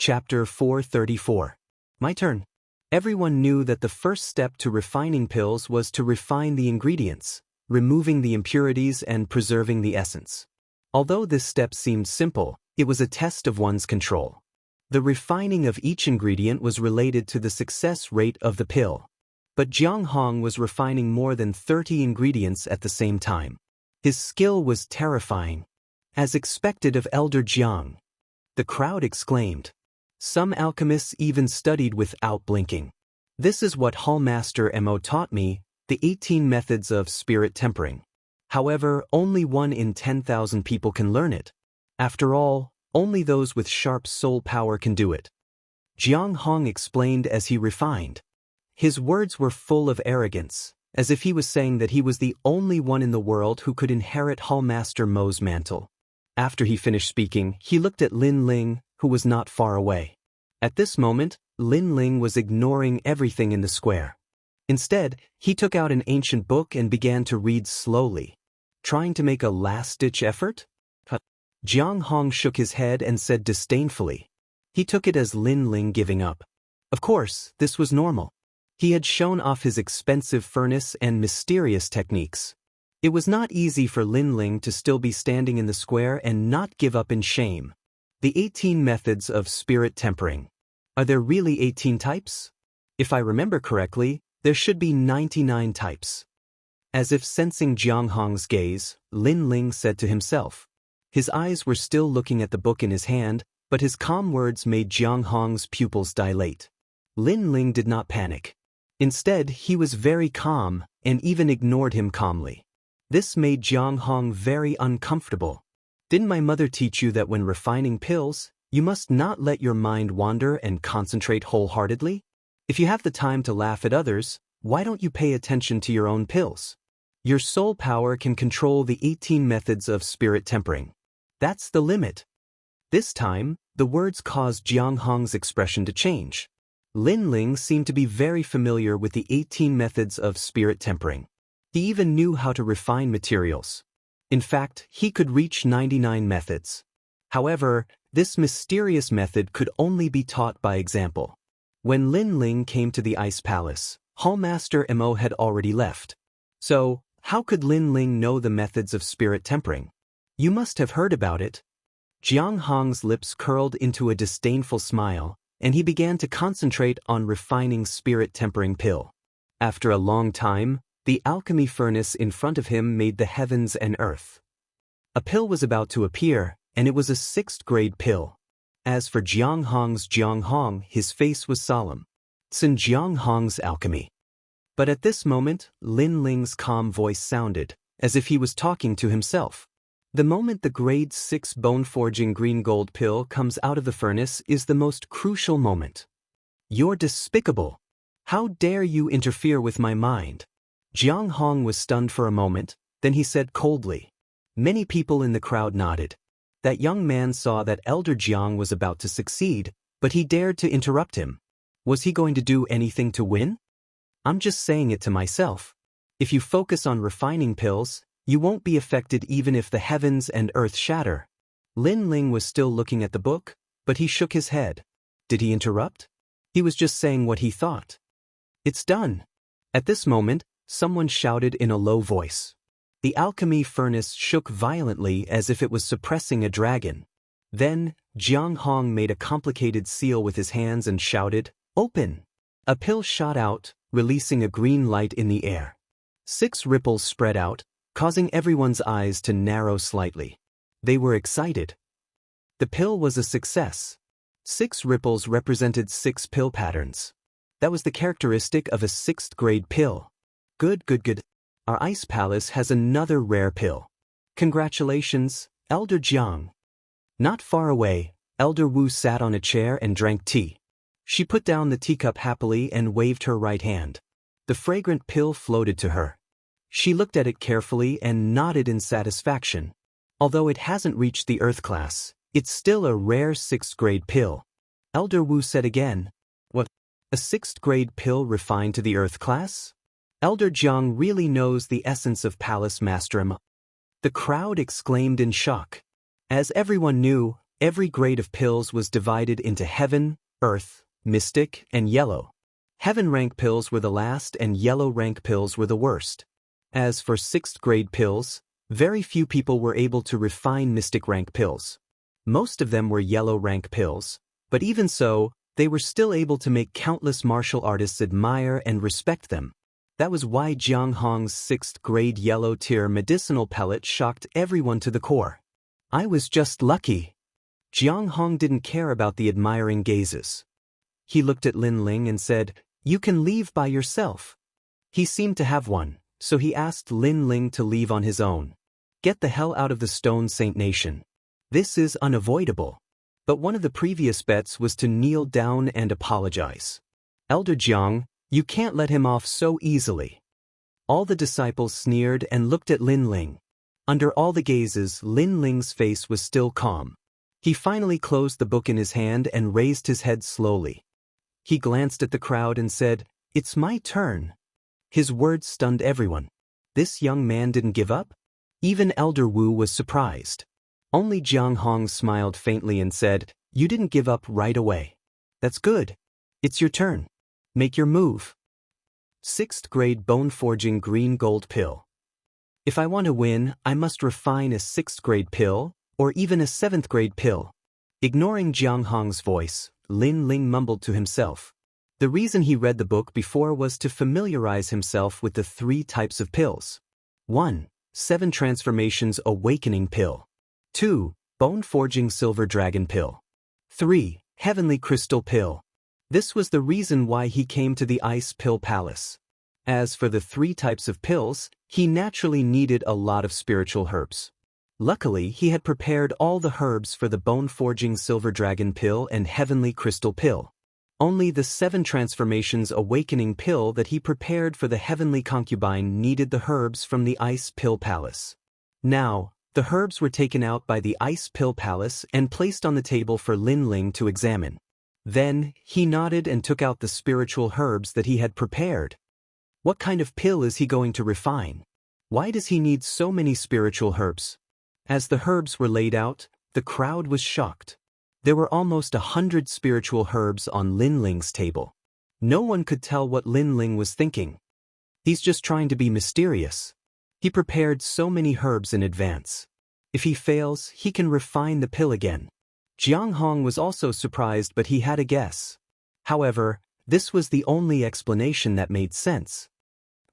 Chapter 434. My turn. Everyone knew that the first step to refining pills was to refine the ingredients, removing the impurities and preserving the essence. Although this step seemed simple, it was a test of one's control. The refining of each ingredient was related to the success rate of the pill. But Jiang Hong was refining more than 30 ingredients at the same time. His skill was terrifying. As expected of Elder Jiang. The crowd exclaimed. Some alchemists even studied without blinking. This is what Hallmaster Mo taught me, the 18 methods of spirit tempering. However, only 1 in 10,000 people can learn it. After all, only those with sharp soul power can do it. Jiang Hong explained as he refined. His words were full of arrogance, as if he was saying that he was the only one in the world who could inherit Hallmaster Mo's mantle. After he finished speaking, he looked at Lin Ling, who was not far away. At this moment, Lin Ling was ignoring everything in the square. Instead, he took out an ancient book and began to read slowly. Trying to make a last-ditch effort? Jiang Hong shook his head and said disdainfully. He took it as Lin Ling giving up. Of course, this was normal. He had shown off his expensive furnace and mysterious techniques. It was not easy for Lin Ling to still be standing in the square and not give up in shame. The 18 methods of spirit tempering. Are there really 18 types? If I remember correctly, there should be 99 types. As if sensing Jiang Hong's gaze, Lin Ling said to himself. His eyes were still looking at the book in his hand, but his calm words made Jiang Hong's pupils dilate. Lin Ling did not panic. Instead, he was very calm and even ignored him calmly. This made Jiang Hong very uncomfortable. Didn't my mother teach you that when refining pills, you must not let your mind wander and concentrate wholeheartedly? If you have the time to laugh at others, why don't you pay attention to your own pills? Your soul power can control the 18 methods of spirit tempering. That's the limit. This time, the words caused Jiang Hong's expression to change. Lin Ling seemed to be very familiar with the 18 methods of spirit tempering. He even knew how to refine materials. In fact, he could reach 99 methods. However, this mysterious method could only be taught by example. When Lin Ling came to the Ice Palace, Hallmaster Mo had already left. So, how could Lin Ling know the methods of spirit tempering? You must have heard about it. Jiang Hong's lips curled into a disdainful smile, and he began to concentrate on refining spirit tempering pill. After a long time, the alchemy furnace in front of him made the heavens and earth. A pill was about to appear, and it was a 6th grade pill. As for Jiang Hong, his face was solemn. Sun Jiang Hong's alchemy. But at this moment, Lin Ling's calm voice sounded, as if he was talking to himself. The moment the grade 6 bone-forging green gold pill comes out of the furnace is the most crucial moment. You're despicable. How dare you interfere with my mind? Jiang Hong was stunned for a moment, then he said coldly. Many people in the crowd nodded. That young man saw that Elder Jiang was about to succeed, but he dared to interrupt him. Was he going to do anything to win? I'm just saying it to myself. If you focus on refining pills, you won't be affected even if the heavens and earth shatter. Lin Ling was still looking at the book, but he shook his head. Did he interrupt? He was just saying what he thought. It's done. At this moment, someone shouted in a low voice. The alchemy furnace shook violently as if it was suppressing a dragon. Then, Jiang Hong made a complicated seal with his hands and shouted, "Open!" A pill shot out, releasing a green light in the air. 6 ripples spread out, causing everyone's eyes to narrow slightly. They were excited. The pill was a success. 6 ripples represented 6 pill patterns. That was the characteristic of a 6th grade pill. Good. Our Ice Palace has another rare pill. Congratulations, Elder Jiang. Not far away, Elder Wu sat on a chair and drank tea. She put down the teacup happily and waved her right hand. The fragrant pill floated to her. She looked at it carefully and nodded in satisfaction. Although it hasn't reached the Earth class, it's still a rare 6th grade pill. Elder Wu said again, "What? A 6th grade pill refined to the Earth class?" Elder Jiang really knows the essence of Palace Master Mo. The crowd exclaimed in shock. As everyone knew, Every grade of pills was divided into heaven, earth, mystic, and yellow. Heaven rank pills were the last and yellow rank pills were the worst. As for 6th grade pills, very few people were able to refine mystic rank pills. Most of them were yellow rank pills, but even so, they were still able to make countless martial artists admire and respect them. That was why Jiang Hong's 6th grade yellow tier medicinal pellet shocked everyone to the core. I was just lucky. Jiang Hong didn't care about the admiring gazes. He looked at Lin Ling and said, "You can leave by yourself." He seemed to have one, so he asked Lin Ling to leave on his own. Get the hell out of the Stone Saint Nation. This is unavoidable. But one of the previous bets was to kneel down and apologize. Elder Jiang, you can't let him off so easily. All the disciples sneered and looked at Lin Ling. Under all the gazes, Lin Ling's face was still calm. He finally closed the book in his hand and raised his head slowly. He glanced at the crowd and said, "It's my turn." His words stunned everyone. This young man didn't give up? Even Elder Wu was surprised. Only Jiang Hong smiled faintly and said, "You didn't give up right away. That's good. It's your turn. Make your move." 6th grade bone forging green gold pill. If I want to win, I must refine a 6th grade pill, or even a 7th grade pill. Ignoring Jiang Hong's voice, Lin Ling mumbled to himself. The reason he read the book before was to familiarize himself with the 3 types of pills. 1. 7 Transformations Awakening Pill. 2. Bone Forging Silver Dragon Pill. 3. Heavenly Crystal Pill. This was the reason why he came to the Ice Pill Palace. As for the 3 types of pills, he naturally needed a lot of spiritual herbs. Luckily, he had prepared all the herbs for the Bone Forging Silver Dragon Pill and Heavenly Crystal Pill. Only the 7 Transformations Awakening Pill that he prepared for the Heavenly Concubine needed the herbs from the Ice Pill Palace. Now, the herbs were taken out by the Ice Pill Palace and placed on the table for Lin Ling to examine. Then, he nodded and took out the spiritual herbs that he had prepared. What kind of pill is he going to refine? Why does he need so many spiritual herbs? As the herbs were laid out, the crowd was shocked. There were almost 100 spiritual herbs on Lin Ling's table. No one could tell what Lin Ling was thinking. He's just trying to be mysterious. He prepared so many herbs in advance. If he fails, he can refine the pill again. Jiang Hong was also surprised, but he had a guess. However, this was the only explanation that made sense.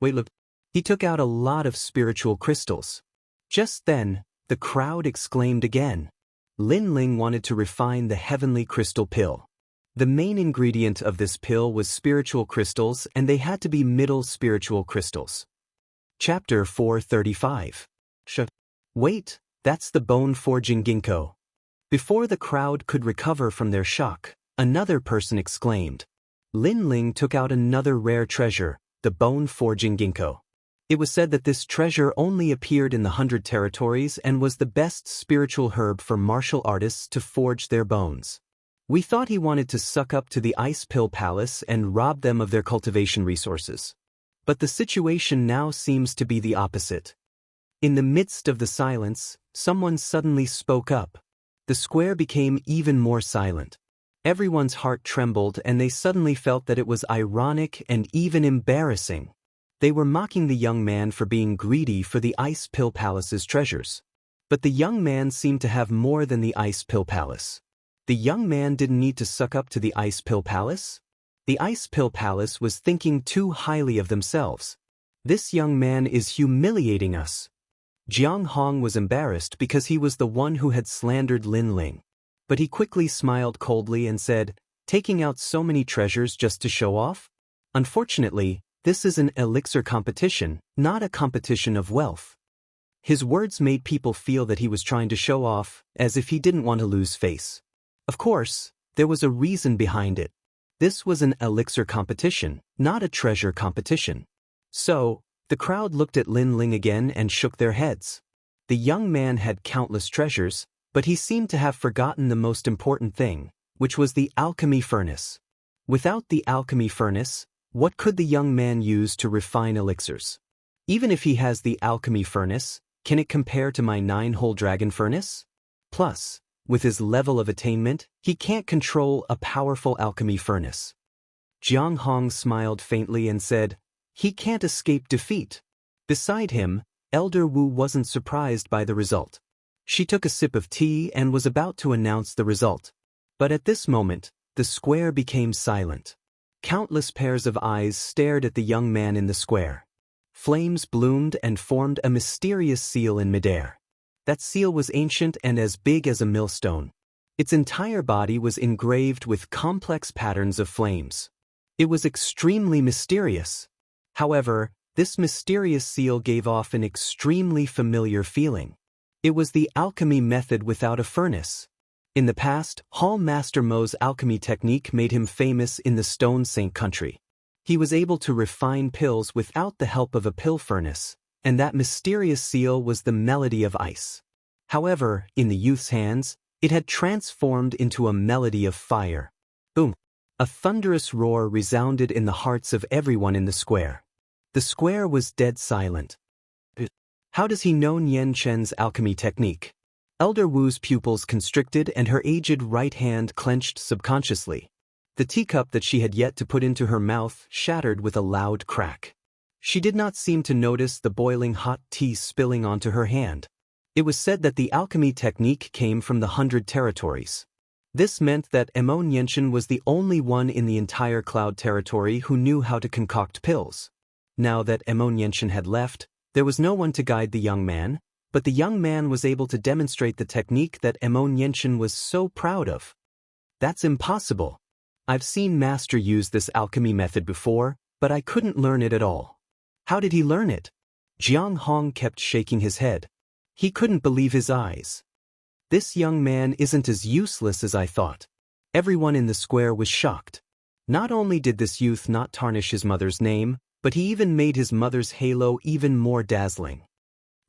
Wait, look. He took out a lot of spiritual crystals. Just then, the crowd exclaimed again. Lin Ling wanted to refine the Heavenly Crystal Pill. The main ingredient of this pill was spiritual crystals, and they had to be middle spiritual crystals. Chapter 435. Wait, that's the bone forging ginkgo. Before the crowd could recover from their shock, another person exclaimed. Lin Ling took out another rare treasure, the bone forging ginkgo. It was said that this treasure only appeared in the 100 territories and was the best spiritual herb for martial artists to forge their bones. We thought he wanted to suck up to the Ice Pill Palace and rob them of their cultivation resources. But the situation now seems to be the opposite. In the midst of the silence, someone suddenly spoke up. The square became even more silent. Everyone's heart trembled and they suddenly felt that it was ironic and even embarrassing. They were mocking the young man for being greedy for the Ice Pill Palace's treasures. But the young man seemed to have more than the Ice Pill Palace. The young man didn't need to suck up to the Ice Pill Palace. The Ice Pill Palace was thinking too highly of themselves. This young man is humiliating us. Jiang Hong was embarrassed because he was the one who had slandered Lin Ling. But he quickly smiled coldly and said, "Taking out so many treasures just to show off? Unfortunately, this is an elixir competition, not a competition of wealth." His words made people feel that he was trying to show off, as if he didn't want to lose face. Of course, there was a reason behind it. This was an elixir competition, not a treasure competition. So, the crowd looked at Lin Ling again and shook their heads. The young man had countless treasures, but he seemed to have forgotten the most important thing, which was the alchemy furnace. Without the alchemy furnace, what could the young man use to refine elixirs? Even if he has the alchemy furnace, can it compare to my 9-hole dragon furnace? Plus, With his level of attainment, he can't control a powerful alchemy furnace. Jiang Hong smiled faintly and said, "He can't escape defeat." Beside him, Elder Wu wasn't surprised by the result. She took a sip of tea and was about to announce the result. But at this moment, the square became silent. Countless pairs of eyes stared at the young man in the square. Flames bloomed and formed a mysterious seal in midair. That seal was ancient and as big as a millstone. Its entire body was engraved with complex patterns of flames. It was extremely mysterious. However, this mysterious seal gave off an extremely familiar feeling. It was the alchemy method without a furnace. In the past, Hall Master Mo's alchemy technique made him famous in the Stone Saint country. He was able to refine pills without the help of a pill furnace, and that mysterious seal was the melody of ice. However, in the youth's hands, it had transformed into a melody of fire. Boom! A thunderous roar resounded in the hearts of everyone in the square. The square was dead silent. How does he know Nian Chen's alchemy technique? Elder Wu's pupils constricted and her aged right hand clenched subconsciously. The teacup that she had yet to put into her mouth shattered with a loud crack. She did not seem to notice the boiling hot tea spilling onto her hand. It was said that the alchemy technique came from the 100 territories. This meant that Emo Nianchen was the only one in the entire Cloud territory who knew how to concoct pills. Now that Emo Nianchen had left, there was no one to guide the young man, but the young man was able to demonstrate the technique that Emo Nianchen was so proud of. That's impossible. I've seen Master use this alchemy method before, but I couldn't learn it at all. How did he learn it? Jiang Hong kept shaking his head. He couldn't believe his eyes. This young man isn't as useless as I thought. Everyone in the square was shocked. Not only did this youth not tarnish his mother's name, but he even made his mother's halo even more dazzling.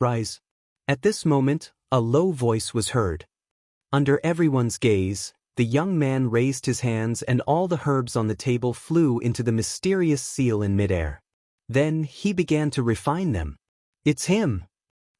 Rise. At this moment, a low voice was heard. Under everyone's gaze, the young man raised his hands and all the herbs on the table flew into the mysterious seal in midair. Then he began to refine them. It's him!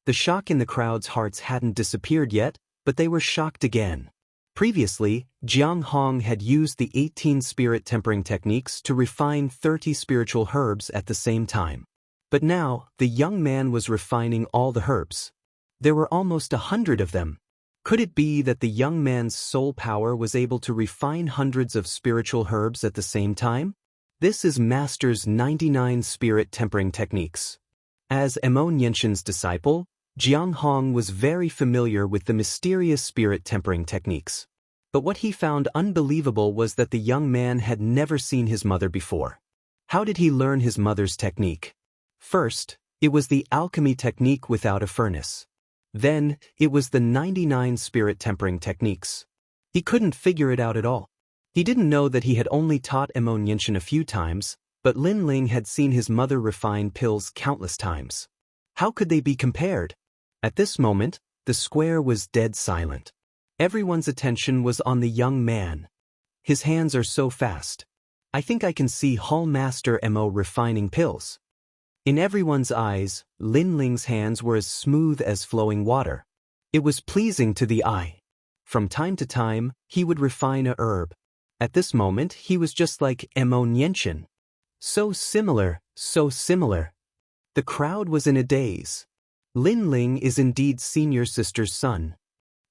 The shock in the crowd's hearts hadn't disappeared yet, but they were shocked again. Previously, Jiang Hong had used the 18 spirit tempering techniques to refine 30 spiritual herbs at the same time. But now, the young man was refining all the herbs. There were almost 100 of them. Could it be that the young man's soul power was able to refine hundreds of spiritual herbs at the same time? This is Master's 99 spirit tempering techniques. As Emo Nianchen's disciple, Jiang Hong was very familiar with the mysterious spirit tempering techniques. But what he found unbelievable was that the young man had never seen his mother before. How did he learn his mother's technique? First, it was the alchemy technique without a furnace. Then, it was the 99 spirit tempering techniques. He couldn't figure it out at all. He didn't know that he had only taught Emo Nianchen a few times, but Lin Ling had seen his mother refine pills countless times. How could they be compared? At this moment, the square was dead silent. Everyone's attention was on the young man. His hands are so fast. I think I can see Hall Master Emo refining pills. In everyone's eyes, Lin Ling's hands were as smooth as flowing water. It was pleasing to the eye. From time to time, he would refine a herb. At this moment, he was just like Emo Nianchen. So similar, so similar. The crowd was in a daze. Lin Ling is indeed senior sister's son.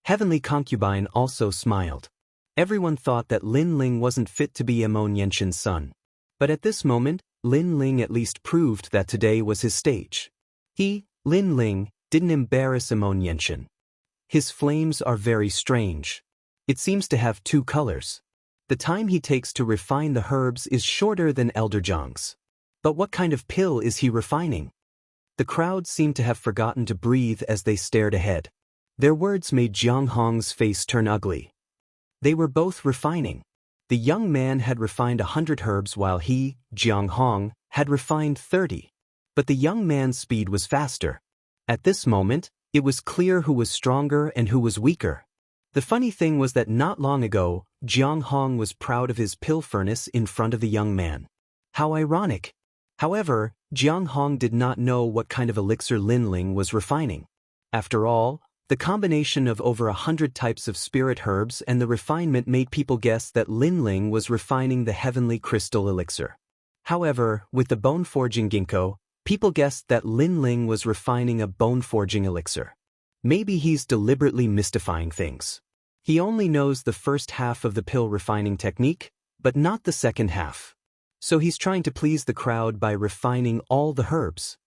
Heavenly Concubine also smiled. Everyone thought that Lin Ling wasn't fit to be Emo Nianchen's son. But at this moment, Lin Ling at least proved that today was his stage. He, Lin Ling, didn't embarrass Emo Nianchen. His flames are very strange. It seems to have two colors. The time he takes to refine the herbs is shorter than Elder Zhang's. But what kind of pill is he refining? The crowd seemed to have forgotten to breathe as they stared ahead. Their words made Jiang Hong's face turn ugly. They were both refining. The young man had refined 100 herbs while he, Jiang Hong, had refined 30. But the young man's speed was faster. At this moment, it was clear who was stronger and who was weaker. The funny thing was that not long ago, Jiang Hong was proud of his pill furnace in front of the young man. How ironic. However, Jiang Hong did not know what kind of elixir Lin Ling was refining. After all, The combination of over 100 types of spirit herbs and the refinement made people guess that Lin Ling was refining the heavenly crystal elixir. However, with the bone-forging ginkgo, people guessed that Lin Ling was refining a bone-forging elixir. Maybe he's deliberately mystifying things. He only knows the first half of the pill refining technique, but not the second half. So he's trying to please the crowd by refining all the herbs.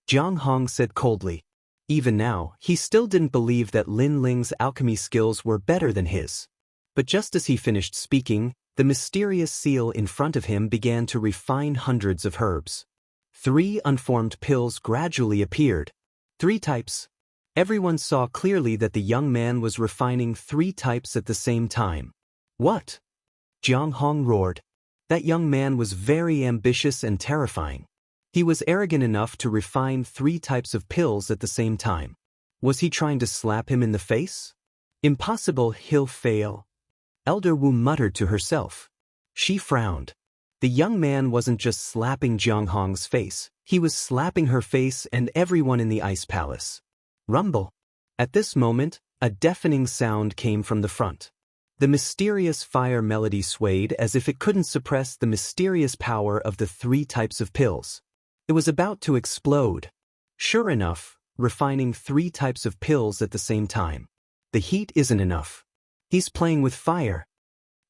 Jiang Hong said coldly. Even now, he still didn't believe that Lin Ling's alchemy skills were better than his. But just as he finished speaking, the mysterious seal in front of him began to refine hundreds of herbs. 3 unformed pills gradually appeared. 3 types. Everyone saw clearly that the young man was refining 3 types at the same time. What? Jiang Hong roared. That young man was very ambitious and terrifying. He was arrogant enough to refine 3 types of pills at the same time. Was he trying to slap him in the face? Impossible, he'll fail. Elder Wu muttered to herself. She frowned. The young man wasn't just slapping Jiang Hong's face, he was slapping her face and everyone in the ice palace. Rumble. At this moment, a deafening sound came from the front. The mysterious fire melody swayed as if it couldn't suppress the mysterious power of the 3 types of pills. It was about to explode. Sure enough, refining 3 types of pills at the same time. The heat isn't enough. He's playing with fire.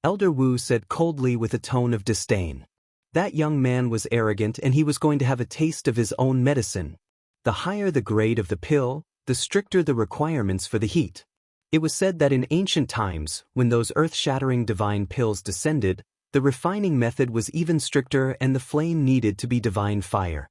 Elder Wu said coldly with a tone of disdain. That young man was arrogant and he was going to have a taste of his own medicine. The higher the grade of the pill, the stricter the requirements for the heat. It was said that in ancient times, when those earth-shattering divine pills descended, the refining method was even stricter and the flame needed to be divine fire.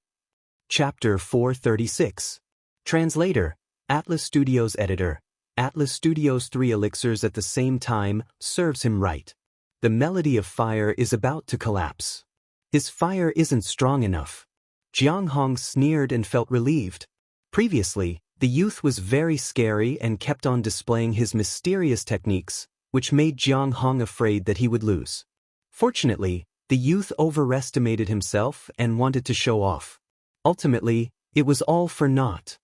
Chapter 436. Translator, Atlas Studios Editor. Atlas Studios 3 elixirs at the same time serves him right. The melody of fire is about to collapse. His fire isn't strong enough. Jiang Hong sneered and felt relieved. Previously, the youth was very scary and kept on displaying his mysterious techniques, which made Jiang Hong afraid that he would lose. Fortunately, the youth overestimated himself and wanted to show off. Ultimately, it was all for naught.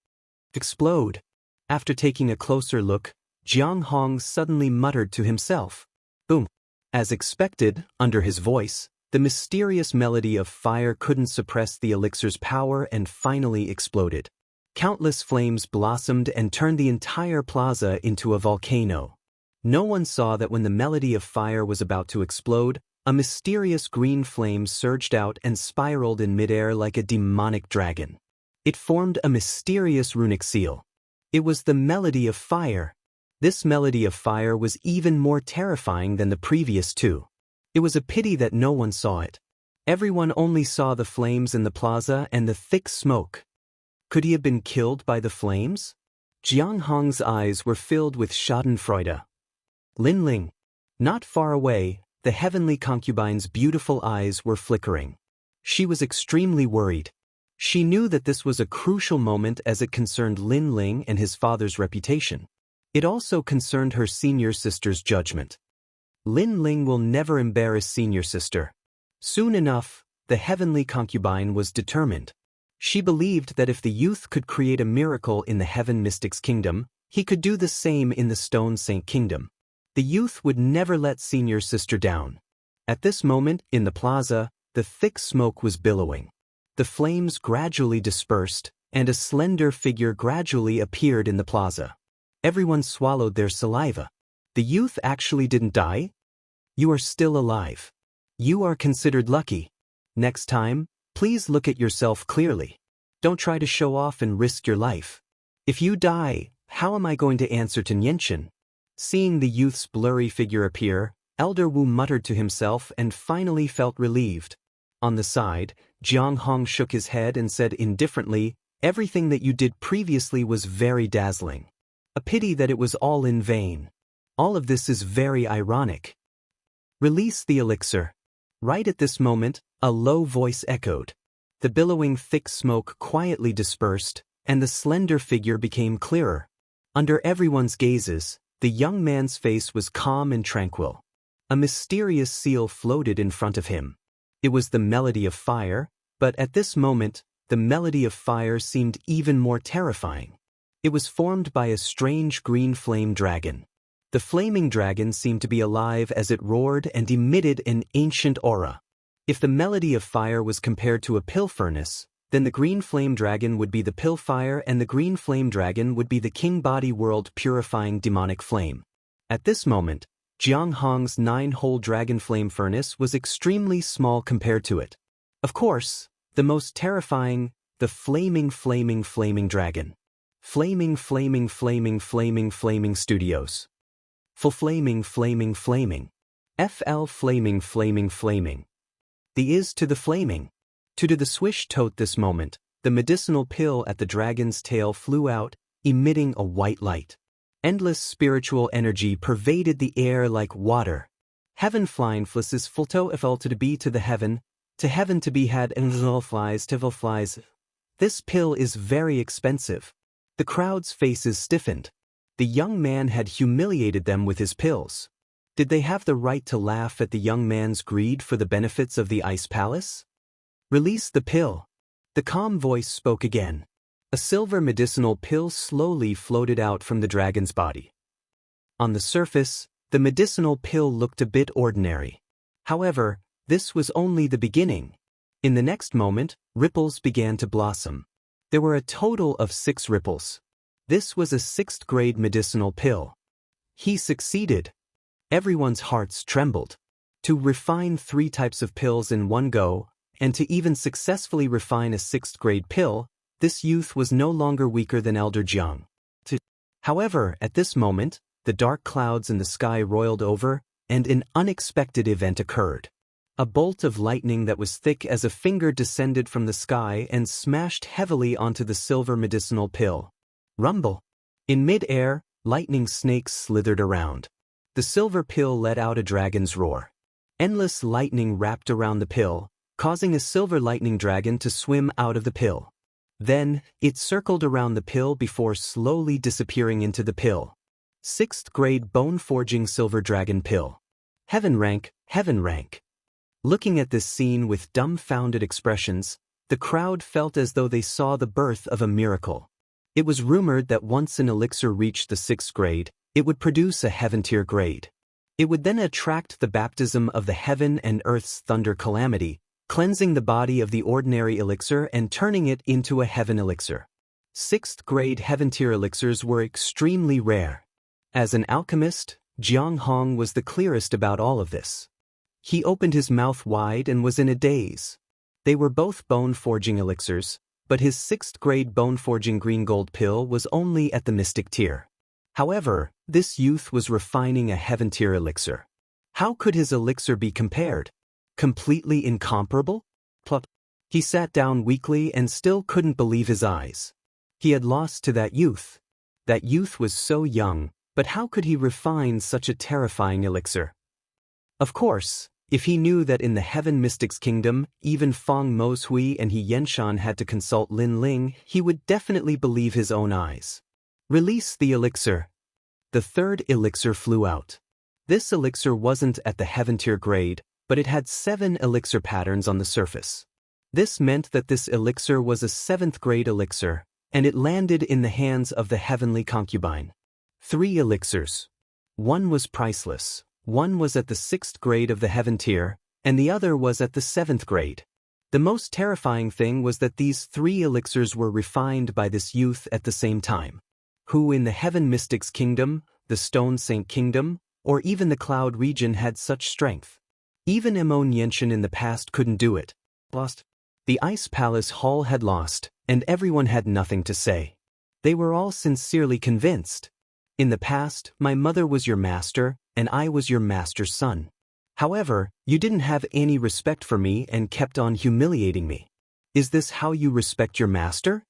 Explode. After taking a closer look, Jiang Hong suddenly muttered to himself. Boom. As expected, under his voice, the mysterious melody of fire couldn't suppress the elixir's power and finally exploded. Countless flames blossomed and turned the entire plaza into a volcano. No one saw that when the melody of fire was about to explode, a mysterious green flame surged out and spiraled in midair like a demonic dragon. It formed a mysterious runic seal. It was the melody of fire. This melody of fire was even more terrifying than the previous 2. It was a pity that no one saw it. Everyone only saw the flames in the plaza and the thick smoke. Could he have been killed by the flames? Jiang Hong's eyes were filled with schadenfreude. Lin Ling. Not far away, the heavenly concubine's beautiful eyes were flickering. She was extremely worried. She knew that this was a crucial moment as it concerned Lin Ling and his father's reputation. It also concerned her senior sister's judgment. Lin Ling will never embarrass senior sister. Soon enough, the heavenly concubine was determined. She believed that if the youth could create a miracle in the Heaven Mystic's kingdom, he could do the same in the Stone Saint kingdom. The youth would never let senior sister down. At this moment, in the plaza, the thick smoke was billowing. The flames gradually dispersed, and a slender figure gradually appeared in the plaza. Everyone swallowed their saliva. The youth actually didn't die? You are still alive. You are considered lucky. Next time, please look at yourself clearly. Don't try to show off and risk your life. If you die, how am I going to answer to Nianchen? Seeing the youth's blurry figure appear, Elder Wu muttered to himself and finally felt relieved. On the side, Jiang Hong shook his head and said indifferently, "Everything that you did previously was very dazzling. A pity that it was all in vain. All of this is very ironic." Release the elixir. Right at this moment, a low voice echoed. The billowing thick smoke quietly dispersed, and the slender figure became clearer. Under everyone's gazes, the young man's face was calm and tranquil. A mysterious seal floated in front of him. It was the melody of fire, but at this moment, the melody of fire seemed even more terrifying. It was formed by a strange green flame dragon. The flaming dragon seemed to be alive as it roared and emitted an ancient aura. If the melody of fire was compared to a pill furnace, then the green flame dragon would be the pill fire and the green flame dragon would be the king body world purifying demonic flame. At this moment, Jiang Hong's 9-hole dragon flame furnace was extremely small compared to it. Of course, the most terrifying, the flaming dragon. Flaming studios. Full flaming. FL flaming. The is to the flaming. To do the swish tote this moment, the medicinal pill at the dragon's tail flew out, emitting a white light. Endless spiritual energy pervaded the air like water. Heaven flying flisses fulto if all to be to the heaven to be had and flies. This pill is very expensive. The crowd's faces stiffened. The young man had humiliated them with his pills. Did they have the right to laugh at the young man's greed for the benefits of the ice palace? Release the pill. The calm voice spoke again. A silver medicinal pill slowly floated out from the dragon's body. On the surface, the medicinal pill looked a bit ordinary. However, this was only the beginning. In the next moment, ripples began to blossom. There were a total of 6 ripples. This was a 6th-grade medicinal pill. He succeeded. Everyone's hearts trembled. To refine 3 types of pills in one go, and to even successfully refine a 6th-grade pill, this youth was no longer weaker than Elder Jiang. However, at this moment, the dark clouds in the sky roiled over, and an unexpected event occurred. A bolt of lightning that was thick as a finger descended from the sky and smashed heavily onto the silver medicinal pill. Rumble. In mid-air, lightning snakes slithered around. The silver pill let out a dragon's roar. Endless lightning wrapped around the pill, causing a silver lightning dragon to swim out of the pill. Then, it circled around the pill before slowly disappearing into the pill. 6th-grade bone-forging silver dragon pill. Heaven rank. Looking at this scene with dumbfounded expressions, the crowd felt as though they saw the birth of a miracle. It was rumored that once an elixir reached the 6th grade, it would produce a heaven-tier grade. It would then attract the baptism of the heaven and earth's thunder calamity, cleansing the body of the ordinary elixir and turning it into a heaven elixir. 6th-grade heaven-tier elixirs were extremely rare. As an alchemist, Jiang Hong was the clearest about all of this. He opened his mouth wide and was in a daze. They were both bone-forging elixirs, but his 6th-grade bone-forging green-gold pill was only at the mystic tier. However, this youth was refining a heaven-tier elixir. How could his elixir be compared? Completely incomparable? Plop. He sat down weakly and still couldn't believe his eyes. He had lost to that youth. That youth was so young, but how could he refine such a terrifying elixir? Of course, if he knew that in the Heaven Mystics Kingdom, even Feng Mohui and He Yenshan had to consult Lin Ling, he would definitely believe his own eyes. Release the elixir. The 3rd elixir flew out. This elixir wasn't at the heaven-tier grade, but it had 7 elixir patterns on the surface. This meant that this elixir was a 7th-grade elixir, and it landed in the hands of the heavenly concubine. 3 elixirs. One was priceless. One was at the 6th grade of the heaven tier, and the other was at the 7th grade. The most terrifying thing was that these 3 elixirs were refined by this youth at the same time. Who in the Heaven Mystics Kingdom, the Stone Saint Kingdom, or even the Cloud region had such strength? Even Emon Yenshan in the past couldn't do it. Lost. The Ice Palace Hall had lost, and everyone had nothing to say. They were all sincerely convinced. In the past, my mother was your master, and I was your master's son. However, you didn't have any respect for me and kept on humiliating me. Is this how you respect your master?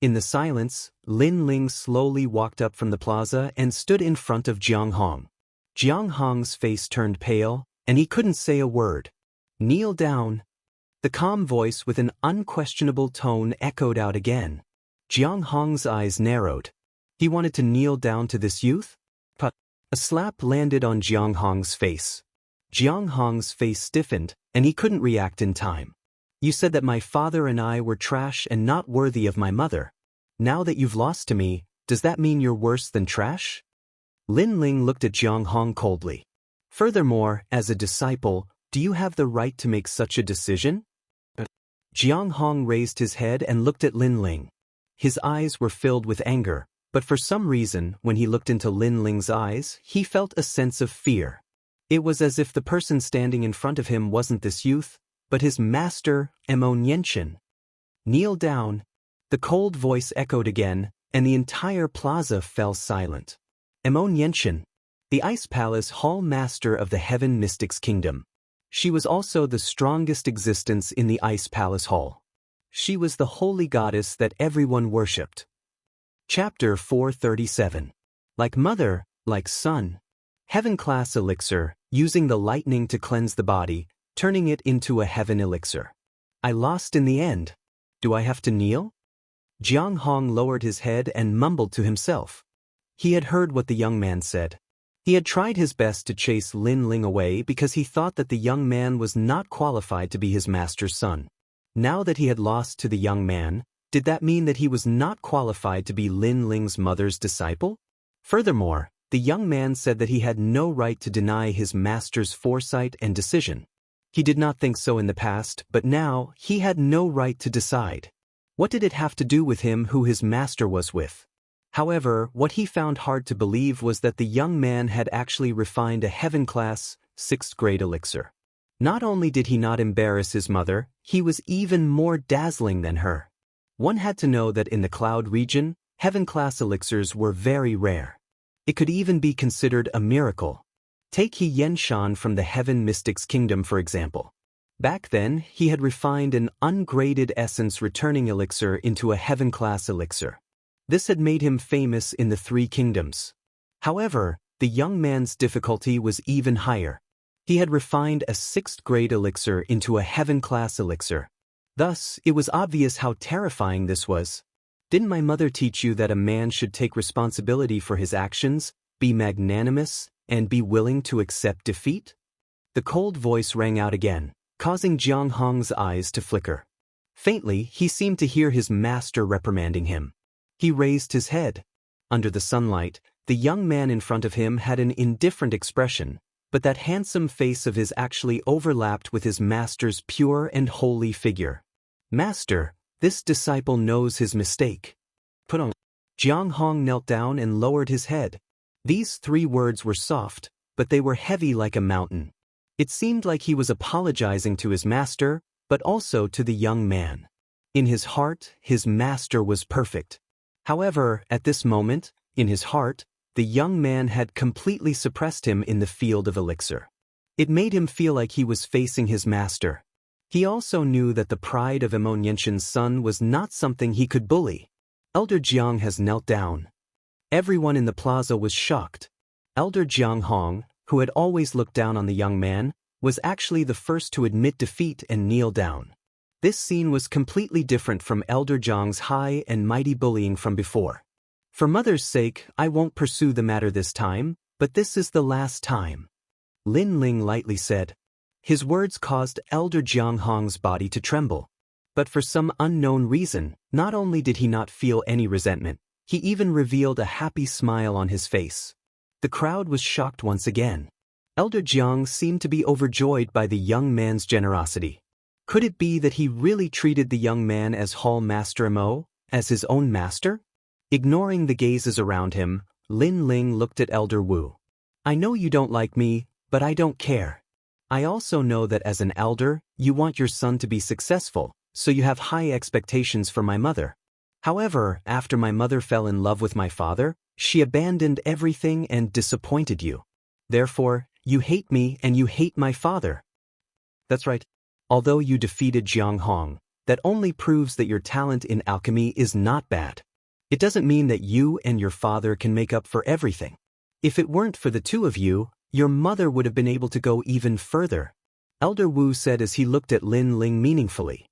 In the silence, Lin Ling slowly walked up from the plaza and stood in front of Jiang Hong. Jiang Hong's face turned pale, and he couldn't say a word. Kneel down. The calm voice with an unquestionable tone echoed out again. Jiang Hong's eyes narrowed. He wanted to kneel down to this youth? But a slap landed on Jiang Hong's face. Jiang Hong's face stiffened, and he couldn't react in time. You said that my father and I were trash and not worthy of my mother. Now that you've lost to me, Does that mean you're worse than trash? Lin Ling looked at Jiang Hong coldly. Furthermore, as a disciple, do you have the right to make such a decision? Jiang Hong raised his head and looked at Lin Ling. His eyes were filled with anger, but for some reason, when he looked into Lin Ling's eyes, he felt a sense of fear. It was as if the person standing in front of him wasn't this youth, but his master, Xianxia. Kneel down. The cold voice echoed again, and the entire plaza fell silent. Xianxia, the Ice Palace Hall Master of the Heaven Mystics Kingdom. She was also the strongest existence in the Ice Palace Hall. She was the holy goddess that everyone worshipped. Chapter 437. Like mother, like son. Heaven class elixir, using the lightning to cleanse the body, turning it into a heaven elixir. I lost in the end. Do I have to kneel? Jiang Hong lowered his head and mumbled to himself. He had heard what the young man said. He had tried his best to chase Lin Ling away because he thought that the young man was not qualified to be his master's son. Now that he had lost to the young man, did that mean that he was not qualified to be Lin Ling's mother's disciple? Furthermore, the young man said that he had no right to deny his master's foresight and decision. He did not think so in the past, but now he had no right to decide. What did it have to do with him who his master was with? However, what he found hard to believe was that the young man had actually refined a heaven-class, 6th grade elixir. Not only did he not embarrass his mother, he was even more dazzling than her. One had to know that in the Cloud region, heaven-class elixirs were very rare. It could even be considered a miracle. Take He Yenshan from the Heaven Mystics Kingdom for example. Back then, he had refined an ungraded essence returning elixir into a heaven-class elixir. This had made him famous in the 3 kingdoms. However, the young man's difficulty was even higher. He had refined a 6th grade elixir into a heaven-class elixir. Thus, it was obvious how terrifying this was. Didn't my mother teach you that a man should take responsibility for his actions, be magnanimous, and be willing to accept defeat? The cold voice rang out again, causing Jiang Hong's eyes to flicker. Faintly, he seemed to hear his master reprimanding him. He raised his head. Under the sunlight, the young man in front of him had an indifferent expression, but that handsome face of his actually overlapped with his master's pure and holy figure. Master, this disciple knows his mistake. Put on. Jiang Hong knelt down and lowered his head. These 3 words were soft, but they were heavy like a mountain. It seemed like he was apologizing to his master, but also to the young man. In his heart, his master was perfect. However, at this moment, in his heart, the young man had completely suppressed him in the field of elixir. It made him feel like he was facing his master. He also knew that the pride of Xianxia's son was not something he could bully. Elder Jiang has knelt down. Everyone in the plaza was shocked. Elder Jiang Hong, who had always looked down on the young man, was actually the first to admit defeat and kneel down. This scene was completely different from Elder Jiang's high and mighty bullying from before. For mother's sake, I won't pursue the matter this time, but this is the last time. Lin Ling lightly said. His words caused Elder Jiang Hong's body to tremble. But for some unknown reason, not only did he not feel any resentment, he even revealed a happy smile on his face. The crowd was shocked once again. Elder Jiang seemed to be overjoyed by the young man's generosity. Could it be that he really treated the young man as Hall Master Mo, as his own master? Ignoring the gazes around him, Lin Ling looked at Elder Wu. I know you don't like me, but I don't care. I also know that as an elder, you want your son to be successful, so you have high expectations for my mother. However, after my mother fell in love with my father, she abandoned everything and disappointed you. Therefore, you hate me and you hate my father. That's right. Although you defeated Jiang Hong, that only proves that your talent in alchemy is not bad. It doesn't mean that you and your father can make up for everything. If it weren't for the 2 of you, your mother would have been able to go even further, Elder Wu said as he looked at Lin Ling meaningfully.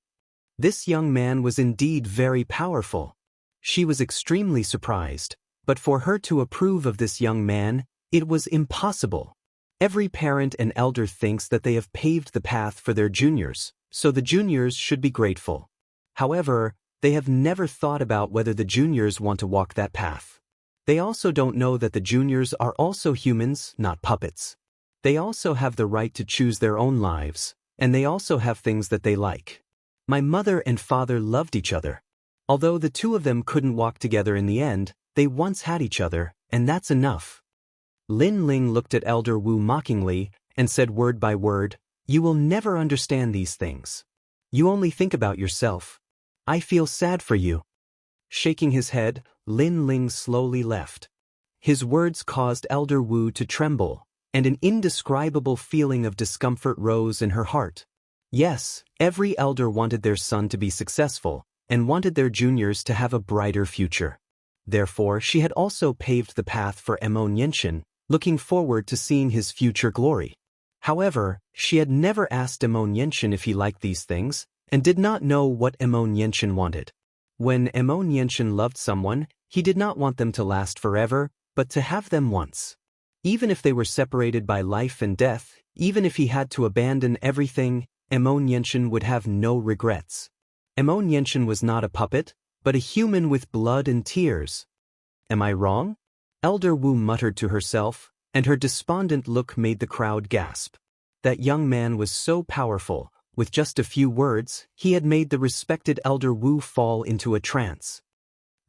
This young man was indeed very powerful. She was extremely surprised, but for her to approve of this young man, it was impossible. Every parent and elder thinks that they have paved the path for their juniors, so the juniors should be grateful. However, they have never thought about whether the juniors want to walk that path. They also don't know that the juniors are also humans, not puppets. They also have the right to choose their own lives, and they also have things that they like. My mother and father loved each other. Although the two of them couldn't walk together in the end, they once had each other, and that's enough. Lin Ling looked at Elder Wu mockingly and said word by word, "You will never understand these things. You only think about yourself. I feel sad for you." Shaking his head, Lin Ling slowly left. His words caused Elder Wu to tremble, and an indescribable feeling of discomfort rose in her heart. Yes, every elder wanted their son to be successful, and wanted their juniors to have a brighter future. Therefore, she had also paved the path for Xianxia, looking forward to seeing his future glory. However, she had never asked Xianxia if he liked these things, and did not know what Xianxia wanted. When Xianxia loved someone, he did not want them to last forever, but to have them once. Even if they were separated by life and death, even if he had to abandon everything, Xianxia would have no regrets. Xianxia was not a puppet, but a human with blood and tears. Am I wrong? Elder Wu muttered to herself, and her despondent look made the crowd gasp. That young man was so powerful. With just a few words, he had made the respected Elder Wu fall into a trance.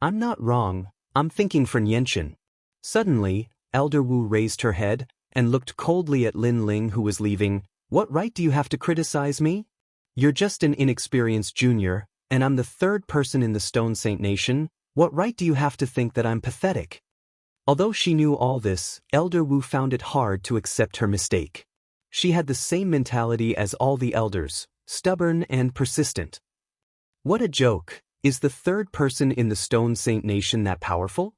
I'm not wrong, I'm thinking for Xianxia. Suddenly, Elder Wu raised her head and looked coldly at Lin Ling, who was leaving. What right do you have to criticize me? You're just an inexperienced junior, and I'm the third person in the Stone Saint Nation. What right do you have to think that I'm pathetic? Although she knew all this, Elder Wu found it hard to accept her mistake. She had the same mentality as all the elders, stubborn and persistent. What a joke! Is the third person in the Stone Saint Nation that powerful?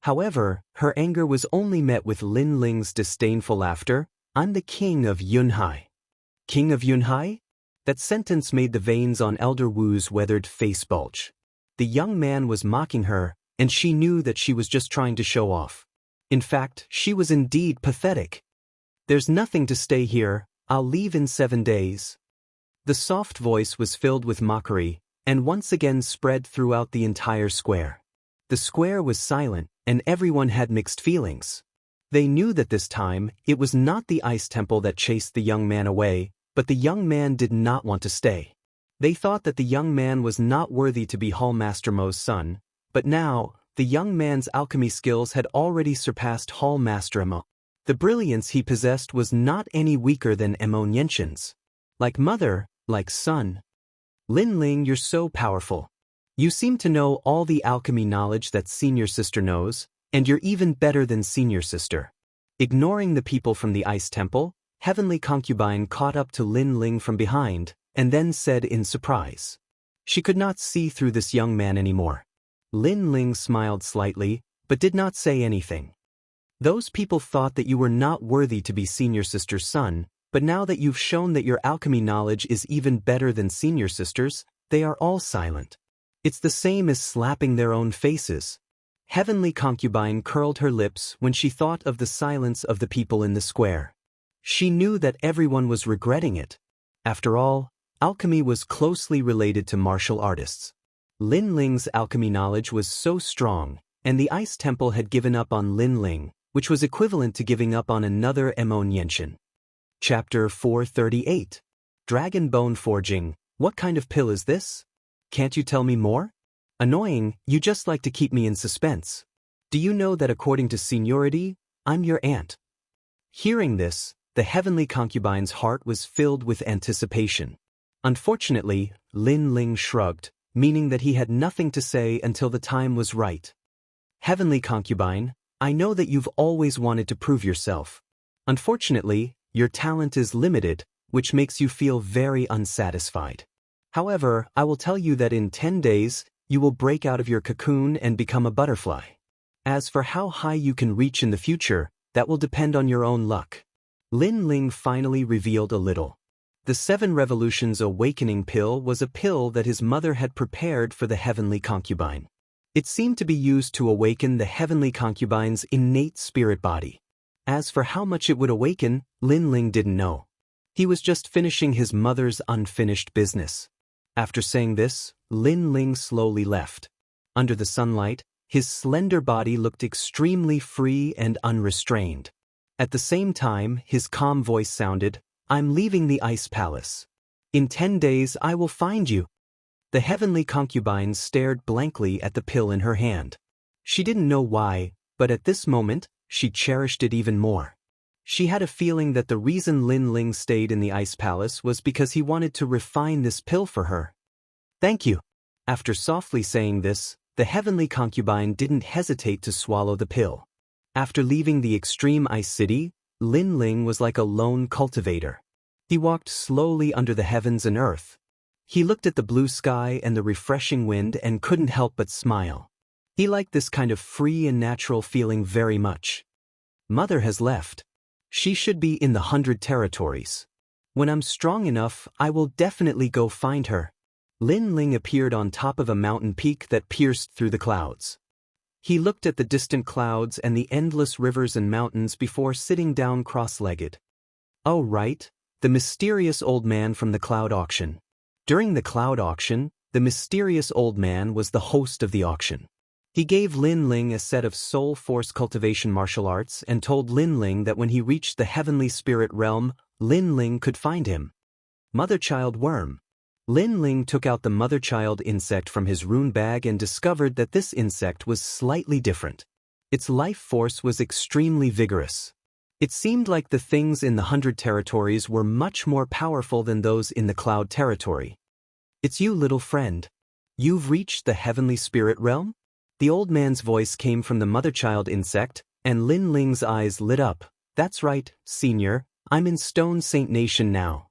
However, her anger was only met with Lin Ling's disdainful laughter. I'm the king of Yunhai. King of Yunhai? That sentence made the veins on Elder Wu's weathered face bulge. The young man was mocking her, and she knew that she was just trying to show off. In fact, she was indeed pathetic. There's nothing to stay here, I'll leave in 7 days. The soft voice was filled with mockery, and once again spread throughout the entire square. The square was silent, and everyone had mixed feelings. They knew that this time, it was not the ice temple that chased the young man away, but the young man did not want to stay. They thought that the young man was not worthy to be Hallmaster Mo's son, but now, the young man's alchemy skills had already surpassed Hallmaster Mo. The brilliance he possessed was not any weaker than Xianxia's. Like mother, like son. Lin Ling, you're so powerful. You seem to know all the alchemy knowledge that senior sister knows, and you're even better than senior sister. Ignoring the people from the ice temple, Heavenly Concubine caught up to Lin Ling from behind, and then said in surprise. She could not see through this young man anymore. Lin Ling smiled slightly, but did not say anything. Those people thought that you were not worthy to be senior sister's son, but now that you've shown that your alchemy knowledge is even better than senior sister's, they are all silent. It's the same as slapping their own faces. Heavenly Concubine curled her lips when she thought of the silence of the people in the square. She knew that everyone was regretting it. After all, alchemy was closely related to martial artists. Lin Ling's alchemy knowledge was so strong, and the ice temple had given up on Lin Ling, which was equivalent to giving up on another Xianxia. Chapter 438. Dragon Bone Forging. What kind of pill is this? Can't you tell me more? Annoying, you just like to keep me in suspense. Do you know that according to seniority, I'm your aunt? Hearing this, the Heavenly Concubine's heart was filled with anticipation. Unfortunately, Lin Ling shrugged, meaning that he had nothing to say until the time was right. Heavenly Concubine, I know that you've always wanted to prove yourself. Unfortunately, your talent is limited, which makes you feel very unsatisfied. However, I will tell you that in 10 days, you will break out of your cocoon and become a butterfly. As for how high you can reach in the future, that will depend on your own luck. Lin Ling finally revealed a little. The 7 Revolutions Awakening pill was a pill that his mother had prepared for the Heavenly Concubine. It seemed to be used to awaken the Heavenly Concubine's innate spirit body. As for how much it would awaken, Lin Ling didn't know. He was just finishing his mother's unfinished business. After saying this, Lin Ling slowly left. Under the sunlight, His slender body looked extremely free and unrestrained. At the same time, his calm voice sounded, "I'm leaving the Ice Palace. In 10 days I will find you." The heavenly concubine stared blankly at the pill in her hand. She didn't know why, but at this moment, she cherished it even more. She had a feeling that the reason Lin Ling stayed in the Ice Palace was because he wanted to refine this pill for her. "Thank you." After softly saying this, the heavenly concubine didn't hesitate to swallow the pill. After leaving the extreme ice city, Lin Ling was like a lone cultivator. He walked slowly under the heavens and earth. He looked at the blue sky and the refreshing wind and couldn't help but smile. He liked this kind of free and natural feeling very much. Mother has left. She should be in the 100 territories. When I'm strong enough, I will definitely go find her. Lin Ling appeared on top of a mountain peak that pierced through the clouds. He looked at the distant clouds and the endless rivers and mountains before sitting down cross-legged. Oh right, the mysterious old man from the cloud auction. During the cloud auction, the mysterious old man was the host of the auction. He gave Lin Ling a set of soul force cultivation martial arts and told Lin Ling that when he reached the heavenly spirit realm, Lin Ling could find him. Mother-child worm. Lin Ling took out the mother-child insect from his rune bag and discovered that this insect was slightly different. Its life force was extremely vigorous. It seemed like the things in the 100 territories were much more powerful than those in the cloud territory. "It's you, little friend. You've reached the heavenly spirit realm?" The old man's voice came from the mother-child insect, and Lin Ling's eyes lit up. "That's right, senior, I'm in Stone Saint Nation now."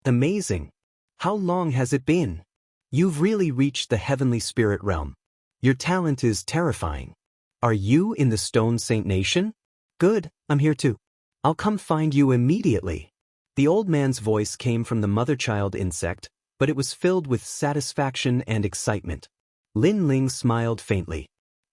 "Amazing. How long has it been?" "You've really reached the heavenly spirit realm. Your talent is terrifying." "Are you in the Stone Saint Nation?" "Good, I'm here too. I'll come find you immediately." The old man's voice came from the mother-child insect, but it was filled with satisfaction and excitement. Lin Ling smiled faintly.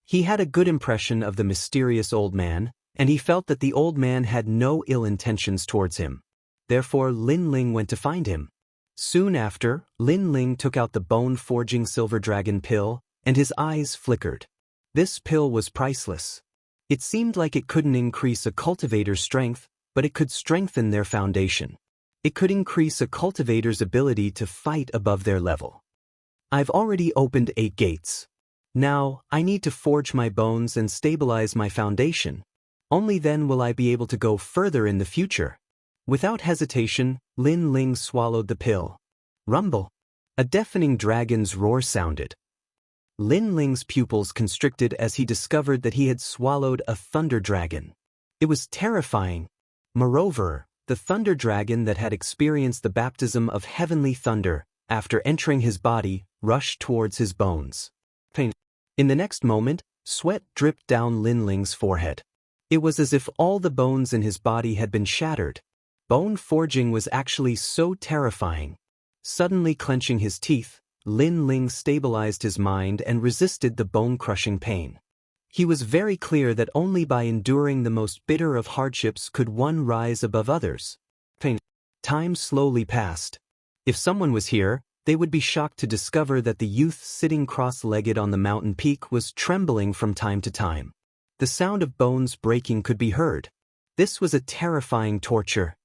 He had a good impression of the mysterious old man, and he felt that the old man had no ill intentions towards him. Therefore Lin Ling went to find him. Soon after, Lin Ling took out the bone-forging silver dragon pill, and his eyes flickered. This pill was priceless. It seemed like it couldn't increase a cultivator's strength, but it could strengthen their foundation. It could increase a cultivator's ability to fight above their level. "I've already opened 8 gates. Now, I need to forge my bones and stabilize my foundation. Only then will I be able to go further in the future." Without hesitation, Lin Ling swallowed the pill. Rumble. A deafening dragon's roar sounded. Lin Ling's pupils constricted as he discovered that he had swallowed a thunder dragon. It was terrifying. Moreover, the thunder dragon that had experienced the baptism of heavenly thunder, after entering his body, rushed towards his bones. Pain. In the next moment, sweat dripped down Lin Ling's forehead. It was as if all the bones in his body had been shattered. Bone forging was actually so terrifying. Suddenly clenching his teeth, Lin Ling stabilized his mind and resisted the bone-crushing pain. He was very clear that only by enduring the most bitter of hardships could one rise above others. Pain. Time slowly passed. If someone was here, they would be shocked to discover that the youth sitting cross-legged on the mountain peak was trembling from time to time. The sound of bones breaking could be heard. This was a terrifying torture.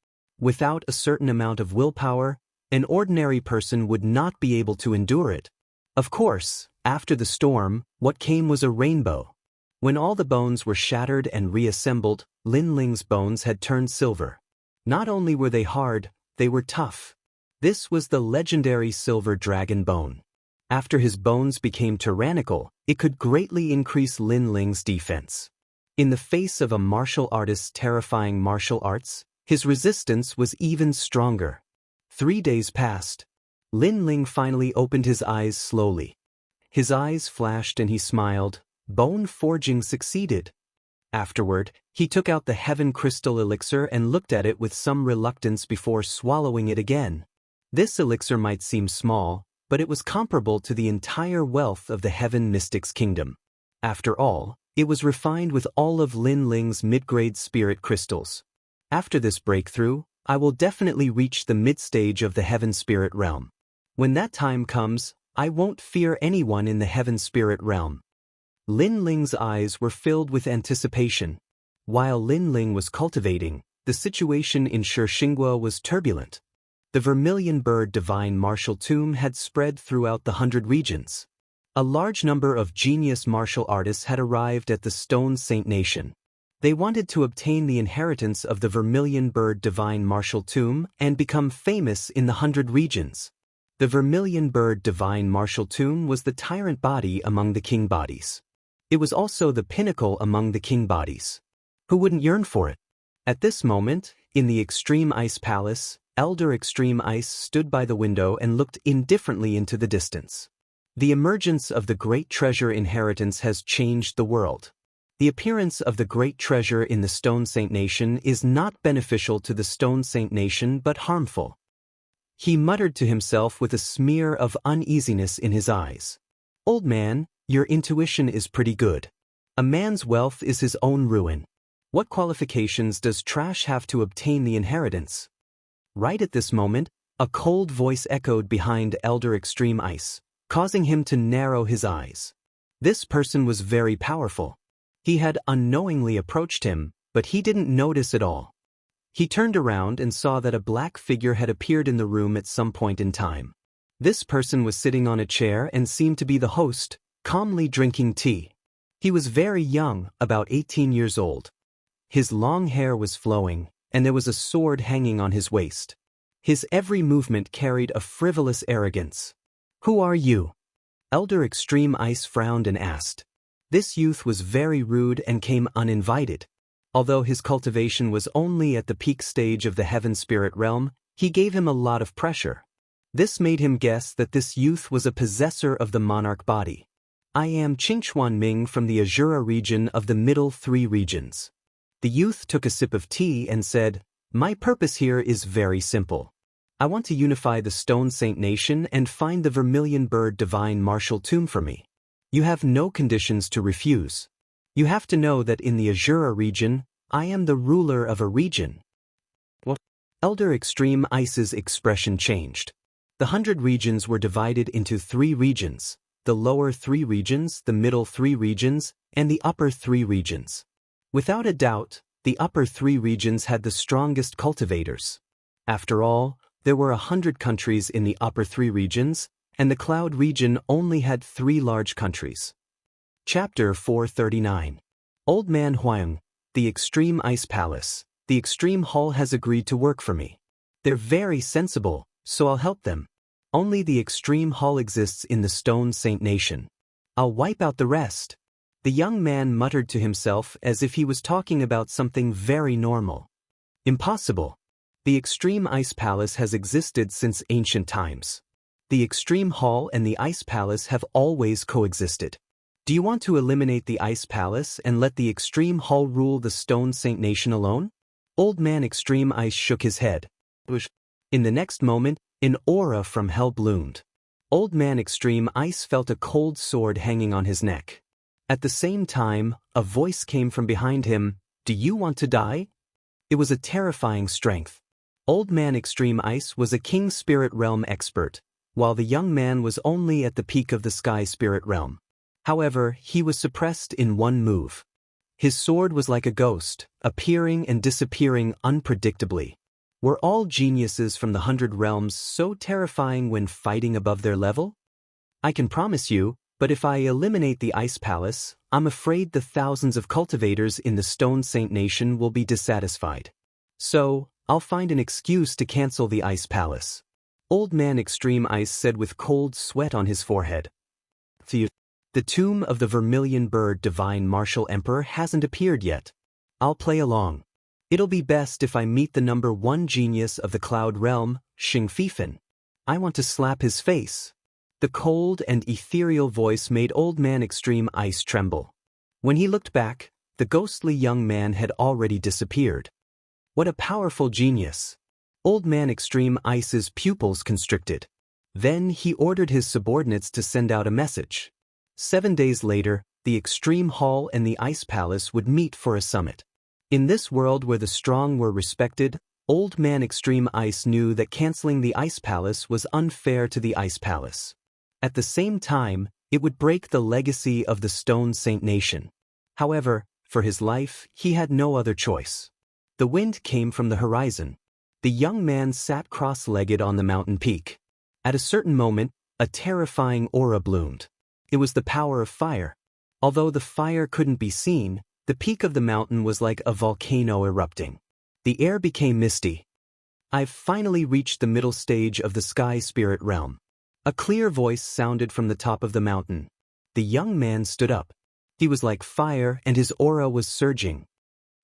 Without a certain amount of willpower, an ordinary person would not be able to endure it. Of course, after the storm, what came was a rainbow. When all the bones were shattered and reassembled, Lin Ling's bones had turned silver. Not only were they hard, they were tough. This was the legendary silver dragon bone. After his bones became tyrannical, it could greatly increase Lin Ling's defense. In the face of a martial artist's terrifying martial arts, his resistance was even stronger. 3 days passed. Lin Ling finally opened his eyes slowly. His eyes flashed and he smiled. Bone forging succeeded. Afterward, he took out the heaven crystal elixir and looked at it with some reluctance before swallowing it again. This elixir might seem small, but it was comparable to the entire wealth of the heaven mystic's kingdom. After all, it was refined with all of Lin Ling's mid-grade spirit crystals. After this breakthrough, I will definitely reach the mid-stage of the heaven spirit realm. When that time comes, I won't fear anyone in the heaven spirit realm. Lin Ling's eyes were filled with anticipation. While Lin Ling was cultivating, the situation in Xianxia was turbulent. The vermilion bird divine martial tomb had spread throughout the 100 regions. A large number of genius martial artists had arrived at the Stone Saint Nation. They wanted to obtain the inheritance of the vermilion bird divine martial tomb and become famous in the 100 regions. The vermilion bird divine martial tomb was the tyrant body among the king bodies. It was also the pinnacle among the king bodies. Who wouldn't yearn for it? At this moment, in the Extreme Ice Palace, Elder Extreme Ice stood by the window and looked indifferently into the distance. The emergence of the Great Treasure inheritance has changed the world. The appearance of the Great Treasure in the Stone Saint Nation is not beneficial to the Stone Saint Nation but harmful. He muttered to himself with a smear of uneasiness in his eyes. Old man, your intuition is pretty good. A man's wealth is his own ruin. What qualifications does trash have to obtain the inheritance? Right at this moment, a cold voice echoed behind Elder Extreme Ice, causing him to narrow his eyes. This person was very powerful. He had unknowingly approached him, but he didn't notice at all. He turned around and saw that a black figure had appeared in the room at some point in time. This person was sitting on a chair and seemed to be the host, calmly drinking tea. He was very young, about 18 years old. His long hair was flowing, and there was a sword hanging on his waist. His every movement carried a frivolous arrogance. Who are you? Elder Extreme Ice frowned and asked. This youth was very rude and came uninvited. Although his cultivation was only at the peak stage of the heaven spirit realm, he gave him a lot of pressure. This made him guess that this youth was a possessor of the monarch body. I am Qingchuan Ming from the Azura region of the middle 3 regions. The youth took a sip of tea and said, My purpose here is very simple. I want to unify the Stone Saint Nation and find the vermilion bird divine martial tomb for me. You have no conditions to refuse. You have to know that in the Azura region, I am the ruler of a region. What? Elder Extreme Ice's expression changed. The 100 regions were divided into 3 regions, the lower 3 regions, the middle 3 regions, and the upper 3 regions. Without a doubt, the upper 3 regions had the strongest cultivators. After all, there were 100 countries in the upper 3 regions, and the Cloud region only had 3 large countries. Chapter 439. Old Man Huang, the Extreme Ice Palace. The Extreme Hall has agreed to work for me. They're very sensible, so I'll help them. Only the Extreme Hall exists in the Stone Saint Nation. I'll wipe out the rest. The young man muttered to himself as if he was talking about something very normal. Impossible. The Extreme Ice Palace has existed since ancient times. The Extreme Hall and the Ice Palace have always coexisted. Do you want to eliminate the Ice Palace and let the Extreme Hall rule the Stone Saint Nation alone? Old Man Extreme Ice shook his head. In the next moment, an aura from hell bloomed. Old Man Extreme Ice felt a cold sword hanging on his neck. At the same time, a voice came from behind him. Do you want to die? It was a terrifying strength. Old Man Extreme Ice was a King Spirit Realm expert, while the young man was only at the peak of the Sky Spirit Realm. However, he was suppressed in one move. His sword was like a ghost, appearing and disappearing unpredictably. Were all geniuses from the 100 realms so terrifying when fighting above their level? I can promise you, but if I eliminate the Ice Palace, I'm afraid the thousands of cultivators in the Stone Saint Nation will be dissatisfied. So, I'll find an excuse to cancel the Ice Palace. Old Man Extreme Ice said with cold sweat on his forehead. The tomb of the vermilion bird divine martial emperor hasn't appeared yet. I'll play along. It'll be best if I meet the number 1 genius of the Cloud Realm, Xing Fifan. I want to slap his face. The cold and ethereal voice made Old Man Extreme Ice tremble. When he looked back, the ghostly young man had already disappeared. What a powerful genius! Old Man Extreme Ice's pupils constricted. Then he ordered his subordinates to send out a message. 7 days later, the Extreme Hall and the Ice Palace would meet for a summit. In this world where the strong were respected, Old Man Extreme Ice knew that canceling the Ice Palace was unfair to the Ice Palace. At the same time, It would break the legacy of the Stone Saint Nation. However, for his life, he had no other choice. The wind came from the horizon. The young man sat cross-legged on the mountain peak. At a certain moment, a terrifying aura bloomed. It was the power of fire. Although the fire couldn't be seen, the peak of the mountain was like a volcano erupting. The air became misty. I've finally reached the middle stage of the sky spirit realm. A clear voice sounded from the top of the mountain. The young man stood up. He was like fire and his aura was surging.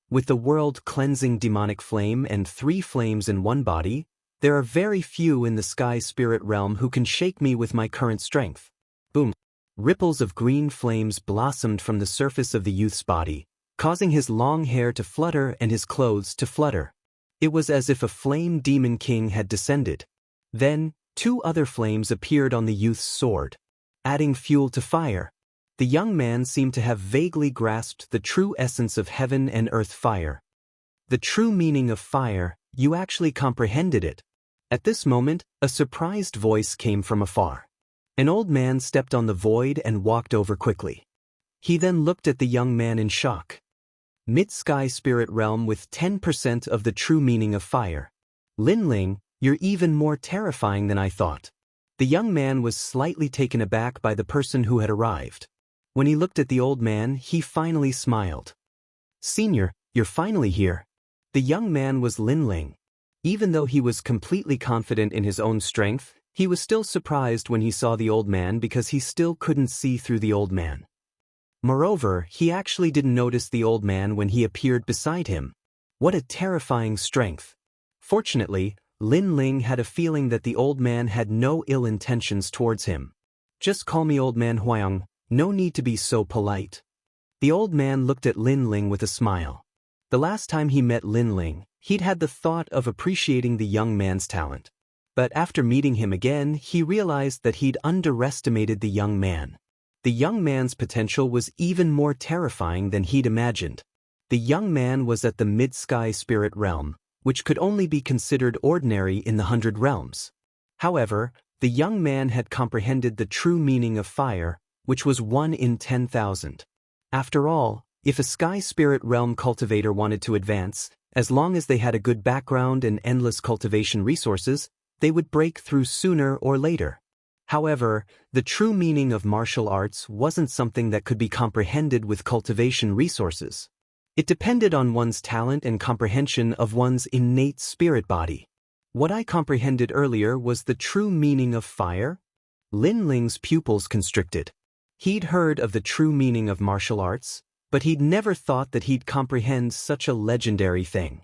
With the world-cleansing demonic flame and 3 flames in one body, there are very few in the sky spirit realm who can shake me with my current strength. Boom! Ripples of green flames blossomed from the surface of the youth's body, causing his long hair to flutter and his clothes to flutter. It was as if a flame demon king had descended. Then, 2 other flames appeared on the youth's sword, adding fuel to fire. The young man seemed to have vaguely grasped the true essence of heaven and earth fire. The true meaning of fire, you actually comprehended it. At this moment, a surprised voice came from afar. An old man stepped on the void and walked over quickly. He then looked at the young man in shock. Mid-sky spirit realm with 10% of the true meaning of fire. Lin Ling, you're even more terrifying than I thought. The young man was slightly taken aback by the person who had arrived. When he looked at the old man, he finally smiled. Senior, you're finally here. The young man was Lin Ling. Even though he was completely confident in his own strength, he was still surprised when he saw the old man because he still couldn't see through the old man. Moreover, he actually didn't notice the old man when he appeared beside him. What a terrifying strength. Fortunately, Lin Ling had a feeling that the old man had no ill intentions towards him. Just call me Old Man Huang, no need to be so polite. The old man looked at Lin Ling with a smile. The last time he met Lin Ling, he'd had the thought of appreciating the young man's talent. But after meeting him again, he realized that he'd underestimated the young man. The young man's potential was even more terrifying than he'd imagined. The young man was at the mid-sky spirit realm, which could only be considered ordinary in the 100 realms. However, the young man had comprehended the true meaning of fire, which was 1 in 10,000. After all, if a sky spirit realm cultivator wanted to advance, as long as they had a good background and endless cultivation resources, they would break through sooner or later. However, the true meaning of martial arts wasn't something that could be comprehended with cultivation resources. It depended on one's talent and comprehension of one's innate spirit body. What I comprehended earlier was the true meaning of fire. Lin Ling's pupils constricted. He'd heard of the true meaning of martial arts, but he'd never thought that he'd comprehend such a legendary thing.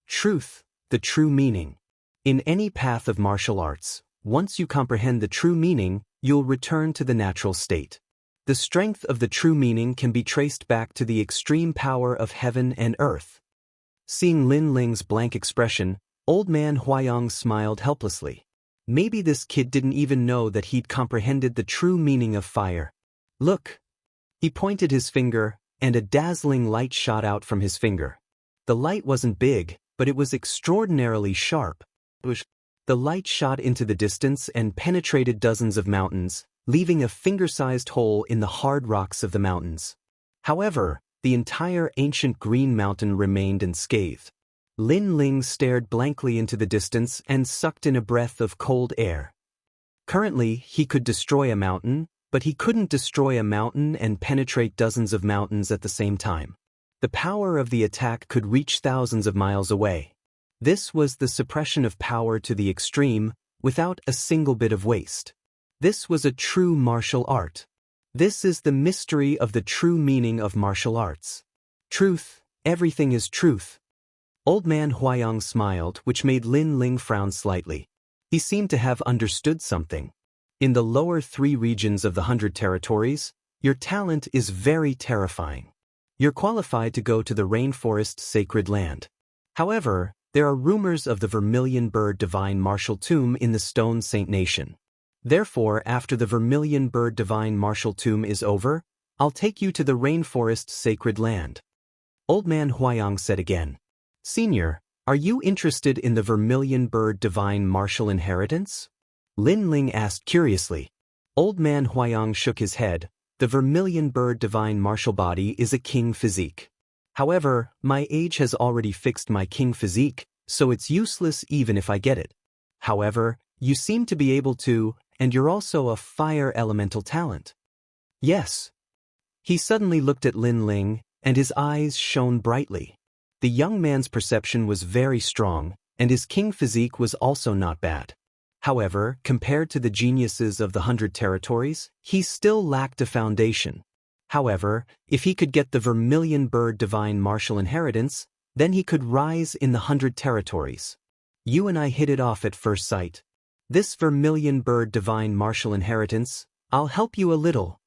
Truth, the true meaning. In any path of martial arts, once you comprehend the true meaning, you'll return to the natural state. The strength of the true meaning can be traced back to the extreme power of heaven and earth. Seeing Lin Ling's blank expression, Old Man Huayang smiled helplessly. Maybe this kid didn't even know that he'd comprehended the true meaning of fire. Look! He pointed his finger, and a dazzling light shot out from his finger. The light wasn't big, but it was extraordinarily sharp. The light shot into the distance and penetrated dozens of mountains, leaving a finger-sized hole in the hard rocks of the mountains. However, the entire ancient green mountain remained unscathed. Lin Ling stared blankly into the distance and sucked in a breath of cold air. Currently, he could destroy a mountain, but he couldn't destroy a mountain and penetrate dozens of mountains at the same time. The power of the attack could reach thousands of miles away. This was the suppression of power to the extreme, without a single bit of waste. This was a true martial art. This is the mystery of the true meaning of martial arts. Truth, everything is truth. Old Man Huayang smiled, which made Lin Ling frown slightly. He seemed to have understood something. In the lower 3 regions of the 100 territories, your talent is very terrifying. You're qualified to go to the rainforest sacred land. However, there are rumors of the Vermilion Bird Divine Martial Tomb in the Stone Saint Nation. Therefore, after the Vermilion Bird Divine Martial Tomb is over, I'll take you to the rainforest sacred land. Old Man Huayang said again. Senior, are you interested in the Vermilion Bird Divine Martial Inheritance? Lin Ling asked curiously. Old man Huayang shook his head. The vermilion bird divine martial body is a king physique. However, my age has already fixed my king physique, so it's useless even if I get it. However, you seem to be able to, and you're also a fire elemental talent. Yes. He suddenly looked at Lin Ling, and his eyes shone brightly. The young man's perception was very strong, and his king physique was also not bad. However, compared to the geniuses of the 100 territories, he still lacked a foundation. However, if he could get the vermilion bird divine martial inheritance, then he could rise in the 100 territories. You and I hit it off at first sight. This vermilion bird divine martial inheritance, I'll help you a little.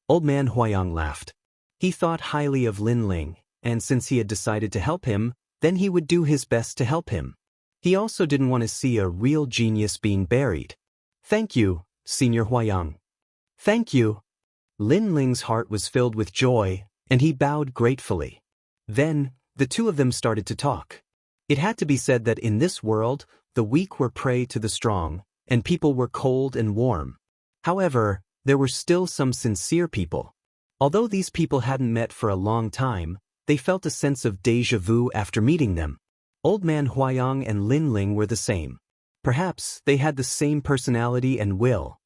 Old man Huayang laughed. He thought highly of Lin Ling, and since he had decided to help him, then he would do his best to help him. He also didn't want to see a real genius being buried. Thank you, Senior Huayang. Thank you. Lin Ling's heart was filled with joy, and he bowed gratefully. Then, the two of them started to talk. It had to be said that in this world, the weak were prey to the strong, and people were cold and warm. However, there were still some sincere people. Although these people hadn't met for a long time, they felt a sense of déjà vu after meeting them. Old man Huayang and Lin Ling were the same. Perhaps they had the same personality and will.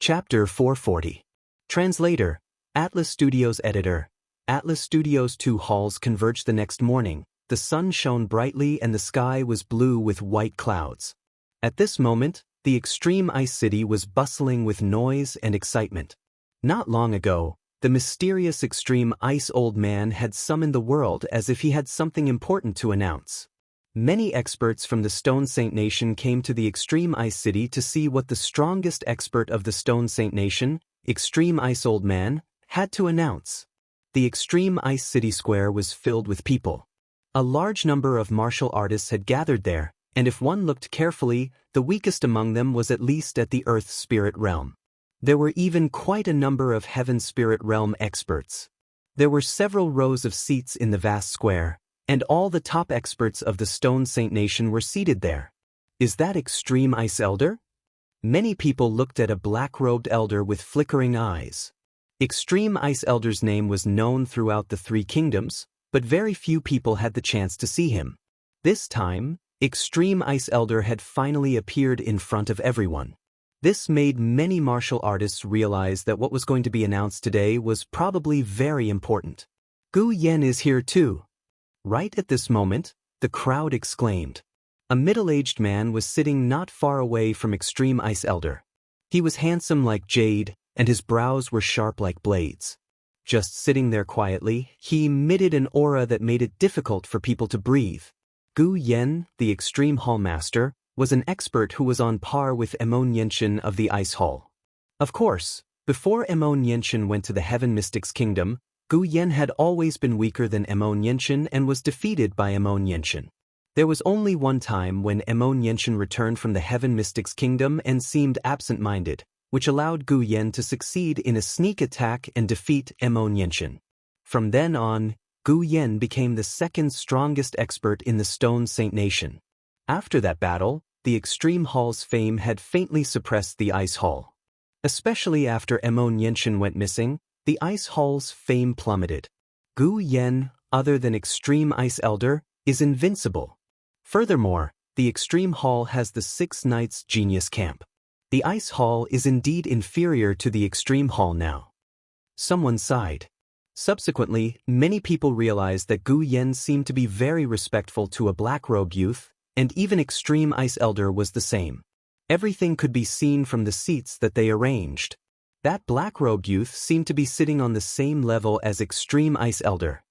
Chapter 440. Translator, Atlas Studios Editor. Atlas Studios' two halls converged the next morning. The sun shone brightly and the sky was blue with white clouds. At this moment, the extreme ice city was bustling with noise and excitement. Not long ago, the mysterious extreme ice old man had summoned the world as if he had something important to announce. Many experts from the Stone Saint Nation came to the extreme ice city to see what the strongest expert of the Stone Saint Nation, Extreme Ice Old Man, had to announce. The extreme ice city square was filled with people. A large number of martial artists had gathered there, and if one looked carefully, the weakest among them was at least at the Earth Spirit Realm. There were even quite a number of Heaven Spirit Realm experts. There were several rows of seats in the vast square, and all the top experts of the Stone Saint Nation were seated there. Is that Extreme Ice Elder? Many people looked at a black-robed elder with flickering eyes. Extreme Ice Elder's name was known throughout the three kingdoms, but very few people had the chance to see him. This time, Extreme Ice Elder had finally appeared in front of everyone. This made many martial artists realize that what was going to be announced today was probably very important. Gu Yen is here too. Right at this moment, the crowd exclaimed. A middle-aged man was sitting not far away from Extreme Ice Elder. He was handsome like jade, and his brows were sharp like blades. Just sitting there quietly, he emitted an aura that made it difficult for people to breathe. Gu Yen, the Extreme Hallmaster, was an expert who was on par with Emon Yenshin of the Ice Hall. Of course, before Emon Yenshin went to the Heaven Mystics Kingdom, Gu Yen had always been weaker than Emon Yenshin and was defeated by Emon Yenshin. There was only one time when Emon Yenshin returned from the Heaven Mystics Kingdom and seemed absent-minded, which allowed Gu Yen to succeed in a sneak attack and defeat Emon Yenshin. From then on, Gu Yen became the second strongest expert in the Stone Saint Nation. After that battle, the Extreme Hall's fame had faintly suppressed the Ice Hall. Especially after Emon Yenshin went missing, the Ice Hall's fame plummeted. Gu Yen, other than Extreme Ice Elder, is invincible. Furthermore, the Extreme Hall has the 6 Knights Genius Camp. The Ice Hall is indeed inferior to the Extreme Hall now. Someone sighed. Subsequently, many people realized that Gu Yen seemed to be very respectful to a black-robed youth, and even Extreme Ice Elder was the same. Everything could be seen from the seats that they arranged. That black-robed youth seemed to be sitting on the same level as Extreme Ice Elder.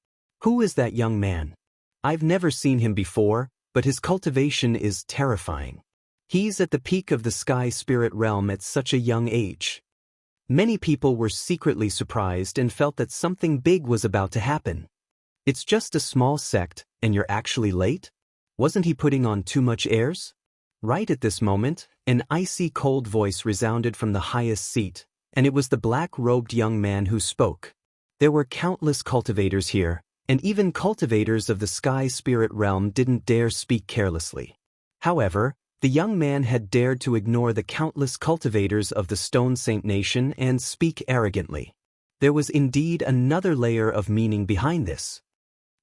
Who is that young man? I've never seen him before, but his cultivation is terrifying. He's at the peak of the Sky Spirit Realm at such a young age. Many people were secretly surprised and felt that something big was about to happen. It's just a small sect, and you're actually late? Wasn't he putting on too much airs? Right at this moment, an icy cold voice resounded from the highest seat, and it was the black-robed young man who spoke. There were countless cultivators here, and even cultivators of the Sky Spirit Realm didn't dare speak carelessly. However, The young man had dared to ignore the countless cultivators of the Stone Saint Nation and speak arrogantly. There was indeed another layer of meaning behind this.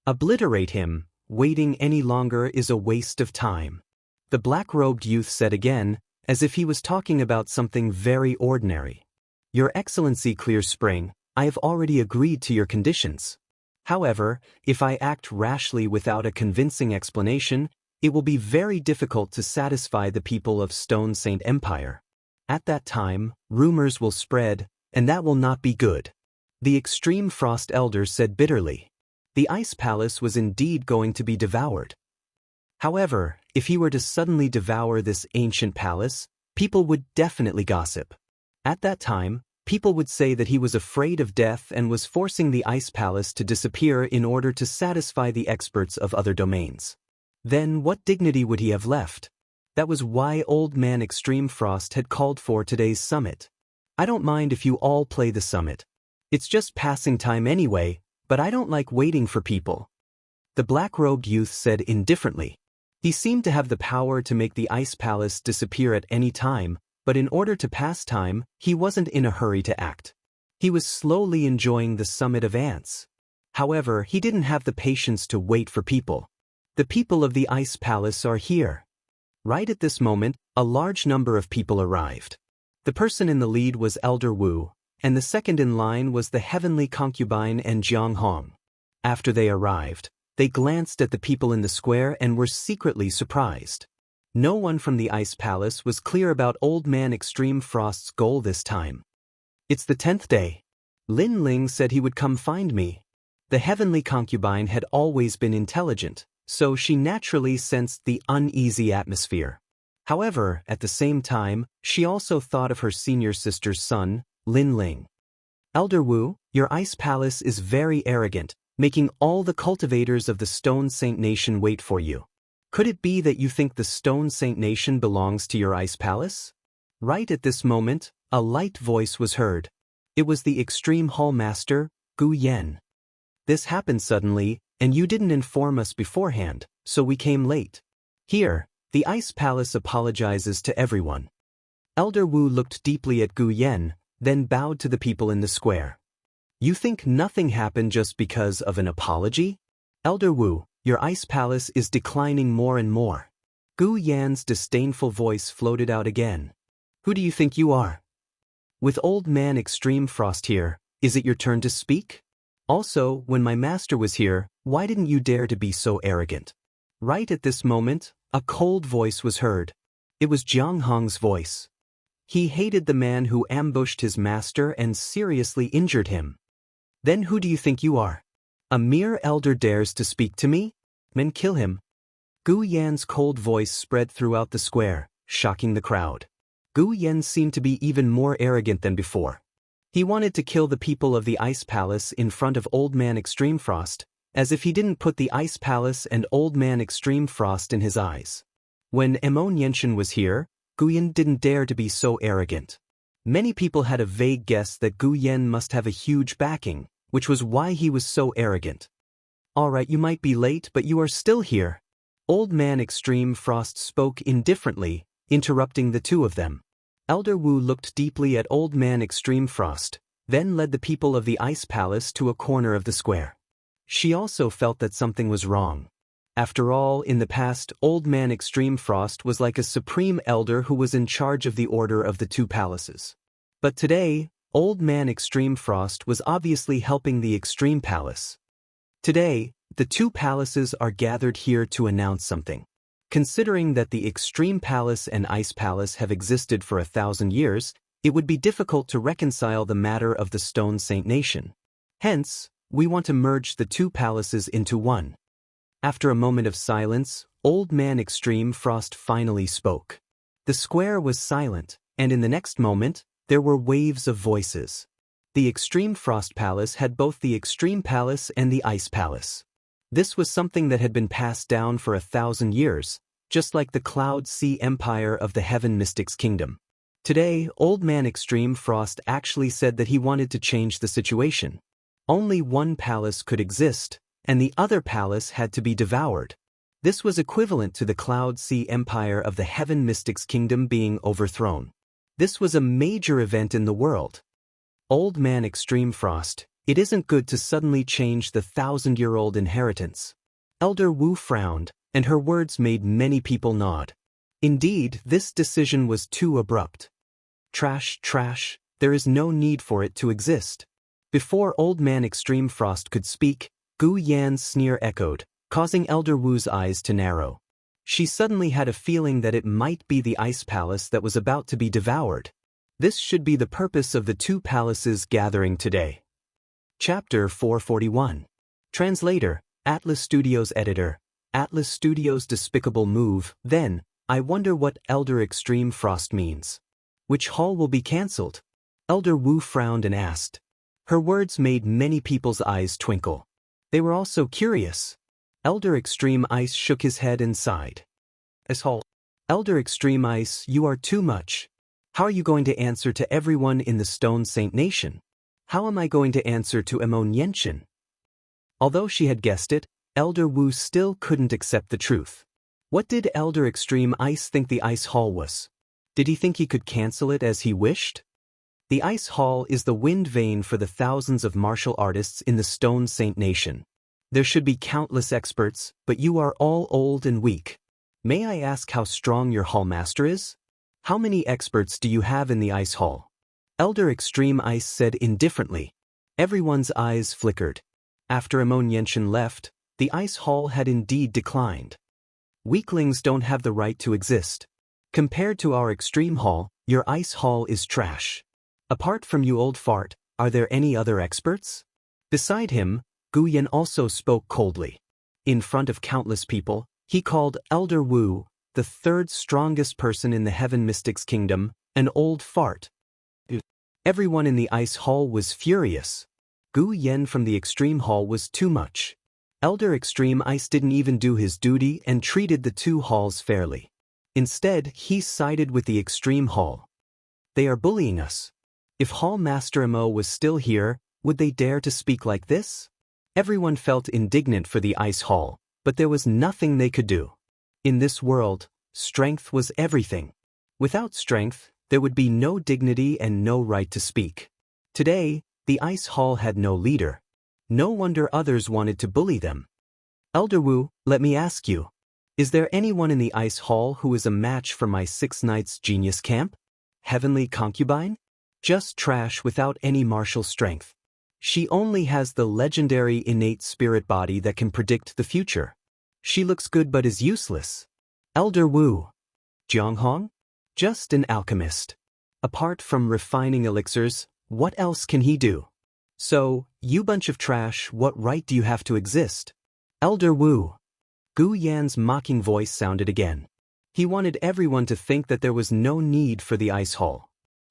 Obliterate him. Waiting any longer is a waste of time. The black-robed youth said again, as if he was talking about something very ordinary. Your Excellency Clear Spring, I have already agreed to your conditions. However, if I act rashly without a convincing explanation, it will be very difficult to satisfy the people of Stone Saint Empire. At that time, rumors will spread, and that will not be good. The Extreme Frost Elder said bitterly. The Ice Palace was indeed going to be devoured. However, if he were to suddenly devour this ancient palace, people would definitely gossip. At that time, people would say that he was afraid of death and was forcing the Ice Palace to disappear in order to satisfy the experts of other domains. Then what dignity would he have left? That was why Old Man Extreme Frost had called for today's summit. I don't mind if you all play the summit. It's just passing time anyway, but I don't like waiting for people. The black-robed youth said indifferently. He seemed to have the power to make the Ice Palace disappear at any time, but in order to pass time, he wasn't in a hurry to act. He was slowly enjoying the summit of ants. However, he didn't have the patience to wait for people. The people of the Ice Palace are here. Right at this moment, a large number of people arrived. The person in the lead was Elder Wu, and the second in line was the heavenly concubine and Jiang Hong. After they arrived, they glanced at the people in the square and were secretly surprised. No one from the Ice Palace was clear about Old Man Extreme Frost's goal this time. It's the 10th day. Lin Ling said he would come find me. The heavenly concubine had always been intelligent, so she naturally sensed the uneasy atmosphere. However, at the same time, she also thought of her senior sister's son, Lin Ling. Elder Wu, your Ice Palace is very arrogant, making all the cultivators of the Stone Saint Nation wait for you. Could it be that you think the Stone Saint Nation belongs to your Ice Palace? Right at this moment, a light voice was heard. It was the Extreme Hall Master, Gu Yan. This happened suddenly, and you didn't inform us beforehand, so we came late. Here, the Ice Palace apologizes to everyone. Elder Wu looked deeply at Gu Yan, then bowed to the people in the square. You think nothing happened just because of an apology? Elder Wu, your Ice Palace is declining more and more. Gu Yan's disdainful voice floated out again. Who do you think you are? With Old Man Extreme Frost here, is it your turn to speak? Also, when my master was here, why didn't you dare to be so arrogant? Right at this moment, a cold voice was heard. It was Jiang Hong's voice. He hated the man who ambushed his master and seriously injured him. Then who do you think you are? A mere elder dares to speak to me? Men kill him. Gu Yan's cold voice spread throughout the square, shocking the crowd. Gu Yan seemed to be even more arrogant than before. He wanted to kill the people of the Ice Palace in front of Old Man Extreme Frost, as if he didn't put the Ice Palace and Old Man Extreme Frost in his eyes. When Emon was here, Gu Yan didn't dare to be so arrogant. Many people had a vague guess that Gu Yan must have a huge backing, which was why he was so arrogant. Alright, you might be late, but you are still here. Old Man Extreme Frost spoke indifferently, interrupting the two of them. Elder Wu looked deeply at Old Man Extreme Frost, then led the people of the Ice Palace to a corner of the square. She also felt that something was wrong. After all, in the past, Old Man Extreme Frost was like a supreme elder who was in charge of the order of the two palaces. But today, Old Man Extreme Frost was obviously helping the Extreme Palace. Today, the two palaces are gathered here to announce something. Considering that the Extreme Palace and Ice Palace have existed for 1,000 years, it would be difficult to reconcile the matter of the Stone Saint Nation. Hence, we want to merge the two palaces into one. After a moment of silence, Old Man Extreme Frost finally spoke. The square was silent, and in the next moment, there were waves of voices. The Extreme Frost Palace had both the Extreme Palace and the Ice Palace. This was something that had been passed down for 1,000 years, just like the Cloud Sea Empire of the Heaven Mystics Kingdom. Today, Old Man Extreme Frost actually said that he wanted to change the situation. Only one palace could exist, and the other palace had to be devoured. This was equivalent to the Cloud Sea Empire of the Heaven Mystics Kingdom being overthrown. This was a major event in the world. Old Man Extreme Frost, it isn't good to suddenly change the 1,000-year-old inheritance. Elder Wu frowned, and her words made many people nod. Indeed, this decision was too abrupt. Trash, trash, there is no need for it to exist. Before Old Man Extreme Frost could speak, Gu Yan's sneer echoed, causing Elder Wu's eyes to narrow. She suddenly had a feeling that it might be the ice palace that was about to be devoured. This should be the purpose of the two palaces gathering today. Chapter 441. Translator, Atlas Studios Editor. Atlas Studios' despicable move. Then, I wonder what Elder Extreme Frost means. Which hall will be cancelled? Elder Wu frowned and asked. Her words made many people's eyes twinkle. They were also curious. Elder Extreme Ice shook his head and sighed. Hall. Elder Extreme Ice, you are too much. How are you going to answer to everyone in the Stone Saint Nation? How am I going to answer to Immortal? Although she had guessed it, Elder Wu still couldn't accept the truth. What did Elder Extreme Ice think the Ice Hall was? Did he think he could cancel it as he wished? The Ice Hall is the wind vane for the thousands of martial artists in the Stone Saint Nation. There should be countless experts, but you are all old and weak. May I ask how strong your hall master is? How many experts do you have in the Ice Hall? Elder Extreme Ice said indifferently. Everyone's eyes flickered. After Immortal left, the Ice Hall had indeed declined. Weaklings don't have the right to exist. Compared to our Extreme Hall, your Ice Hall is trash. Apart from you old fart, are there any other experts? Beside him, Gu Yan also spoke coldly. In front of countless people, he called Elder Wu, the third strongest person in the Heaven Mystics Kingdom, an old fart. Everyone in the Ice Hall was furious. Gu Yan from the Extreme Hall was too much. Elder Extreme Ice didn't even do his duty and treated the two halls fairly. Instead, he sided with the Extreme Hall. They are bullying us. If Hall Master Mo was still here, would they dare to speak like this? Everyone felt indignant for the Ice Hall, but there was nothing they could do. In this world, strength was everything. Without strength, there would be no dignity and no right to speak. Today, the Ice Hall had no leader. No wonder others wanted to bully them. Elder Wu, let me ask you. Is there anyone in the Ice Hall who is a match for my 6 Knights Genius Camp? Heavenly Concubine? Just trash without any martial strength. She only has the legendary innate spirit body that can predict the future. She looks good but is useless. Elder Wu. Jianghong? Just an alchemist. Apart from refining elixirs, what else can he do? So, you bunch of trash, what right do you have to exist? Elder Wu. Gu Yan's mocking voice sounded again. He wanted everyone to think that there was no need for the Ice Hall.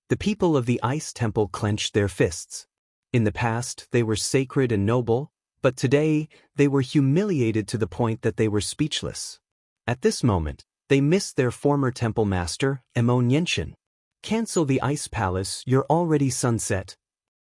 The people of the Ice Temple clenched their fists. In the past, they were sacred and noble, but today, they were humiliated to the point that they were speechless. At this moment, they missed their former temple master, Immortal. Cancel the Ice Palace, you're already sunset.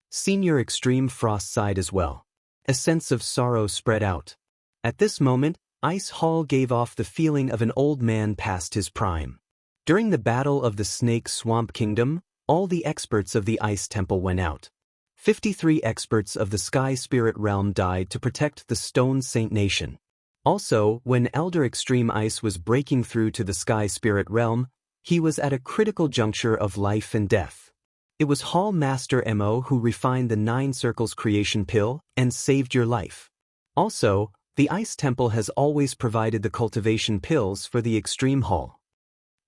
Senior Extreme Frost sighed as well. A sense of sorrow spread out. At this moment, Ice Hall gave off the feeling of an old man past his prime. During the Battle of the Snake Swamp Kingdom, all the experts of the Ice Temple went out. 53 experts of the Sky Spirit Realm died to protect the Stone Saint Nation. Also, when Elder Extreme Ice was breaking through to the Sky Spirit Realm, he was at a critical juncture of life and death. It was Hall Master Mo who refined the 9 Circles creation pill and saved your life. Also, the Ice Temple has always provided the cultivation pills for the Extreme Hall.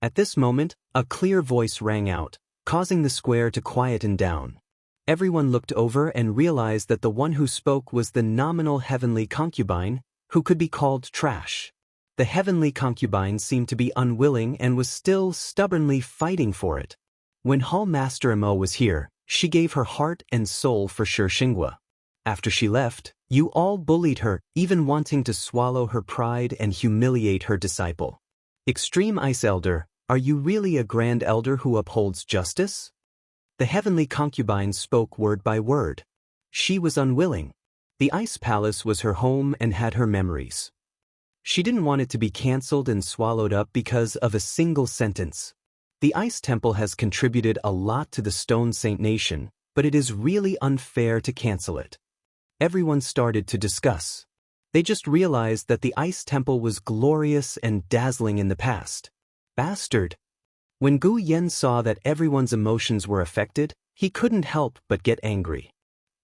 At this moment, a clear voice rang out, causing the square to quieten down. Everyone looked over and realized that the one who spoke was the nominal Heavenly Concubine, who could be called trash. The Heavenly Concubine seemed to be unwilling and was still stubbornly fighting for it. When Hall Master Mo was here, she gave her heart and soul for Xinxia. After she left, you all bullied her, even wanting to swallow her pride and humiliate her disciple. Extreme Ice Elder, are you really a grand elder who upholds justice? The Heavenly Concubine spoke word by word. She was unwilling. The Ice Palace was her home and had her memories. She didn't want it to be cancelled and swallowed up because of a single sentence. The Ice Temple has contributed a lot to the Stone Saint Nation, but it is really unfair to cancel it. Everyone started to discuss. They just realized that the Ice Temple was glorious and dazzling in the past. Bastard! When Gu Yen saw that everyone's emotions were affected, he couldn't help but get angry.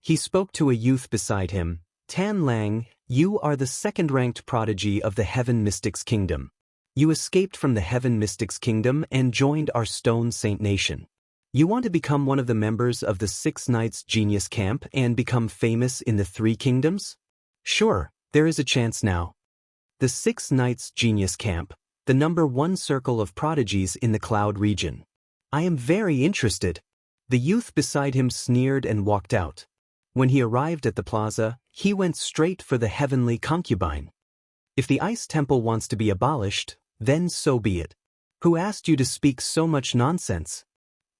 He spoke to a youth beside him. Tan Lang, you are the second-ranked prodigy of the Heaven Mystics Kingdom. You escaped from the Heaven Mystics Kingdom and joined our Stone Saint Nation. You want to become one of the members of the 6 Knights Genius Camp and become famous in the 3 kingdoms? Sure, there is a chance now. The 6 Knights Genius Camp, the number 1 circle of prodigies in the Cloud region. I am very interested. The youth beside him sneered and walked out. When he arrived at the plaza, he went straight for the heavenly concubine. If the Ice Temple wants to be abolished, then so be it. Who asked you to speak so much nonsense?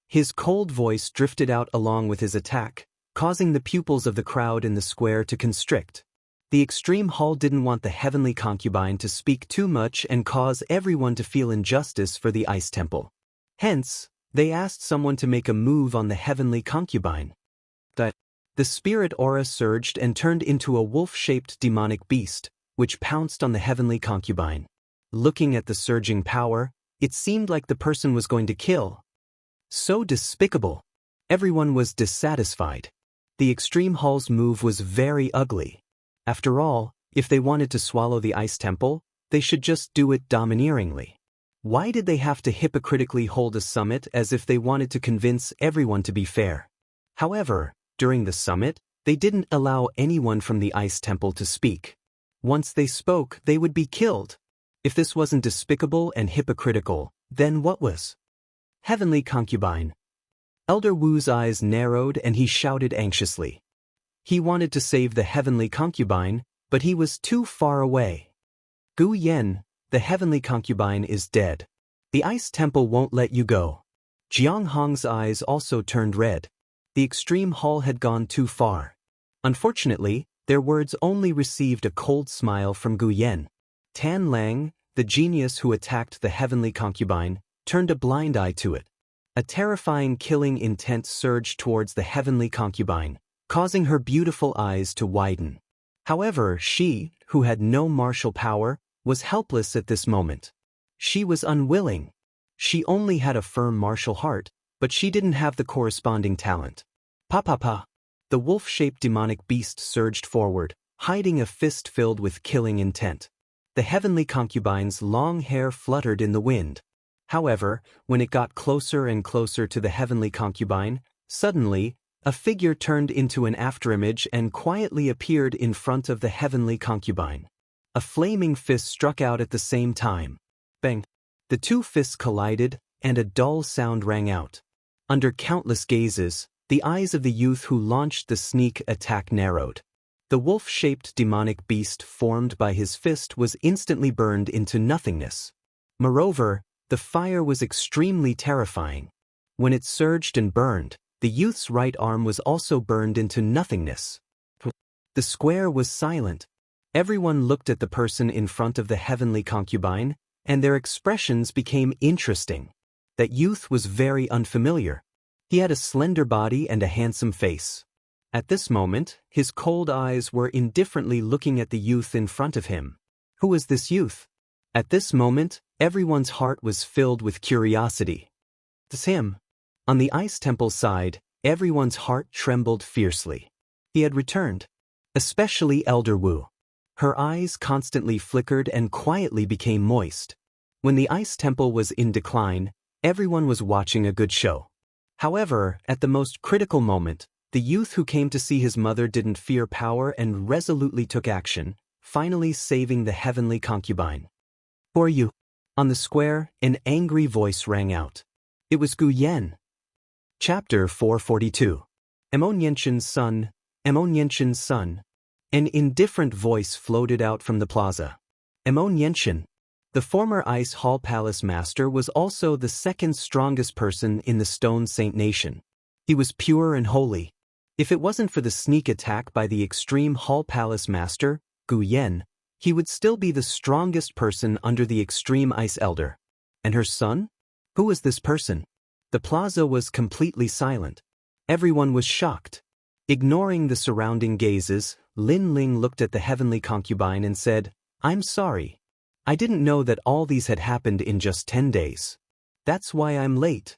His cold voice drifted out along with his attack, causing the pupils of the crowd in the square to constrict. The Extreme Hall didn't want the heavenly concubine to speak too much and cause everyone to feel injustice for the Ice Temple. Hence, they asked someone to make a move on the heavenly concubine. The spirit aura surged and turned into a wolf-shaped demonic beast, which pounced on the heavenly concubine. Looking at the surging power, it seemed like the person was going to kill. So despicable. Everyone was dissatisfied. The Extreme Hall's move was very ugly. After all, if they wanted to swallow the Ice Temple, they should just do it domineeringly. Why did they have to hypocritically hold a summit as if they wanted to convince everyone to be fair? However, during the summit, they didn't allow anyone from the Ice Temple to speak. Once they spoke, they would be killed. If this wasn't despicable and hypocritical, then what was? Heavenly concubine. Elder Wu's eyes narrowed and he shouted anxiously. He wanted to save the heavenly concubine, but he was too far away. Gu Yen, the heavenly concubine is dead. The Ice Temple won't let you go. Jiang Hong's eyes also turned red. The Extreme Hall had gone too far. Unfortunately, their words only received a cold smile from Gu Yen. Tan Lang, the genius who attacked the heavenly concubine, turned a blind eye to it. A terrifying killing intent surged towards the heavenly concubine, causing her beautiful eyes to widen. However, she, who had no martial power, was helpless at this moment. She was unwilling. She only had a firm martial heart, but she didn't have the corresponding talent. Pa. The wolf-shaped demonic beast surged forward, hiding a fist filled with killing intent. The heavenly concubine's long hair fluttered in the wind. However, when it got closer and closer to the heavenly concubine, suddenly, a figure turned into an afterimage and quietly appeared in front of the heavenly concubine. A flaming fist struck out at the same time. Bang! The 2 fists collided, and a dull sound rang out. Under countless gazes, the eyes of the youth who launched the sneak attack narrowed. The wolf-shaped demonic beast formed by his fist was instantly burned into nothingness. Moreover, the fire was extremely terrifying. When it surged and burned, the youth's right arm was also burned into nothingness. The square was silent. Everyone looked at the person in front of the heavenly concubine, and their expressions became interesting. That youth was very unfamiliar. He had a slender body and a handsome face. At this moment, his cold eyes were indifferently looking at the youth in front of him. Who was this youth? At this moment, everyone's heart was filled with curiosity. It's him. On the Ice Temple side, everyone's heart trembled fiercely. He had returned. Especially Elder Wu. Her eyes constantly flickered and quietly became moist. When the Ice Temple was in decline, everyone was watching a good show. However, at the most critical moment, the youth who came to see his mother didn't fear power and resolutely took action, finally saving the heavenly concubine. Who are you? On the square, an angry voice rang out. It was Gu Yen. Chapter 442. Emoniention's son, Emoniention's son. An indifferent voice floated out from the plaza. Emoniention. The former Ice Hall Palace Master was also the second strongest person in the Stone Saint Nation. He was pure and holy. If it wasn't for the sneak attack by the Extreme Hall Palace Master, Gu Yen, he would still be the strongest person under the extreme ice elder. And her son? Who was this person? The plaza was completely silent. Everyone was shocked. Ignoring the surrounding gazes, Lin Ling looked at the heavenly concubine and said, "I'm sorry. I didn't know that all these had happened in just 10 days. That's why I'm late."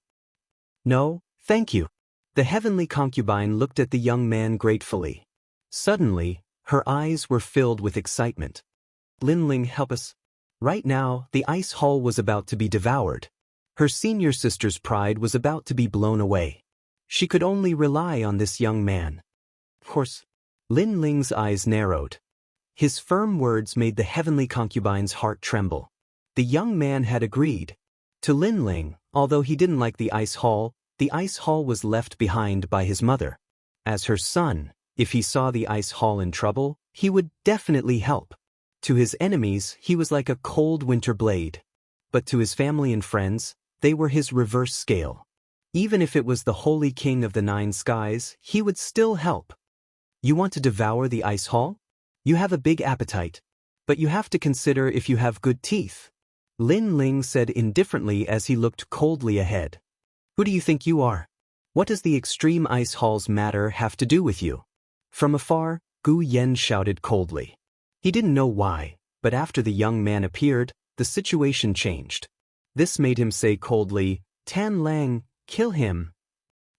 "No, thank you." The heavenly concubine looked at the young man gratefully. Suddenly, her eyes were filled with excitement. "Lin Ling, help us." Right now, the ice hall was about to be devoured. Her senior sister's pride was about to be blown away. She could only rely on this young man. Of course, Lin Ling's eyes narrowed. His firm words made the heavenly concubine's heart tremble. The young man had agreed. To Lin Ling, although he didn't like the ice hall was left behind by his mother. As her son, if he saw the ice hall in trouble, he would definitely help. To his enemies, he was like a cold winter blade. But to his family and friends, they were his reverse scale. Even if it was the holy king of the 9 skies, he would still help. You want to devour the ice hall? You have a big appetite. But you have to consider if you have good teeth. Lin Ling said indifferently as he looked coldly ahead. Who do you think you are? What does the extreme ice hall's matter have to do with you? From afar, Gu Yen shouted coldly. He didn't know why, but after the young man appeared, the situation changed. This made him say coldly, "Tan Lang, kill him.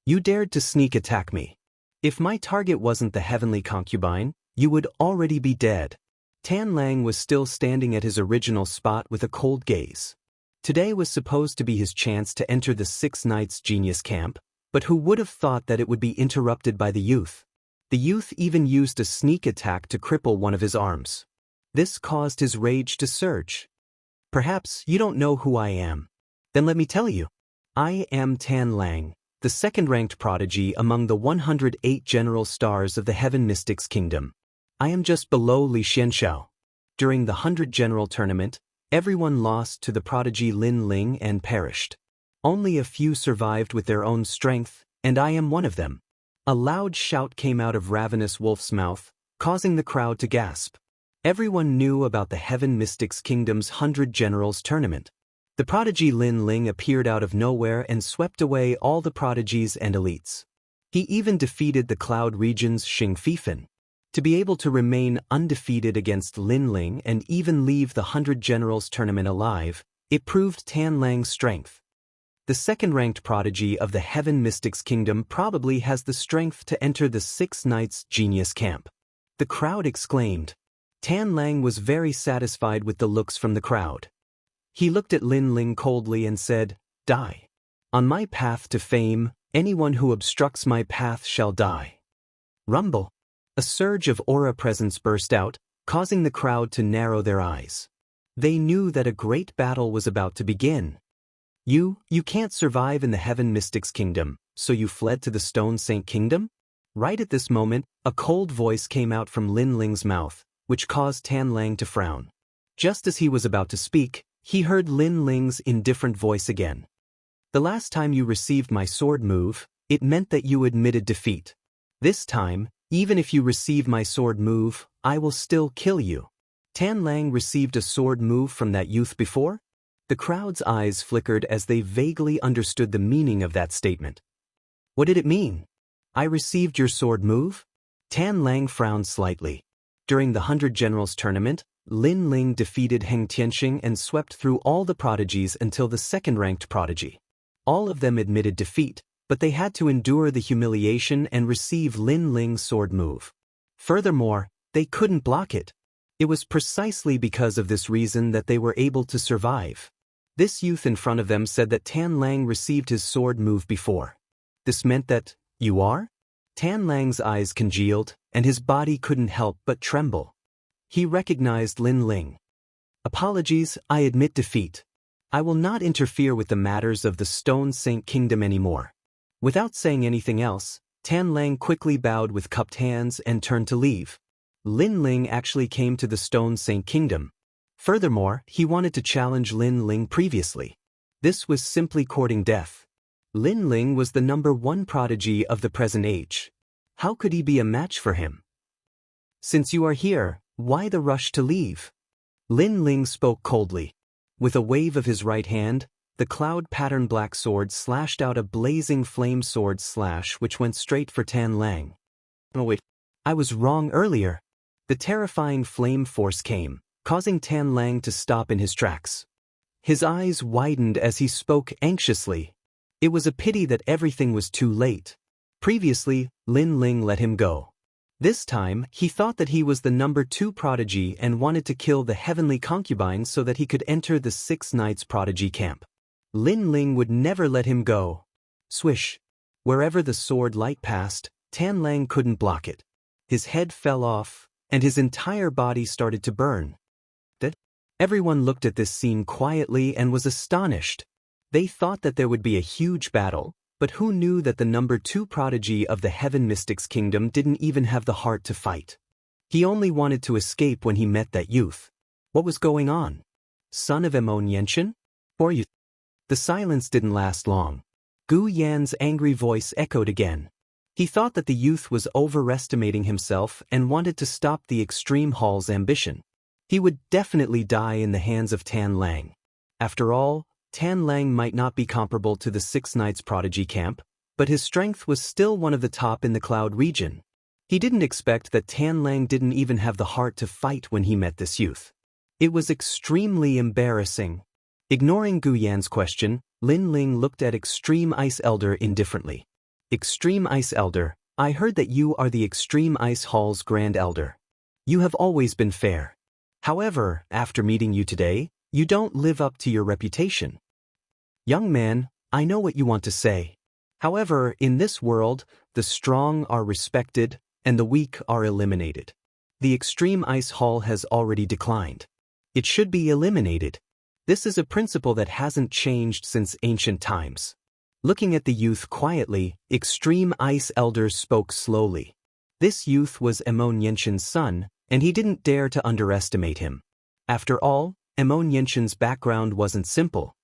You dared to sneak attack me. If my target wasn't the heavenly concubine, you would already be dead." Tan Lang was still standing at his original spot with a cold gaze. Today was supposed to be his chance to enter the 6 Knights Genius Camp, but who would have thought that it would be interrupted by the youth? The youth even used a sneak attack to cripple one of his arms. This caused his rage to surge. "Perhaps you don't know who I am. Then let me tell you. I am Tan Lang, the second-ranked prodigy among the 108 general stars of the Heaven Mystics Kingdom. I am just below Li Xianxiao. During the 100 General Tournament, everyone lost to the prodigy Lin Ling and perished. Only a few survived with their own strength, and I am one of them." A loud shout came out of Ravenous Wolf's mouth, causing the crowd to gasp. Everyone knew about the Heaven Mystics Kingdom's 100 Generals Tournament. The prodigy Lin Ling appeared out of nowhere and swept away all the prodigies and elites. He even defeated the Cloud Region's Xing Fifan. To be able to remain undefeated against Lin Ling and even leave the 100 Generals Tournament alive, it proved Tan Lang's strength. The second-ranked prodigy of the Heaven Mystics Kingdom probably has the strength to enter the 6 Knights Genius Camp. The crowd exclaimed. Tan Lang was very satisfied with the looks from the crowd. He looked at Lin Ling coldly and said, "Die. On my path to fame, anyone who obstructs my path shall die." Rumble. A surge of aura presence burst out, causing the crowd to narrow their eyes. They knew that a great battle was about to begin. You can't survive in the Heaven Mystics Kingdom, so you fled to the Stone Saint Kingdom? Right at this moment, a cold voice came out from Lin Ling's mouth, which caused Tan Lang to frown. Just as he was about to speak, he heard Lin Ling's indifferent voice again. "The last time you received my sword move, it meant that you admitted defeat. This time, even if you receive my sword move, I will still kill you." Tan Lang received a sword move from that youth before? The crowd's eyes flickered as they vaguely understood the meaning of that statement. What did it mean? "I received your sword move?" Tan Lang frowned slightly. During the 100 Generals Tournament, Lin Ling defeated Heng Tianxing and swept through all the prodigies until the second-ranked prodigy. All of them admitted defeat, but they had to endure the humiliation and receive Lin Ling's sword move. Furthermore, they couldn't block it. It was precisely because of this reason that they were able to survive. This youth in front of them said that Tan Lang received his sword move before. This meant that, "You are?" Tan Lang's eyes congealed, and his body couldn't help but tremble. He recognized Lin Ling. "Apologies, I admit defeat. I will not interfere with the matters of the Stone Saint Kingdom anymore." Without saying anything else, Tan Lang quickly bowed with cupped hands and turned to leave. Lin Ling actually came to the Stone Saint Kingdom. Furthermore, he wanted to challenge Lin Ling previously. This was simply courting death. Lin Ling was the #1 prodigy of the present age. How could he be a match for him? "Since you are here, Why the rush to leave? Lin Ling spoke coldly. With a wave of his right hand, the cloud-patterned black sword slashed out a blazing flame sword slash which went straight for Tan Lang. Oh wait, I was wrong earlier. The terrifying flame force came, causing Tan Lang to stop in his tracks. His eyes widened as he spoke anxiously. It was a pity that everything was too late. Previously, Lin Ling let him go. This time, he thought that he was the number 2 prodigy and wanted to kill the heavenly concubine so that he could enter the 6 Knights prodigy camp. Lin Ling would never let him go. Swish. Wherever the sword light passed, Tan Lang couldn't block it. His head fell off, and his entire body started to burn. Everyone looked at this scene quietly and was astonished. They thought that there would be a huge battle, but who knew that the number 2 prodigy of the Heaven Mystics Kingdom didn't even have the heart to fight. He only wanted to escape when he met that youth. What was going on? Son of Xianxia? Or you? The silence didn't last long. Gu Yan's angry voice echoed again. He thought that the youth was overestimating himself and wanted to stop the Extreme Hall's ambition. He would definitely die in the hands of Tan Lang. After all, Tan Lang might not be comparable to the 6 Knights prodigy camp, but his strength was still one of the top in the Cloud region. He didn't expect that Tan Lang didn't even have the heart to fight when he met this youth. It was extremely embarrassing. Ignoring Gu Yan's question, Lin Ling looked at Extreme Ice Elder indifferently. Extreme Ice Elder, I heard that you are the Extreme Ice Hall's Grand Elder. You have always been fair. However, after meeting you today, you don't live up to your reputation. Young man, I know what you want to say. However, in this world, the strong are respected, and the weak are eliminated. The Extreme Ice Hall has already declined. It should be eliminated. This is a principle that hasn't changed since ancient times. Looking at the youth quietly, Extreme Ice Elder spoke slowly. This youth was Xianxia's son, and he didn't dare to underestimate him. After all, Xianxia's background wasn't simple.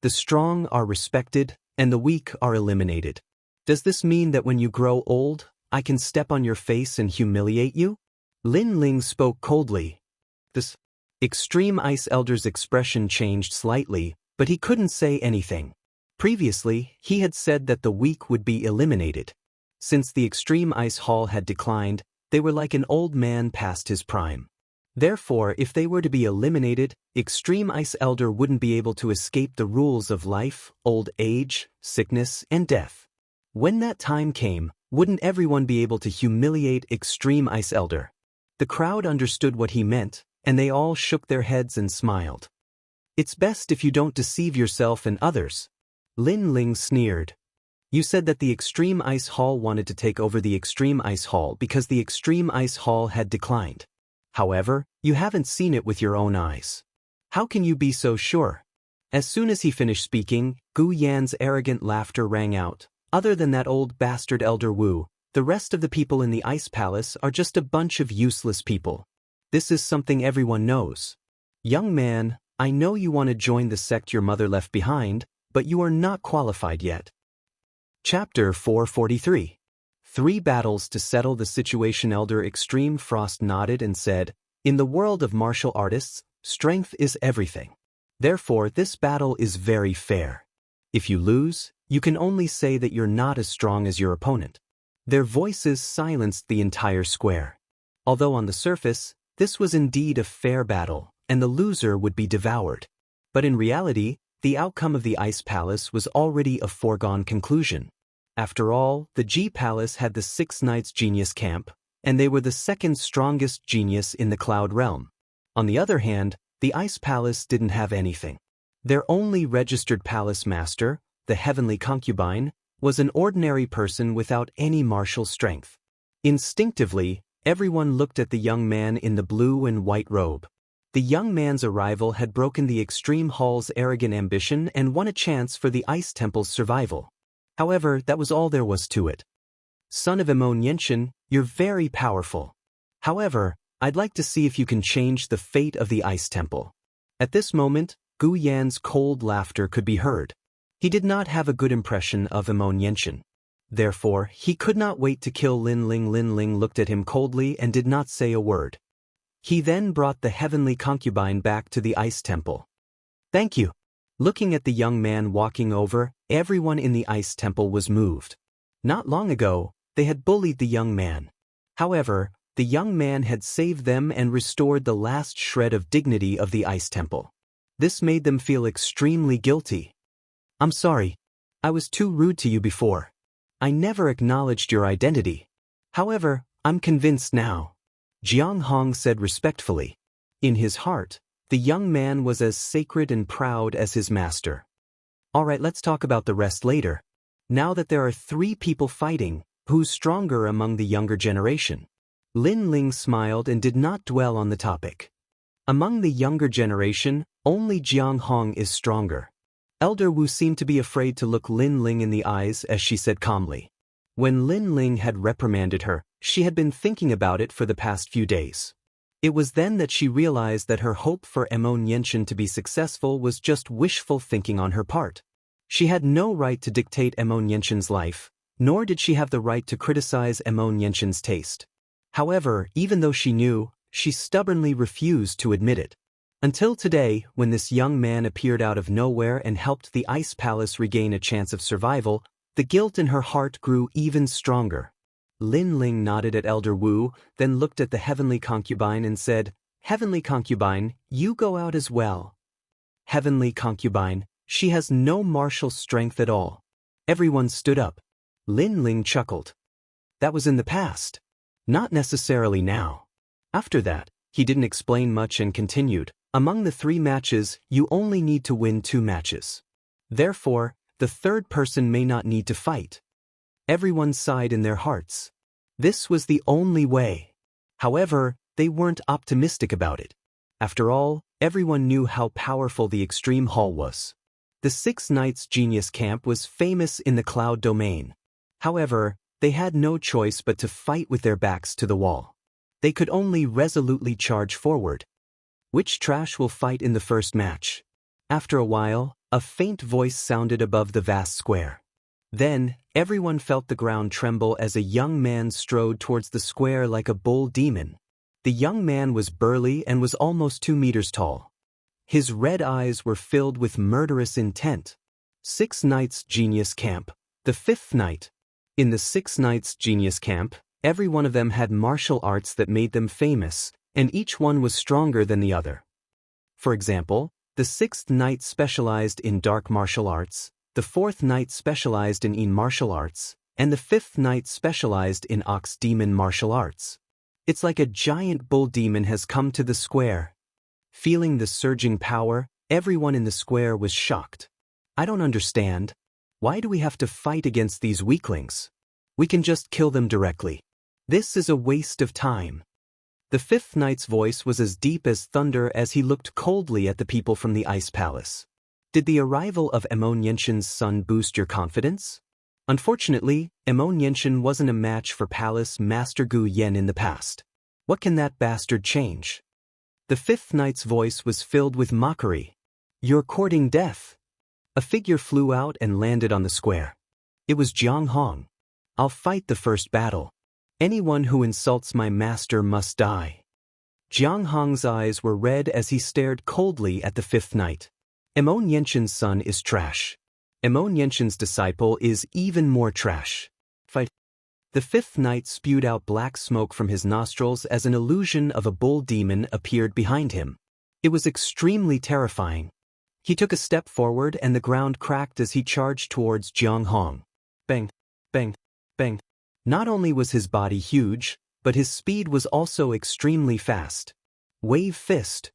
The strong are respected, and the weak are eliminated. Does this mean that when you grow old, I can step on your face and humiliate you? Lin Ling spoke coldly. This Extreme Ice Elder's expression changed slightly, but he couldn't say anything. Previously, he had said that the weak would be eliminated. Since the Extreme Ice Hall had declined, they were like an old man past his prime. Therefore, if they were to be eliminated, Extreme Ice Elder wouldn't be able to escape the rules of life, old age, sickness, and death. When that time came, wouldn't everyone be able to humiliate Extreme Ice Elder? The crowd understood what he meant, and they all shook their heads and smiled. It's best if you don't deceive yourself and others. Lin Ling sneered. You said that the Extreme Ice Hall wanted to take over the Extreme Ice Hall because the Extreme Ice Hall had declined. However, you haven't seen it with your own eyes. How can you be so sure? As soon as he finished speaking, Gu Yan's arrogant laughter rang out. Other than that old bastard Elder Wu, the rest of the people in the Ice Palace are just a bunch of useless people. This is something everyone knows. Young man, I know you want to join the sect your mother left behind, but you are not qualified yet. Chapter 443. 3 battles to settle the situation. Elder Extreme Frost nodded and said, in the world of martial artists, strength is everything. Therefore, this battle is very fair. If you lose, you can only say that you're not as strong as your opponent. Their voices silenced the entire square. Although on the surface, this was indeed a fair battle, and the loser would be devoured. But in reality, the outcome of the Ice Palace was already a foregone conclusion. After all, the G Palace had the 6 Knights Genius Camp, and they were the second strongest genius in the Cloud Realm. On the other hand, the Ice Palace didn't have anything. Their only registered palace master, the Heavenly Concubine, was an ordinary person without any martial strength. Instinctively, everyone looked at the young man in the blue and white robe. The young man's arrival had broken the Extreme Hall's arrogant ambition and won a chance for the Ice Temple's survival. However, that was all there was to it. Son of Xianxia, you're very powerful. However, I'd like to see if you can change the fate of the Ice Temple. At this moment, Gu Yan's cold laughter could be heard. He did not have a good impression of Xianxia. Therefore, he could not wait to kill Lin Ling. Lin Ling looked at him coldly and did not say a word. He then brought the heavenly concubine back to the ice temple. Thank you. Looking at the young man walking over, everyone in the ice temple was moved. Not long ago, they had bullied the young man. However, the young man had saved them and restored the last shred of dignity of the ice temple. This made them feel extremely guilty. I'm sorry. I was too rude to you before. I never acknowledged your identity. However, I'm convinced now. Jiang Hong said respectfully. In his heart, the young man was as sacred and proud as his master. Alright, let's talk about the rest later. Now that there are 3 people fighting, who's stronger among the younger generation? Lin Ling smiled and did not dwell on the topic. Among the younger generation, only Jiang Hong is stronger. Elder Wu seemed to be afraid to look Lin Ling in the eyes as she said calmly. When Lin Ling had reprimanded her, she had been thinking about it for the past few days. It was then that she realized that her hope for Xianxia to be successful was just wishful thinking on her part. She had no right to dictate Xianxia's life, nor did she have the right to criticize Xianxia's taste. However, even though she knew, she stubbornly refused to admit it. Until today, when this young man appeared out of nowhere and helped the Ice Palace regain a chance of survival, the guilt in her heart grew even stronger. Lin Ling nodded at Elder Wu, then looked at the heavenly concubine and said, Heavenly concubine, you go out as well. Heavenly concubine, she has no martial strength at all. Everyone stood up. Lin Ling chuckled. That was in the past. Not necessarily now. After that, he didn't explain much and continued, among the 3 matches, you only need to win 2 matches. Therefore, the 3rd person may not need to fight. Everyone sighed in their hearts. This was the only way. However, they weren't optimistic about it. After all, everyone knew how powerful the Extreme Hall was. The 6 Knights Genius Camp was famous in the cloud domain. However, they had no choice but to fight with their backs to the wall. They could only resolutely charge forward. Which trash will fight in the first match? After a while, a faint voice sounded above the vast square. Then, everyone felt the ground tremble as a young man strode towards the square like a bull demon. The young man was burly and was almost 2 meters tall. His red eyes were filled with murderous intent. 6 Knights Genius Camp. The 5th Knight. In the 6 Knights Genius Camp, every one of them had martial arts that made them famous, and each one was stronger than the other. For example, the 6th Knight specialized in dark martial arts, the 4th Knight specialized in martial arts, and the 5th Knight specialized in ox demon martial arts. It's like a giant bull demon has come to the square. Feeling the surging power, everyone in the square was shocked. I don't understand. Why do we have to fight against these weaklings? We can just kill them directly. This is a waste of time. The 5th Knight's voice was as deep as thunder as he looked coldly at the people from the Ice Palace. Did the arrival of Xianxia's son boost your confidence? Unfortunately, Xianxia wasn't a match for Palace Master Gu Yen in the past. What can that bastard change? The 5th Knight's voice was filled with mockery. You're courting death. A figure flew out and landed on the square. It was Jiang Hong. I'll fight the first battle. Anyone who insults my master must die. Jiang Hong's eyes were red as he stared coldly at the 5th Knight. Xianxia's son is trash. Xianxia's disciple is even more trash. Fight. The 5th Knight spewed out black smoke from his nostrils as an illusion of a bull demon appeared behind him. It was extremely terrifying. He took a step forward and the ground cracked as he charged towards Jiang Hong. Bang, bang, bang. Not only was his body huge, but his speed was also extremely fast. Wave fist.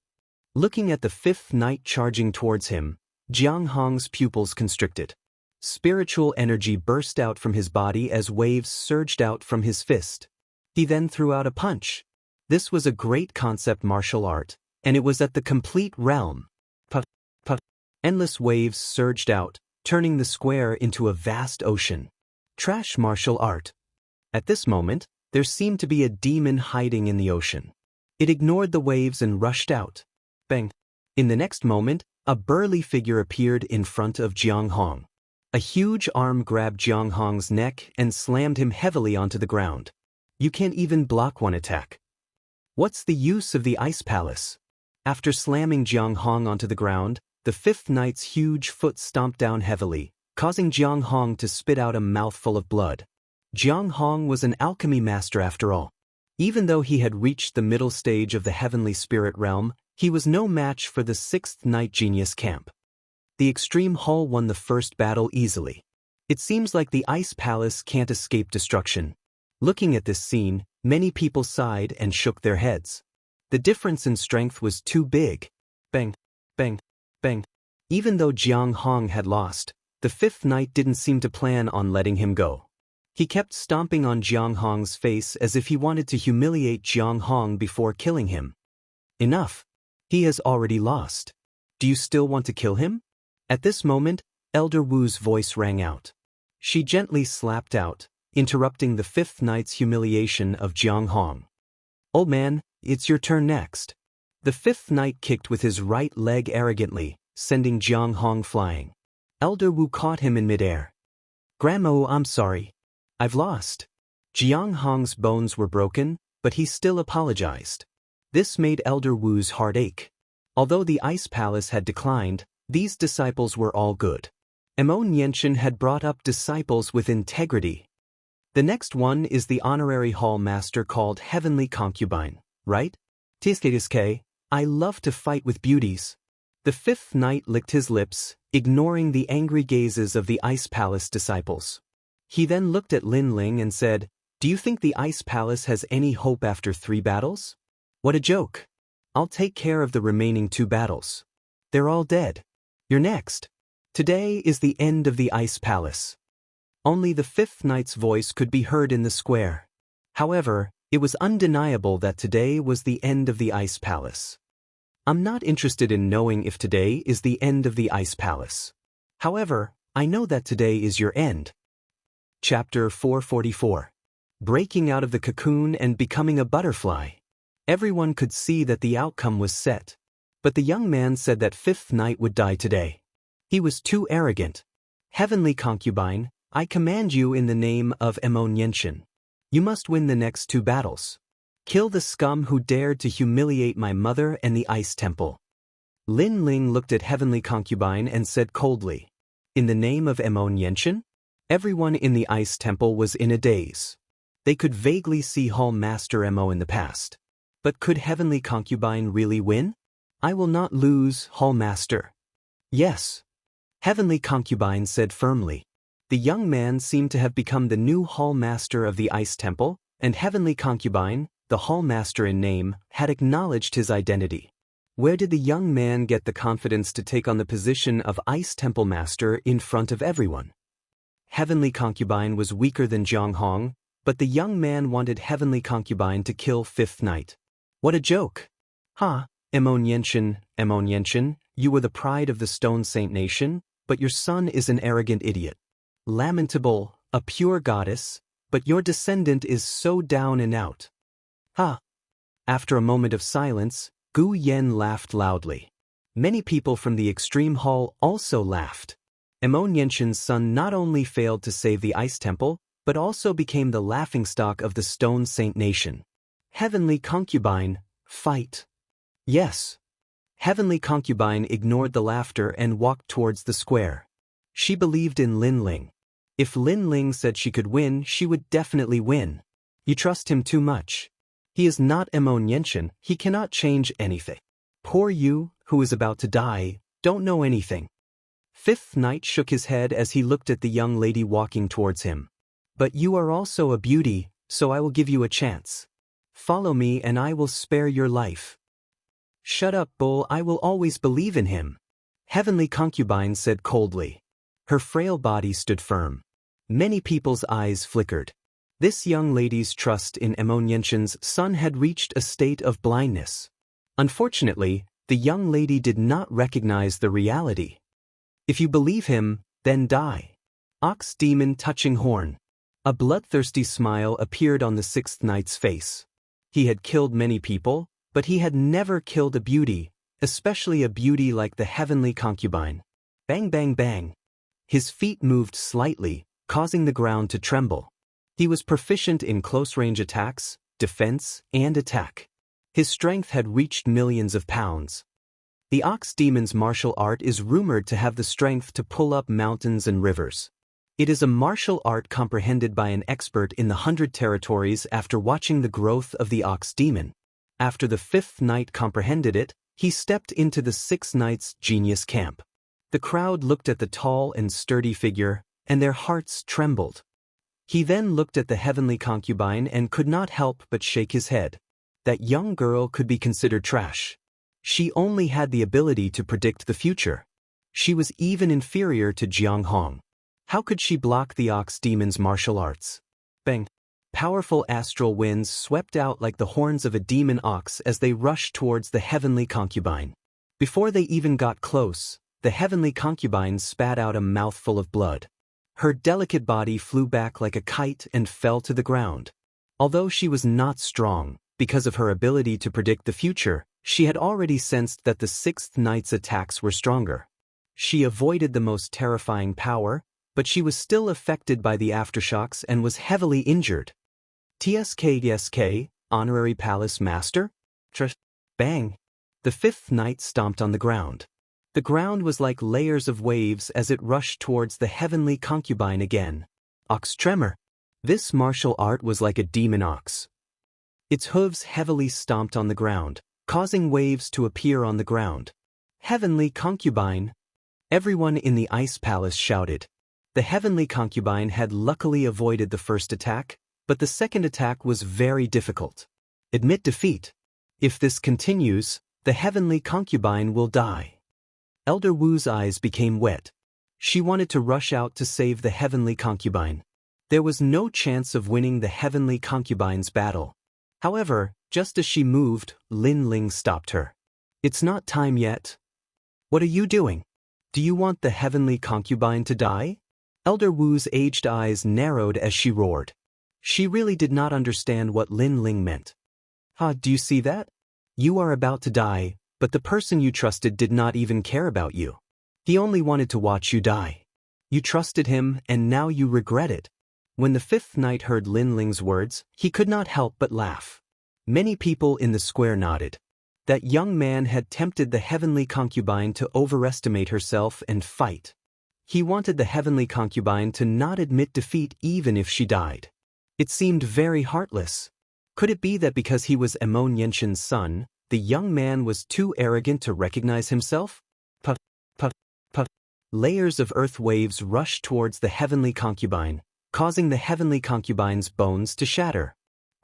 Looking at the 5th Knight charging towards him, Jiang Hong's pupils constricted. Spiritual energy burst out from his body as waves surged out from his fist. He then threw out a punch. This was a great concept martial art, and it was at the complete realm. Puff, puff. Endless waves surged out, turning the square into a vast ocean. Trash martial art. At this moment, there seemed to be a demon hiding in the ocean. It ignored the waves and rushed out. Bang. In the next moment, a burly figure appeared in front of Jiang Hong. A huge arm grabbed Jiang Hong's neck and slammed him heavily onto the ground. You can't even block one attack. What's the use of the ice palace? After slamming Jiang Hong onto the ground, the fifth knight's huge foot stomped down heavily, causing Jiang Hong to spit out a mouthful of blood. Jiang Hong was an alchemy master after all. Even though he had reached the middle stage of the heavenly spirit realm, he was no match for the sixth knight genius camp. The Extreme Hall won the first battle easily. It seems like the ice palace can't escape destruction. Looking at this scene, many people sighed and shook their heads. The difference in strength was too big. Bang, bang, bang. Even though Jiang Hong had lost, the fifth knight didn't seem to plan on letting him go. He kept stomping on Jiang Hong's face as if he wanted to humiliate Jiang Hong before killing him. Enough. He has already lost. Do you still want to kill him? At this moment, Elder Wu's voice rang out. She gently slapped out, interrupting the fifth knight's humiliation of Jiang Hong. Old man, it's your turn next. The fifth knight kicked with his right leg arrogantly, sending Jiang Hong flying. Elder Wu caught him in midair. Grandma, I'm sorry. I've lost. Jiang Hong's bones were broken, but he still apologized. This made Elder Wu's heart ache. Although the ice palace had declined, these disciples were all good. Xianxia had brought up disciples with integrity. The next one is the honorary hall master called Heavenly Concubine, right? Tiske, I love to fight with beauties. The fifth knight licked his lips, ignoring the angry gazes of the ice palace disciples. He then looked at Lin Ling and said, Do you think the ice palace has any hope after 3 battles? What a joke. I'll take care of the remaining 2 battles. They're all dead. You're next. Today is the end of the ice palace. Only the fifth knight's voice could be heard in the square. However, it was undeniable that today was the end of the ice palace. I'm not interested in knowing if today is the end of the ice palace. However, I know that today is your end. Chapter 444. Breaking out of the cocoon and becoming a butterfly. Everyone could see that the outcome was set. But the young man said that fifth knight would die today. He was too arrogant. Heavenly Concubine, I command you in the name of Xianxia. You must win the next 2 battles. Kill the scum who dared to humiliate my mother and the ice temple. Lin Ling looked at Heavenly Concubine and said coldly, In the name of Xianxia? Everyone in the ice temple was in a daze. They could vaguely see Hall Master Mo in the past. But could Heavenly Concubine really win? I will not lose, Hall Master. Yes. Heavenly Concubine said firmly. The young man seemed to have become the new Hall Master of the Ice Temple, and Heavenly Concubine, the Hall Master in name, had acknowledged his identity. Where did the young man get the confidence to take on the position of Ice Temple Master in front of everyone? Heavenly Concubine was weaker than Jiang Hong, but the young man wanted Heavenly Concubine to kill fifth knight. What a joke! Ha, Xianxia, you were the pride of the Stone Saint Nation, but your son is an arrogant idiot. Lamentable, a pure goddess, but your descendant is so down and out. Ha! After a moment of silence, Gu Yen laughed loudly. Many people from the Extreme Hall also laughed. Xianxia's son not only failed to save the Ice Temple, but also became the laughingstock of the Stone Saint Nation. Heavenly Concubine, fight. Yes. Heavenly Concubine ignored the laughter and walked towards the square. She believed in Lin Ling. If Lin Ling said she could win, she would definitely win. You trust him too much. He is not Xianxia, he cannot change anything. Poor you, who is about to die, don't know anything. Fifth Knight shook his head as he looked at the young lady walking towards him. But you are also a beauty, so I will give you a chance. Follow me and I will spare your life. Shut up, bull, I will always believe in him. Heavenly Concubine said coldly. Her frail body stood firm. Many people's eyes flickered. This young lady's trust in Xianxia's son had reached a state of blindness. Unfortunately, the young lady did not recognize the reality. If you believe him, then die. Ox Demon Touching Horn. A bloodthirsty smile appeared on the sixth knight's face. He had killed many people, but he had never killed a beauty, especially a beauty like the Heavenly Concubine. Bang bang bang. His feet moved slightly, causing the ground to tremble. He was proficient in close-range attacks, defense, and attack. His strength had reached millions of pounds. The ox demon's martial art is rumored to have the strength to pull up mountains and rivers. It is a martial art comprehended by an expert in the 100 territories after watching the growth of the ox demon. After the 5th knight comprehended it, he stepped into the 6th knight's genius camp. The crowd looked at the tall and sturdy figure, and their hearts trembled. He then looked at the heavenly concubine and could not help but shake his head. That young girl could be considered trash. She only had the ability to predict the future. She was even inferior to Jiang Hong. How could she block the ox demon's martial arts? Bang! Powerful astral winds swept out like the horns of a demon ox as they rushed towards the heavenly concubine. Before they even got close, the heavenly concubine spat out a mouthful of blood. Her delicate body flew back like a kite and fell to the ground. Although she was not strong, because of her ability to predict the future, she had already sensed that the 6th knight's attacks were stronger. She avoided the most terrifying power, but she was still affected by the aftershocks and was heavily injured. TSK, Honorary Palace Master? Bang! The 5th knight stomped on the ground. The ground was like layers of waves as it rushed towards the heavenly concubine again. Ox tremor. This martial art was like a demon ox. Its hooves heavily stomped on the ground, causing waves to appear on the ground. Heavenly concubine! Everyone in the ice palace shouted. The heavenly concubine had luckily avoided the first attack, but the second attack was very difficult. Admit defeat. If this continues, the heavenly concubine will die. Elder Wu's eyes became wet. She wanted to rush out to save the heavenly concubine. There was no chance of winning the heavenly concubine's battle. However, just as she moved, Lin Ling stopped her. It's not time yet. What are you doing? Do you want the heavenly concubine to die? Elder Wu's aged eyes narrowed as she roared. She really did not understand what Lin Ling meant. Do you see that? You are about to die, but the person you trusted did not even care about you. He only wanted to watch you die. You trusted him, and now you regret it. When the 5th knight heard Lin Ling's words, he could not help but laugh. Many people in the square nodded. That young man had tempted the heavenly concubine to overestimate herself and fight. He wanted the heavenly concubine to not admit defeat even if she died. It seemed very heartless. Could it be that because he was Emon Yenshin's son, the young man was too arrogant to recognize himself? Puff, puff, puff. Layers of earth waves rushed towards the heavenly concubine, causing the heavenly concubine's bones to shatter.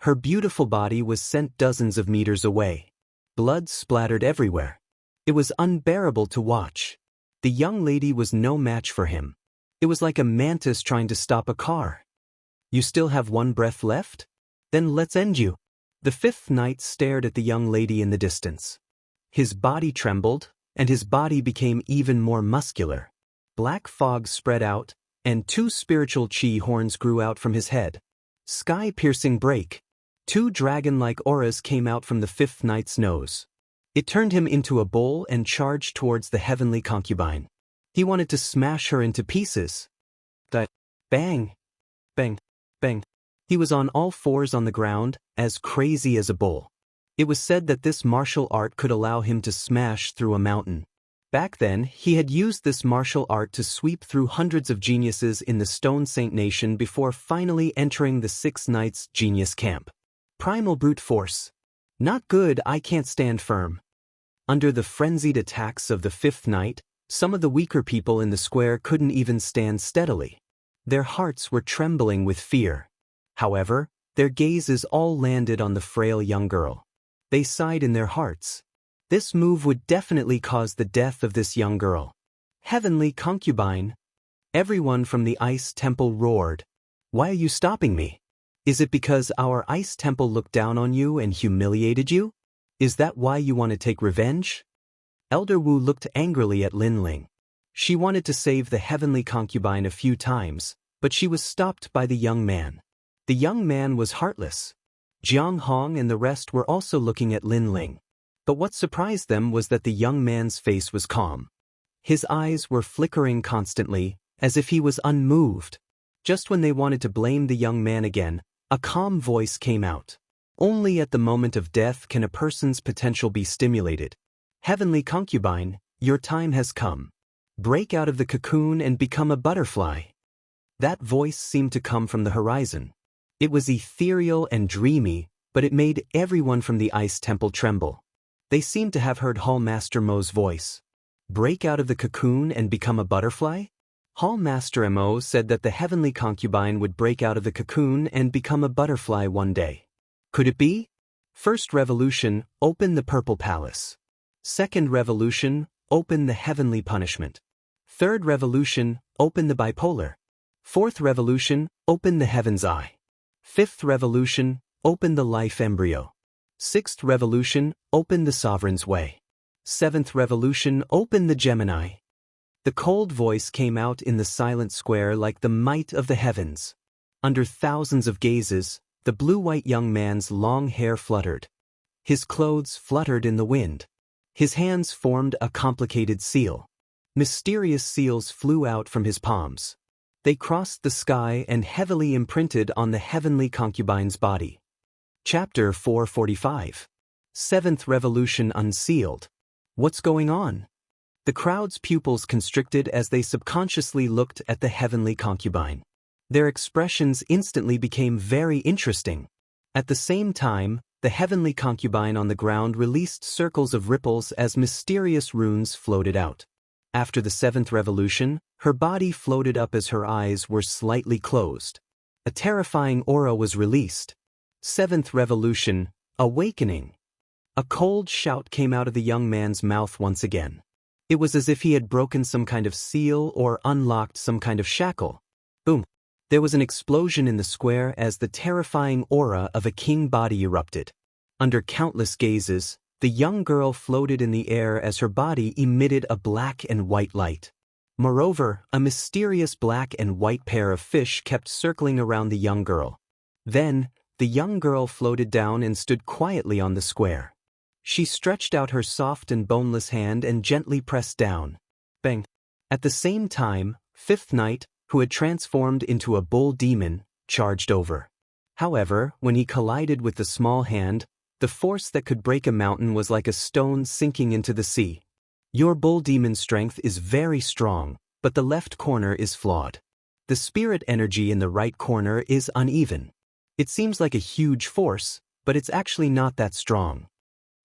Her beautiful body was sent dozens of meters away. Blood splattered everywhere. It was unbearable to watch. The young lady was no match for him. It was like a mantis trying to stop a car. You still have one breath left? Then let's end you. The 5th knight stared at the young lady in the distance. His body trembled, and his body became even more muscular. Black fog spread out, and 2 spiritual chi horns grew out from his head. Sky-piercing break. 2 dragon-like auras came out from the 5th knight's nose. It turned him into a bull and charged towards the heavenly concubine. He wanted to smash her into pieces. Bang! Bang! Bang! He was on all fours on the ground, as crazy as a bull. It was said that this martial art could allow him to smash through a mountain. Back then, he had used this martial art to sweep through hundreds of geniuses in the Stone Saint Nation before finally entering the 6 Knights' genius camp. Primal brute force. Not good, I can't stand firm. Under the frenzied attacks of the 5th Knight, some of the weaker people in the square couldn't even stand steadily. Their hearts were trembling with fear. However, their gazes all landed on the frail young girl. They sighed in their hearts. This move would definitely cause the death of this young girl. Heavenly concubine! Everyone from the ice temple roared. Why are you stopping me? Is it because our ice temple looked down on you and humiliated you? Is that why you want to take revenge? Elder Wu looked angrily at Lin Ling. She wanted to save the heavenly concubine a few times, but she was stopped by the young man. The young man was heartless. Jiang Hong and the rest were also looking at Lin Ling. But what surprised them was that the young man's face was calm. His eyes were flickering constantly, as if he was unmoved. Just when they wanted to blame the young man again, a calm voice came out. Only at the moment of death can a person's potential be stimulated. Heavenly concubine, your time has come. Break out of the cocoon and become a butterfly. That voice seemed to come from the horizon. It was ethereal and dreamy, but it made everyone from the ice temple tremble. They seemed to have heard Hall Master Mo's voice. Break out of the cocoon and become a butterfly? Hall Master Mo said that the heavenly concubine would break out of the cocoon and become a butterfly one day. Could it be? First revolution, open the purple palace. Second revolution, open the heavenly punishment. Third revolution, open the bipolar. Fourth revolution, open the heaven's eye. Fifth revolution, open the life embryo. Sixth revolution, open the sovereign's way. Seventh revolution, open the Gemini. The cold voice came out in the silent square like the might of the heavens. Under thousands of gazes, the blue-white young man's long hair fluttered. His clothes fluttered in the wind. His hands formed a complicated seal. Mysterious seals flew out from his palms. They crossed the sky and heavily imprinted on the heavenly concubine's body. Chapter 445. Seventh Revolution Unsealed. What's going on? The crowd's pupils constricted as they subconsciously looked at the heavenly concubine. Their expressions instantly became very interesting. At the same time, the heavenly concubine on the ground released circles of ripples as mysterious runes floated out. After the seventh revolution, her body floated up as her eyes were slightly closed. A terrifying aura was released. Seventh revolution, awakening. A cold shout came out of the young man's mouth once again. It was as if he had broken some kind of seal or unlocked some kind of shackle. Boom. There was an explosion in the square as the terrifying aura of a king body erupted. Under countless gazes, the young girl floated in the air as her body emitted a black and white light. Moreover, a mysterious black and white pair of fish kept circling around the young girl. Then, the young girl floated down and stood quietly on the square. She stretched out her soft and boneless hand and gently pressed down. Bang! At the same time, Fifth Knight, who had transformed into a bull demon, charged over. However, when he collided with the small hand, the force that could break a mountain was like a stone sinking into the sea. Your bull demon strength is very strong, but the left corner is flawed. The spirit energy in the right corner is uneven. It seems like a huge force, but it's actually not that strong.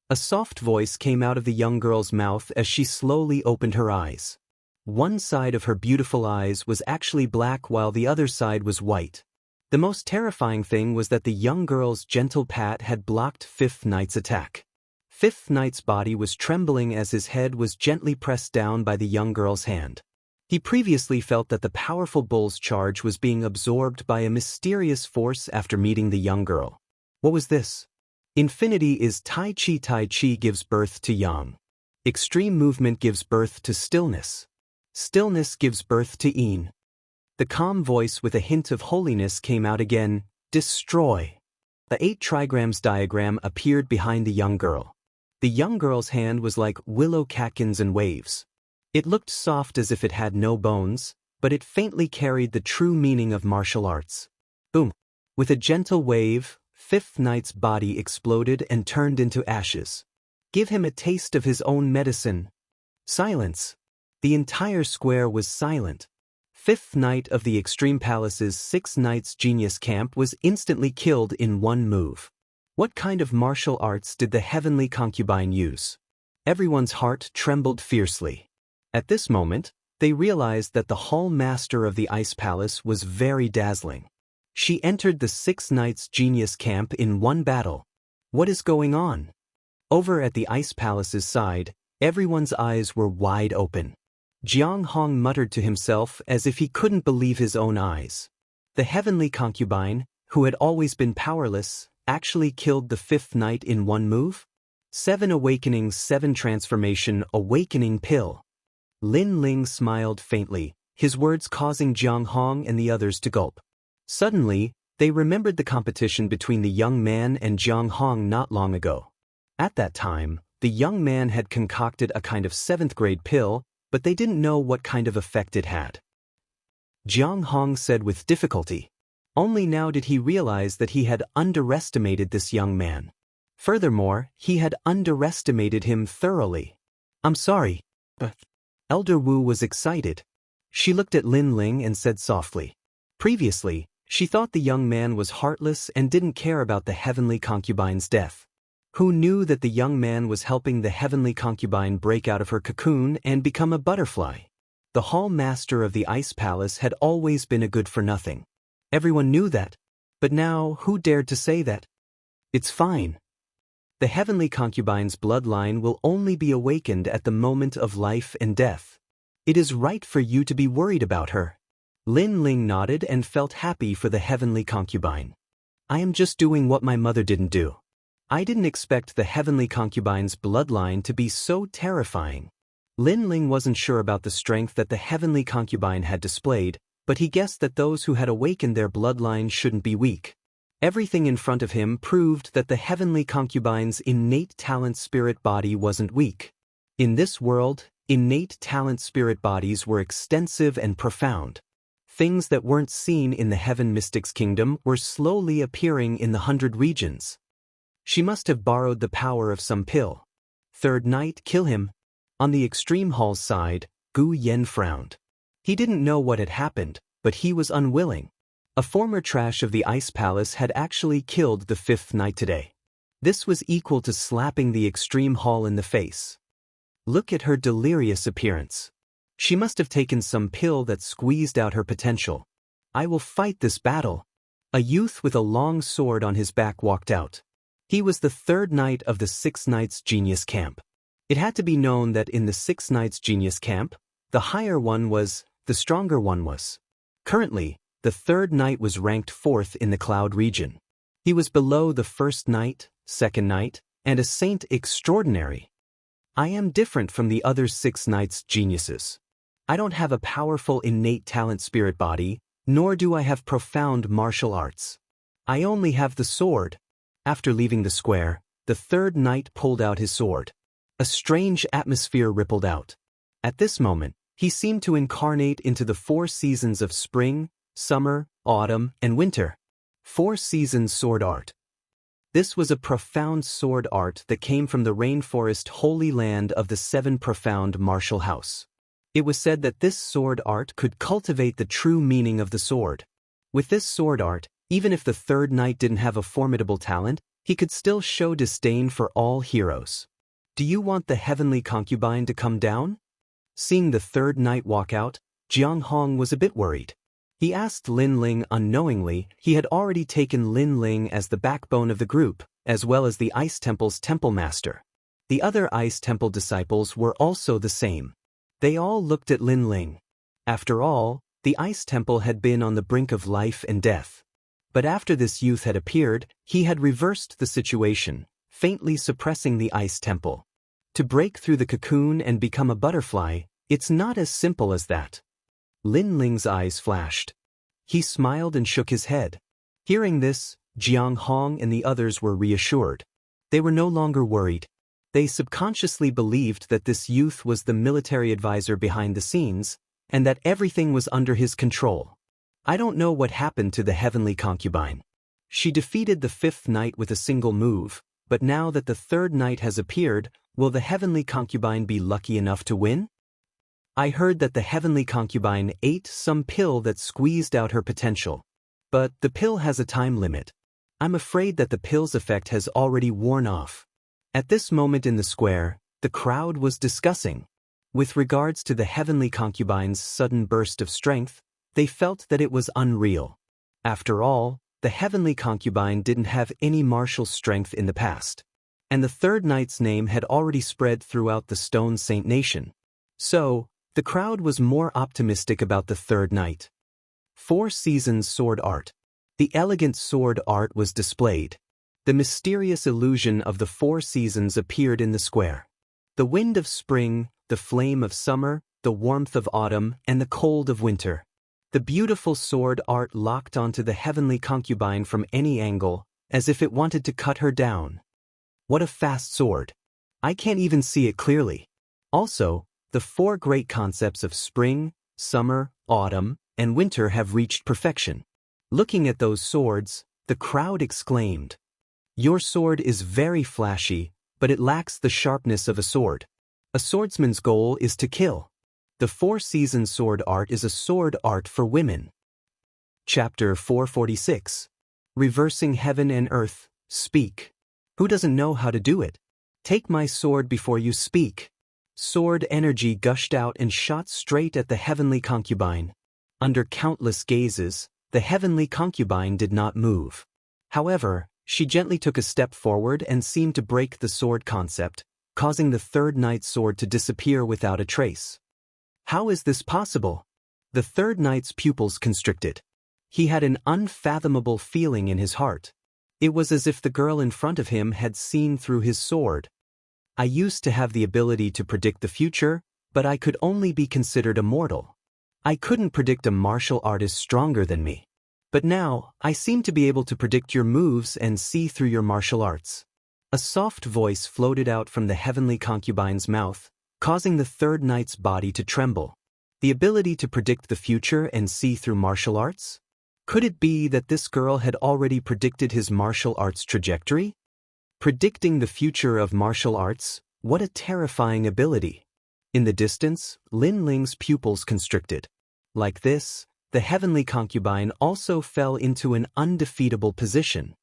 A soft voice came out of the young girl's mouth as she slowly opened her eyes. One side of her beautiful eyes was actually black while the other side was white. The most terrifying thing was that the young girl's gentle pat had blocked Fifth Knight's attack. Fifth Knight's body was trembling as his head was gently pressed down by the young girl's hand. He previously felt that the powerful bull's charge was being absorbed by a mysterious force after meeting the young girl. What was this? Infinity is Tai Chi. Tai Chi gives birth to yang. Extreme movement gives birth to stillness. Stillness gives birth to Yin. The calm voice with a hint of holiness came out again, destroy. The 8 trigrams diagram appeared behind the young girl. The young girl's hand was like willow catkins and waves. It looked soft as if it had no bones, but it faintly carried the true meaning of martial arts. Boom! With a gentle wave, Fifth Knight's body exploded and turned into ashes. Give him a taste of his own medicine. Silence. The entire square was silent. Fifth Knight of the Extreme Palace's 6 Knights Genius Camp was instantly killed in one move. What kind of martial arts did the heavenly concubine use? Everyone's heart trembled fiercely. At this moment, they realized that the Hall Master of the Ice Palace was very dazzling. She entered the 6 Knights Genius Camp in one battle. What is going on? Over at the Ice Palace's side, everyone's eyes were wide open. Jiang Hong muttered to himself as if he couldn't believe his own eyes. The heavenly concubine, who had always been powerless, actually killed the 5th Knight in one move? 7 Awakenings 7 Transformation Awakening Pill. Lin Ling smiled faintly, his words causing Jiang Hong and the others to gulp. Suddenly, they remembered the competition between the young man and Jiang Hong not long ago. At that time, the young man had concocted a kind of 7th grade pill, but they didn't know what kind of effect it had. Jiang Hong said with difficulty, Only now did he realize that he had underestimated this young man. Furthermore, he had underestimated him thoroughly. "I'm sorry, but..." Elder Wu was excited. She looked at Lin Ling and said softly. Previously, she thought the young man was heartless and didn't care about the heavenly concubine's death. Who knew that the young man was helping the heavenly concubine break out of her cocoon and become a butterfly? The hall master of the ice palace had always been a good-for-nothing. Everyone knew that. But now, who dared to say that? "It's fine. The heavenly concubine's bloodline will only be awakened at the moment of life and death. It is right for you to be worried about her." Lin Ling nodded and felt happy for the heavenly concubine. "I am just doing what my mother didn't do. I didn't expect the heavenly concubine's bloodline to be so terrifying." Lin Ling wasn't sure about the strength that the heavenly concubine had displayed, but he guessed that those who had awakened their bloodline shouldn't be weak. Everything in front of him proved that the heavenly concubine's innate talent spirit body wasn't weak. In this world, innate talent spirit bodies were extensive and profound. Things that weren't seen in the Heaven Mystics Kingdom were slowly appearing in the 100 regions. She must have borrowed the power of some pill. Third night, kill him. On the extreme hall's side, Gu Yen frowned. He didn't know what had happened, but he was unwilling. A former trash of the ice palace had actually killed the 5th knight today. This was equal to slapping the extreme hall in the face. Look at her delirious appearance. She must have taken some pill that squeezed out her potential. "I will fight this battle." A youth with a long sword on his back walked out. He was the 3rd knight of the 6 Knights Genius Camp. It had to be known that in the 6 Knights Genius Camp, the higher one was, the stronger one was. Currently, the 3rd knight was ranked 4th in the Cloud region. He was below the 1st knight, 2nd knight, and a saint extraordinary. "I am different from the other 6 knights geniuses. I don't have a powerful innate talent spirit body, nor do I have profound martial arts. I only have the sword." After leaving the square, the 3rd knight pulled out his sword. A strange atmosphere rippled out. At this moment, he seemed to incarnate into the 4 seasons of spring, summer, autumn, and winter. 4 seasons sword art. This was a profound sword art that came from the rainforest holy land of the 7 profound martial house. It was said that this sword art could cultivate the true meaning of the sword. With this sword art, even if the 3rd knight didn't have a formidable talent, he could still show disdain for all heroes. "Do you want the heavenly concubine to come down?" Seeing the 3rd knight walk out, Jiang Hong was a bit worried. He asked Lin Ling unknowingly. He had already taken Lin Ling as the backbone of the group, as well as the Ice Temple's temple master. The other Ice Temple disciples were also the same. They all looked at Lin Ling. After all, the Ice Temple had been on the brink of life and death. But after this youth had appeared, he had reversed the situation, faintly suppressing the Ice Temple. To break through the cocoon and become a butterfly, it's not as simple as that. Lin Ling's eyes flashed. He smiled and shook his head. Hearing this, Jiang Hong and the others were reassured. They were no longer worried. They subconsciously believed that this youth was the military advisor behind the scenes, and that everything was under his control. "I don't know what happened to the heavenly concubine. She defeated the 5th knight with a single move, but now that the 3rd knight has appeared, will the heavenly concubine be lucky enough to win? I heard that the heavenly concubine ate some pill that squeezed out her potential. But the pill has a time limit. I'm afraid that the pill's effect has already worn off." At this moment in the square, the crowd was discussing. With regards to the heavenly concubine's sudden burst of strength, they felt that it was unreal. After all, the heavenly concubine didn't have any martial strength in the past. And the 3rd knight's name had already spread throughout the Stone Saint Nation. So, the crowd was more optimistic about the 3rd knight. 4 seasons sword art. The elegant sword art was displayed. The mysterious illusion of the 4 seasons appeared in the square. The wind of spring, the flame of summer, the warmth of autumn, and the cold of winter. The beautiful sword art locked onto the heavenly concubine from any angle, as if it wanted to cut her down. What a fast sword. I can't even see it clearly. Also, the 4 great concepts of spring, summer, autumn, and winter have reached perfection. Looking at those swords, the crowd exclaimed, "Your sword is very flashy, but it lacks the sharpness of a sword. A swordsman's goal is to kill. The four-season sword art is a sword art for women." Chapter 446. Reversing Heaven and Earth, Speak. Who doesn't know how to do it? Take my sword before you speak. Sword energy gushed out and shot straight at the heavenly concubine. Under countless gazes, the heavenly concubine did not move. However, she gently took a step forward and seemed to break the sword concept, causing the third knight's sword to disappear without a trace. How is this possible? The third knight's pupils constricted. He had an unfathomable feeling in his heart. It was as if the girl in front of him had seen through his sword. I used to have the ability to predict the future, but I could only be considered immortal. I couldn't predict a martial artist stronger than me. But now, I seem to be able to predict your moves and see through your martial arts. A soft voice floated out from the heavenly concubine's mouth, causing the third knight's body to tremble. The ability to predict the future and see through martial arts? Could it be that this girl had already predicted his martial arts trajectory? Predicting the future of martial arts? What a terrifying ability. In the distance, Lin Ling's pupils constricted. Like this, the heavenly concubine also fell into an undefeatable position.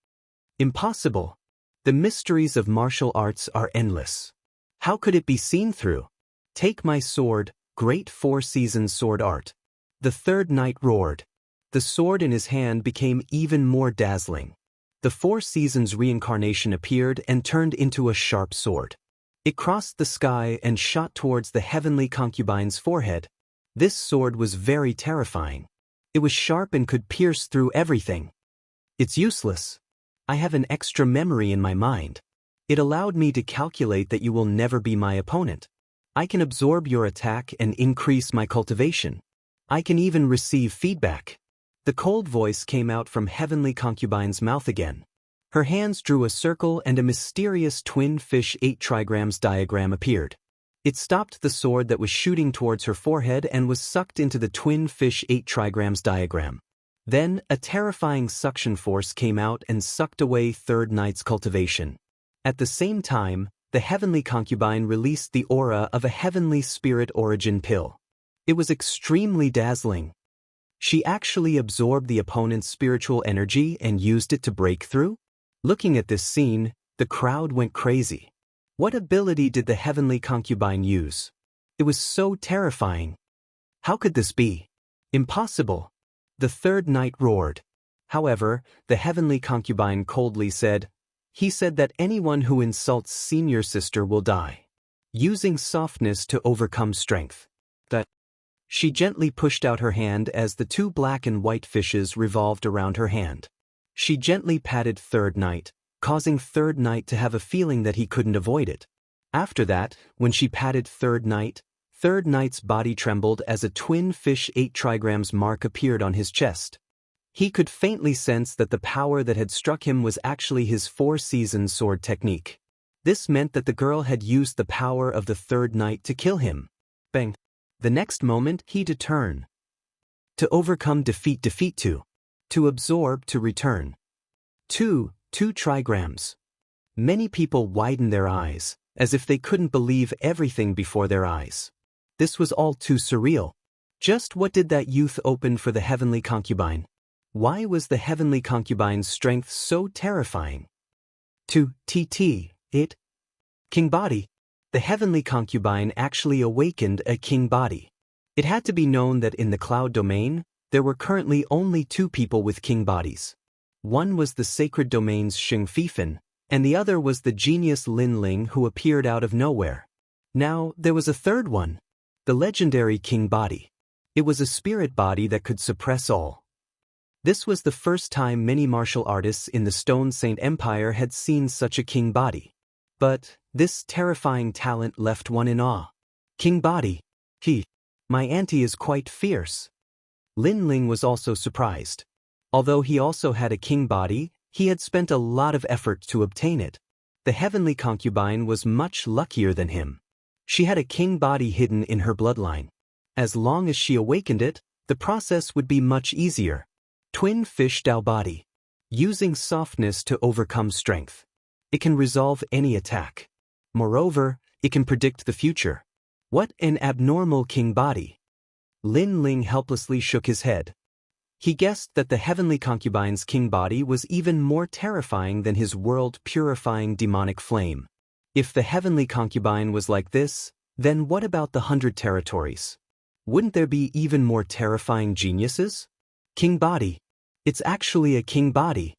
Impossible. The mysteries of martial arts are endless. How could it be seen through? Take my sword, great four-season sword art. The third knight roared. The sword in his hand became even more dazzling. The four seasons reincarnation appeared and turned into a sharp sword. It crossed the sky and shot towards the heavenly concubine's forehead. This sword was very terrifying. It was sharp and could pierce through everything. It's useless. I have an extra memory in my mind. It allowed me to calculate that you will never be my opponent. I can absorb your attack and increase my cultivation. I can even receive feedback. The cold voice came out from heavenly concubine's mouth again. Her hands drew a circle and a mysterious twin fish 8 trigrams diagram appeared. It stopped the sword that was shooting towards her forehead and was sucked into the twin fish 8 trigrams diagram. Then, a terrifying suction force came out and sucked away third knight's cultivation. At the same time, the heavenly concubine released the aura of a heavenly spirit origin pill. It was extremely dazzling. She actually absorbed the opponent's spiritual energy and used it to break through? Looking at this scene, the crowd went crazy. What ability did the heavenly concubine use? It was so terrifying. How could this be? Impossible. The third knight roared. However, the heavenly concubine coldly said, "He said that anyone who insults senior sister will die." Using softness to overcome strength. She gently pushed out her hand as the two black and white fishes revolved around her hand. She gently patted third knight, causing third knight to have a feeling that he couldn't avoid it. After that, when she patted third knight's body trembled as a twin fish 8 trigrams mark appeared on his chest. He could faintly sense that the power that had struck him was actually his four-season sword technique. This meant that the girl had used the power of the third knight to kill him. Bang. The next moment, he to turn. To overcome defeat 2. To absorb to return. 2 trigrams. Many people widened their eyes, as if they couldn't believe everything before their eyes. This was all too surreal. Just what did that youth open for the heavenly concubine? Why was the heavenly concubine's strength so terrifying? 2 it. King body. The heavenly concubine actually awakened a king body. It had to be known that in the cloud domain, there were currently only 2 people with king bodies. One was the sacred domain's Xing Fifan, and the other was the genius Lin Ling who appeared out of nowhere. Now, there was a third one. The legendary king body. It was a spirit body that could suppress all. This was the first time many martial artists in the Stone Saint Empire had seen such a king body. But this terrifying talent left one in awe. King body. My auntie is quite fierce. Lin Ling was also surprised. Although he also had a king body, he had spent a lot of effort to obtain it. The heavenly concubine was much luckier than him. She had a king body hidden in her bloodline. As long as she awakened it, the process would be much easier. Twin Fish Dao Body. Using softness to overcome strength. It can resolve any attack. Moreover, it can predict the future. What an abnormal king body. Lin Ling helplessly shook his head. He guessed that the heavenly concubine's king body was even more terrifying than his world-purifying demonic flame. If the heavenly concubine was like this, then what about the 100 territories? Wouldn't there be even more terrifying geniuses? King body. It's actually a king body.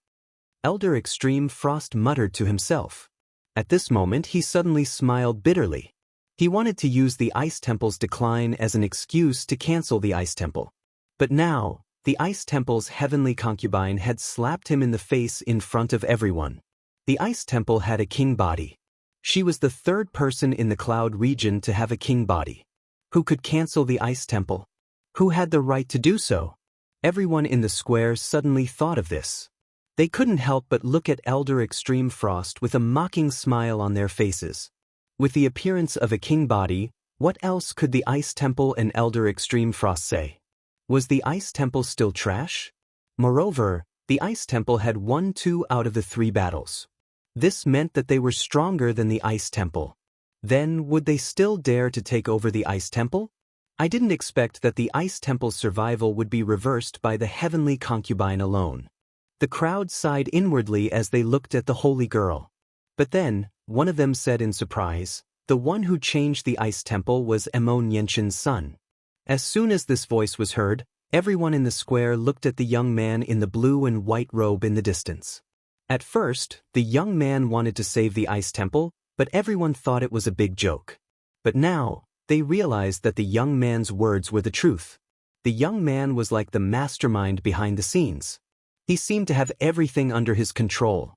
Elder Extreme Frost muttered to himself. At this moment he suddenly smiled bitterly. He wanted to use the Ice Temple's decline as an excuse to cancel the Ice Temple. But now, the Ice Temple's heavenly concubine had slapped him in the face in front of everyone. The Ice Temple had a king body. She was the third person in the Cloud region to have a king body. Who could cancel the Ice Temple? Who had the right to do so? Everyone in the square suddenly thought of this. They couldn't help but look at Elder Extreme Frost with a mocking smile on their faces. With the appearance of a king body, what else could the Ice Temple and Elder Extreme Frost say? Was the Ice Temple still trash? Moreover, the Ice Temple had won 2 out of the 3 battles. This meant that they were stronger than the Ice Temple. Then, would they still dare to take over the Ice Temple? I didn't expect that the Ice Temple's survival would be reversed by the heavenly concubine alone. The crowd sighed inwardly as they looked at the holy girl. But then, one of them said in surprise, the one who changed the Ice Temple was Emon Yenshin's son. As soon as this voice was heard, everyone in the square looked at the young man in the blue and white robe in the distance. At first, the young man wanted to save the Ice Temple, but everyone thought it was a big joke. But now, they realized that the young man's words were the truth. The young man was like the mastermind behind the scenes. He seemed to have everything under his control.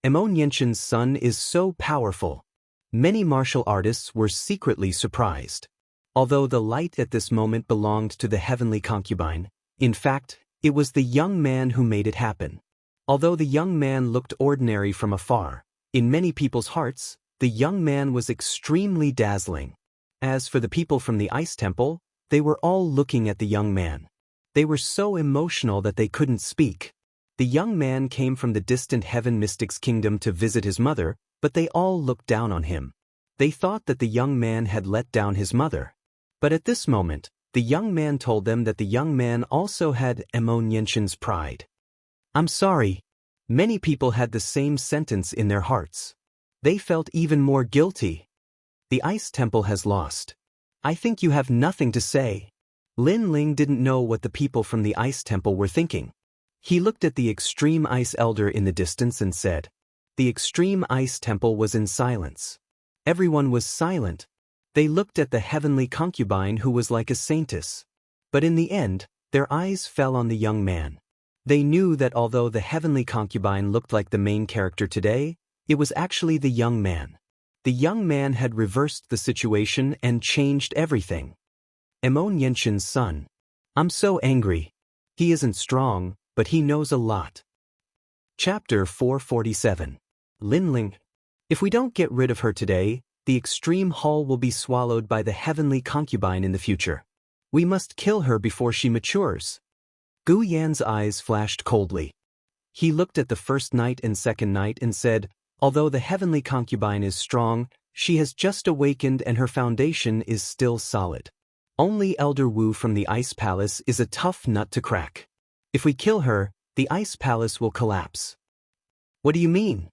Emon Yenshin's son is so powerful. Many martial artists were secretly surprised. Although the light at this moment belonged to the heavenly concubine, in fact, it was the young man who made it happen. Although the young man looked ordinary from afar, in many people's hearts, the young man was extremely dazzling. As for the people from the Ice Temple, they were all looking at the young man. They were so emotional that they couldn't speak. The young man came from the distant Heaven Mystic's kingdom to visit his mother, but they all looked down on him. They thought that the young man had let down his mother. But at this moment, the young man told them that the young man also had Emon Yenshin's pride. I'm sorry. Many people had the same sentence in their hearts. They felt even more guilty. The Ice Temple has lost. I think you have nothing to say. Lin Ling didn't know what the people from the Ice Temple were thinking. He looked at the Extreme Ice Elder in the distance and said, the Extreme Ice Temple was in silence. Everyone was silent. They looked at the heavenly concubine who was like a saintess. But in the end, their eyes fell on the young man. They knew that although the heavenly concubine looked like the main character today, it was actually the young man. The young man had reversed the situation and changed everything. Emon Yenshin's son. I'm so angry. He isn't strong, but he knows a lot. Chapter 447. Lin Ling. If we don't get rid of her today, the Extreme Hall will be swallowed by the heavenly concubine in the future. We must kill her before she matures. Gu Yan's eyes flashed coldly. He looked at the first knight and second knight and said, although the heavenly concubine is strong, she has just awakened and her foundation is still solid. Only Elder Wu from the Ice Palace is a tough nut to crack. If we kill her, the Ice Palace will collapse. What do you mean?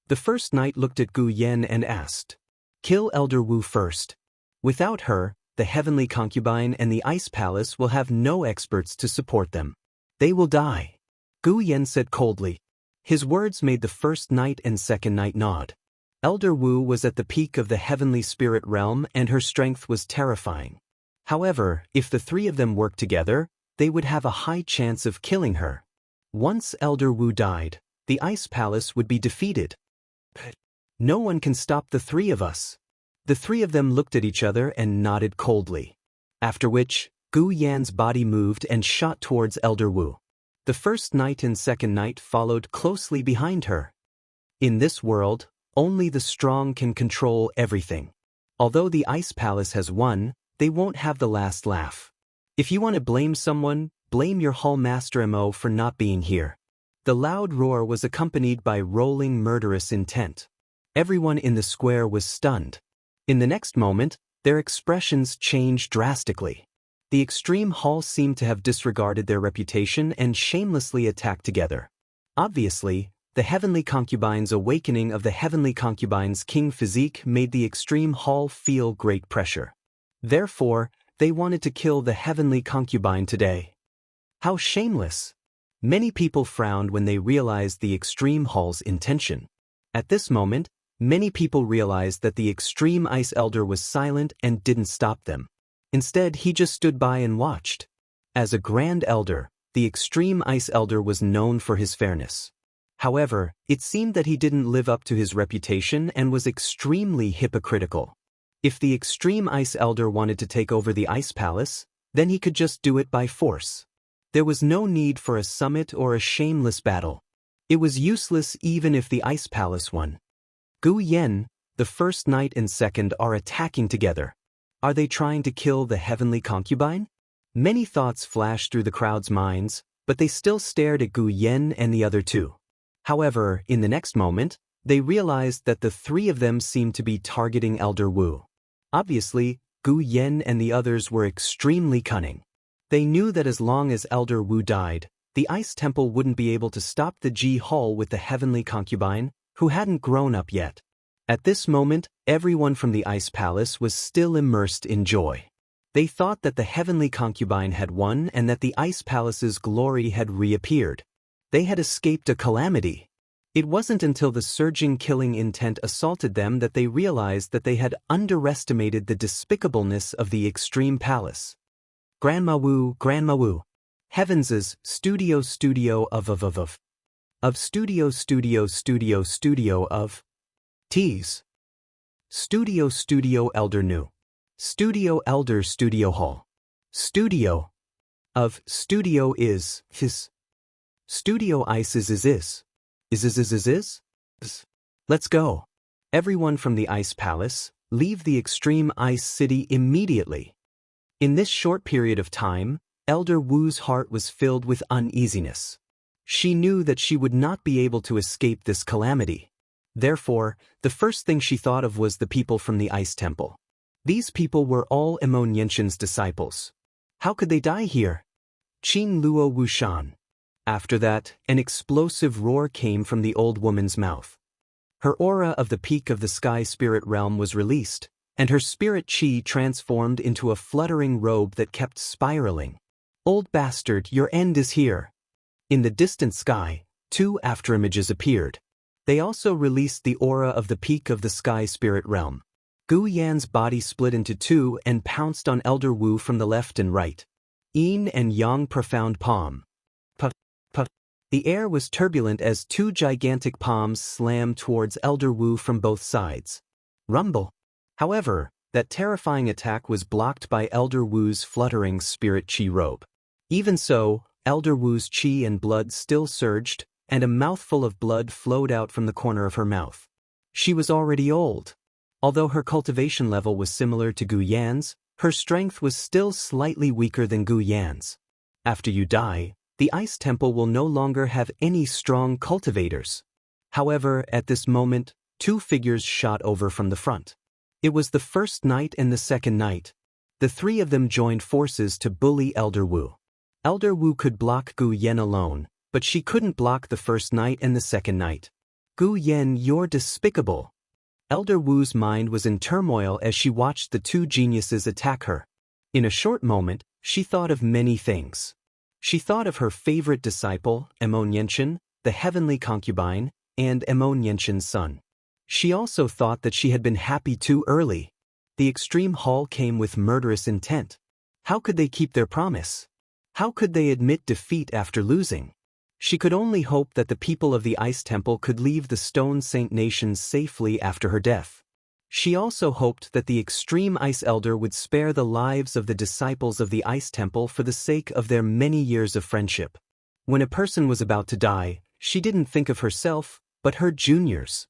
The first knight looked at Gu Yan and asked. Kill Elder Wu first. Without her, the heavenly concubine and the Ice Palace will have no experts to support them. They will die. Gu Yan said coldly. His words made the first knight and second knight nod. Elder Wu was at the peak of the heavenly spirit realm and her strength was terrifying. However, if the 3 of them worked together, they would have a high chance of killing her. Once Elder Wu died, the Ice Palace would be defeated. No one can stop the 3 of us. The 3 of them looked at each other and nodded coldly. After which, Gu Yan's body moved and shot towards Elder Wu. The first knight and second knight followed closely behind her. In this world, only the strong can control everything. Although the Ice Palace has won, they won't have the last laugh. If you want to blame someone, blame your hall master Mo for not being here." The loud roar was accompanied by rolling murderous intent. Everyone in the square was stunned. In the next moment, their expressions changed drastically. The extreme hall seemed to have disregarded their reputation and shamelessly attacked together. Obviously, the heavenly concubine's awakening of the heavenly concubine's king physique made the extreme hall feel great pressure. Therefore, they wanted to kill the heavenly concubine today. How shameless! Many people frowned when they realized the extreme hall's intention. At this moment, many people realized that the extreme ice elder was silent and didn't stop them. Instead, he just stood by and watched. As a grand elder, the extreme ice elder was known for his fairness. However, it seemed that he didn't live up to his reputation and was extremely hypocritical. If the extreme ice elder wanted to take over the ice palace, then he could just do it by force. There was no need for a summit or a shameless battle. It was useless even if the ice palace won. Gu Yen, the first knight and second are attacking together. Are they trying to kill the heavenly concubine? Many thoughts flashed through the crowd's minds, but they still stared at Gu Yen and the other two. However, in the next moment, they realized that the three of them seemed to be targeting Elder Wu. Obviously, Gu Yen and the others were extremely cunning. They knew that as long as Elder Wu died, the Ice Temple wouldn't be able to stop the Ji Hall with the heavenly concubine, who hadn't grown up yet. At this moment, everyone from the Ice Palace was still immersed in joy. They thought that the heavenly concubine had won and that the Ice Palace's glory had reappeared. They had escaped a calamity. It wasn't until the surging killing intent assaulted them that they realized that they had underestimated the despicableness of the extreme palace. Grandma Wu, Heavens's studio of studio of T's. Studio elder new. Studio elder studio hall. Studio of studio is his. Studio ice is. Let's go. Everyone from the Ice Palace, leave the extreme ice city immediately. In this short period of time, Elder Wu's heart was filled with uneasiness. She knew that she would not be able to escape this calamity. Therefore, the first thing she thought of was the people from the Ice Temple. These people were all Emoniention's disciples. How could they die here? Qing Luo Wushan. After that, an explosive roar came from the old woman's mouth. Her aura of the peak of the sky spirit realm was released, and her spirit chi transformed into a fluttering robe that kept spiraling. Old bastard, your end is here. In the distant sky, two afterimages appeared. They also released the aura of the peak of the sky spirit realm. Gu Yan's body split into two and pounced on Elder Wu from the left and right. Yin and Yang profound palm. The air was turbulent as two gigantic palms slammed towards Elder Wu from both sides. Rumble. However, that terrifying attack was blocked by Elder Wu's fluttering spirit chi robe. Even so, Elder Wu's chi and blood still surged, and a mouthful of blood flowed out from the corner of her mouth. She was already old. Although her cultivation level was similar to Gu Yan's, her strength was still slightly weaker than Gu Yan's. After you die, the Ice Temple will no longer have any strong cultivators. However, at this moment, two figures shot over from the front. It was the first knight and the second knight. The three of them joined forces to bully Elder Wu. Elder Wu could block Gu Yan alone, but she couldn't block the first knight and the second knight. Gu Yan, you're despicable. Elder Wu's mind was in turmoil as she watched the two geniuses attack her. In a short moment, she thought of many things. She thought of her favorite disciple, Emoniention, the heavenly concubine, and Emoniention's son. She also thought that she had been happy too early. The extreme hall came with murderous intent. How could they keep their promise? How could they admit defeat after losing? She could only hope that the people of the Ice Temple could leave the Stone Saint nations safely after her death. She also hoped that the extreme Ice Elder would spare the lives of the disciples of the Ice Temple for the sake of their many years of friendship. When a person was about to die, she didn't think of herself, but her juniors.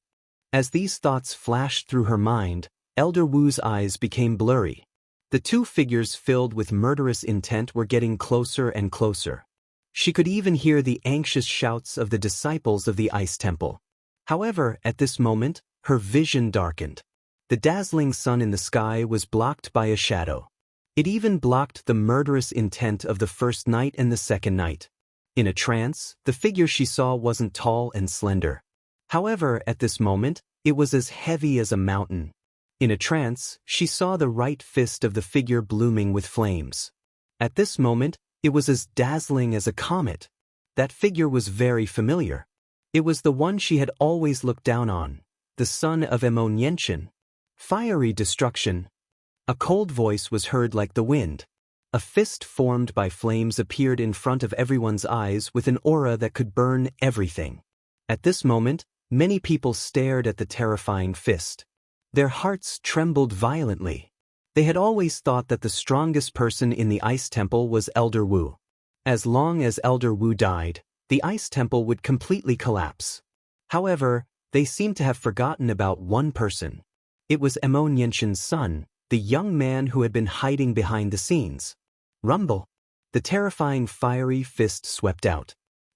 As these thoughts flashed through her mind, Elder Wu's eyes became blurry. The two figures filled with murderous intent were getting closer and closer. She could even hear the anxious shouts of the disciples of the Ice Temple. However, at this moment, her vision darkened. The dazzling sun in the sky was blocked by a shadow. It even blocked the murderous intent of the first night and the second night. In a trance, the figure she saw wasn't tall and slender. However, at this moment, it was as heavy as a mountain. In a trance, she saw the right fist of the figure blooming with flames. At this moment, it was as dazzling as a comet. That figure was very familiar. It was the one she had always looked down on, the son of Xianxia. Fiery destruction. A cold voice was heard like the wind. A fist formed by flames appeared in front of everyone's eyes with an aura that could burn everything. At this moment, many people stared at the terrifying fist. Their hearts trembled violently. They had always thought that the strongest person in the Ice Temple was Elder Wu. As long as Elder Wu died, the Ice Temple would completely collapse. However, they seemed to have forgotten about one person. It was Xianxia's son, the young man who had been hiding behind the scenes. Rumble. The terrifying fiery fist swept out.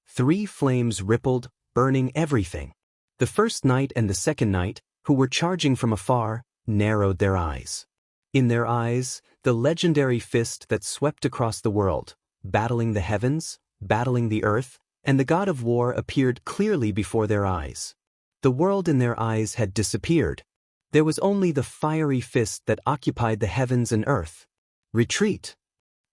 3 flames rippled, burning everything. The first knight and the second knight, who were charging from afar, narrowed their eyes. In their eyes, the legendary fist that swept across the world, battling the heavens, battling the earth, and the god of war appeared clearly before their eyes. The world in their eyes had disappeared. There was only the fiery fist that occupied the heavens and earth. Retreat.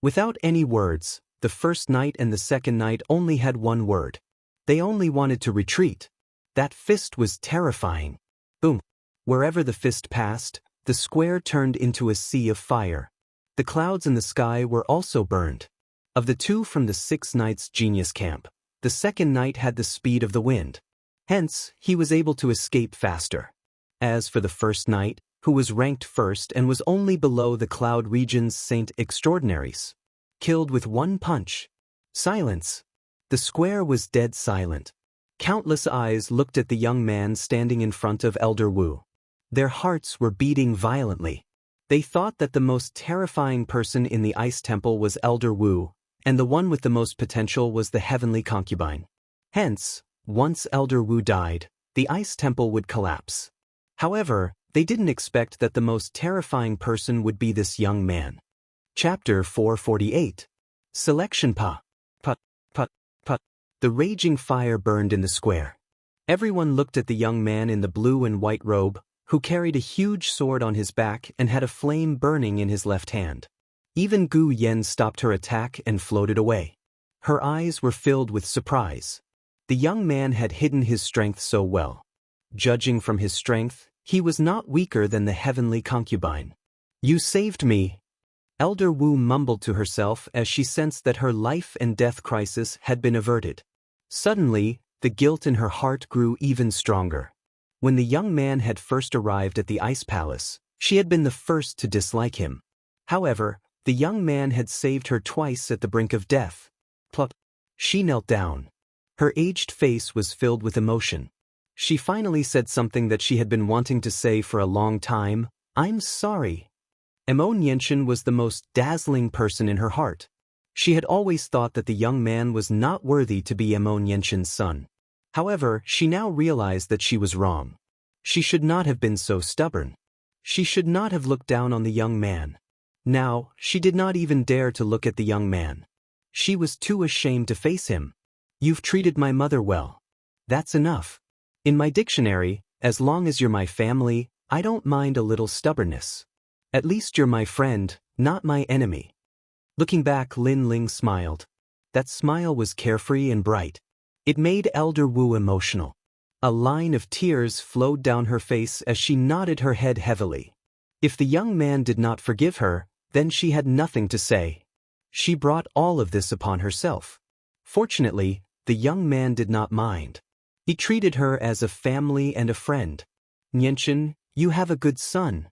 Without any words, the first knight and the second knight only had one word. They only wanted to retreat. That fist was terrifying. Boom. Wherever the fist passed, the square turned into a sea of fire. The clouds in the sky were also burned. Of the 2 from the 6 knights' genius camp, the second knight had the speed of the wind. Hence, he was able to escape faster. As for the first knight, who was ranked first and was only below the Cloud Region's Saint Extraordinaries, killed with one punch. Silence. The square was dead silent. Countless eyes looked at the young man standing in front of Elder Wu. Their hearts were beating violently. They thought that the most terrifying person in the Ice Temple was Elder Wu, and the one with the most potential was the heavenly concubine. Hence, once Elder Wu died, the Ice Temple would collapse. However, they didn't expect that the most terrifying person would be this young man. Chapter 448. Selection Pa. Put. The raging fire burned in the square. Everyone looked at the young man in the blue and white robe, who carried a huge sword on his back and had a flame burning in his left hand. Even Gu Yen stopped her attack and floated away. Her eyes were filled with surprise. The young man had hidden his strength so well. Judging from his strength, he was not weaker than the heavenly concubine. You saved me. Elder Wu mumbled to herself as she sensed that her life and death crisis had been averted. Suddenly, the guilt in her heart grew even stronger. When the young man had first arrived at the Ice Palace, she had been the first to dislike him. However, the young man had saved her twice at the brink of death. Plot. She knelt down. Her aged face was filled with emotion. She finally said something that she had been wanting to say for a long time. I'm sorry. Xianxia was the most dazzling person in her heart. She had always thought that the young man was not worthy to be Xianxia's son. However, she now realized that she was wrong. She should not have been so stubborn. She should not have looked down on the young man. Now, she did not even dare to look at the young man. She was too ashamed to face him. You've treated my mother well. That's enough. In my dictionary, as long as you're my family, I don't mind a little stubbornness. At least you're my friend, not my enemy. Looking back, Lin Ling smiled. That smile was carefree and bright. It made Elder Wu emotional. A line of tears flowed down her face as she nodded her head heavily. If the young man did not forgive her, then she had nothing to say. She brought all of this upon herself. Fortunately, the young man did not mind. He treated her as a family and a friend. Xianxia, you have a good son.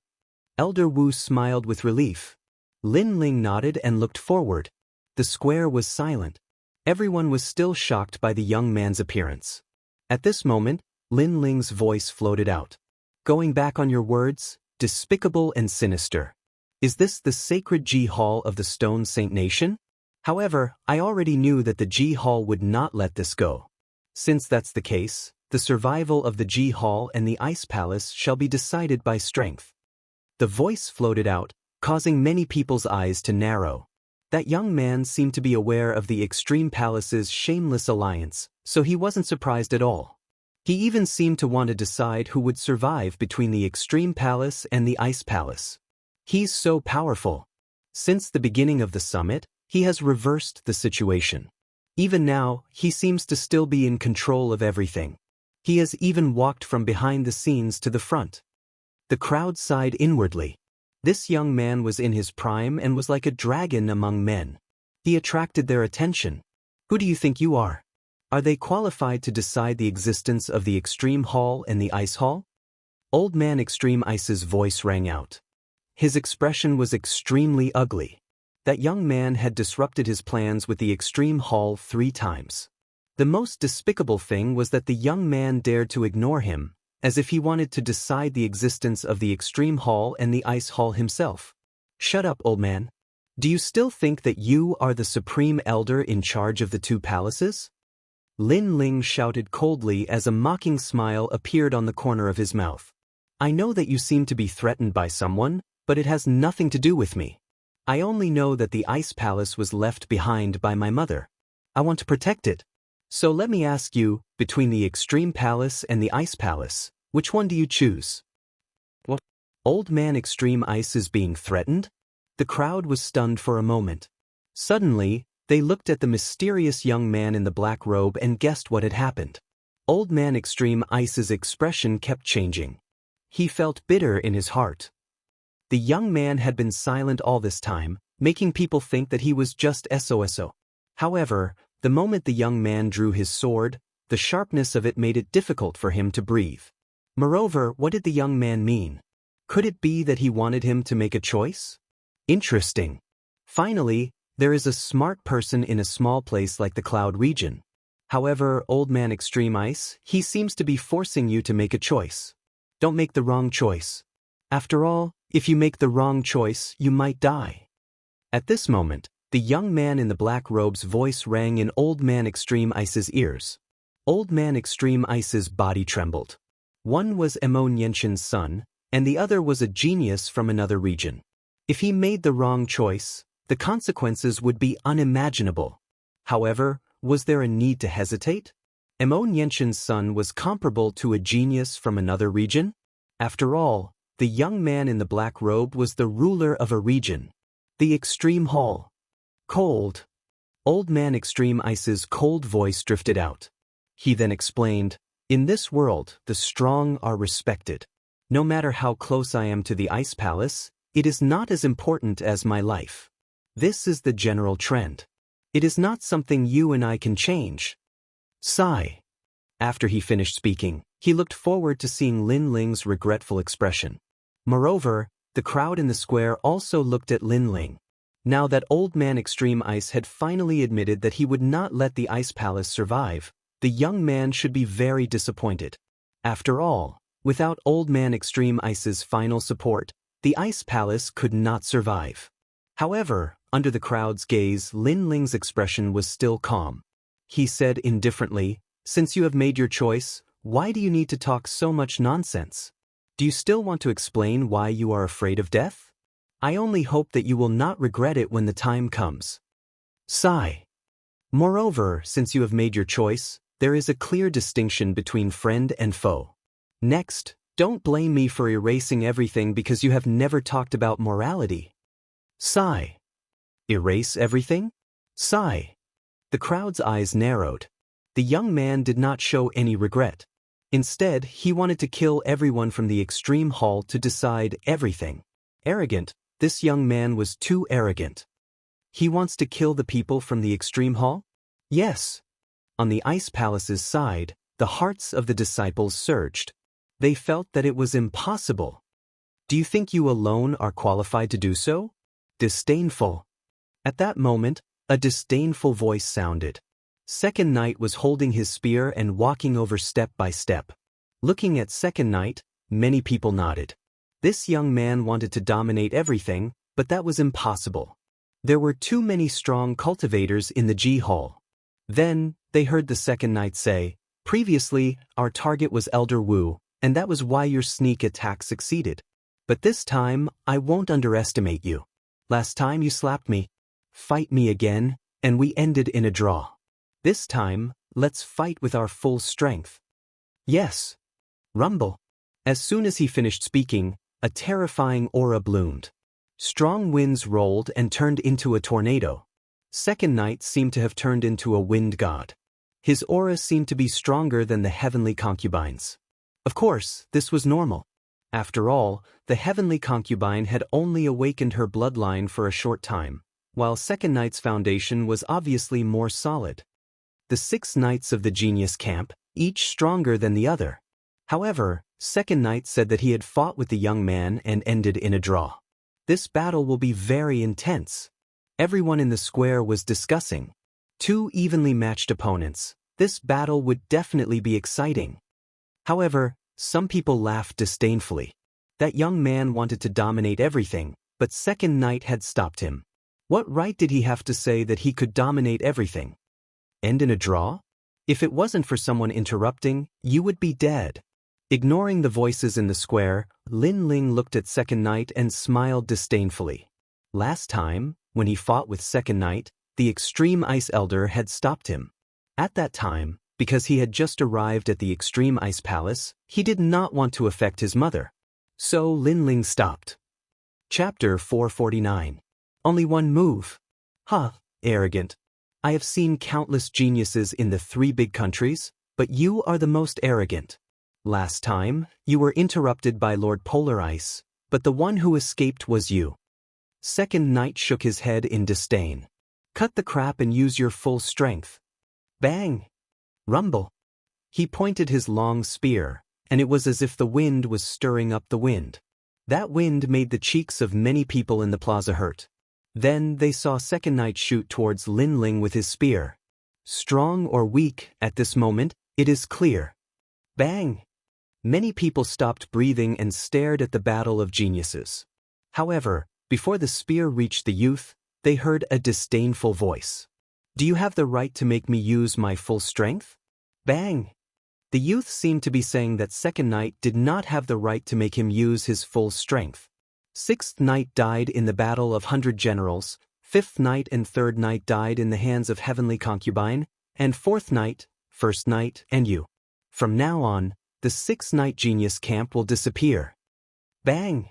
Elder Wu smiled with relief. Lin Ling nodded and looked forward. The square was silent. Everyone was still shocked by the young man's appearance. At this moment, Lin Ling's voice floated out. Going back on your words, despicable and sinister. Is this the sacred Ji Hall of the Stone Saint Nation? However, I already knew that the Ji Hall would not let this go. Since that's the case, the survival of the Ji Hall and the Ice Palace shall be decided by strength. The voice floated out, causing many people's eyes to narrow. That young man seemed to be aware of the Extreme Palace's shameless alliance, so he wasn't surprised at all. He even seemed to want to decide who would survive between the Extreme Palace and the Ice Palace. He's so powerful. Since the beginning of the summit, he has reversed the situation. Even now, he seems to still be in control of everything. He has even walked from behind the scenes to the front. The crowd sighed inwardly. This young man was in his prime and was like a dragon among men. He attracted their attention. Who do you think you are? Are they qualified to decide the existence of the Extreme Hall and the Ice Hall? Old Man Extreme Ice's voice rang out. His expression was extremely ugly. That young man had disrupted his plans with the Extreme Hall 3 times. The most despicable thing was that the young man dared to ignore him, as if he wanted to decide the existence of the Extreme Hall and the Ice Hall himself. Shut up, old man. Do you still think that you are the supreme elder in charge of the 2 palaces? Lin Ling shouted coldly as a mocking smile appeared on the corner of his mouth. I know that you seem to be threatened by someone, but it has nothing to do with me. I only know that the Ice Palace was left behind by my mother. I want to protect it. So let me ask you, between the Extreme Palace and the Ice Palace, which one do you choose? What? Old Man Extreme Ice is being threatened? The crowd was stunned for a moment. Suddenly, they looked at the mysterious young man in the black robe and guessed what had happened. Old Man Extreme Ice's expression kept changing. He felt bitter in his heart. The young man had been silent all this time, making people think that he was just SOSO. However, the moment the young man drew his sword, the sharpness of it made it difficult for him to breathe. Moreover, what did the young man mean? Could it be that he wanted him to make a choice? Interesting. Finally, there is a smart person in a small place like the Cloud region. However, Old Man Extreme Ice, he seems to be forcing you to make a choice. Don't make the wrong choice. After all, if you make the wrong choice, you might die. At this moment, the young man in the black robe's voice rang in Old Man Extreme Ice's ears. Old Man Extreme Ice's body trembled. One was Mo Nianxian's son, and the other was a genius from another region. If he made the wrong choice, the consequences would be unimaginable. However, was there a need to hesitate? Mo Nianxian's son was comparable to a genius from another region? After all, the young man in the black robe was the ruler of a region. The Extreme Hall. Cold. Old Man Extreme Ice's cold voice drifted out. He then explained, in this world, the strong are respected. No matter how close I am to the Ice Palace, it is not as important as my life. This is the general trend. It is not something you and I can change. Sigh. After he finished speaking, he looked forward to seeing Lin Ling's regretful expression. Moreover, the crowd in the square also looked at Lin Ling. Now that Old Man Extreme Ice had finally admitted that he would not let the Ice Palace survive, the young man should be very disappointed. After all, without Old Man Extreme Ice's final support, the Ice Palace could not survive. However, under the crowd's gaze, Lin Ling's expression was still calm. He said indifferently, since you have made your choice, why do you need to talk so much nonsense? Do you still want to explain why you are afraid of death? I only hope that you will not regret it when the time comes. Sigh. Moreover, since you have made your choice, there is a clear distinction between friend and foe. Next, don't blame me for erasing everything because you have never talked about morality. Sigh. Erase everything? Sigh. The crowd's eyes narrowed. The young man did not show any regret. Instead, he wanted to kill everyone from the Extreme Hall to decide everything. Arrogant, this young man was too arrogant. He wants to kill the people from the Extreme Hall? Yes. On the Ice Palace's side, the hearts of the disciples surged. They felt that it was impossible. Do you think you alone are qualified to do so? Disdainful. At that moment, a disdainful voice sounded. Second Knight was holding his spear and walking over step by step. Looking at Second Knight, many people nodded. This young man wanted to dominate everything, but that was impossible. There were too many strong cultivators in the G Hall. Then, they heard the second knight say, "Previously, our target was Elder Wu, and that was why your sneak attack succeeded. But this time, I won't underestimate you. Last time you slapped me. Fight me again, and we ended in a draw. This time, let's fight with our full strength." "Yes." Rumble. As soon as he finished speaking, a terrifying aura bloomed. Strong winds rolled and turned into a tornado. Second Knight seemed to have turned into a wind god. His aura seemed to be stronger than the heavenly concubines. Of course, this was normal. After all, the heavenly concubine had only awakened her bloodline for a short time, while Second Knight's foundation was obviously more solid. The 6 knights of the genius camp, each stronger than the other. However, Second Knight said that he had fought with the young man and ended in a draw. This battle will be very intense. Everyone in the square was discussing. 2 evenly matched opponents. This battle would definitely be exciting. However, some people laughed disdainfully. That young man wanted to dominate everything, but Second Knight had stopped him. What right did he have to say that he could dominate everything? End in a draw? If it wasn't for someone interrupting, you would be dead. Ignoring the voices in the square, Lin Ling looked at Second Knight and smiled disdainfully. Last time, when he fought with Second Knight, the Extreme Ice Elder had stopped him. At that time, because he had just arrived at the Extreme Ice Palace, he did not want to affect his mother. So Lin Ling stopped. Chapter 449. Only one move. Huh, arrogant. I have seen countless geniuses in the 3 big countries, but you are the most arrogant. Last time, you were interrupted by Lord Polar Ice, but the one who escaped was you. Second Knight shook his head in disdain. Cut the crap and use your full strength. Bang! Rumble. He pointed his long spear, and it was as if the wind was stirring up the wind. That wind made the cheeks of many people in the plaza hurt. Then they saw Second Knight shoot towards Lin Ling with his spear. Strong or weak, at this moment, it is clear. Bang! Many people stopped breathing and stared at the battle of geniuses. However, before the spear reached the youth, they heard a disdainful voice. Do you have the right to make me use my full strength? Bang! The youth seemed to be saying that Second Knight did not have the right to make him use his full strength. 6th Knight died in the Battle of 100 Generals, 5th Knight and 3rd Knight died in the hands of Heavenly Concubine, and 4th Knight, 1st Knight, and you. From now on, the 6 Knight Genius camp will disappear. Bang!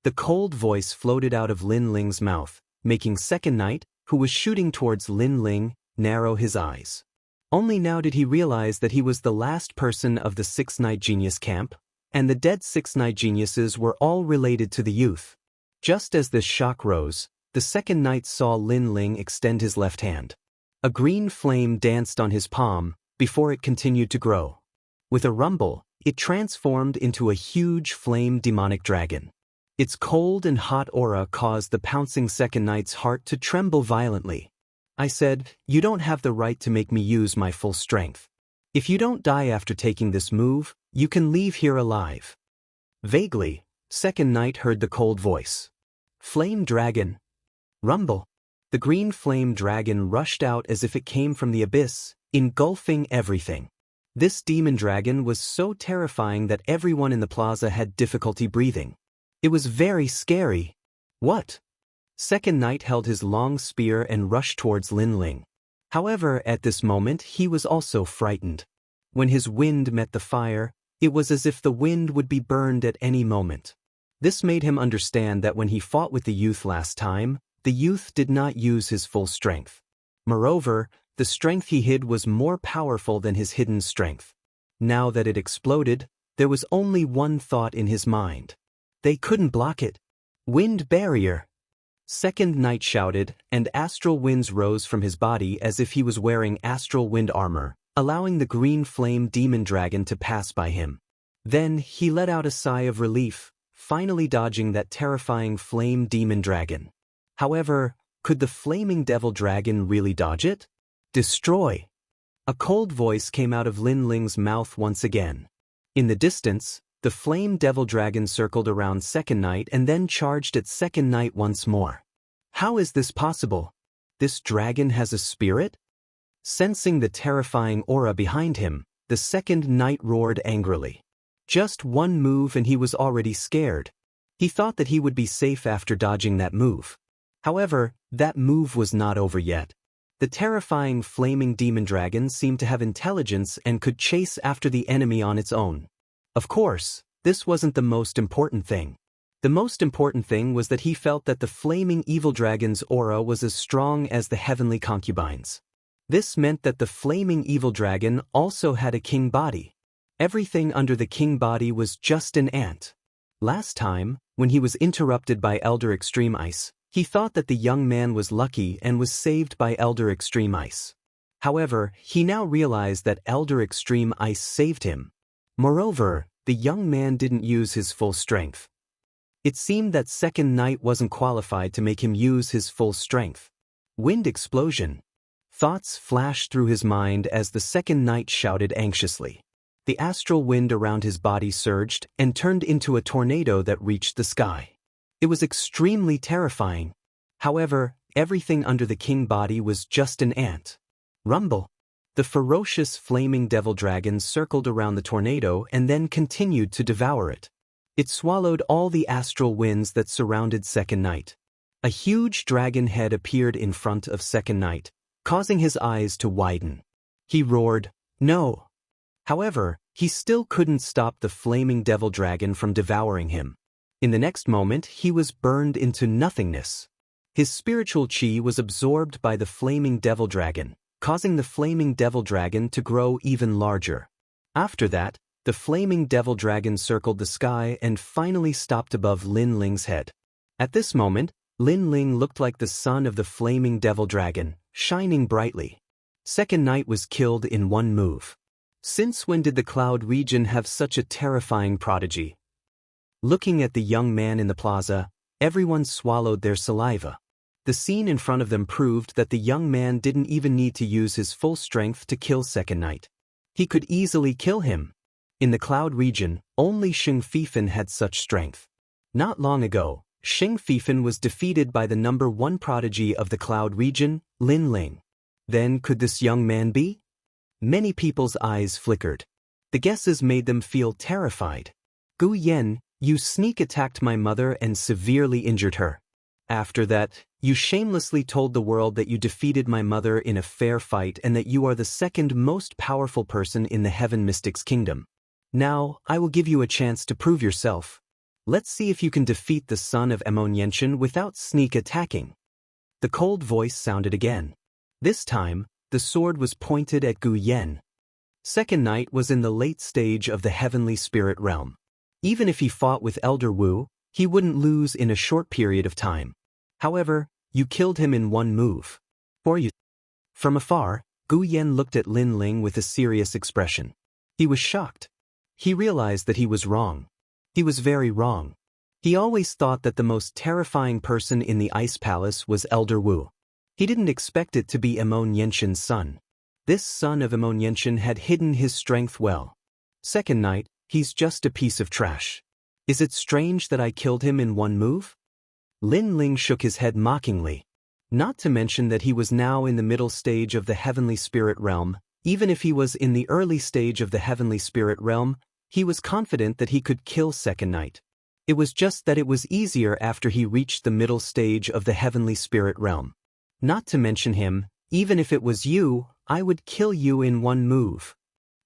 The cold voice floated out of Lin Ling's mouth, making Second Knight, who was shooting towards Lin Ling, narrow his eyes. Only now did he realize that he was the last person of the 6 Knight Genius camp, and the dead 6 Knight Geniuses were all related to the youth. Just as this shock rose, the Second Knight saw Lin Ling extend his left hand. A green flame danced on his palm, before it continued to grow. With a rumble, it transformed into a huge flame demonic dragon. Its cold and hot aura caused the pouncing Second Knight's heart to tremble violently. I said, you don't have the right to make me use my full strength. If you don't die after taking this move, you can leave here alive. Vaguely, Second Knight heard the cold voice. Flame Dragon. Rumble. The green flame dragon rushed out as if it came from the abyss, engulfing everything. This demon dragon was so terrifying that everyone in the plaza had difficulty breathing. It was very scary. What? Second Knight held his long spear and rushed towards Lin Ling. However, at this moment he was also frightened. When his wind met the fire, it was as if the wind would be burned at any moment. This made him understand that when he fought with the youth last time, the youth did not use his full strength. Moreover, the strength he hid was more powerful than his hidden strength. Now that it exploded, there was only one thought in his mind. They couldn't block it. Wind barrier. Second Knight shouted, and astral winds rose from his body as if he was wearing astral wind armor, allowing the green flame demon dragon to pass by him. Then he let out a sigh of relief, finally dodging that terrifying flame demon dragon. However, could the flaming devil dragon really dodge it? Destroy! A cold voice came out of Lin Ling's mouth once again. In the distance, The flame devil dragon circled around Second Knight and then charged at Second Knight once more. How is this possible? This dragon has a spirit? Sensing the terrifying aura behind him, the Second Knight roared angrily. Just one move and he was already scared. He thought that he would be safe after dodging that move. However, that move was not over yet. The terrifying flaming demon dragon seemed to have intelligence and could chase after the enemy on its own. Of course, this wasn't the most important thing. The most important thing was that he felt that the flaming evil dragon's aura was as strong as the heavenly concubines. This meant that the flaming evil dragon also had a king body. Everything under the king body was just an ant. Last time, when he was interrupted by Elder Extreme Ice, he thought that the young man was lucky and was saved by Elder Extreme Ice. However, he now realized that Elder Extreme Ice saved him. Moreover, the young man didn't use his full strength. It seemed that Second Knight wasn't qualified to make him use his full strength. Wind explosion. Thoughts flashed through his mind as the Second Knight shouted anxiously. The astral wind around his body surged and turned into a tornado that reached the sky. It was extremely terrifying. However, everything under the king body was just an ant. Rumble. The ferocious flaming devil dragon circled around the tornado and then continued to devour it. It swallowed all the astral winds that surrounded Second Knight. A huge dragon head appeared in front of Second Knight, causing his eyes to widen. He roared, "No!" However, he still couldn't stop the flaming devil dragon from devouring him. In the next moment, he was burned into nothingness. His spiritual chi was absorbed by the flaming devil dragon, causing the flaming devil dragon to grow even larger. After that, the flaming devil dragon circled the sky and finally stopped above Lin Ling's head. At this moment, Lin Ling looked like the son of the flaming devil dragon, shining brightly. Second Knight was killed in one move. Since when did the cloud region have such a terrifying prodigy? Looking at the young man in the plaza, everyone swallowed their saliva. The scene in front of them proved that the young man didn't even need to use his full strength to kill Second Knight. He could easily kill him. In the cloud region, only Xing Fifan had such strength. Not long ago, Xing Fifan was defeated by the number one prodigy of the cloud region, Lin Ling. Then could this young man be? Many people's eyes flickered. The guesses made them feel terrified. Gu Yan, you sneak attacked my mother and severely injured her. After that, you shamelessly told the world that you defeated my mother in a fair fight and that you are the second most powerful person in the Heaven Mystics Kingdom. Now, I will give you a chance to prove yourself. Let's see if you can defeat the son of Emon without sneak attacking. The cold voice sounded again. This time, the sword was pointed at Gu Yan. Second Knight was in the late stage of the heavenly spirit realm. Even if he fought with Elder Wu, he wouldn't lose in a short period of time. However, you killed him in one move. Or you. From afar, Gu Yan looked at Lin Ling with a serious expression. He was shocked. He realized that he was wrong. He was very wrong. He always thought that the most terrifying person in the Ice Palace was Elder Wu. He didn't expect it to be Emon Yenshin's son. This son of Emon Yenshin had hidden his strength well. Second Knight, he's just a piece of trash. Is it strange that I killed him in one move? Lin Ling shook his head mockingly. Not to mention that he was now in the middle stage of the heavenly spirit realm. Even if he was in the early stage of the heavenly spirit realm, he was confident that he could kill Second Knight. It was just that it was easier after he reached the middle stage of the heavenly spirit realm. Not to mention him, even if it was you, I would kill you in one move.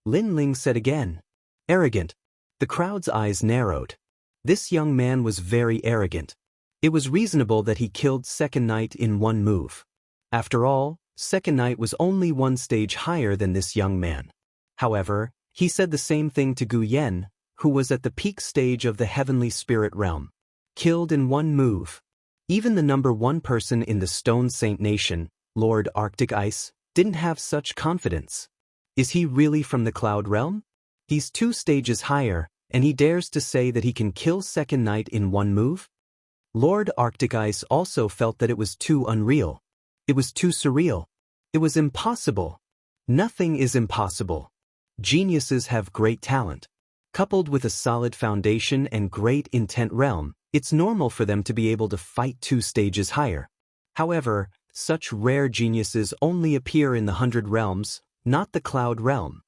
Lin Ling said again. Arrogant. The crowd's eyes narrowed. This young man was very arrogant. It was reasonable that he killed Second Knight in one move. After all, Second Knight was only one stage higher than this young man. However, he said the same thing to Gu Yan, who was at the peak stage of the heavenly spirit realm. Killed in one move. Even the number one person in the Stone Saint Nation, Lord Arctic Ice, didn't have such confidence. Is he really from the cloud realm? He's 2 stages higher, and he dares to say that he can kill Second Knight in one move? Lord Arctic Ice also felt that it was too unreal. It was too surreal. It was impossible. Nothing is impossible. Geniuses have great talent. Coupled with a solid foundation and great intent realm, it's normal for them to be able to fight 2 stages higher. However, such rare geniuses only appear in the 100 realms, not the cloud realm.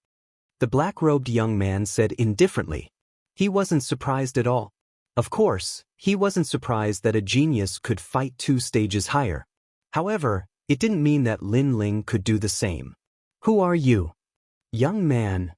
The black-robed young man said indifferently. He wasn't surprised at all. Of course, he wasn't surprised that a genius could fight 2 stages higher. However, it didn't mean that Lin Ling could do the same. Who are you? Young man.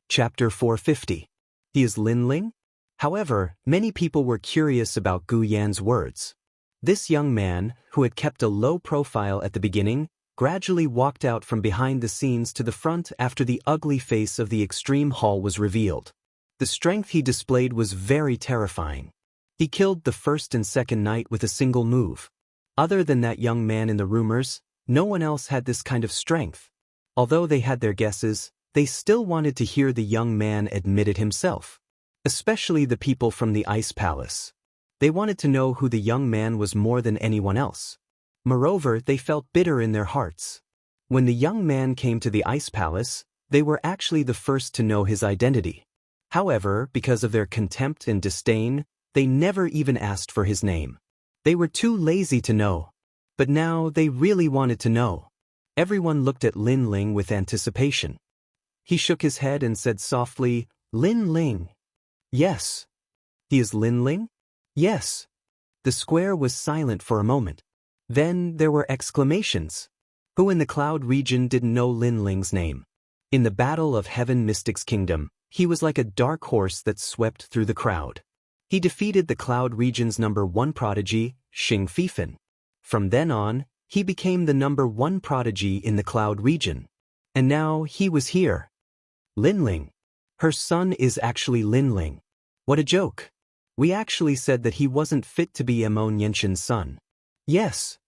Chapter 450. He is Lin Ling? However, many people were curious about Gu Yan's words. This young man, who had kept a low profile at the beginning, gradually walked out from behind the scenes to the front after the ugly face of the extreme hall was revealed. The strength he displayed was very terrifying. He killed the first and second knight with a single move. Other than that young man in the rumors, no one else had this kind of strength. Although they had their guesses, they still wanted to hear the young man admit it himself. Especially the people from the Ice Palace. They wanted to know who the young man was more than anyone else. Moreover, they felt bitter in their hearts. When the young man came to the Ice Palace, they were actually the first to know his identity. However, because of their contempt and disdain, they never even asked for his name. They were too lazy to know. But now they really wanted to know. Everyone looked at Lin Ling with anticipation. He shook his head and said softly, "Lin Ling." "Yes." "He is Lin Ling?" "Yes." The square was silent for a moment. Then there were exclamations. Who in the Cloud region didn't know Lin Ling's name? In the Battle of Heaven Mystic's Kingdom, he was like a dark horse that swept through the crowd. He defeated the Cloud region's #1 prodigy, Xing Fifan. From then on, he became the #1 prodigy in the Cloud region. And now he was here. Lin Ling. Her son is actually Lin Ling. What a joke. We actually said that he wasn't fit to be Xianxia's son. Yes.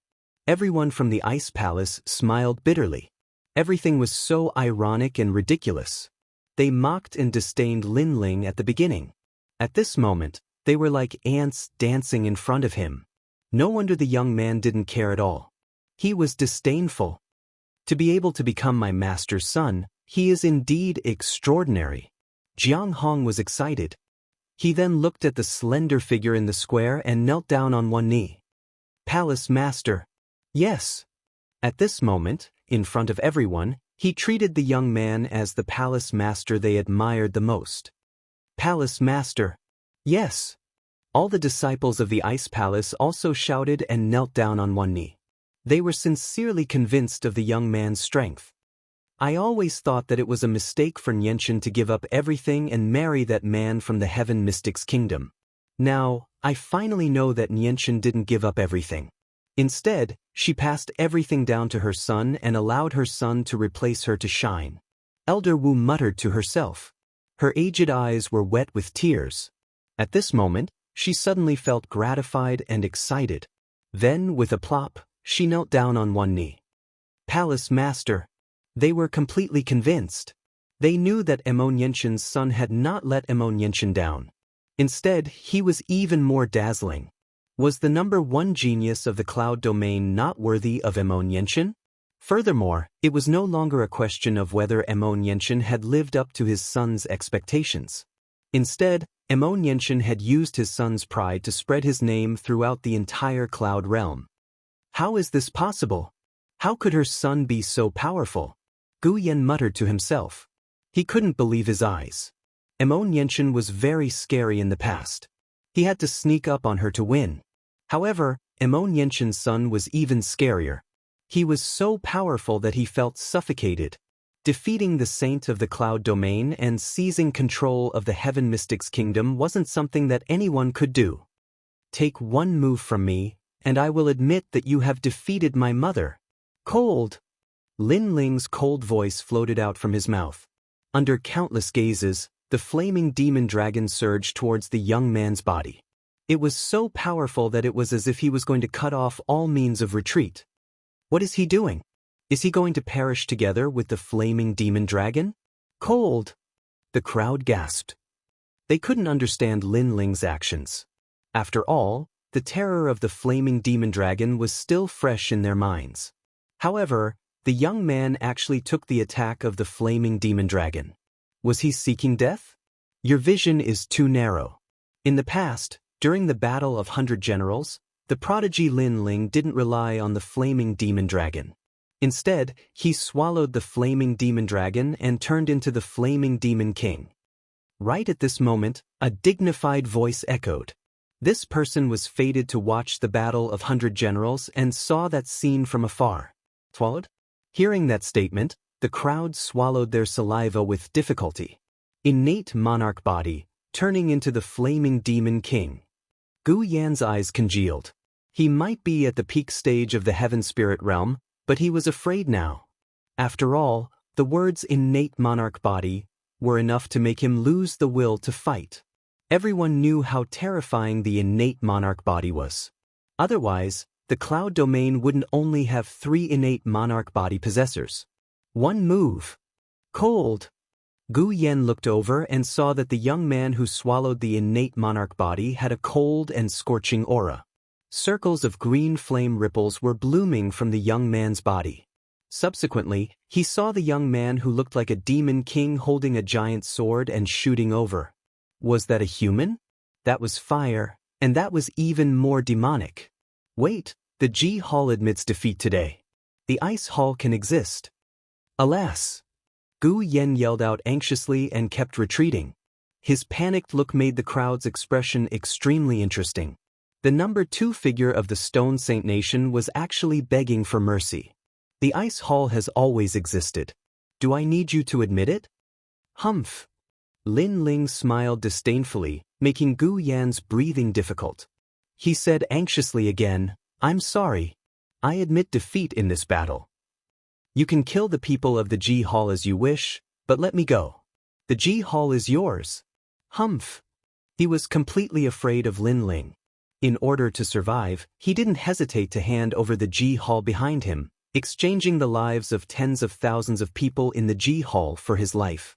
Everyone from the Ice Palace smiled bitterly. Everything was so ironic and ridiculous. They mocked and disdained Lin Ling at the beginning. At this moment, they were like ants dancing in front of him. No wonder the young man didn't care at all. He was disdainful. To be able to become my master's son, he is indeed extraordinary. Jiang Hong was excited. He then looked at the slender figure in the square and knelt down on one knee. Palace Master. Yes. At this moment, in front of everyone, he treated the young man as the Palace Master they admired the most. Palace Master. Yes. All the disciples of the Ice Palace also shouted and knelt down on one knee. They were sincerely convinced of the young man's strength. I always thought that it was a mistake for Xianxia to give up everything and marry that man from the Heaven Mystic's Kingdom. Now, I finally know that Xianxia didn't give up everything. Instead, she passed everything down to her son and allowed her son to replace her to shine. Elder Wu muttered to herself. Her aged eyes were wet with tears. At this moment, she suddenly felt gratified and excited. Then, with a plop, she knelt down on one knee. Palace Master. They were completely convinced. They knew that Xianxia's son had not let Xianxia down. Instead, he was even more dazzling. Was the #1 genius of the Cloud domain not worthy of Xianxia? Furthermore, it was no longer a question of whether Xianxia had lived up to his son's expectations. Instead, Xianxia had used his son's pride to spread his name throughout the entire Cloud realm. How is this possible? How could her son be so powerful? Gu Yan muttered to himself. He couldn't believe his eyes. Xianxia was very scary in the past. He had to sneak up on her to win. However, Xianxia's son was even scarier. He was so powerful that he felt suffocated. Defeating the saint of the Cloud domain and seizing control of the Heaven Mystic's Kingdom wasn't something that anyone could do. Take one move from me, and I will admit that you have defeated my mother. Cold. Lin Ling's cold voice floated out from his mouth. Under countless gazes, the flaming demon dragon surged towards the young man's body. It was so powerful that it was as if he was going to cut off all means of retreat. What is he doing? Is he going to perish together with the flaming demon dragon? Cold. The crowd gasped. They couldn't understand Lin Ling's actions. After all, the terror of the flaming demon dragon was still fresh in their minds. However, the young man actually took the attack of the flaming demon dragon. Was he seeking death? Your vision is too narrow. In the past, during the Battle of 100 Generals, the prodigy Lin Ling didn't rely on the flaming demon dragon. Instead, he swallowed the flaming demon dragon and turned into the flaming demon king. Right at this moment, a dignified voice echoed. This person was fated to watch the Battle of 100 Generals and saw that scene from afar. Swallowed? Hearing that statement, the crowd swallowed their saliva with difficulty. Innate monarch body, turning into the flaming demon king. Gu Yan's eyes congealed. He might be at the peak stage of the heaven spirit realm, but he was afraid now. After all, the words innate monarch body were enough to make him lose the will to fight. Everyone knew how terrifying the innate monarch body was. Otherwise, the cloud domain wouldn't only have 3 innate monarch body possessors. One move. Cold. Gu Yan looked over and saw that the young man who swallowed the innate monarch body had a cold and scorching aura. Circles of green flame ripples were blooming from the young man's body. Subsequently, he saw the young man who looked like a demon king holding a giant sword and shooting over. Was that a human? That was fire, and that was even more demonic. Wait, the G Hall admits defeat today. The Ice Hall can exist. Alas! Gu Yan yelled out anxiously and kept retreating. His panicked look made the crowd's expression extremely interesting. The number 2 figure of the Stone Saint Nation was actually begging for mercy. The Ice Hall has always existed. Do I need you to admit it? Humph. Lin Ling smiled disdainfully, making Gu Yan's breathing difficult. He said anxiously again, I'm sorry. I admit defeat in this battle. You can kill the people of the G Hall as you wish, but let me go. The G Hall is yours. Humph. He was completely afraid of Lin Ling. In order to survive, he didn't hesitate to hand over the G Hall behind him, exchanging the lives of tens of thousands of people in the G Hall for his life.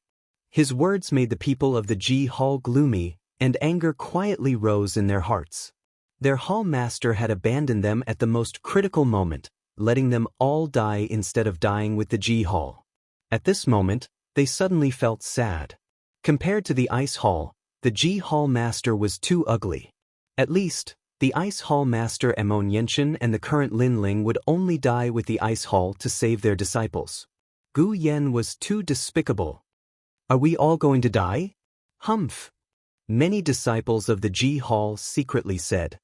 His words made the people of the G Hall gloomy, and anger quietly rose in their hearts. Their hall master had abandoned them at the most critical moment, letting them all die instead of dying with the G Hall. At this moment, they suddenly felt sad. Compared to the Ice Hall, the G Hall master was too ugly. At least, the Ice Hall master Xianxia and the current Lin Ling would only die with the Ice Hall to save their disciples. Gu Yan was too despicable. Are we all going to die? Humph. Many disciples of the G Hall secretly said.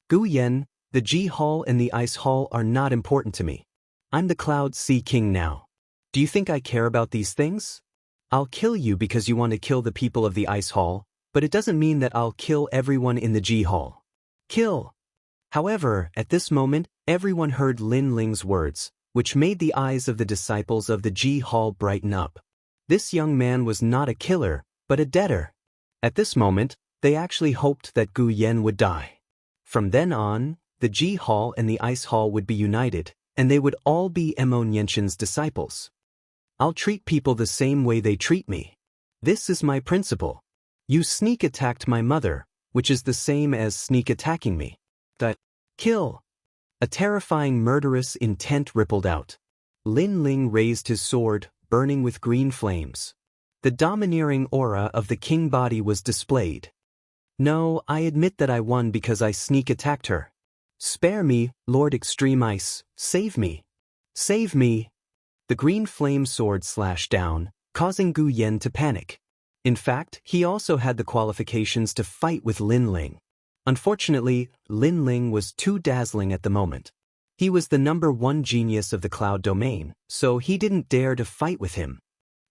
Gu Yan, the G Hall and the Ice Hall are not important to me. I'm the Cloud Sea King now. Do you think I care about these things? I'll kill you because you want to kill the people of the Ice Hall, but it doesn't mean that I'll kill everyone in the G Hall. Kill. However, at this moment, everyone heard Lin Ling's words, which made the eyes of the disciples of the G Hall brighten up. This young man was not a killer, but a debtor. At this moment, they actually hoped that Gu Yan would die. From then on, the G Hall and the Ice Hall would be united, and they would all be Xianxia's disciples. I'll treat people the same way they treat me. This is my principle. You sneak attacked my mother, which is the same as sneak attacking me. Kill. A terrifying murderous intent rippled out. Lin Ling raised his sword, burning with green flames. The domineering aura of the king body was displayed. No, I admit that I won because I sneak attacked her. Spare me, Lord Extreme Ice, save me. Save me. The green flame sword slashed down, causing Gu Yan to panic. In fact, he also had the qualifications to fight with Lin Ling. Unfortunately, Lin Ling was too dazzling at the moment. He was the number 1 genius of the cloud domain, so he didn't dare to fight with him.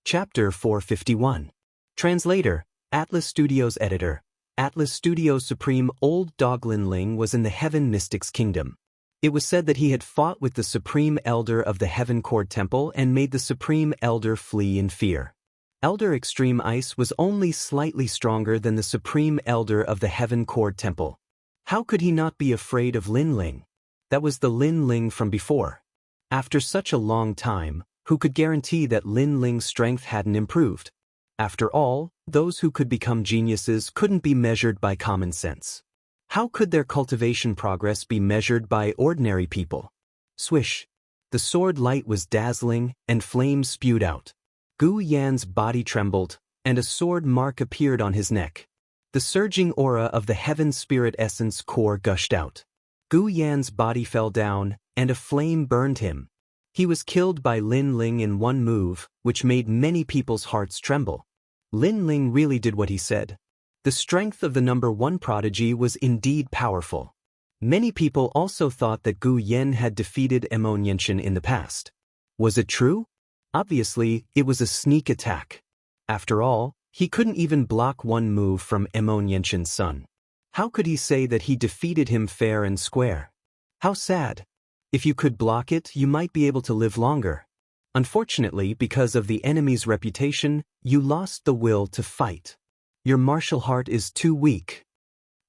Chapter 451. Translator, Atlas Studios Editor. Atlas Studios Supreme Old Dog Lin Ling was in the Heaven Mystics Kingdom. It was said that he had fought with the Supreme Elder of the Heaven Cord Temple and made the Supreme Elder flee in fear. Elder Extreme Ice was only slightly stronger than the Supreme Elder of the Heaven Cord Temple. How could he not be afraid of Lin Ling? That was the Lin Ling from before. After such a long time, who could guarantee that Lin Ling's strength hadn't improved? After all, those who could become geniuses couldn't be measured by common sense. How could their cultivation progress be measured by ordinary people? Swish. The sword light was dazzling, and flames spewed out. Gu Yan's body trembled, and a sword mark appeared on his neck. The surging aura of the heaven spirit essence core gushed out. Gu Yan's body fell down, and a flame burned him. He was killed by Lin Ling in one move, which made many people's hearts tremble. Lin Ling really did what he said. The strength of the number 1 prodigy was indeed powerful. Many people also thought that Gu Yan had defeated Xianxia in the past. Was it true? Obviously, it was a sneak attack. After all, he couldn't even block one move from Xianxia's son. How could he say that he defeated him fair and square? How sad. If you could block it, you might be able to live longer. Unfortunately, because of the enemy's reputation, you lost the will to fight. Your martial heart is too weak.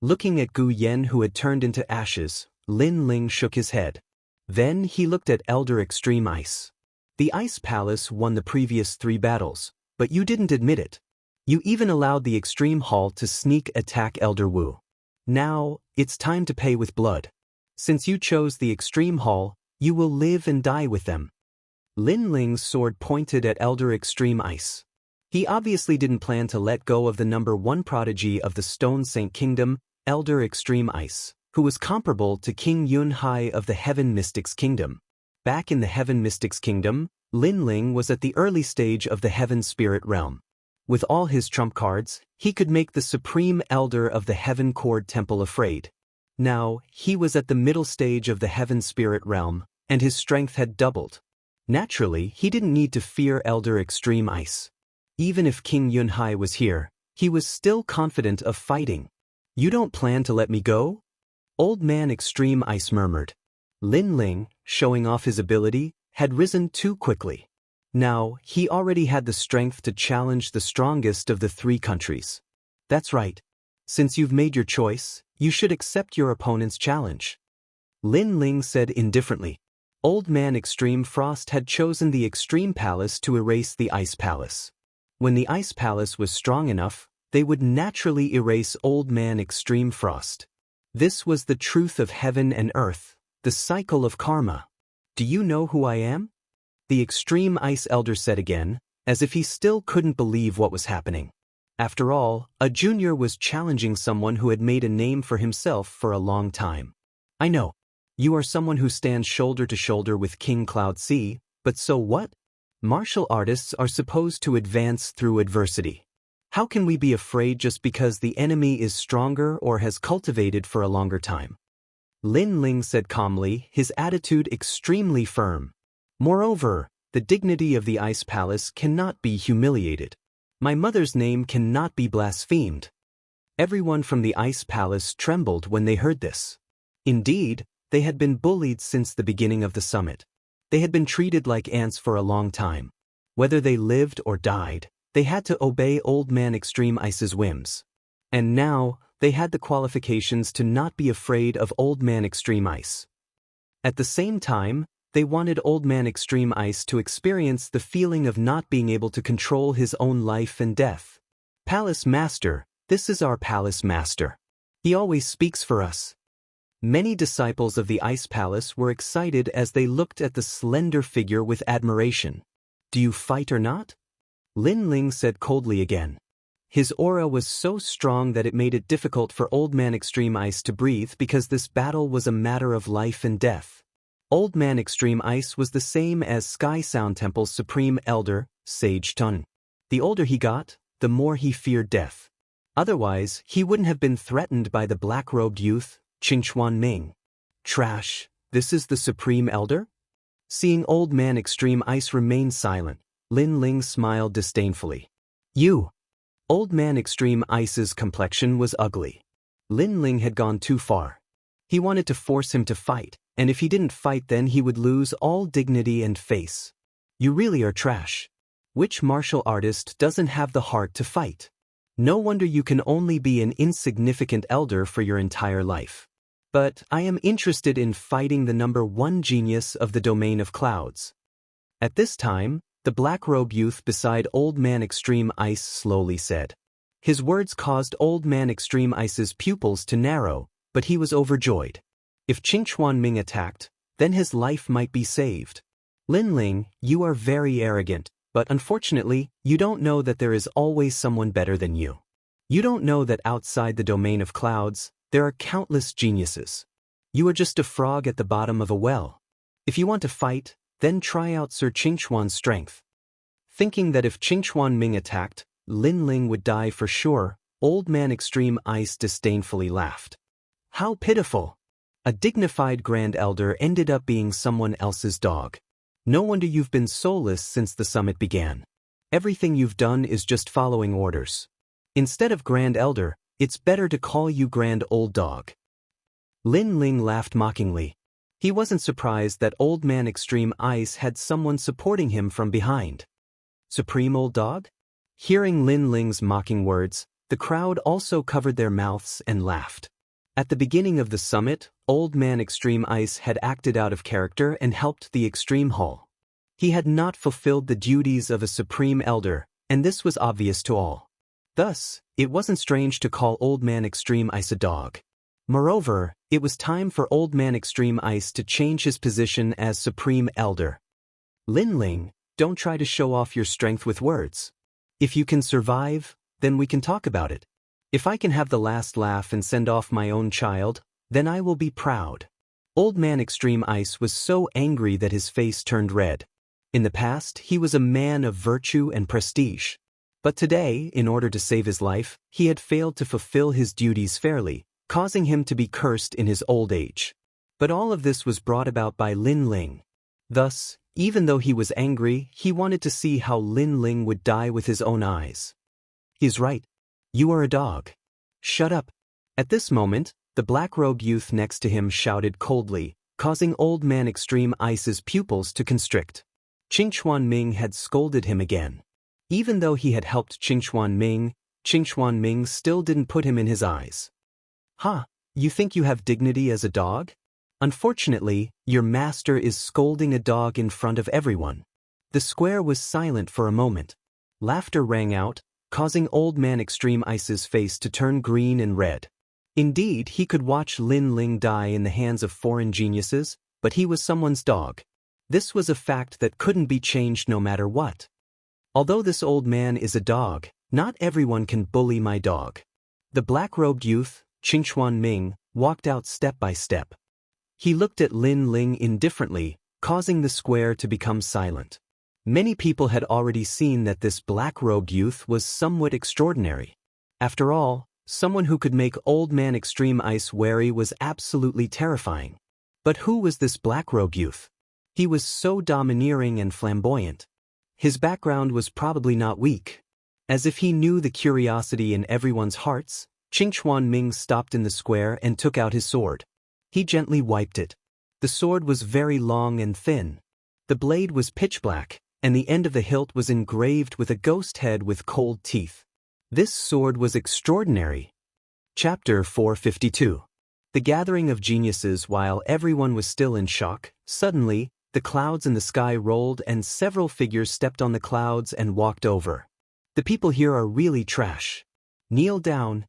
Looking at Gu Yan, who had turned into ashes, Lin Ling shook his head. Then he looked at Elder Extreme Ice. The Ice Palace won the previous 3 battles, but you didn't admit it. You even allowed the Extreme Hall to sneak attack Elder Wu. Now, it's time to pay with blood. Since you chose the Extreme Hall, you will live and die with them. Lin Ling's sword pointed at Elder Extreme Ice. He obviously didn't plan to let go of the number 1 prodigy of the Stone Saint Kingdom, Elder Extreme Ice, who was comparable to King Yunhai of the Heaven Mystics Kingdom. Back in the Heaven Mystics Kingdom, Lin Ling was at the early stage of the Heaven Spirit Realm. With all his trump cards, he could make the Supreme Elder of the Heaven Cord Temple afraid. Now, he was at the middle stage of the Heaven Spirit Realm, and his strength had doubled. Naturally, he didn't need to fear Elder Extreme Ice. Even if King Yunhai was here, he was still confident of fighting. You don't plan to let me go? Old Man Extreme Ice murmured. Lin Ling, showing off his ability, had risen too quickly. Now, he already had the strength to challenge the strongest of the 3 countries. That's right. Since you've made your choice, you should accept your opponent's challenge. Lin Ling said indifferently. Old Man Extreme Frost had chosen the Extreme Palace to erase the Ice Palace. When the Ice Palace was strong enough, they would naturally erase Old Man Extreme Frost. This was the truth of heaven and earth, the cycle of karma. Do you know who I am? The Extreme Ice Elder said again, as if he still couldn't believe what was happening. After all, a junior was challenging someone who had made a name for himself for a long time. I know. You are someone who stands shoulder to shoulder with King Cloud Sea, but so what? Martial artists are supposed to advance through adversity. How can we be afraid just because the enemy is stronger or has cultivated for a longer time? Lin Ling said calmly, his attitude extremely firm. Moreover, the dignity of the Ice Palace cannot be humiliated. My mother's name cannot be blasphemed. Everyone from the Ice Palace trembled when they heard this. Indeed, they had been bullied since the beginning of the summit. They had been treated like ants for a long time. Whether they lived or died, they had to obey Old Man Extreme Ice's whims. And now, they had the qualifications to not be afraid of Old Man Extreme Ice. At the same time, they wanted Old Man Extreme Ice to experience the feeling of not being able to control his own life and death. Palace Master, this is our Palace Master. He always speaks for us. Many disciples of the Ice Palace were excited as they looked at the slender figure with admiration. Do you fight or not? Lin Ling said coldly again. His aura was so strong that it made it difficult for Old Man Extreme Ice to breathe because this battle was a matter of life and death. Old Man Extreme Ice was the same as Sky Sound Temple's Supreme Elder, Sage Tun. The older he got, the more he feared death. Otherwise, he wouldn't have been threatened by the black-robed youth, Qingchuan Ming. Trash, this is the Supreme Elder? Seeing Old Man Extreme Ice remain silent, Lin Ling smiled disdainfully. You! Old Man Extreme Ice's complexion was ugly. Lin Ling had gone too far. He wanted to force him to fight, and if he didn't fight then he would lose all dignity and face. You really are trash. Which martial artist doesn't have the heart to fight? No wonder you can only be an insignificant elder for your entire life. But I am interested in fighting the number 1 genius of the domain of clouds. At this time, the black-robe youth beside Old Man Extreme Ice slowly said. His words caused Old Man Extreme Ice's pupils to narrow, but he was overjoyed. If Qingchuan Ming attacked, then his life might be saved. Lin Ling, you are very arrogant. But unfortunately, you don't know that there is always someone better than you. You don't know that outside the domain of clouds, there are countless geniuses. You are just a frog at the bottom of a well. If you want to fight, then try out Sir Qingchuan's strength. Thinking that if Qingchuan Ming attacked, Lin Ling would die for sure, Old Man Extreme Ice disdainfully laughed. How pitiful! A dignified Grand Elder ended up being someone else's dog. No wonder you've been soulless since the summit began. Everything you've done is just following orders. Instead of Grand Elder, it's better to call you Grand Old Dog. Lin Ling laughed mockingly. He wasn't surprised that Old Man Extreme Ice had someone supporting him from behind. Supreme Old Dog? Hearing Lin Ling's mocking words, the crowd also covered their mouths and laughed. At the beginning of the summit, Old Man Extreme Ice had acted out of character and helped the Extreme Hall. He had not fulfilled the duties of a Supreme Elder, and this was obvious to all. Thus, it wasn't strange to call Old Man Extreme Ice a dog. Moreover, it was time for Old Man Extreme Ice to change his position as Supreme Elder. Lin Ling, don't try to show off your strength with words. If you can survive, then we can talk about it. If I can have the last laugh and send off my own child, then I will be proud. Old Man Extreme Ice was so angry that his face turned red. In the past, he was a man of virtue and prestige. But today, in order to save his life, he had failed to fulfill his duties fairly, causing him to be cursed in his old age. But all of this was brought about by Lin Ling. Thus, even though he was angry, he wanted to see how Lin Ling would die with his own eyes. He's right. You are a dog. Shut up. At this moment, the black-robed youth next to him shouted coldly, causing Old Man Extreme Ice's pupils to constrict. Qingchuan Ming had scolded him again. Even though he had helped Qingchuan Ming still didn't put him in his eyes. "Ha, you think you have dignity as a dog? Unfortunately, your master is scolding a dog in front of everyone." The square was silent for a moment. Laughter rang out, causing Old Man Extreme Ice's face to turn green and red. Indeed, he could watch Lin Ling die in the hands of foreign geniuses, but he was someone's dog. This was a fact that couldn't be changed no matter what. Although this old man is a dog, not everyone can bully my dog. The black-robed youth, Qingchuan Ming, walked out step by step. He looked at Lin Ling indifferently, causing the square to become silent. Many people had already seen that this black-robed youth was somewhat extraordinary. After all, someone who could make Old Man Extreme Ice wary was absolutely terrifying. But who was this black-robed youth? He was so domineering and flamboyant. His background was probably not weak. As if he knew the curiosity in everyone's hearts, Qingchuan Ming stopped in the square and took out his sword. He gently wiped it. The sword was very long and thin. The blade was pitch black, and the end of the hilt was engraved with a ghost head with cold teeth. This sword was extraordinary. Chapter 452. The gathering of geniuses. While everyone was still in shock, suddenly, the clouds in the sky rolled and several figures stepped on the clouds and walked over. The people here are really trash. Kneel down.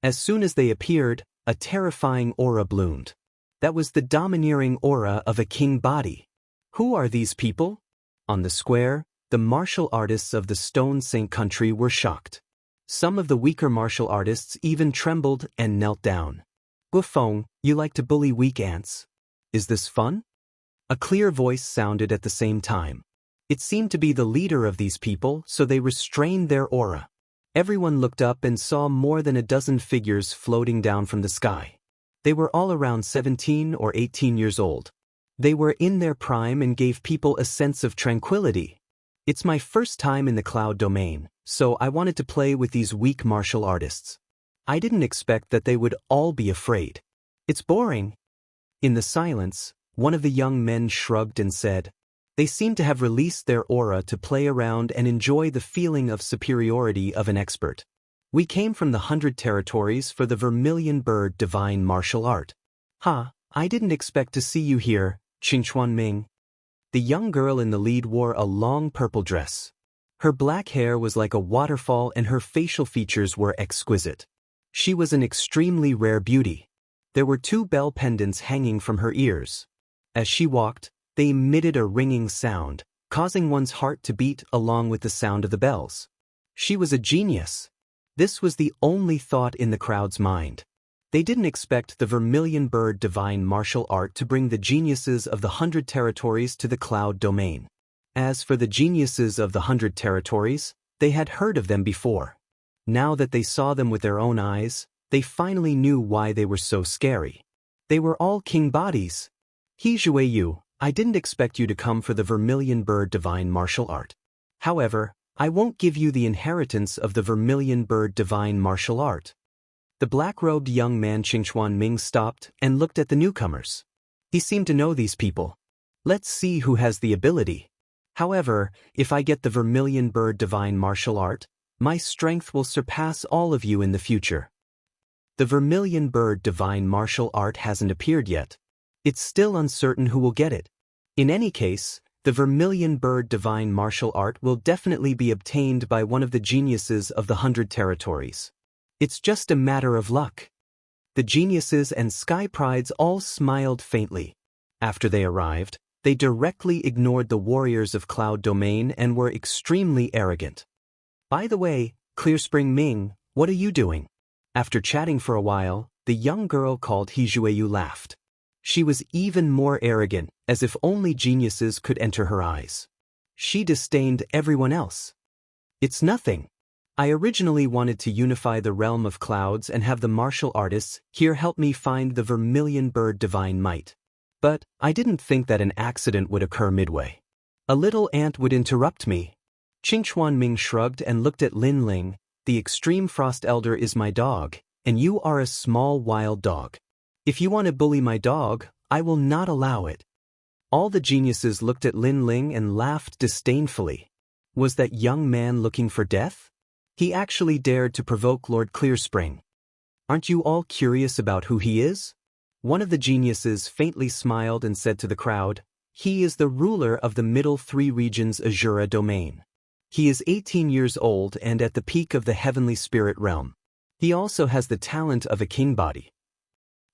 As soon as they appeared, a terrifying aura bloomed. That was the domineering aura of a king body. Who are these people? On the square, the martial artists of the Stone Saint country were shocked. Some of the weaker martial artists even trembled and knelt down. "Gufeng, you like to bully weak ants? Is this fun?" A clear voice sounded at the same time. It seemed to be the leader of these people, so they restrained their aura. Everyone looked up and saw more than a dozen figures floating down from the sky. They were all around 17 or 18 years old. They were in their prime and gave people a sense of tranquility. It's my first time in the cloud domain, so I wanted to play with these weak martial artists. I didn't expect that they would all be afraid. It's boring. In the silence, one of the young men shrugged and said, "They seem to have released their aura to play around and enjoy the feeling of superiority of an expert. We came from the 100 territories for the Vermilion Bird Divine Martial Art." "Ha, I didn't expect to see you here, Qingchuan Ming." The young girl in the lead wore a long purple dress. Her black hair was like a waterfall and her facial features were exquisite. She was an extremely rare beauty. There were 2 bell pendants hanging from her ears. As she walked, they emitted a ringing sound, causing one's heart to beat along with the sound of the bells. She was a genius. This was the only thought in the crowd's mind. They didn't expect the vermilion bird divine martial art to bring the geniuses of the 100 territories to the cloud domain. As for the geniuses of the 100 territories, they had heard of them before. Now that they saw them with their own eyes, they finally knew why they were so scary. They were all king bodies. He Yu, I didn't expect you to come for the vermilion bird divine martial art. However, I won't give you the inheritance of the vermilion bird divine martial art. The black-robed young man Qingchuan Ming stopped and looked at the newcomers. He seemed to know these people. Let's see who has the ability. However, if I get the vermilion bird divine martial art, my strength will surpass all of you in the future. The vermilion bird divine martial art hasn't appeared yet. It's still uncertain who will get it. In any case, the vermilion bird divine martial art will definitely be obtained by one of the geniuses of the 100 territories. It's just a matter of luck. The geniuses and sky prides all smiled faintly. After they arrived, they directly ignored the warriors of Cloud Domain and were extremely arrogant. By the way, Clearspring Ming, what are you doing? After chatting for a while, the young girl called Yu laughed. She was even more arrogant, as if only geniuses could enter her eyes. She disdained everyone else. It's nothing. I originally wanted to unify the realm of clouds and have the martial artists here help me find the vermilion bird divine might. But I didn't think that an accident would occur midway. A little ant would interrupt me. Qingchuan Ming shrugged and looked at Lin Ling. The extreme frost elder is my dog, and you are a small wild dog. If you want to bully my dog, I will not allow it. All the geniuses looked at Lin Ling and laughed disdainfully. Was that young man looking for death? He actually dared to provoke Lord Clearspring. Aren't you all curious about who he is? One of the geniuses faintly smiled and said to the crowd, he is the ruler of the middle 3 regions Azura domain. He is 18 years old and at the peak of the heavenly spirit realm. He also has the talent of a king body.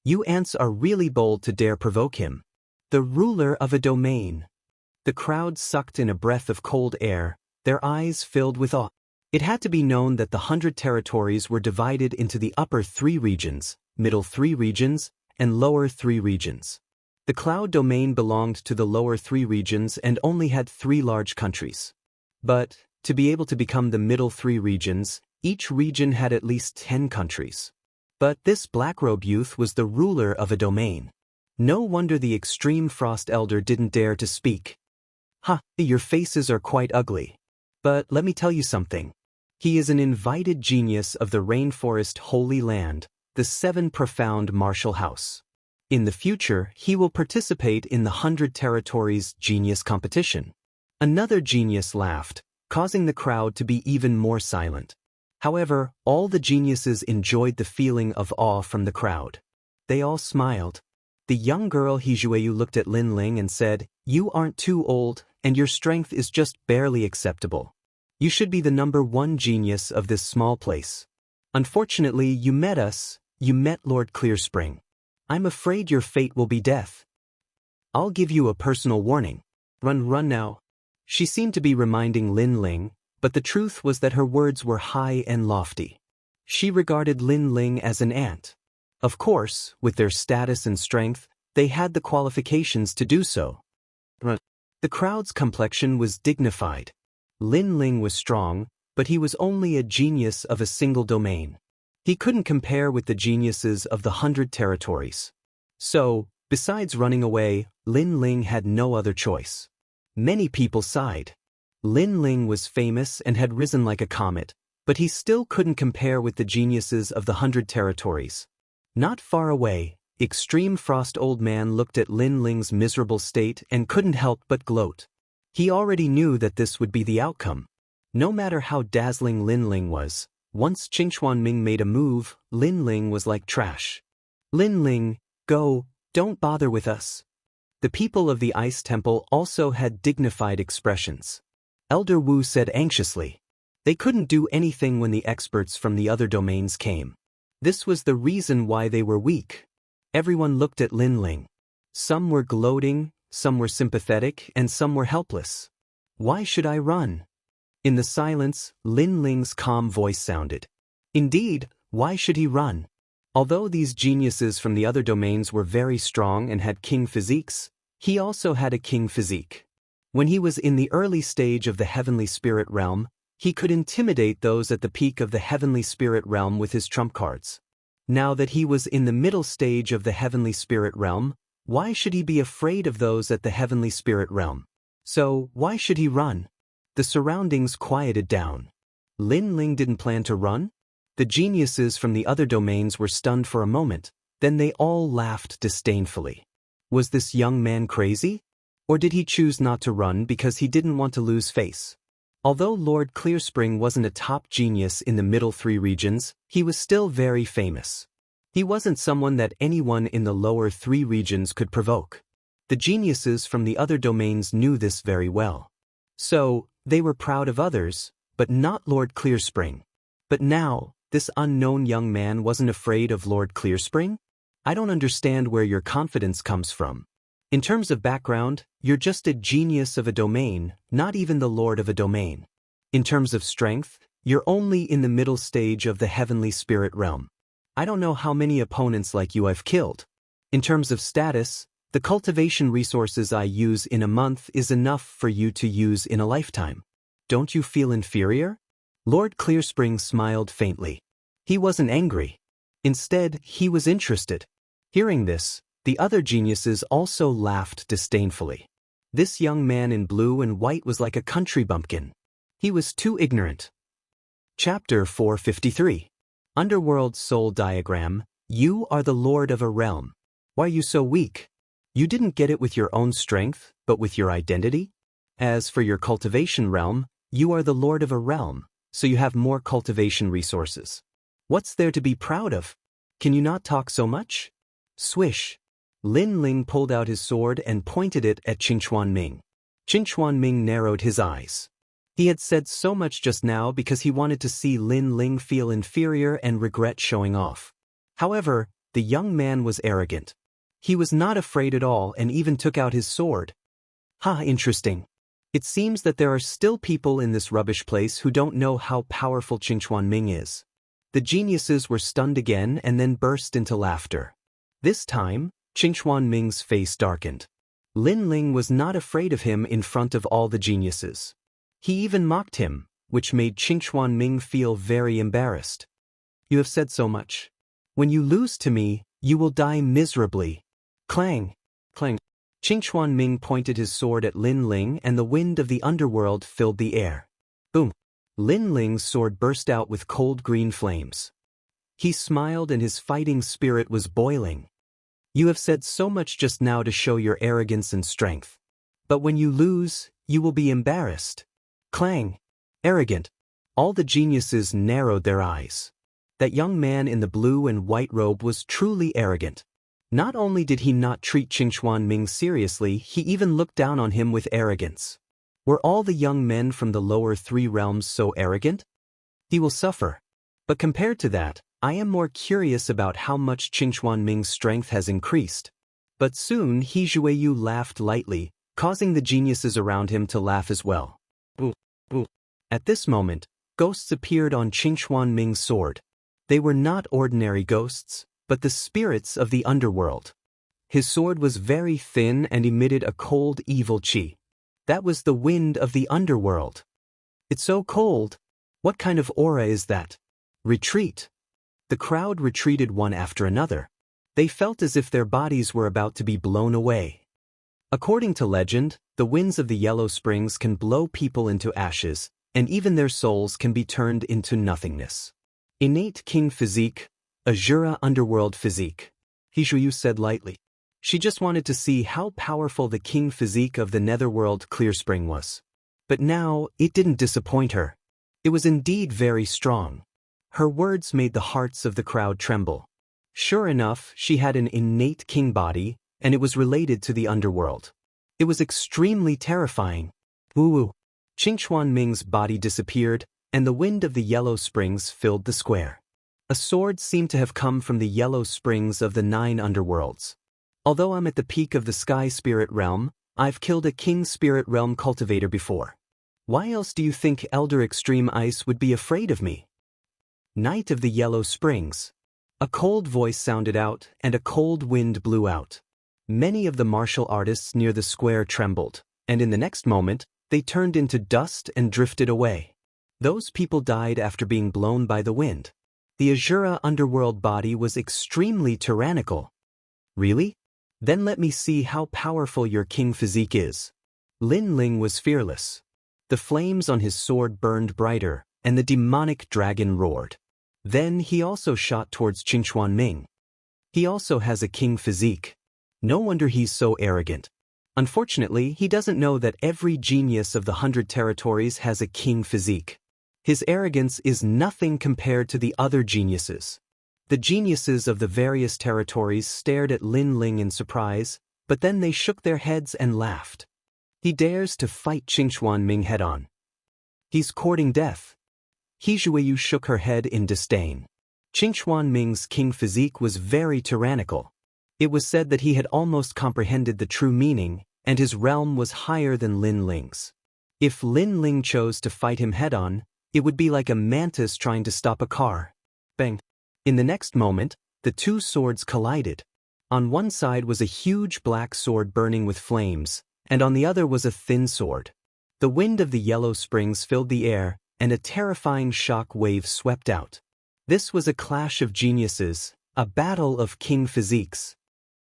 You ants are really bold to dare provoke him. The ruler of a domain. The crowd sucked in a breath of cold air, their eyes filled with awe. It had to be known that the 100 territories were divided into the upper 3 regions, middle 3 regions, and lower 3 regions. The cloud domain belonged to the lower 3 regions and only had 3 large countries. But, to be able to become the middle 3 regions, each region had at least 10 countries. But this black-robe youth was the ruler of a domain. No wonder the extreme frost elder didn't dare to speak. Your faces are quite ugly. But let me tell you something. He is an invited genius of the rainforest holy land, the 7 profound martial house. In the future, he will participate in the 100 territories genius competition. Another genius laughed, causing the crowd to be even more silent. However, all the geniuses enjoyed the feeling of awe from the crowd. They all smiled. The young girl Yu looked at Lin Ling and said, you aren't too old, and your strength is just barely acceptable. You should be the number 1 genius of this small place. Unfortunately, you met us, you met Lord Clearspring. I'm afraid your fate will be death. I'll give you a personal warning. Run now. She seemed to be reminding Lin Ling, but the truth was that her words were high and lofty. She regarded Lin Ling as an ant. Of course, with their status and strength, they had the qualifications to do so. The crowd's complexion was dignified. Lin Ling was strong, but he was only a genius of a single domain. He couldn't compare with the geniuses of the 100 territories. So, besides running away, Lin Ling had no other choice. Many people sighed. Lin Ling was famous and had risen like a comet, but he still couldn't compare with the geniuses of the 100 territories. Not far away, Extreme Frost Old Man looked at Lin Ling's miserable state and couldn't help but gloat. He already knew that this would be the outcome. No matter how dazzling Lin Ling was, once Qingchuan Ming made a move, Lin Ling was like trash. Lin Ling, go, don't bother with us. The people of the Ice Temple also had dignified expressions. Elder Wu said anxiously. They couldn't do anything when the experts from the other domains came. This was the reason why they were weak. Everyone looked at Lin Ling. Some were gloating, some were sympathetic, and some were helpless. Why should I run? In the silence, Lin Ling's calm voice sounded. Indeed, why should he run? Although these geniuses from the other domains were very strong and had king physiques, he also had a king physique. When he was in the early stage of the heavenly spirit realm, he could intimidate those at the peak of the heavenly spirit realm with his trump cards. Now that he was in the middle stage of the heavenly spirit realm, why should he be afraid of those at the heavenly spirit realm? So, why should he run? The surroundings quieted down. Lin Ling didn't plan to run? The geniuses from the other domains were stunned for a moment, then they all laughed disdainfully. Was this young man crazy? Or did he choose not to run because he didn't want to lose face? Although Lord Clearspring wasn't a top genius in the middle three regions, he was still very famous. He wasn't someone that anyone in the lower three regions could provoke. The geniuses from the other domains knew this very well. So, they were proud of others, but not Lord Clearspring. But now, this unknown young man wasn't afraid of Lord Clearspring? I don't understand where your confidence comes from. In terms of background, you're just a genius of a domain, not even the lord of a domain. In terms of strength, you're only in the middle stage of the heavenly spirit realm. I don't know how many opponents like you I've killed. In terms of status, the cultivation resources I use in a month is enough for you to use in a lifetime. Don't you feel inferior? Lord Clearspring smiled faintly. He wasn't angry. Instead, he was interested. Hearing this, the other geniuses also laughed disdainfully. This young man in blue and white was like a country bumpkin. He was too ignorant. Chapter 453. Underworld Soul Diagram. You are the lord of a realm. Why are you so weak? You didn't get it with your own strength, but with your identity? As for your cultivation realm, you are the lord of a realm, so you have more cultivation resources. What's there to be proud of? Can you not talk so much? Swish. Lin Ling pulled out his sword and pointed it at Qingchuanming. Qingchuanming narrowed his eyes. He had said so much just now because he wanted to see Lin Ling feel inferior and regret showing off. However, the young man was arrogant. He was not afraid at all and even took out his sword. Interesting. It seems that there are still people in this rubbish place who don't know how powerful Qingchuanming is. The geniuses were stunned again and then burst into laughter. This time, Qingchuanming's face darkened. Lin Ling was not afraid of him in front of all the geniuses. He even mocked him, which made Qingchuanming feel very embarrassed. You have said so much. When you lose to me, you will die miserably. Clang! Clang! Qingchuanming pointed his sword at Lin Ling and the wind of the underworld filled the air. Boom! Lin Ling's sword burst out with cold green flames. He smiled and his fighting spirit was boiling. You have said so much just now to show your arrogance and strength. But when you lose, you will be embarrassed. Clang! Arrogant! All the geniuses narrowed their eyes. That young man in the blue and white robe was truly arrogant. Not only did he not treat Qingchuanming seriously, he even looked down on him with arrogance. Were all the young men from the lower three realms so arrogant? He will suffer. But compared to that, I am more curious about how much Qingchuanming's strength has increased. But soon He Zhuiyu laughed lightly, causing the geniuses around him to laugh as well. Boo, boo. At this moment, ghosts appeared on Qingchuanming's sword. They were not ordinary ghosts, but the spirits of the underworld. His sword was very thin and emitted a cold evil qi. That was the wind of the underworld. It's so cold. What kind of aura is that? Retreat. The crowd retreated one after another. They felt as if their bodies were about to be blown away. According to legend, the winds of the Yellow Springs can blow people into ashes, and even their souls can be turned into nothingness. Innate king physique, Azura underworld physique. He Zhuiyu said lightly. She just wanted to see how powerful the king physique of the netherworld Clearspring was. But now, it didn't disappoint her. It was indeed very strong. Her words made the hearts of the crowd tremble. Sure enough, she had an innate king body, and it was related to the underworld. It was extremely terrifying. Woo-woo. Qingchuanming's body disappeared, and the wind of the Yellow Springs filled the square. A sword seemed to have come from the Yellow Springs of the 9 underworlds. Although I'm at the peak of the Sky Spirit Realm, I've killed a King Spirit Realm cultivator before. Why else do you think Elder Extreme Ice would be afraid of me? Night of the Yellow Springs. A cold voice sounded out, and a cold wind blew out. Many of the martial artists near the square trembled, and in the next moment, they turned into dust and drifted away. Those people died after being blown by the wind. The Azura underworld body was extremely tyrannical. Really? Then let me see how powerful your king physique is. Lin Ling was fearless. The flames on his sword burned brighter, and the demonic dragon roared. Then he also shot towards Qingquan. He also has a king physique. No wonder he's so arrogant. Unfortunately, he doesn't know that every genius of the 100 territories has a king physique. His arrogance is nothing compared to the other geniuses. The geniuses of the various territories stared at Lin Ling in surprise, but then they shook their heads and laughed. He dares to fight Qingquan head-on. He's courting death. He Zhuiyu shook her head in disdain. Qingquan's king physique was very tyrannical. It was said that he had almost comprehended the true meaning, and his realm was higher than Lin Ling's. If Lin Ling chose to fight him head-on, it would be like a mantis trying to stop a car. Bang! In the next moment, the two swords collided. On one side was a huge black sword burning with flames, and on the other was a thin sword. The wind of the Yellow Springs filled the air, and a terrifying shock wave swept out. This was a clash of geniuses, a battle of king physiques.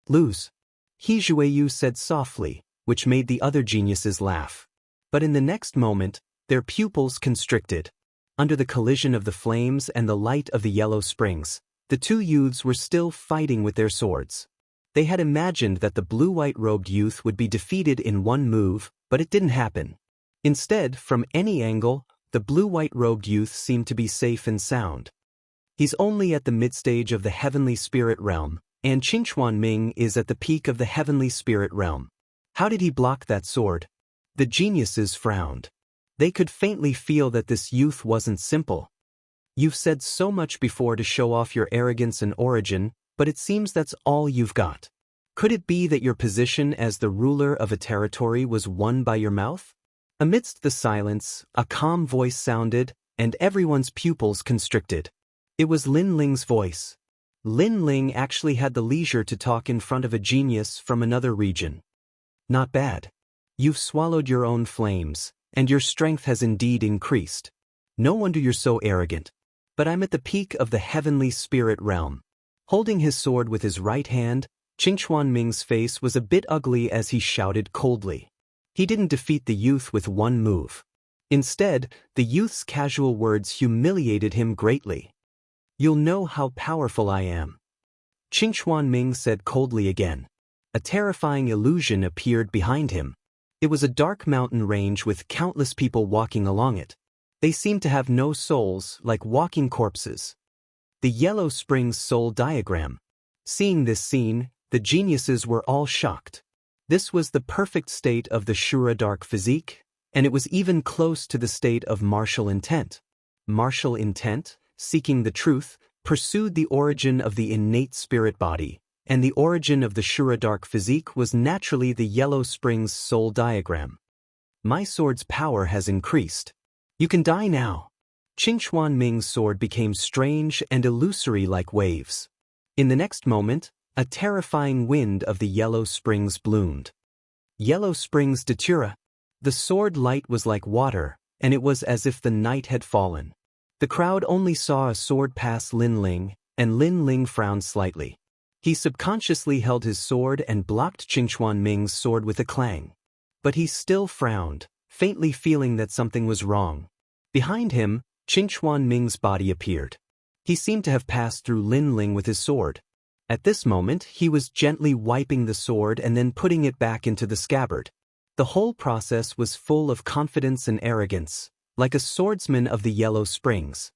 Lose. He Zhuiyu said softly, which made the other geniuses laugh. But in the next moment, their pupils constricted. Under the collision of the flames and the light of the Yellow Springs, the two youths were still fighting with their swords. They had imagined that the blue-white-robed youth would be defeated in one move, but it didn't happen. Instead, from any angle, the blue-white-robed youth seemed to be safe and sound. He's only at the mid-stage of the heavenly spirit realm, and Qingquan is at the peak of the heavenly spirit realm. How did he block that sword? The geniuses frowned. They could faintly feel that this youth wasn't simple. You've said so much before to show off your arrogance and origin, but it seems that's all you've got. Could it be that your position as the ruler of a territory was won by your mouth? Amidst the silence, a calm voice sounded, and everyone's pupils constricted. It was Lin Ling's voice. Lin Ling actually had the leisure to talk in front of a genius from another region. Not bad. You've swallowed your own flames, and your strength has indeed increased. No wonder you're so arrogant. But I'm at the peak of the heavenly spirit realm. Holding his sword with his right hand, Qingquan's face was a bit ugly as he shouted coldly. He didn't defeat the youth with one move. Instead, the youth's casual words humiliated him greatly. You'll know how powerful I am. Qingquan said coldly again. A terrifying illusion appeared behind him. It was a dark mountain range with countless people walking along it. They seemed to have no souls, like walking corpses. The Yellow Springs soul diagram. Seeing this scene, the geniuses were all shocked. This was the perfect state of the Shura dark physique, and it was even close to the state of martial intent. Martial intent, seeking the truth, pursued the origin of the innate spirit body, and the origin of the Shura dark physique was naturally the Yellow Springs soul diagram. My sword's power has increased. You can die now. Qingquan's sword became strange and illusory like waves. In the next moment, a terrifying wind of the Yellow Springs bloomed. Yellow Springs Datura. The sword light was like water, and it was as if the night had fallen. The crowd only saw a sword pass Lin Ling, and Lin Ling frowned slightly. He subconsciously held his sword and blocked Qingquan's sword with a clang. But he still frowned, faintly feeling that something was wrong. Behind him, Qingquan's body appeared. He seemed to have passed through Lin Ling with his sword. At this moment, he was gently wiping the sword and then putting it back into the scabbard. The whole process was full of confidence and arrogance, like a swordsman of the Yellow Springs.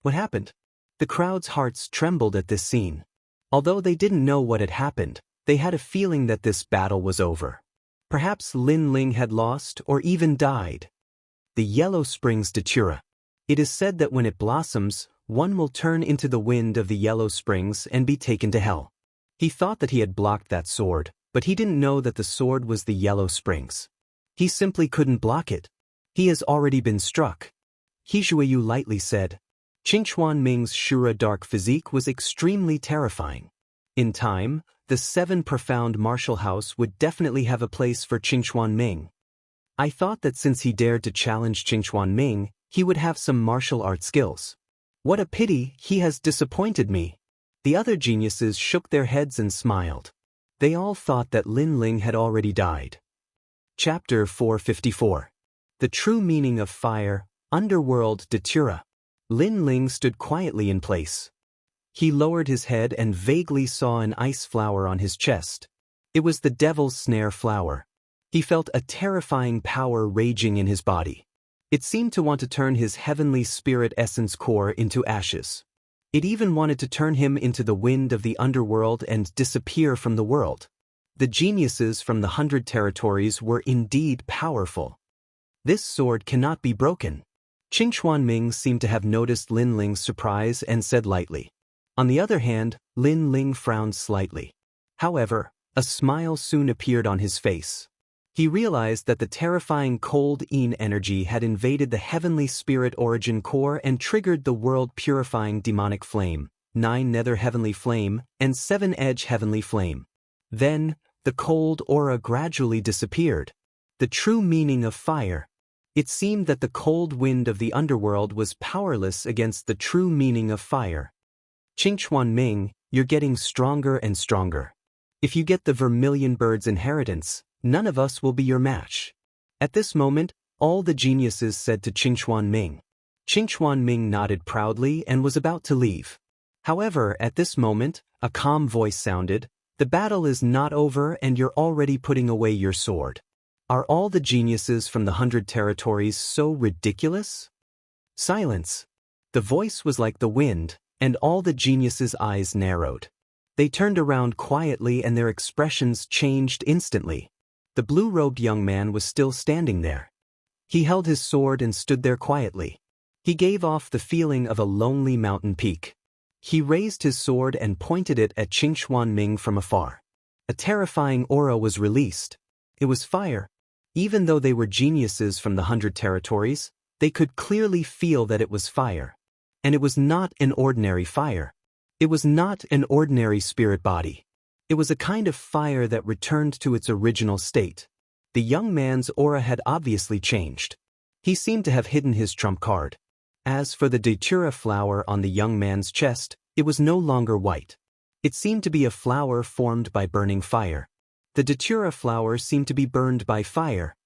What happened? The crowd's hearts trembled at this scene. Although they didn't know what had happened, they had a feeling that this battle was over. Perhaps Lin Ling had lost or even died. The Yellow Springs Datura. It is said that when it blossoms, one will turn into the wind of the Yellow Springs and be taken to hell. He thought that he had blocked that sword, but he didn't know that the sword was the Yellow Springs. He simply couldn't block it. He has already been struck. He Zhuyu lightly said. Qingchuan Ming's Shura dark physique was extremely terrifying. In time, the 7 profound martial house would definitely have a place for Qingchuan Ming. I thought that since he dared to challenge Qingchuan Ming, he would have some martial art skills. What a pity he has disappointed me. The other geniuses shook their heads and smiled. They all thought that Lin Ling had already died. Chapter 454. The True Meaning of Fire, Underworld Datura. Lin Ling stood quietly in place. He lowered his head and vaguely saw an ice flower on his chest. It was the Devil's Snare flower. He felt a terrifying power raging in his body. It seemed to want to turn his heavenly spirit essence core into ashes. It even wanted to turn him into the wind of the underworld and disappear from the world. The geniuses from the 100 territories were indeed powerful. This sword cannot be broken. Qingchuan Ming seemed to have noticed Lin Ling's surprise and said lightly. On the other hand, Lin Ling frowned slightly. However, a smile soon appeared on his face. He realized that the terrifying cold Yin energy had invaded the heavenly spirit origin core and triggered the world-purifying demonic flame, 9 nether heavenly flame, and 7-edge heavenly flame. Then, the cold aura gradually disappeared. The true meaning of fire. It seemed that the cold wind of the underworld was powerless against the true meaning of fire. Qingchuan Ming, you're getting stronger and stronger. If you get the Vermilion Bird's inheritance, none of us will be your match. At this moment, all the geniuses said to Qingchuan Ming. Qingchuan Ming nodded proudly and was about to leave. However, at this moment, a calm voice sounded, "The battle is not over and you're already putting away your sword." Are all the geniuses from the 100 territories so ridiculous? Silence. The voice was like the wind, and all the geniuses' eyes narrowed. They turned around quietly and their expressions changed instantly. The blue-robed young man was still standing there. He held his sword and stood there quietly. He gave off the feeling of a lonely mountain peak. He raised his sword and pointed it at Qingchuan Ming from afar. A terrifying aura was released. It was fire. Even though they were geniuses from the 100 territories, they could clearly feel that it was fire. And it was not an ordinary fire. It was not an ordinary spirit body. It was a kind of fire that returned to its original state. The young man's aura had obviously changed. He seemed to have hidden his trump card. As for the datura flower on the young man's chest, it was no longer white. It seemed to be a flower formed by burning fire. The datura flower seemed to be burned by fire.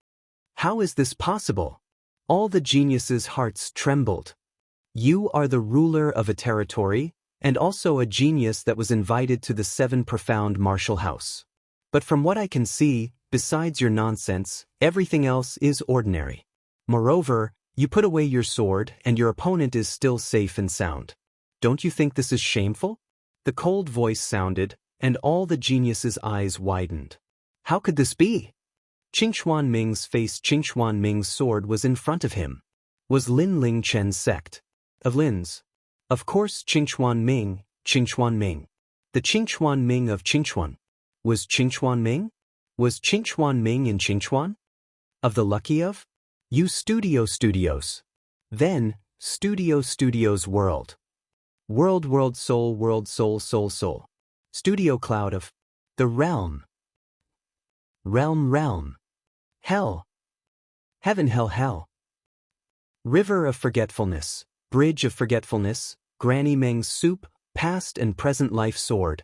How is this possible? All the geniuses' hearts trembled. You are the ruler of a territory, and also a genius that was invited to the 7 profound martial house. But from what I can see, besides your nonsense, everything else is ordinary. Moreover, you put away your sword and your opponent is still safe and sound. Don't you think this is shameful? The cold voice sounded, and all the geniuses' eyes widened. How could this be? Qingchuan Ming's face. Qingchuan Ming's sword was in front of him. Was Lin Ling Chen's sect? Of Lin's. Of course Qingchuan Ming, Qingchuan Ming. The Qingchuan Ming of Qingchuan. Was Qingchuan Ming? Was Qingchuan Ming in Qingchuan? Of the lucky of? You Studios. Then, Studios World. World Soul. Studio Cloud of. The Realm. Realm. Hell. Heaven Hell. River of Forgetfulness. Bridge of Forgetfulness, Granny Meng's soup, past and present life sword.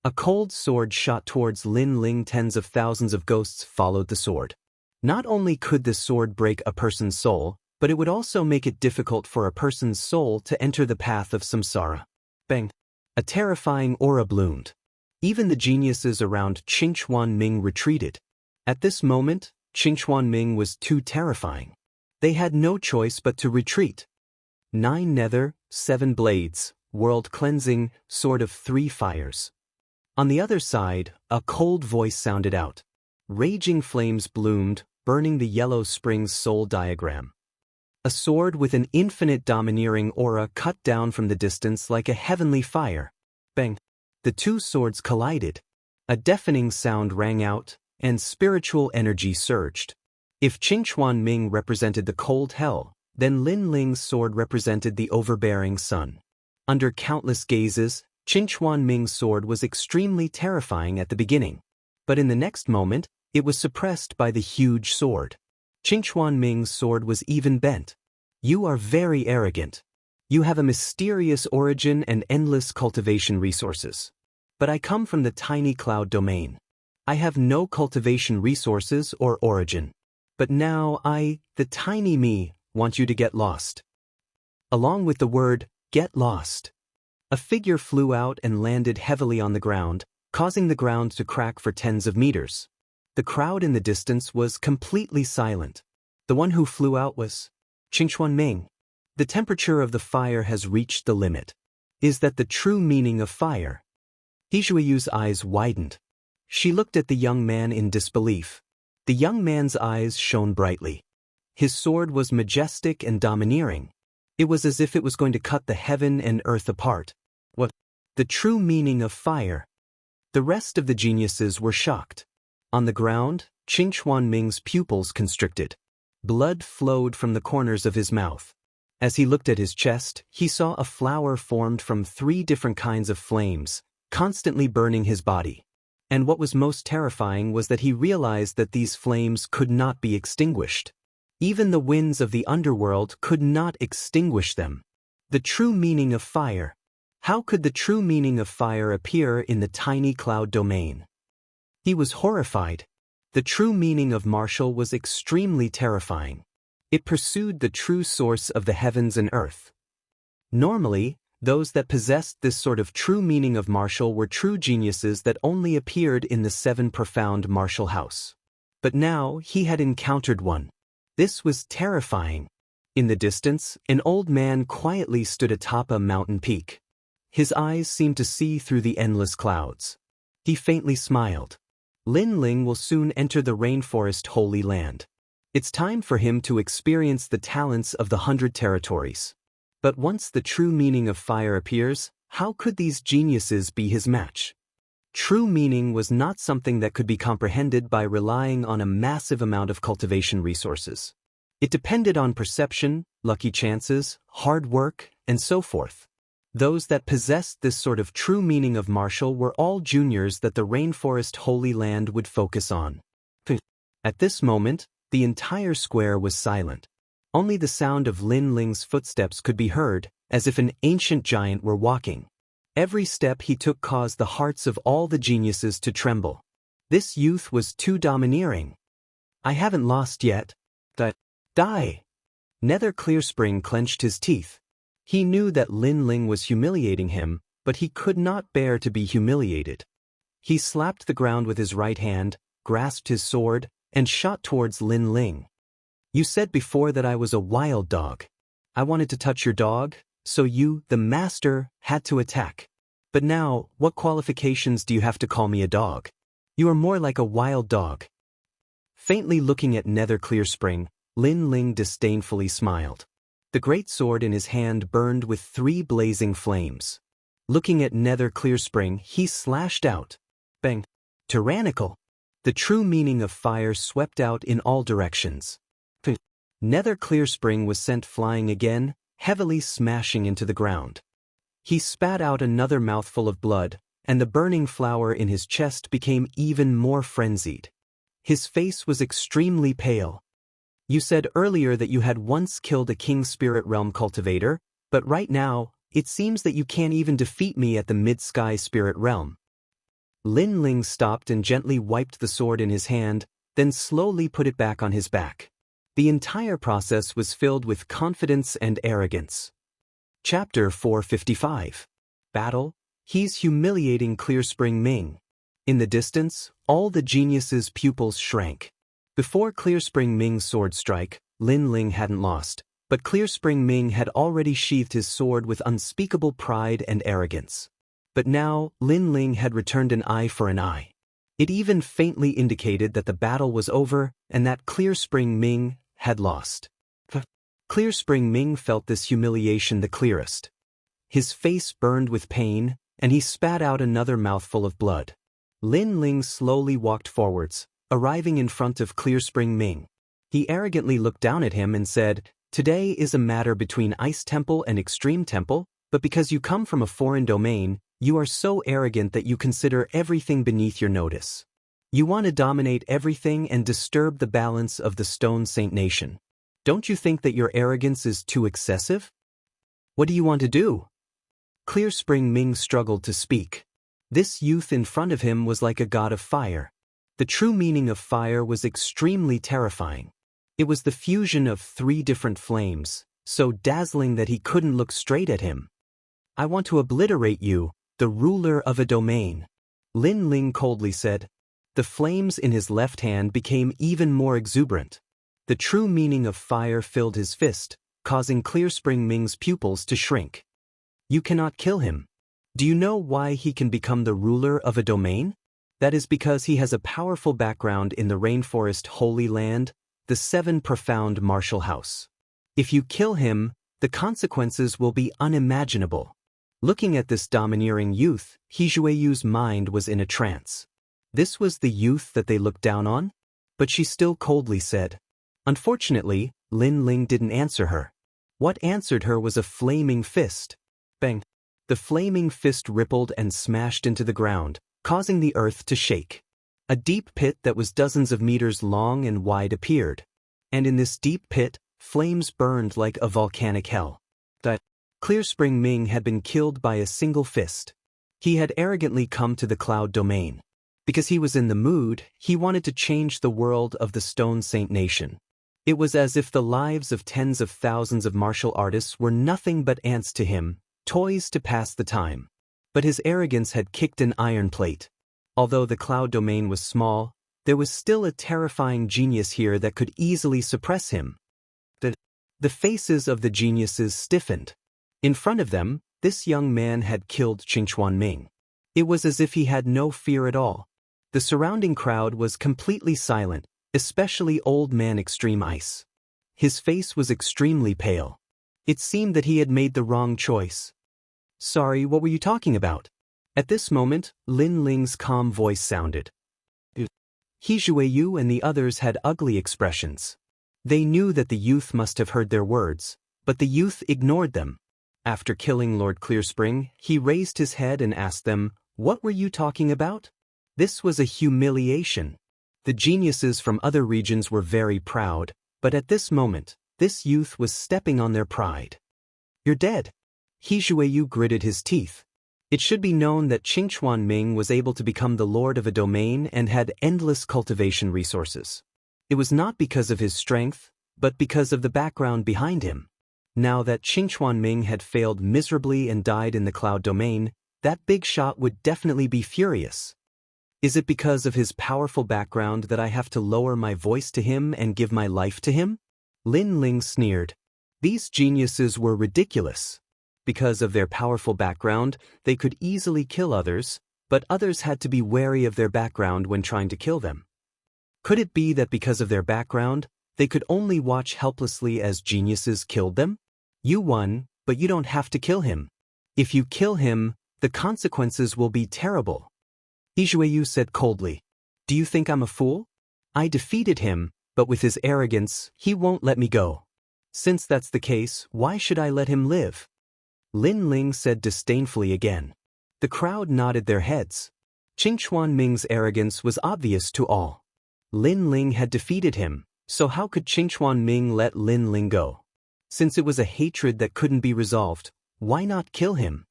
A cold sword shot towards Lin Ling. Tens of thousands of ghosts followed the sword. Not only could this sword break a person's soul, but it would also make it difficult for a person's soul to enter the path of samsara. Bang! A terrifying aura bloomed. Even the geniuses around Qingchuan Ming retreated. At this moment, Qingchuan Ming was too terrifying. They had no choice but to retreat. 9 nether, 7 blades, world cleansing, sword of 3 fires. On the other side, a cold voice sounded out. Raging flames bloomed, burning the yellow spring's soul diagram. A sword with an infinite domineering aura cut down from the distance like a heavenly fire. Bang! The 2 swords collided. A deafening sound rang out, and spiritual energy surged. If Qingchuan Ming represented the cold hell, then Lin Ling's sword represented the overbearing sun. Under countless gazes, Qingchuan Ming's sword was extremely terrifying at the beginning. But in the next moment, it was suppressed by the huge sword. Qingchuan Ming's sword was even bent. You are very arrogant. You have a mysterious origin and endless cultivation resources. But I come from the tiny cloud domain. I have no cultivation resources or origin. But now I, the tiny me, want you to get lost. Along with the word, get lost, a figure flew out and landed heavily on the ground, causing the ground to crack for tens of meters. The crowd in the distance was completely silent. The one who flew out was Qingchuan Ming. The temperature of the fire has reached the limit. Is that the true meaning of fire? Hizhuiyu's eyes widened. She looked at the young man in disbelief. The young man's eyes shone brightly. His sword was majestic and domineering. It was as if it was going to cut the heaven and earth apart. What? The true meaning of fire? The rest of the geniuses were shocked. On the ground, Qingchuan Ming's pupils constricted. Blood flowed from the corners of his mouth. As he looked at his chest, he saw a flower formed from 3 different kinds of flames, constantly burning his body. And what was most terrifying was that he realized that these flames could not be extinguished. Even the winds of the underworld could not extinguish them. The true meaning of fire. How could the true meaning of fire appear in the tiny cloud domain? He was horrified. The true meaning of martial was extremely terrifying. It pursued the true source of the heavens and earth. Normally, those that possessed this sort of true meaning of martial were true geniuses that only appeared in the 7 profound martial house. But now he had encountered one. This was terrifying. In the distance, an old man quietly stood atop a mountain peak. His eyes seemed to see through the endless clouds. He faintly smiled. Lin Ling will soon enter the rainforest holy land. It's time for him to experience the talents of the 100 territories. But once the true meaning of fire appears, how could these geniuses be his match? True meaning was not something that could be comprehended by relying on a massive amount of cultivation resources. It depended on perception, lucky chances, hard work, and so forth. Those that possessed this sort of true meaning of martial were all juniors that the rainforest holy land would focus on. At this moment, the entire square was silent. Only the sound of Lin Ling's footsteps could be heard, as if an ancient giant were walking. Every step he took caused the hearts of all the geniuses to tremble. This youth was too domineering. I haven't lost yet. Die! Nether Clearspring clenched his teeth. He knew that Lin Ling was humiliating him, but he could not bear to be humiliated. He slapped the ground with his right hand, grasped his sword, and shot towards Lin Ling. You said before that I was a wild dog. I wanted to touch your dog, so you, the master, had to attack. But now, what qualifications do you have to call me a dog? You are more like a wild dog. Faintly looking at Nether Clearspring, Lin Ling disdainfully smiled. The great sword in his hand burned with 3 blazing flames. Looking at Nether Clearspring, he slashed out. Bang! Tyrannical! The true meaning of fire swept out in all directions. Nether Clearspring was sent flying again, heavily smashing into the ground. He spat out another mouthful of blood, and the burning flower in his chest became even more frenzied. His face was extremely pale. You said earlier that you had once killed a King Spirit Realm cultivator, but right now, it seems that you can't even defeat me at the Mid-Sky Spirit Realm. Lin Ling stopped and gently wiped the sword in his hand, then slowly put it back on his back. The entire process was filled with confidence and arrogance. Chapter 455. Battle. He's humiliating Clearspring Ming. In the distance, all the geniuses' pupils shrank. Before Clearspring Ming's sword strike, Lin Ling hadn't lost, but Clearspring Ming had already sheathed his sword with unspeakable pride and arrogance. But now, Lin Ling had returned an eye for an eye. It even faintly indicated that the battle was over and that Clearspring Ming had lost. Clearspring Ming felt this humiliation the clearest. His face burned with pain, and he spat out another mouthful of blood. Lin Ling slowly walked forwards, arriving in front of Clearspring Ming. He arrogantly looked down at him and said, "Today is a matter between Ice Temple and Extreme Temple, but because you come from a foreign domain, you are so arrogant that you consider everything beneath your notice. You want to dominate everything and disturb the balance of the Stone Saint Nation. Don't you think that your arrogance is too excessive? What do you want to do?" Clear Spring Ming struggled to speak. This youth in front of him was like a god of fire. The true meaning of fire was extremely terrifying. It was the fusion of 3 different flames, so dazzling that he couldn't look straight at him. "I want to obliterate you, the ruler of a domain," Lin Ling coldly said. The flames in his left hand became even more exuberant. The true meaning of fire filled his fist, causing Clear Spring Ming's pupils to shrink. "You cannot kill him. Do you know why he can become the ruler of a domain? That is because he has a powerful background in the Rainforest Holy Land, the 7 profound martial house. If you kill him, the consequences will be unimaginable." Looking at this domineering youth, He Jueyu's mind was in a trance. This was the youth that they looked down on? But she still coldly said. Unfortunately, Lin Ling didn't answer her. What answered her was a flaming fist. Bang! The flaming fist rippled and smashed into the ground, causing the earth to shake. A deep pit that was dozens of meters long and wide appeared. And in this deep pit, flames burned like a volcanic hell. That Clear Spring Ming had been killed by a single fist. He had arrogantly come to the cloud domain. Because he was in the mood, he wanted to change the world of the Stone Saint Nation. It was as if the lives of tens of thousands of martial artists were nothing but ants to him, toys to pass the time. But his arrogance had kicked an iron plate. Although the cloud domain was small, there was still a terrifying genius here that could easily suppress him. The faces of the geniuses stiffened. In front of them, this young man had killed Qingchuan Ming. It was as if he had no fear at all. The surrounding crowd was completely silent, especially Old Man Extreme Ice. His face was extremely pale. It seemed that he had made the wrong choice. "Sorry, what were you talking about?" At this moment, Lin Ling's calm voice sounded. He Jueyu and the others had ugly expressions. They knew that the youth must have heard their words, but the youth ignored them. After killing Lord Clearspring, he raised his head and asked them, "What were you talking about?" This was a humiliation. The geniuses from other regions were very proud, but at this moment, this youth was stepping on their pride. "You're dead." He Jueyu gritted his teeth. It should be known that Qingchuan Ming was able to become the lord of a domain and had endless cultivation resources. It was not because of his strength, but because of the background behind him. Now that Qingchuan Ming had failed miserably and died in the cloud domain, that big shot would definitely be furious. Is it because of his powerful background that I have to lower my voice to him and give my life to him? Lin Ling sneered. These geniuses were ridiculous. Because of their powerful background, they could easily kill others, but others had to be wary of their background when trying to kill them. Could it be that because of their background, they could only watch helplessly as geniuses killed them? You won, but you don't have to kill him. If you kill him, the consequences will be terrible. Ijueyu said coldly. Do you think I'm a fool? I defeated him, but with his arrogance, he won't let me go. Since that's the case, why should I let him live? Lin Ling said disdainfully again. The crowd nodded their heads. Qingchuan Ming's arrogance was obvious to all. Lin Ling had defeated him, so how could Qingchuan Ming let Lin Ling go? Since it was a hatred that couldn't be resolved, why not kill him?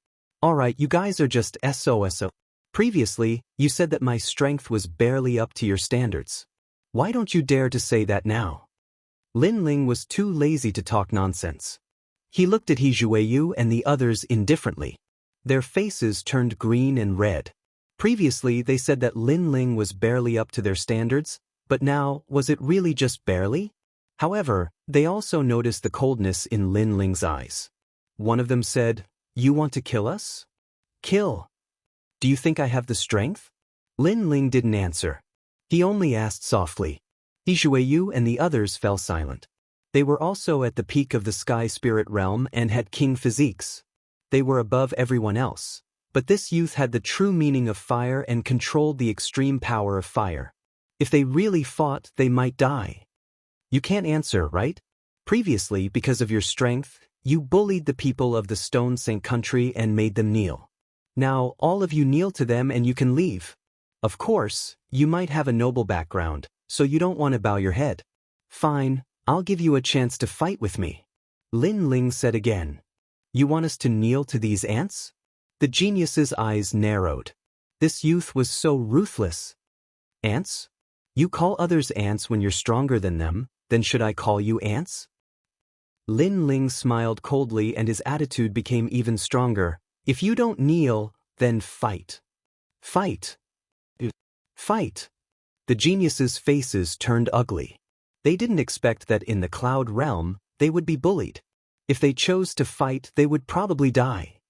Alright, you guys are just SOSO. Previously, you said that my strength was barely up to your standards. Why don't you dare to say that now? Lin Ling was too lazy to talk nonsense. He looked at He Jueyu and the others indifferently. Their faces turned green and red. Previously, they said that Lin Ling was barely up to their standards, but now, was it really just barely? However, they also noticed the coldness in Lin Ling's eyes. One of them said, "You want to kill us? Kill. Do you think I have the strength?" Lin Ling didn't answer. He only asked softly. He Jueyu and the others fell silent. They were also at the peak of the sky spirit realm and had king physiques. They were above everyone else. But this youth had the true meaning of fire and controlled the extreme power of fire. If they really fought, they might die. You can't answer, right? Previously, because of your strength, you bullied the people of the Stone Saint country and made them kneel. Now, all of you kneel to them and you can leave. Of course, you might have a noble background, so you don't want to bow your head. Fine, I'll give you a chance to fight with me. Lin Ling said again. You want us to kneel to these ants? The genius's eyes narrowed. This youth was so ruthless. Ants? You call others ants when you're stronger than them, then should I call you ants? Lin Ling smiled coldly and his attitude became even stronger. If you don't kneel, then fight. Fight. Fight. The geniuses' faces turned ugly. They didn't expect that in the cloud realm, they would be bullied. If they chose to fight, they would probably die.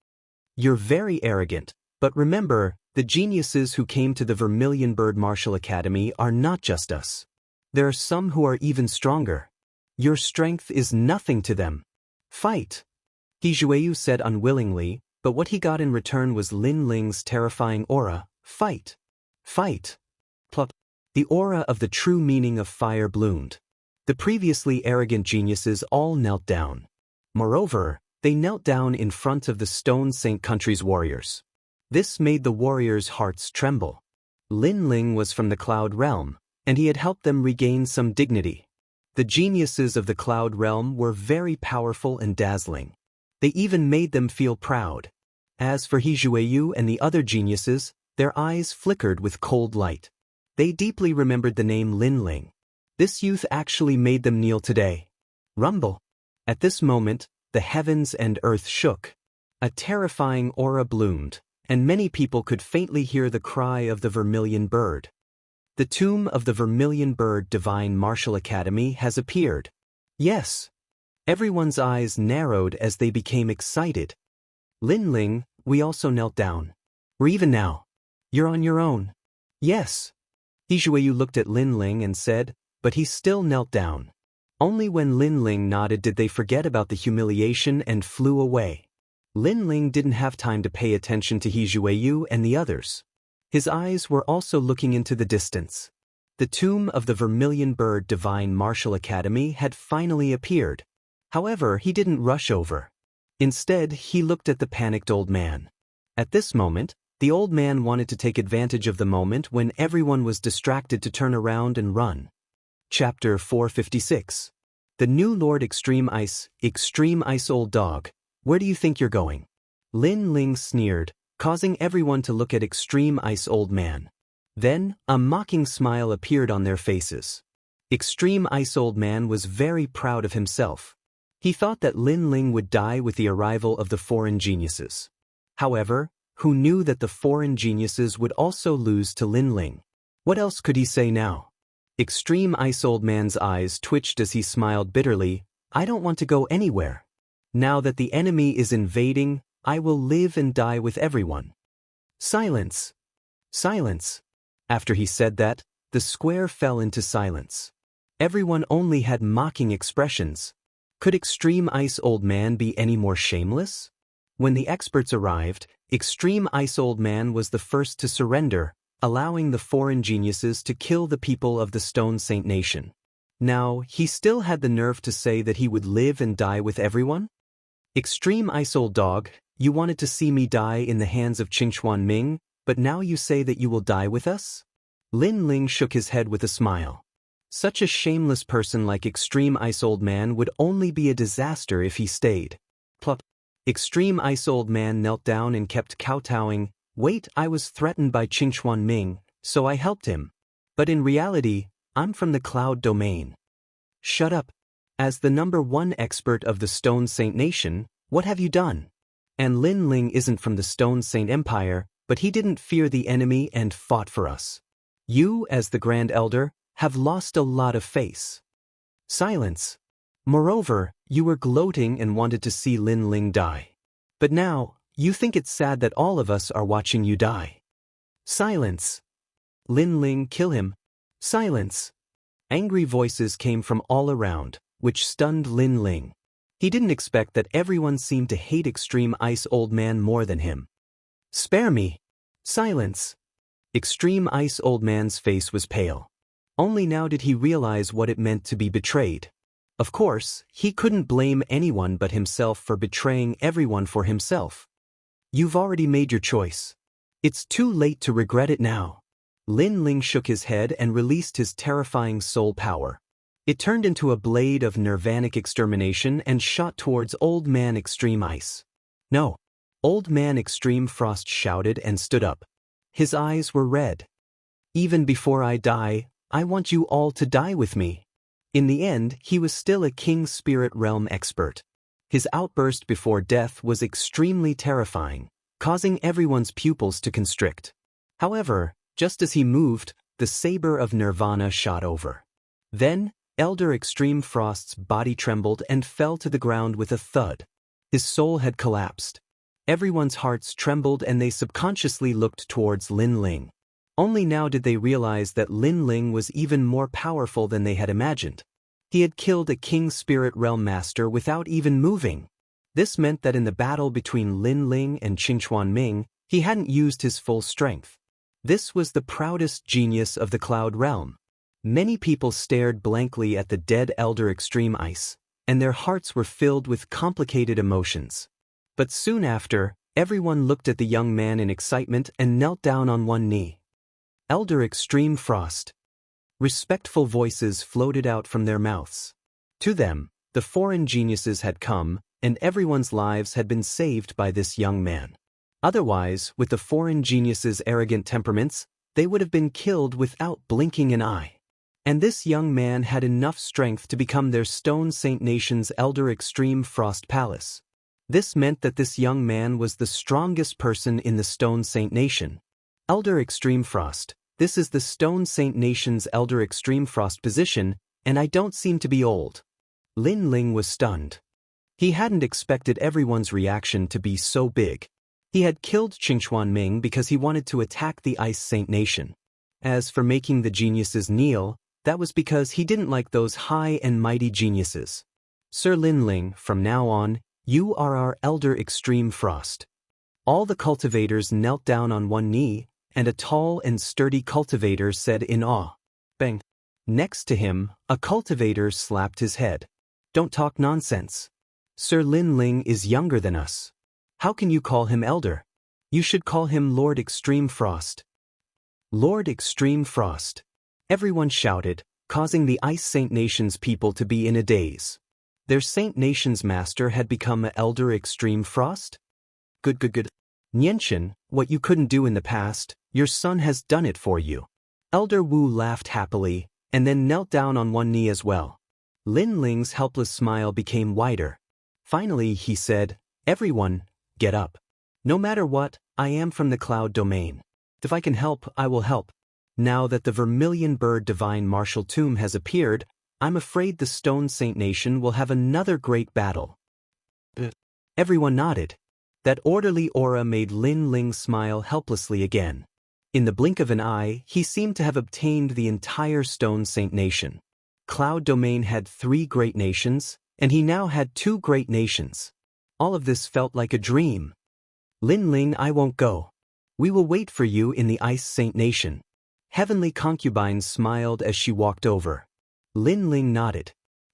You're very arrogant, but remember, the geniuses who came to the Vermilion Bird Martial Academy are not just us. There are some who are even stronger. Your strength is nothing to them. Fight. He Zhueyu said unwillingly, but what he got in return was Lin Ling's terrifying aura. Fight. Fight. Plop. The aura of the true meaning of fire bloomed. The previously arrogant geniuses all knelt down. Moreover, they knelt down in front of the Stone Saint country's warriors. This made the warriors' hearts tremble. Lin Ling was from the Cloud Realm, and he had helped them regain some dignity. The geniuses of the Cloud Realm were very powerful and dazzling. They even made them feel proud. As for He Zhueyu and the other geniuses, their eyes flickered with cold light. They deeply remembered the name Lin Ling. This youth actually made them kneel today. Rumble. At this moment, the heavens and earth shook. A terrifying aura bloomed, and many people could faintly hear the cry of the Vermilion Bird. The tomb of the Vermilion Bird Divine Martial Academy has appeared. Yes. Everyone's eyes narrowed as they became excited. Lin Ling, we also knelt down. We're even now. You're on your own. Yes. He Zhueyu looked at Lin Ling and said, but he still knelt down. Only when Lin Ling nodded did they forget about the humiliation and flew away. Lin Ling didn't have time to pay attention to He Zhueyu and the others. His eyes were also looking into the distance. The tomb of the Vermilion Bird Divine Martial Academy had finally appeared. However, he didn't rush over. Instead, he looked at the panicked old man. At this moment, the old man wanted to take advantage of the moment when everyone was distracted to turn around and run. Chapter 456. The new Lord Extreme Ice Old Dog, where do you think you're going? Lin Ling sneered, causing everyone to look at Extreme Ice Old Man. Then, a mocking smile appeared on their faces. Extreme Ice Old Man was very proud of himself. He thought that Lin Ling would die with the arrival of the foreign geniuses. However, who knew that the foreign geniuses would also lose to Lin Ling? What else could he say now? Extreme Ice Old Man's eyes twitched as he smiled bitterly. I don't want to go anywhere. Now that the enemy is invading, I will live and die with everyone. Silence. Silence. After he said that, the square fell into silence. Everyone only had mocking expressions. Could Extreme Ice Old Man be any more shameless? When the experts arrived, Extreme Ice Old Man was the first to surrender, allowing the foreign geniuses to kill the people of the Stone Saint Nation. Now, he still had the nerve to say that he would live and die with everyone? Extreme Ice Old Dog, you wanted to see me die in the hands of Qingchuan Ming, but now you say that you will die with us? Lin Ling shook his head with a smile. Such a shameless person like Extreme Ice Old Man would only be a disaster if he stayed. Plop. Extreme Ice Old Man knelt down and kept kowtowing. Wait, I was threatened by Qingchuan Ming, so I helped him. But in reality, I'm from the Cloud Domain. Shut up. As the #1 expert of the Stone Saint Nation, what have you done? And Lin Ling isn't from the Stone Saint Empire, but he didn't fear the enemy and fought for us. You, as the Grand Elder, have lost a lot of face. Silence. Moreover, you were gloating and wanted to see Lin Ling die. But now, you think it's sad that all of us are watching you die. Silence. Lin Ling, kill him. Silence. Angry voices came from all around, which stunned Lin Ling. He didn't expect that everyone seemed to hate Extreme Ice Old Man more than him. Spare me. Silence. Extreme Ice Old Man's face was pale. Only now did he realize what it meant to be betrayed. Of course, he couldn't blame anyone but himself for betraying everyone for himself. You've already made your choice. It's too late to regret it now. Lin Ling shook his head and released his terrifying soul power. It turned into a blade of nirvanic extermination and shot towards Old Man Extreme Ice. No! Old Man Extreme Frost shouted and stood up. His eyes were red. Even before I die, I want you all to die with me. In the end, he was still a King Spirit Realm expert. His outburst before death was extremely terrifying, causing everyone's pupils to constrict. However, just as he moved, the saber of Nirvana shot over. Then, Elder Extreme Frost's body trembled and fell to the ground with a thud. His soul had collapsed. Everyone's hearts trembled and they subconsciously looked towards Lin Ling. Only now did they realize that Lin Ling was even more powerful than they had imagined. He had killed a King Spirit Realm Master without even moving. This meant that in the battle between Lin Ling and Qingchuan Ming, he hadn't used his full strength. This was the proudest genius of the Cloud Realm. Many people stared blankly at the dead Elder Extreme Ice, and their hearts were filled with complicated emotions. But soon after, everyone looked at the young man in excitement and knelt down on one knee. Elder Extreme Frost. Respectful voices floated out from their mouths. To them, the foreign geniuses had come, and everyone's lives had been saved by this young man. Otherwise, with the foreign geniuses' arrogant temperaments, they would have been killed without blinking an eye. And this young man had enough strength to become their Stone Saint Nation's Elder Extreme Frost Palace. This meant that this young man was the strongest person in the Stone Saint Nation. Elder Extreme Frost, this is the Stone Saint Nation's Elder Extreme Frost position, and I don't seem to be old. Lin Ling was stunned. He hadn't expected everyone's reaction to be so big. He had killed Qingchuan Ming because he wanted to attack the Ice Saint Nation. As for making the geniuses kneel, that was because he didn't like those high and mighty geniuses. Sir Lin Ling, from now on, you are our Elder Extreme Frost. All the cultivators knelt down on one knee, and a tall and sturdy cultivator said in awe, "Bang." Next to him, a cultivator slapped his head. Don't talk nonsense. Sir Lin Ling is younger than us. How can you call him Elder? You should call him Lord Extreme Frost. Lord Extreme Frost. Everyone shouted, causing the Ice Saint Nation's people to be in a daze. Their Saint Nation's master had become Elder Extreme Frost? Good. Nianchen, what you couldn't do in the past, your son has done it for you. Elder Wu laughed happily, and then knelt down on one knee as well. Lin Ling's helpless smile became wider. Finally, he said, "Everyone, get up. No matter what, I am from the Cloud Domain. If I can help, I will help. Now that the Vermilion Bird Divine Martial Tomb has appeared, I'm afraid the Stone Saint Nation will have another great battle." Everyone nodded. That orderly aura made Lin Ling smile helplessly again. In the blink of an eye, he seemed to have obtained the entire Stone Saint Nation. Cloud Domain had 3 great nations, and he now had 2 great nations. All of this felt like a dream. Lin Ling, I won't go. We will wait for you in the Ice Saint Nation. Heavenly Concubine smiled as she walked over. Lin Ling nodded.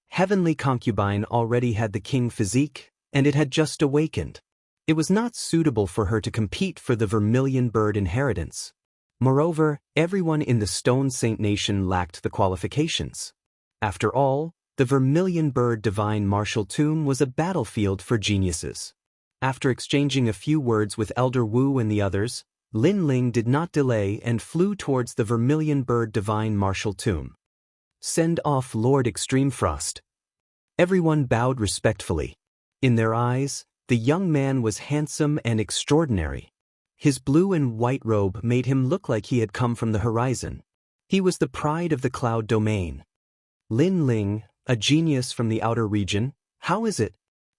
Heavenly Concubine already had the king physique, and it had just awakened. It was not suitable for her to compete for the Vermilion Bird inheritance. Moreover, everyone in the Stone Saint Nation lacked the qualifications. After all, the Vermilion Bird Divine Martial Tomb was a battlefield for geniuses. After exchanging a few words with Elder Wu and the others, Lin Ling did not delay and flew towards the Vermilion Bird Divine Martial Tomb. Send off Lord Extreme Frost. Everyone bowed respectfully. In their eyes, the young man was handsome and extraordinary. His blue and white robe made him look like he had come from the horizon. He was the pride of the Cloud Domain. Lin Ling, a genius from the outer region, how is it?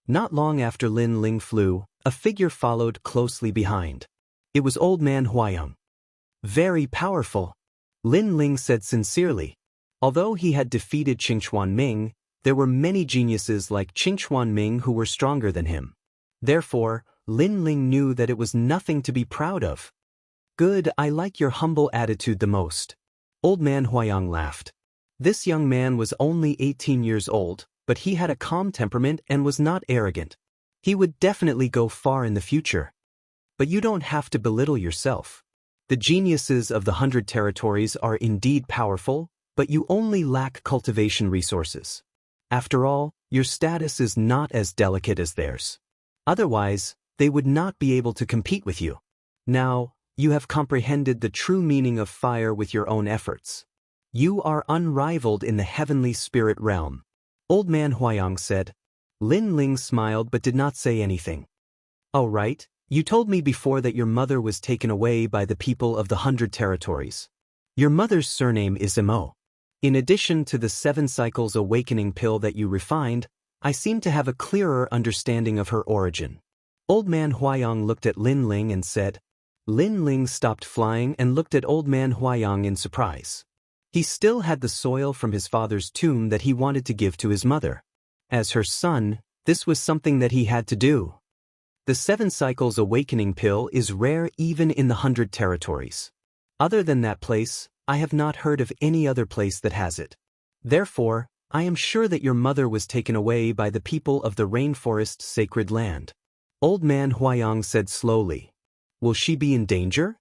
Not long after Lin Ling flew, a figure followed closely behind. It was Old Man Huayang. Very powerful, Lin Ling said sincerely. Although he had defeated Qingchuan Ming, there were many geniuses like Qingchuan Ming who were stronger than him. Therefore, Lin Ling knew that it was nothing to be proud of. Good, I like your humble attitude the most. Old man Huayang laughed. This young man was only 18 years old, but he had a calm temperament and was not arrogant. He would definitely go far in the future. But you don't have to belittle yourself. The geniuses of the 100 territories are indeed powerful, but you only lack cultivation resources. After all, your status is not as delicate as theirs. Otherwise, they would not be able to compete with you. Now, you have comprehended the true meaning of fire with your own efforts. You are unrivaled in the heavenly spirit realm. Old man Huayang said. Lin Ling smiled but did not say anything. All right, you told me before that your mother was taken away by the people of the 100 territories. Your mother's surname is Imo. In addition to the 7 cycles awakening pill that you refined, I seem to have a clearer understanding of her origin. Old man Huayang looked at Lin Ling and said. Lin Ling stopped flying and looked at old man Huayang in surprise. He still had the soil from his father's tomb that he wanted to give to his mother. As her son, this was something that he had to do. The 7 cycles awakening pill is rare even in the 100 territories. Other than that place, I have not heard of any other place that has it. Therefore, I am sure that your mother was taken away by the people of the rainforest sacred land. Old man Huayang said slowly. Will she be in danger?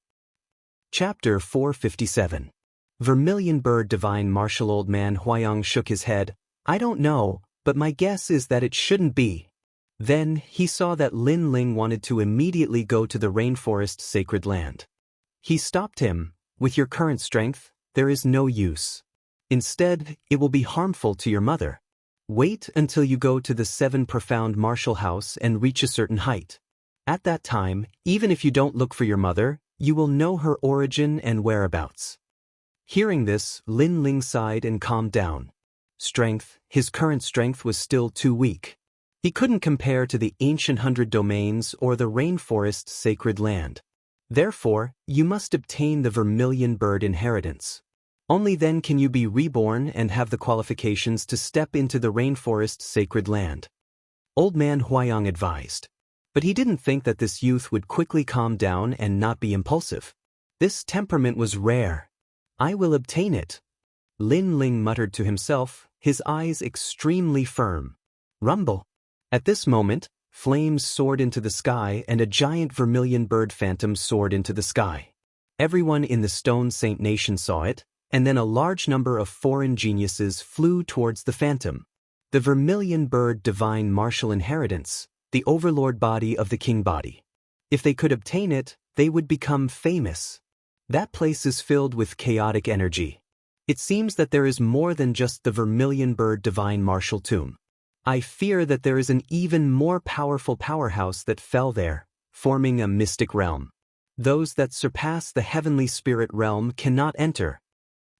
Chapter 457. Vermilion Bird Divine Martial. Old man Huayang shook his head. I don't know, but my guess is that it shouldn't be. Then, he saw that Lin Ling wanted to immediately go to the rainforest sacred land. He stopped him. With your current strength, there is no use. Instead, it will be harmful to your mother. Wait until you go to the 7 profound martial house and reach a certain height. At that time, even if you don't look for your mother, you will know her origin and whereabouts. Hearing this, Lin Ling sighed and calmed down. Strength, his current strength was still too weak. He couldn't compare to the ancient 100 domains or the rainforest sacred land. Therefore, you must obtain the Vermilion Bird inheritance. Only then can you be reborn and have the qualifications to step into the rainforest sacred land. Old man Huayang advised. But he didn't think that this youth would quickly calm down and not be impulsive. This temperament was rare. I will obtain it. Lin Ling muttered to himself, his eyes extremely firm. Rumble. At this moment, flames soared into the sky and a giant vermilion bird phantom soared into the sky. Everyone in the Stone Saint Nation saw it, and then a large number of foreign geniuses flew towards the phantom. The vermilion bird divine martial inheritance, the overlord body of the king body. If they could obtain it, they would become famous. That place is filled with chaotic energy. It seems that there is more than just the vermilion bird divine martial tomb. I fear that there is an even more powerful powerhouse that fell there, forming a mystic realm. Those that surpass the heavenly spirit realm cannot enter.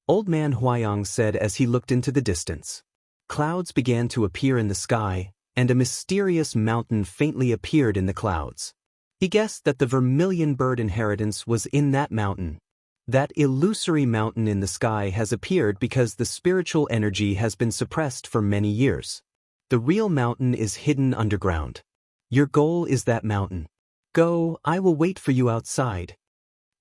Old man Huayang said as he looked into the distance. Clouds began to appear in the sky, and a mysterious mountain faintly appeared in the clouds. He guessed that the vermilion bird inheritance was in that mountain. That illusory mountain in the sky has appeared because the spiritual energy has been suppressed for many years. The real mountain is hidden underground. Your goal is that mountain. Go, I will wait for you outside.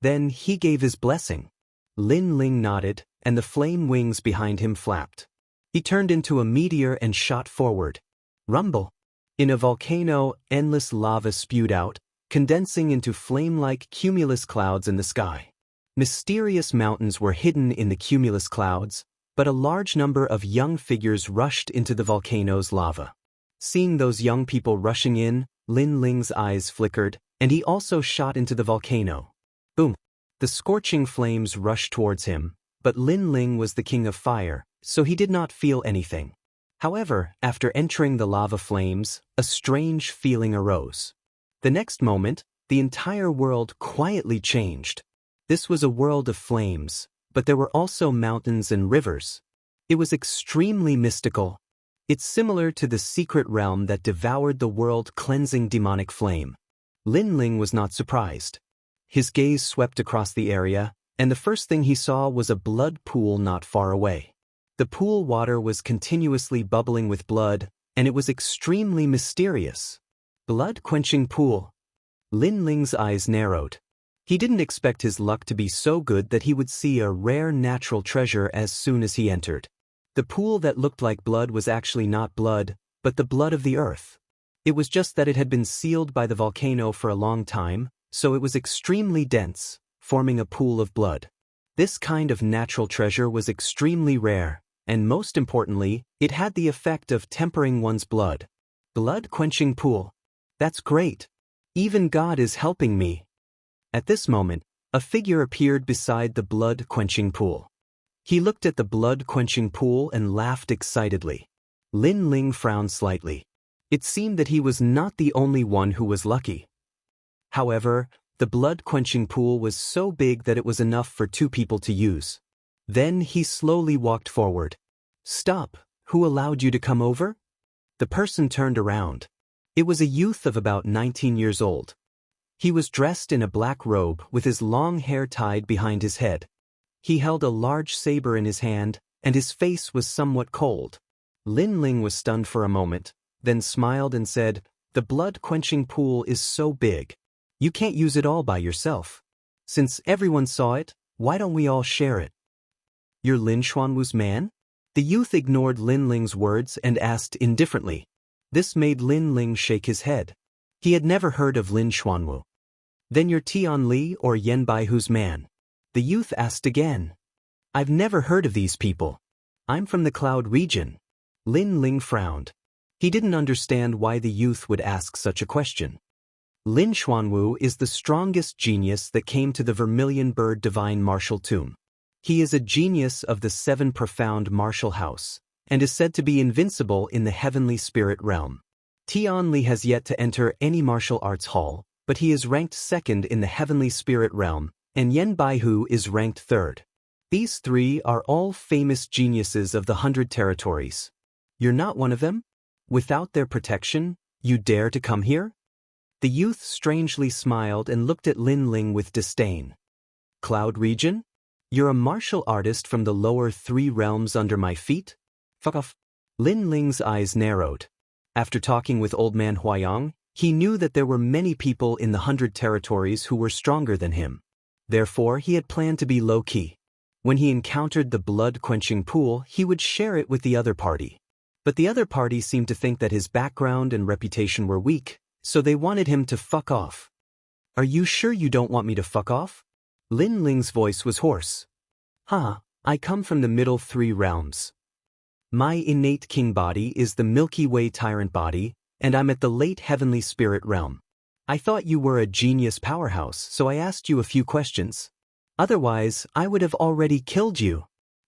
Then he gave his blessing. Lin Ling nodded, and the flame wings behind him flapped. He turned into a meteor and shot forward. Rumble. In a volcano, endless lava spewed out, condensing into flame-like cumulus clouds in the sky. Mysterious mountains were hidden in the cumulus clouds, but a large number of young figures rushed into the volcano's lava. Seeing those young people rushing in, Lin Ling's eyes flickered, and he also shot into the volcano. Boom! The scorching flames rushed towards him, but Lin Ling was the king of fire, so he did not feel anything. However, after entering the lava flames, a strange feeling arose. The next moment, the entire world quietly changed. This was a world of flames, but there were also mountains and rivers. It was extremely mystical. It's similar to the secret realm that devoured the world, cleansing demonic flame. Lin Ling was not surprised. His gaze swept across the area, and the first thing he saw was a blood pool not far away. The pool water was continuously bubbling with blood, and it was extremely mysterious. Blood-quenching pool. Lin Ling's eyes narrowed. He didn't expect his luck to be so good that he would see a rare natural treasure as soon as he entered. The pool that looked like blood was actually not blood, but the blood of the earth. It was just that it had been sealed by the volcano for a long time, so it was extremely dense, forming a pool of blood. This kind of natural treasure was extremely rare, and most importantly, it had the effect of tempering one's blood. Blood-quenching pool. That's great. Even God is helping me. At this moment, a figure appeared beside the blood-quenching pool. He looked at the blood-quenching pool and laughed excitedly. Lin Ling frowned slightly. It seemed that he was not the only one who was lucky. However, the blood-quenching pool was so big that it was enough for 2 people to use. Then he slowly walked forward. "Stop, who allowed you to come over?" The person turned around. It was a youth of about 19 years old. He was dressed in a black robe with his long hair tied behind his head. He held a large saber in his hand, and his face was somewhat cold. Lin Ling was stunned for a moment, then smiled and said, "The blood-quenching pool is so big. You can't use it all by yourself. Since everyone saw it, why don't we all share it?" "You're Lin Xuanwu's man?" The youth ignored Lin Ling's words and asked indifferently. This made Lin Ling shake his head. He had never heard of Lin Xuanwu. "Then you're Tian Li or Yen Baihu's man?" The youth asked again. "I've never heard of these people. I'm from the Cloud region." Lin Ling frowned. He didn't understand why the youth would ask such a question. Lin Xuanwu is the strongest genius that came to the Vermilion Bird Divine Martial Tomb. He is a genius of the 7 profound martial house, and is said to be invincible in the heavenly spirit realm. Tian Li has yet to enter any martial arts hall, but he is ranked 2nd in the heavenly spirit realm, and Yen Baihu is ranked 3rd. These 3 are all famous geniuses of the 100 territories. You're not one of them? Without their protection, you dare to come here? The youth strangely smiled and looked at Lin Ling with disdain. "Cloud region? You're a martial artist from the lower 3 realms under my feet? Fuck off." Lin Ling's eyes narrowed. After talking with Old Man Huayang, he knew that there were many people in the 100 territories who were stronger than him. Therefore, he had planned to be low-key. When he encountered the blood-quenching pool, he would share it with the other party. But the other party seemed to think that his background and reputation were weak, so they wanted him to fuck off. "Are you sure you don't want me to fuck off?" Lin Ling's voice was hoarse. I come from the middle 3 realms. My innate king body is the Milky Way tyrant body, and I'm at the late heavenly spirit realm. I thought you were a genius powerhouse, so I asked you a few questions. Otherwise, I would have already killed you."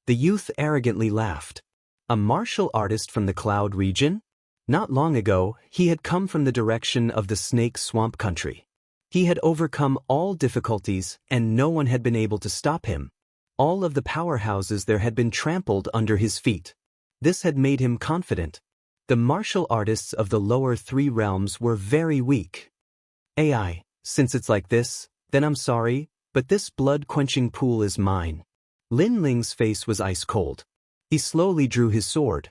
The youth arrogantly laughed. A martial artist from the Cloud region? Not long ago, he had come from the direction of the Snake Swamp country. He had overcome all difficulties, and no one had been able to stop him. All of the powerhouses there had been trampled under his feet. This had made him confident. The martial artists of the lower 3 realms were very weak. "AI, since it's like this, then I'm sorry, but this blood-quenching pool is mine." Lin Ling's face was ice cold. He slowly drew his sword.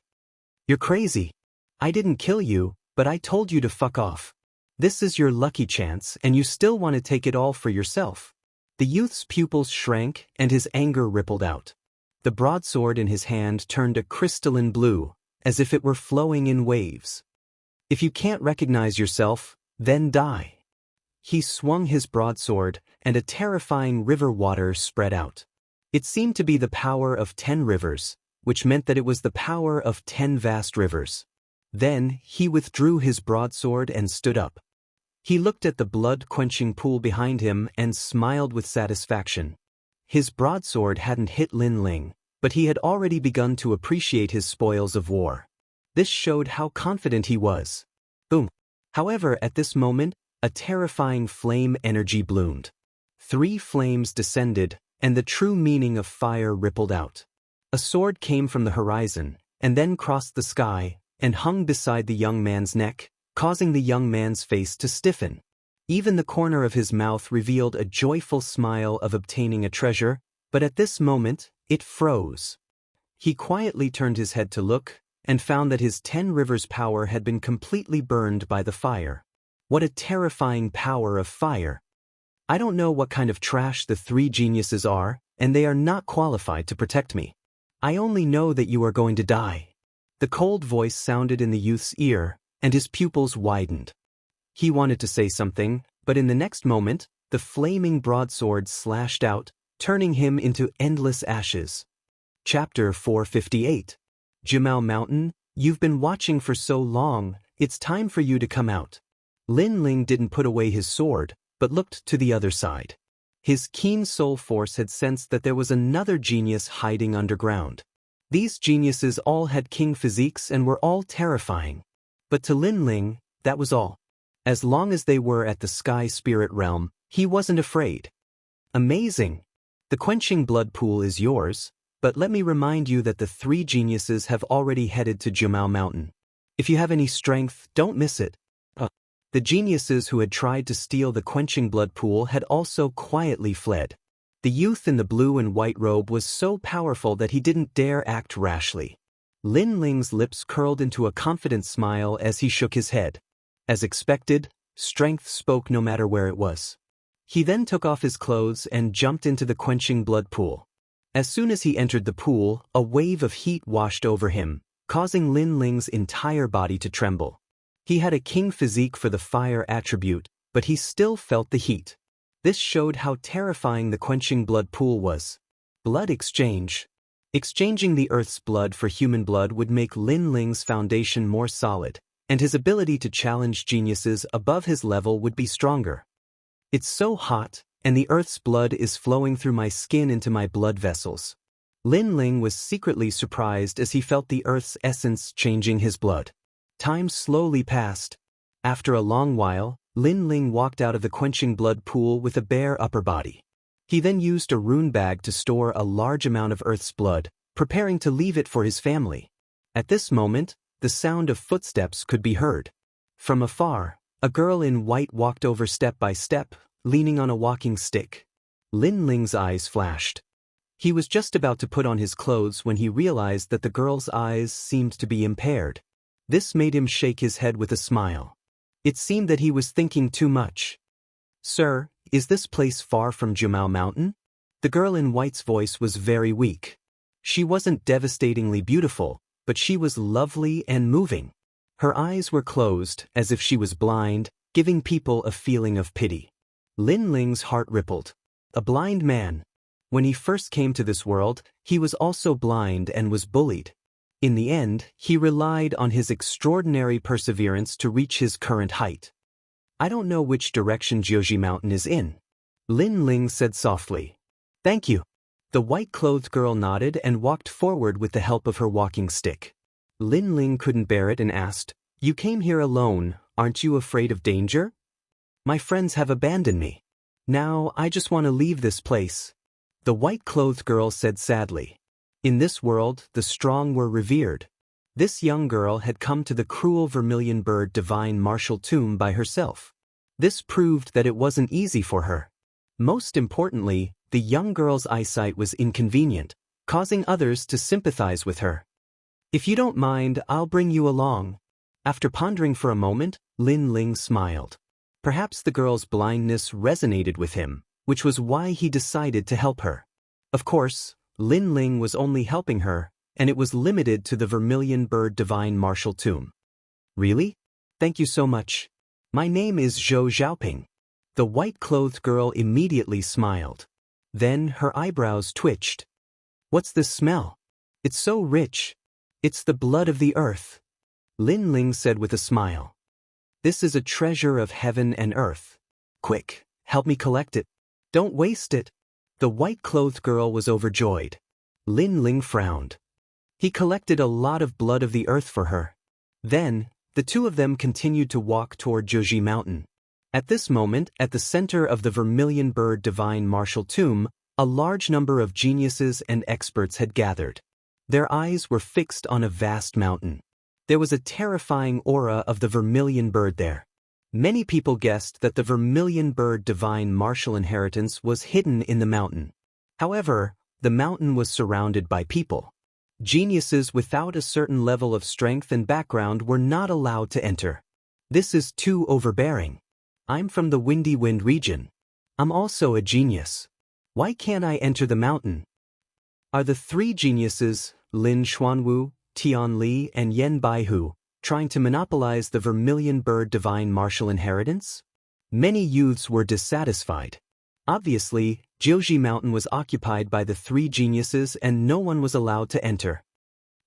"You're crazy. I didn't kill you, but I told you to fuck off. This is your lucky chance, and you still want to take it all for yourself." The youth's pupils shrank, and his anger rippled out. The broadsword in his hand turned a crystalline blue, as if it were flowing in waves. "If you can't recognize yourself, then die." He swung his broadsword, and a terrifying river water spread out. It seemed to be the power of 10 rivers, which meant that it was the power of 10 vast rivers. Then he withdrew his broadsword and stood up. He looked at the blood-quenching pool behind him and smiled with satisfaction. His broadsword hadn't hit Lin Ling, but he had already begun to appreciate his spoils of war. This showed how confident he was. Boom. However, at this moment, a terrifying flame energy bloomed. 3 flames descended, and the true meaning of fire rippled out. A sword came from the horizon, and then crossed the sky, and hung beside the young man's neck, causing the young man's face to stiffen. Even the corner of his mouth revealed a joyful smile of obtaining a treasure, but at this moment, it froze. He quietly turned his head to look, and found that his 10 rivers power had been completely burned by the fire. What a terrifying power of fire! I don't know what kind of trash the three geniuses are, and they are not qualified to protect me. I only know that you are going to die. The cold voice sounded in the youth's ear, and his pupils widened. He wanted to say something, but in the next moment, the flaming broadsword slashed out, turning him into endless ashes. Chapter 458. Jamal Mountain, you've been watching for so long, it's time for you to come out. Lin Ling didn't put away his sword, but looked to the other side. His keen soul force had sensed that there was another genius hiding underground. These geniuses all had king physiques and were all terrifying. But to Lin Ling, that was all. As long as they were at the sky spirit realm, he wasn't afraid. Amazing! The quenching blood pool is yours, but let me remind you that the three geniuses have already headed to Jamal Mountain. If you have any strength, don't miss it. The geniuses who had tried to steal the quenching blood pool had also quietly fled. The youth in the blue and white robe was so powerful that he didn't dare act rashly. Lin Ling's lips curled into a confident smile as he shook his head. As expected, strength spoke no matter where it was. He then took off his clothes and jumped into the quenching blood pool. As soon as he entered the pool, a wave of heat washed over him, causing Lin Ling's entire body to tremble. He had a king physique for the fire attribute, but he still felt the heat. This showed how terrifying the quenching blood pool was. Blood exchange. Exchanging the earth's blood for human blood would make Lin Ling's foundation more solid, and his ability to challenge geniuses above his level would be stronger. It's so hot, and the earth's blood is flowing through my skin into my blood vessels. Lin Ling was secretly surprised as he felt the earth's essence changing his blood. Time slowly passed. After a long while, Lin Ling walked out of the quenching blood pool with a bare upper body. He then used a rune bag to store a large amount of Earth's blood, preparing to leave it for his family. At this moment, the sound of footsteps could be heard. From afar, a girl in white walked over step by step, leaning on a walking stick. Lin Ling's eyes flashed. He was just about to put on his clothes when he realized that the girl's eyes seemed to be impaired. This made him shake his head with a smile. It seemed that he was thinking too much. "Sir, is this place far from Jamal Mountain?" The girl in white's voice was very weak. She wasn't devastatingly beautiful, but she was lovely and moving. Her eyes were closed, as if she was blind, giving people a feeling of pity. Lin Ling's heart rippled. A blind man. When he first came to this world, he was also blind and was bullied. In the end, he relied on his extraordinary perseverance to reach his current height. "I don't know which direction Jiuji Mountain is in," Lin Ling said softly. "Thank you." The white-clothed girl nodded and walked forward with the help of her walking stick. Lin Ling couldn't bear it and asked, "You came here alone, aren't you afraid of danger?" "My friends have abandoned me. Now I just want to leave this place," the white-clothed girl said sadly. In this world, the strong were revered. This young girl had come to the cruel vermilion bird divine martial tomb by herself. This proved that it wasn't easy for her. Most importantly, the young girl's eyesight was inconvenient, causing others to sympathize with her. "If you don't mind, I'll bring you along." After pondering for a moment, Lin Ling smiled. Perhaps the girl's blindness resonated with him, which was why he decided to help her. Of course, Lin Ling was only helping her, and it was limited to the vermilion bird divine martial tomb. "Really? Thank you so much. My name is Zhou Xiaoping." The white-clothed girl immediately smiled. Then her eyebrows twitched. "What's this smell? It's so rich. It's the blood of the earth," Lin Ling said with a smile. "This is a treasure of heaven and earth. Quick, help me collect it. Don't waste it." The white-clothed girl was overjoyed. Lin Ling frowned. He collected a lot of blood of the earth for her. Then, the two of them continued to walk toward Jiuji Mountain. At this moment, at the center of the vermilion bird divine martial tomb, a large number of geniuses and experts had gathered. Their eyes were fixed on a vast mountain. There was a terrifying aura of the vermilion bird there. Many people guessed that the vermilion bird divine martial inheritance was hidden in the mountain. However, the mountain was surrounded by people. Geniuses without a certain level of strength and background were not allowed to enter. "This is too overbearing. I'm from the Windy Wind region. I'm also a genius. Why can't I enter the mountain? Are the three geniuses, Lin Xuanwu, Tian Li, and Yen Baihu, trying to monopolize the vermilion bird divine martial inheritance? Many youths were dissatisfied. Obviously, Jiuji Mountain was occupied by the three geniuses and no one was allowed to enter.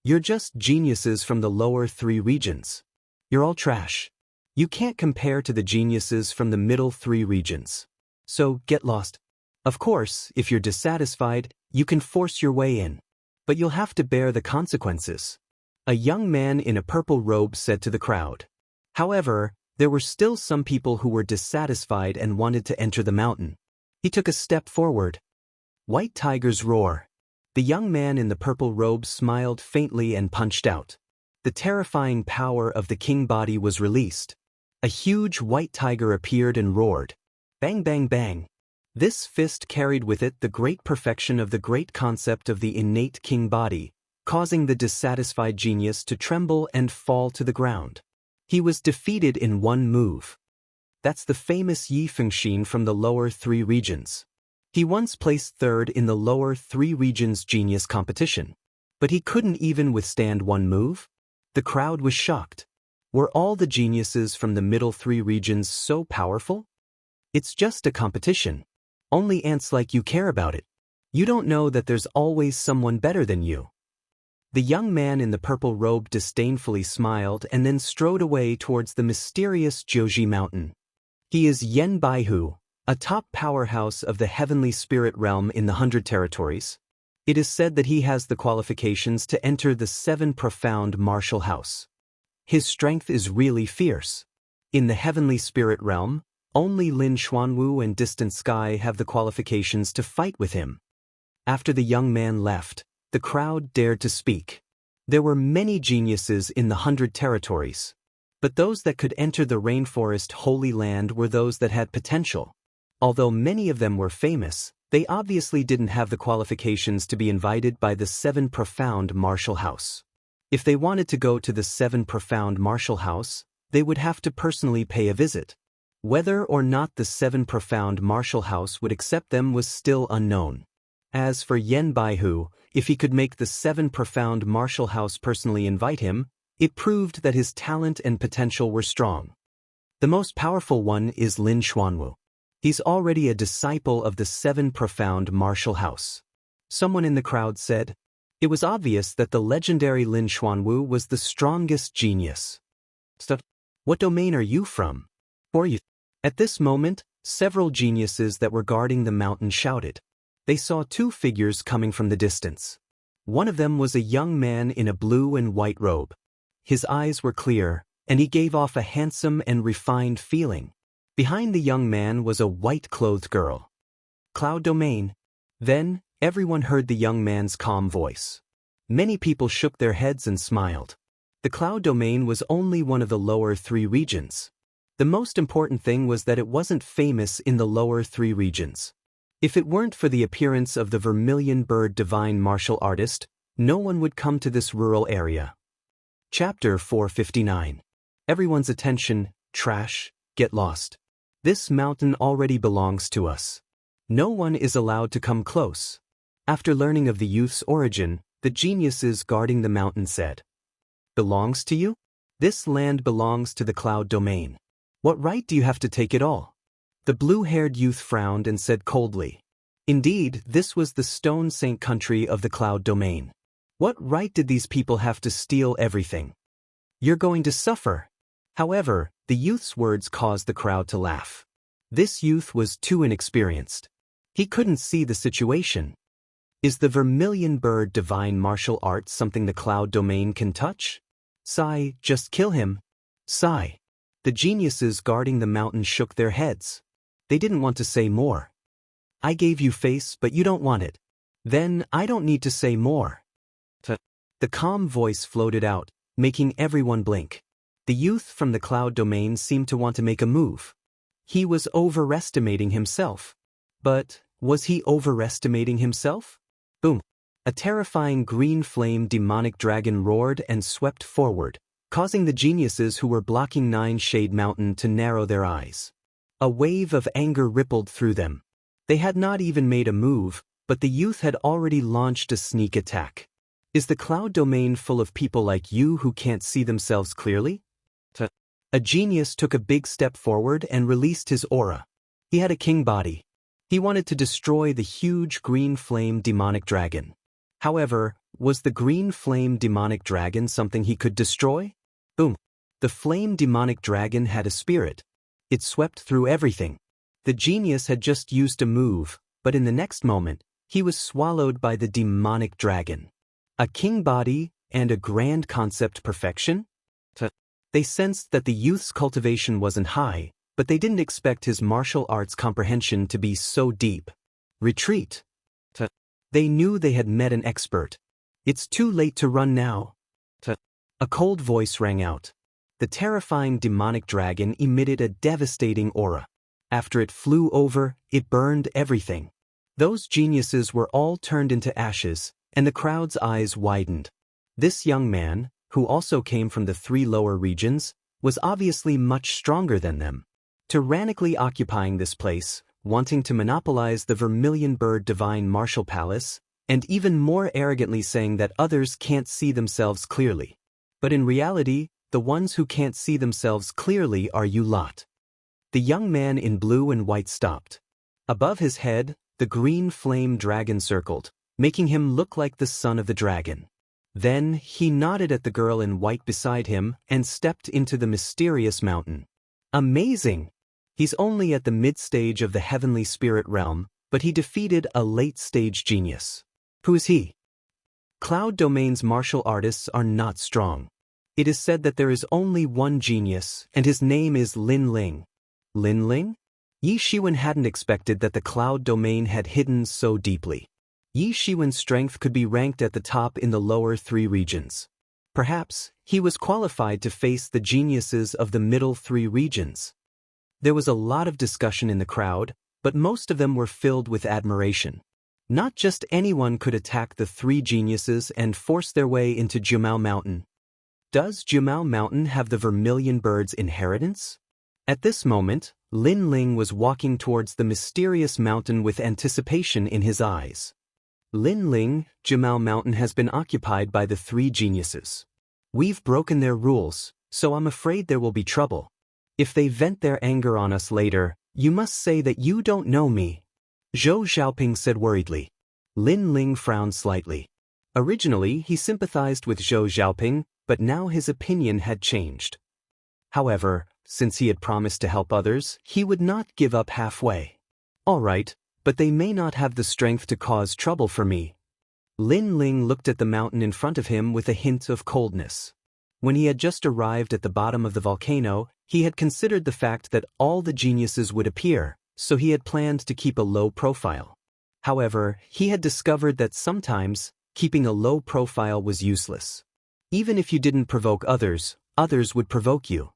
You're just geniuses from the lower three regions. You're all trash. You can't compare to the geniuses from the middle three regions. So, get lost. Of course, if you're dissatisfied, you can force your way in. But you'll have to bear the consequences. A young man in a purple robe said to the crowd. However, there were still some people who were dissatisfied and wanted to enter the mountain. He took a step forward. White tigers roar. The young man in the purple robe smiled faintly and punched out. The terrifying power of the king body was released. A huge white tiger appeared and roared. Bang bang bang. This fist carried with it the great perfection of the great concept of the innate king body, causing the dissatisfied genius to tremble and fall to the ground. He was defeated in one move. That's the famous Yi Fengxin from the lower three regions. He once placed third in the lower three regions genius competition. But he couldn't even withstand one move? The crowd was shocked. Were all the geniuses from the middle three regions so powerful? It's just a competition. Only ants like you care about it. You don't know that there's always someone better than you. The young man in the purple robe disdainfully smiled and then strode away towards the mysterious Jiuji Mountain. He is Yen Baihu, a top powerhouse of the heavenly spirit realm in the 100 territories. It is said that he has the qualifications to enter the 7 profound martial house. His strength is really fierce. In the heavenly spirit realm, only Lin Xuanwu and Distant Sky have the qualifications to fight with him. After the young man left, the crowd dared to speak. There were many geniuses in the 100 territories. But those that could enter the rainforest holy land were those that had potential. Although many of them were famous, they obviously didn't have the qualifications to be invited by the 7 profound martial house. If they wanted to go to the 7 profound martial house, they would have to personally pay a visit. Whether or not the 7 profound martial house would accept them was still unknown. As for Yen Baihu, if he could make the 7 profound martial house personally invite him, it proved that his talent and potential were strong. The most powerful one is Lin Xuanwu. He's already a disciple of the 7 profound martial house. Someone in the crowd said, it was obvious that the legendary Lin Xuanwu was the strongest genius. What domain are you from? Or you? At this moment, several geniuses that were guarding the mountain shouted. They saw 2 figures coming from the distance. One of them was a young man in a blue and white robe. His eyes were clear, and he gave off a handsome and refined feeling. Behind the young man was a white-clothed girl. Cloud domain. Then, everyone heard the young man's calm voice. Many people shook their heads and smiled. The cloud domain was only one of the lower 3 regions. The most important thing was that it wasn't famous in the lower 3 regions. If it weren't for the appearance of the vermilion bird divine martial artist, no one would come to this rural area. Chapter 459. Everyone's attention, trash, get lost. This mountain already belongs to us. No one is allowed to come close. After learning of the youth's origin, the geniuses guarding the mountain said, belongs to you? This land belongs to the cloud domain. What right do you have to take it all? The blue-haired youth frowned and said coldly, indeed, this was the stone saint country of the cloud domain. What right did these people have to steal everything? You're going to suffer. However, the youth's words caused the crowd to laugh. This youth was too inexperienced. He couldn't see the situation. Is the vermilion bird divine martial art something the cloud domain can touch? Sigh, just kill him. Sigh. The geniuses guarding the mountain shook their heads. They didn't want to say more. I gave you face, but you don't want it. Then I don't need to say more. The calm voice floated out, making everyone blink. The youth from the cloud domain seemed to want to make a move. He was overestimating himself. But, was he overestimating himself? Boom. A terrifying green flame demonic dragon roared and swept forward, causing the geniuses who were blocking 9 Shade Mountain to narrow their eyes. A wave of anger rippled through them. They had not even made a move, but the youth had already launched a sneak attack. Is the cloud domain full of people like you who can't see themselves clearly? A genius took a big step forward and released his aura. He had a king body. He wanted to destroy the huge green flame demonic dragon. However, was the green flame demonic dragon something he could destroy? Boom. The flame demonic dragon had a spirit. It swept through everything. The genius had just used a move, but in the next moment, he was swallowed by the demonic dragon. A king body and a grand concept perfection? They sensed that the youth's cultivation wasn't high, but they didn't expect his martial arts comprehension to be so deep. Retreat. They knew they had met an expert. It's too late to run now. A cold voice rang out. The terrifying demonic dragon emitted a devastating aura. After it flew over, it burned everything. Those geniuses were all turned into ashes, and the crowd's eyes widened. This young man, who also came from the 3 lower regions, was obviously much stronger than them. Tyrannically occupying this place, wanting to monopolize the Vermilion Bird Divine Martial Palace, and even more arrogantly saying that others can't see themselves clearly. But in reality, the ones who can't see themselves clearly are you lot. The young man in blue and white stopped. Above his head, the green flame dragon circled, making him look like the son of the dragon. Then he nodded at the girl in white beside him and stepped into the mysterious mountain. Amazing! He's only at the mid-stage of the heavenly spirit realm, but he defeated a late-stage genius. Who is he? Cloud Domain's martial artists are not strong. It is said that there is only one genius, and his name is Lin Ling. Lin Ling? Yi Shiwen hadn't expected that the Cloud Domain had hidden so deeply. Yi Shiwen's strength could be ranked at the top in the lower 3 regions. Perhaps he was qualified to face the geniuses of the middle 3 regions. There was a lot of discussion in the crowd, but most of them were filled with admiration. Not just anyone could attack the 3 geniuses and force their way into Jumao Mountain. Does Jumao Mountain have the Vermilion Bird's inheritance? At this moment, Lin Ling was walking towards the mysterious mountain with anticipation in his eyes. Lin Ling, Jumao Mountain has been occupied by the 3 geniuses. We've broken their rules, so I'm afraid there will be trouble. If they vent their anger on us later, you must say that you don't know me. Zhou Xiaoping said worriedly. Lin Ling frowned slightly. Originally, he sympathized with Zhou Xiaoping, but now his opinion had changed. However, since he had promised to help others, he would not give up halfway. All right, but they may not have the strength to cause trouble for me. Lin Ling looked at the mountain in front of him with a hint of coldness. When he had just arrived at the bottom of the volcano, he had considered the fact that all the geniuses would appear, so he had planned to keep a low profile. However, he had discovered that sometimes, keeping a low profile was useless. Even if you didn't provoke others, others would provoke you.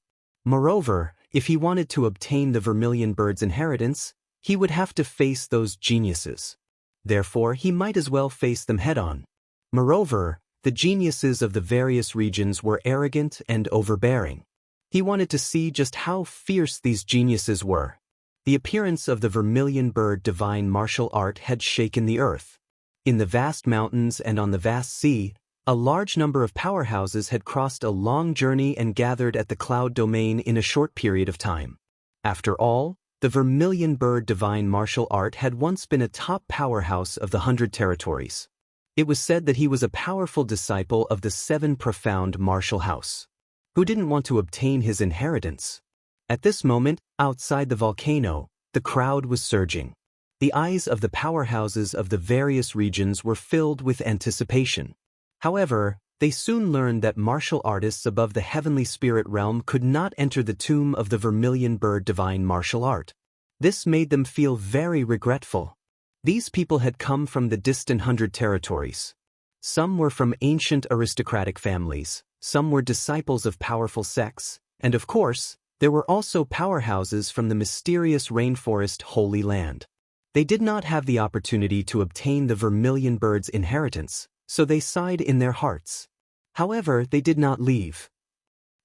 Moreover, if he wanted to obtain the Vermilion Bird's inheritance, he would have to face those geniuses. Therefore, he might as well face them head-on. Moreover, the geniuses of the various regions were arrogant and overbearing. He wanted to see just how fierce these geniuses were. The appearance of the Vermilion Bird Divine Martial Art had shaken the earth. In the vast mountains and on the vast sea, a large number of powerhouses had crossed a long journey and gathered at the Cloud Domain in a short period of time. After all, the Vermilion Bird Divine Martial Art had once been a top powerhouse of the 100 territories. It was said that he was a powerful disciple of the 7 profound martial house. Who didn't want to obtain his inheritance? At this moment, outside the volcano, the crowd was surging. The eyes of the powerhouses of the various regions were filled with anticipation. However, they soon learned that martial artists above the heavenly spirit realm could not enter the tomb of the Vermilion Bird Divine Martial Art. This made them feel very regretful. These people had come from the distant 100 territories. Some were from ancient aristocratic families, some were disciples of powerful sects, and of course, there were also powerhouses from the mysterious rainforest Holy Land. They did not have the opportunity to obtain the Vermilion Bird's inheritance, so they sighed in their hearts. However, they did not leave.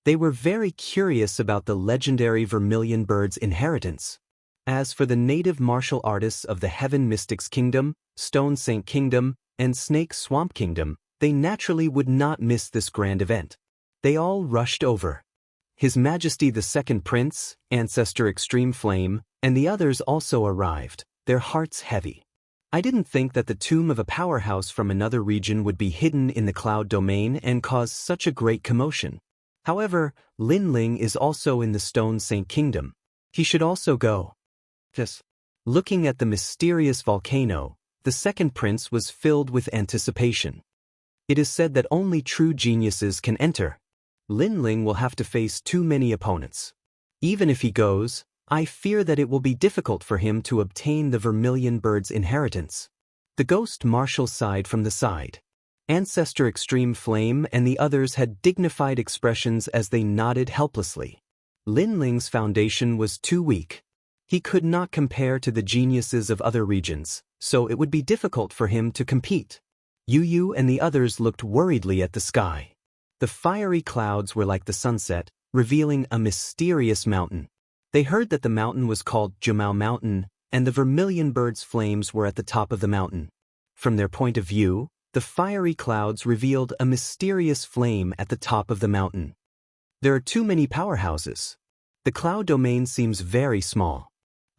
They were very curious about the legendary Vermilion Bird's inheritance. As for the native martial artists of the Heaven Mystics Kingdom, Stone Saint Kingdom, and Snake Swamp Kingdom, they naturally would not miss this grand event. They all rushed over. His Majesty the Second Prince, Ancestor Extreme Flame, and the others also arrived, their hearts heavy. I didn't think that the tomb of a powerhouse from another region would be hidden in the cloud domain and cause such a great commotion. However, Lin Ling is also in the Stone Saint Kingdom. He should also go. Just looking at the mysterious volcano, the second prince was filled with anticipation. It is said that only true geniuses can enter. Lin Ling will have to face too many opponents. Even if he goes, I fear that it will be difficult for him to obtain the Vermilion Bird's inheritance. The ghost marshal sighed from the side. Ancestor Extreme Flame and the others had dignified expressions as they nodded helplessly. Lin Ling's foundation was too weak. He could not compare to the geniuses of other regions, so it would be difficult for him to compete. Yu and the others looked worriedly at the sky. The fiery clouds were like the sunset, revealing a mysterious mountain. They heard that the mountain was called Jumao Mountain, and the Vermilion Bird's flames were at the top of the mountain. From their point of view, the fiery clouds revealed a mysterious flame at the top of the mountain. There are too many powerhouses. The cloud domain seems very small.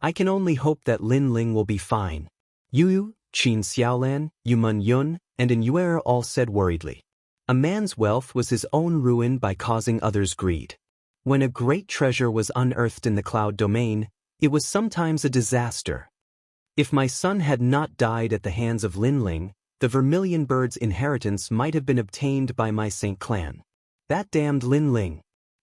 I can only hope that Lin Ling will be fine. Yu, Qin Xiaolan, Yumun Yun, and Inyuer all said worriedly. A man's wealth was his own ruin by causing others greed. When a great treasure was unearthed in the cloud domain, it was sometimes a disaster. If my son had not died at the hands of Lin Ling, the Vermilion Bird's inheritance might have been obtained by my Saint clan. That damned Lin Ling.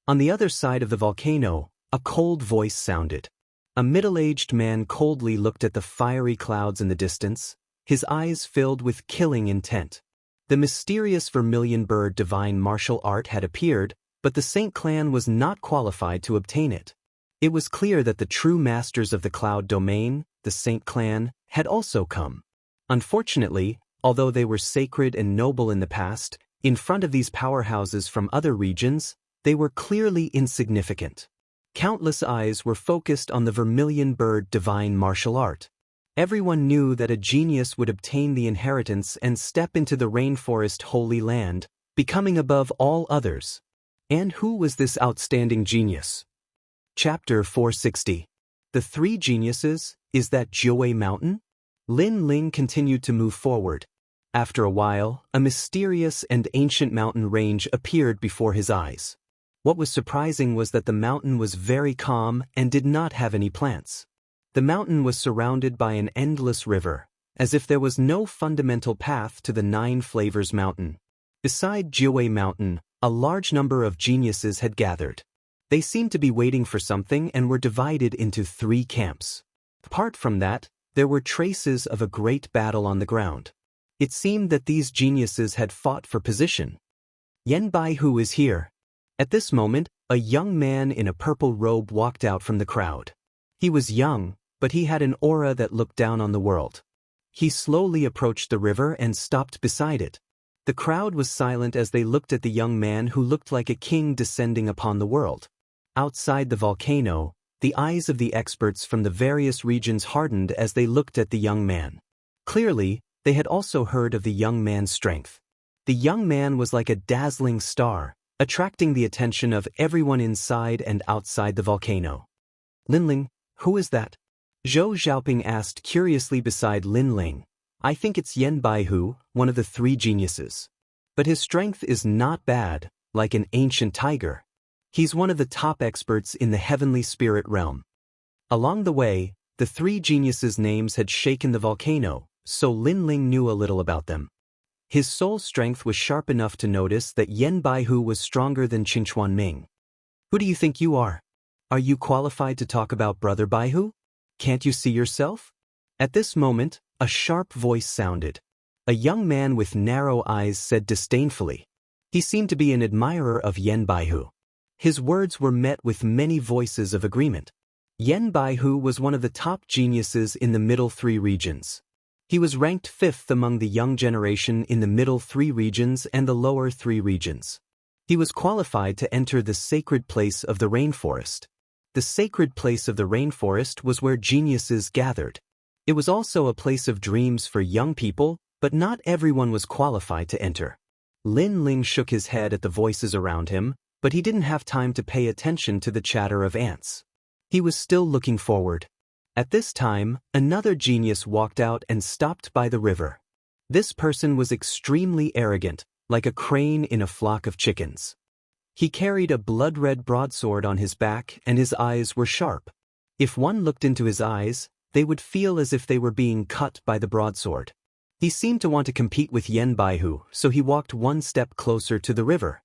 On the other side of the volcano, a cold voice sounded. A middle-aged man coldly looked at the fiery clouds in the distance, his eyes filled with killing intent. The mysterious Vermilion Bird divine martial art had appeared, but the Saint clan was not qualified to obtain it. It was clear that the true masters of the cloud domain, the Saint clan, had also come. Unfortunately, although they were sacred and noble in the past, in front of these powerhouses from other regions, they were clearly insignificant. Countless eyes were focused on the Vermilion Bird divine martial art. Everyone knew that a genius would obtain the inheritance and step into the rainforest holy land, becoming above all others. And who was this outstanding genius? Chapter 460. The Three Geniuses, is that Jiuwei Mountain? Lin Ling continued to move forward. After a while, a mysterious and ancient mountain range appeared before his eyes. What was surprising was that the mountain was very calm and did not have any plants. The mountain was surrounded by an endless river, as if there was no fundamental path to the Nine Flavors Mountain. Beside Jiuwei Mountain, a large number of geniuses had gathered. They seemed to be waiting for something and were divided into 3 camps. Apart from that, there were traces of a great battle on the ground. It seemed that these geniuses had fought for position. Yan Baihu is here. At this moment, a young man in a purple robe walked out from the crowd. He was young, but he had an aura that looked down on the world. He slowly approached the river and stopped beside it. The crowd was silent as they looked at the young man who looked like a king descending upon the world. Outside the volcano, the eyes of the experts from the various regions hardened as they looked at the young man. Clearly, they had also heard of the young man's strength. The young man was like a dazzling star, attracting the attention of everyone inside and outside the volcano. Lin Ling, who is that? Zhou Xiaoping asked curiously beside Lin Ling. I think it's Yan Baihu, one of the 3 geniuses. But his strength is not bad, like an ancient tiger. He's one of the top experts in the heavenly spirit realm. Along the way, the 3 geniuses' names had shaken the volcano, so Lin Ling knew a little about them. His soul strength was sharp enough to notice that Yan Baihu was stronger than Qinchuan Ming. Who do you think you are? Are you qualified to talk about Brother Baihu? Can't you see yourself? At this moment, a sharp voice sounded. A young man with narrow eyes said disdainfully. He seemed to be an admirer of Yan Baihu. His words were met with many voices of agreement. Yan Baihu was one of the top geniuses in the middle 3 regions. He was ranked 5th among the young generation in the middle 3 regions and the lower 3 regions. He was qualified to enter the sacred place of the rainforest. The sacred place of the rainforest was where geniuses gathered. It was also a place of dreams for young people, but not everyone was qualified to enter. Lin Ling shook his head at the voices around him, but he didn't have time to pay attention to the chatter of ants. He was still looking forward. At this time, another genius walked out and stopped by the river. This person was extremely arrogant, like a crane in a flock of chickens. He carried a blood-red broadsword on his back and his eyes were sharp. If one looked into his eyes, they would feel as if they were being cut by the broadsword. He seemed to want to compete with Yen Baihu, so he walked one step closer to the river.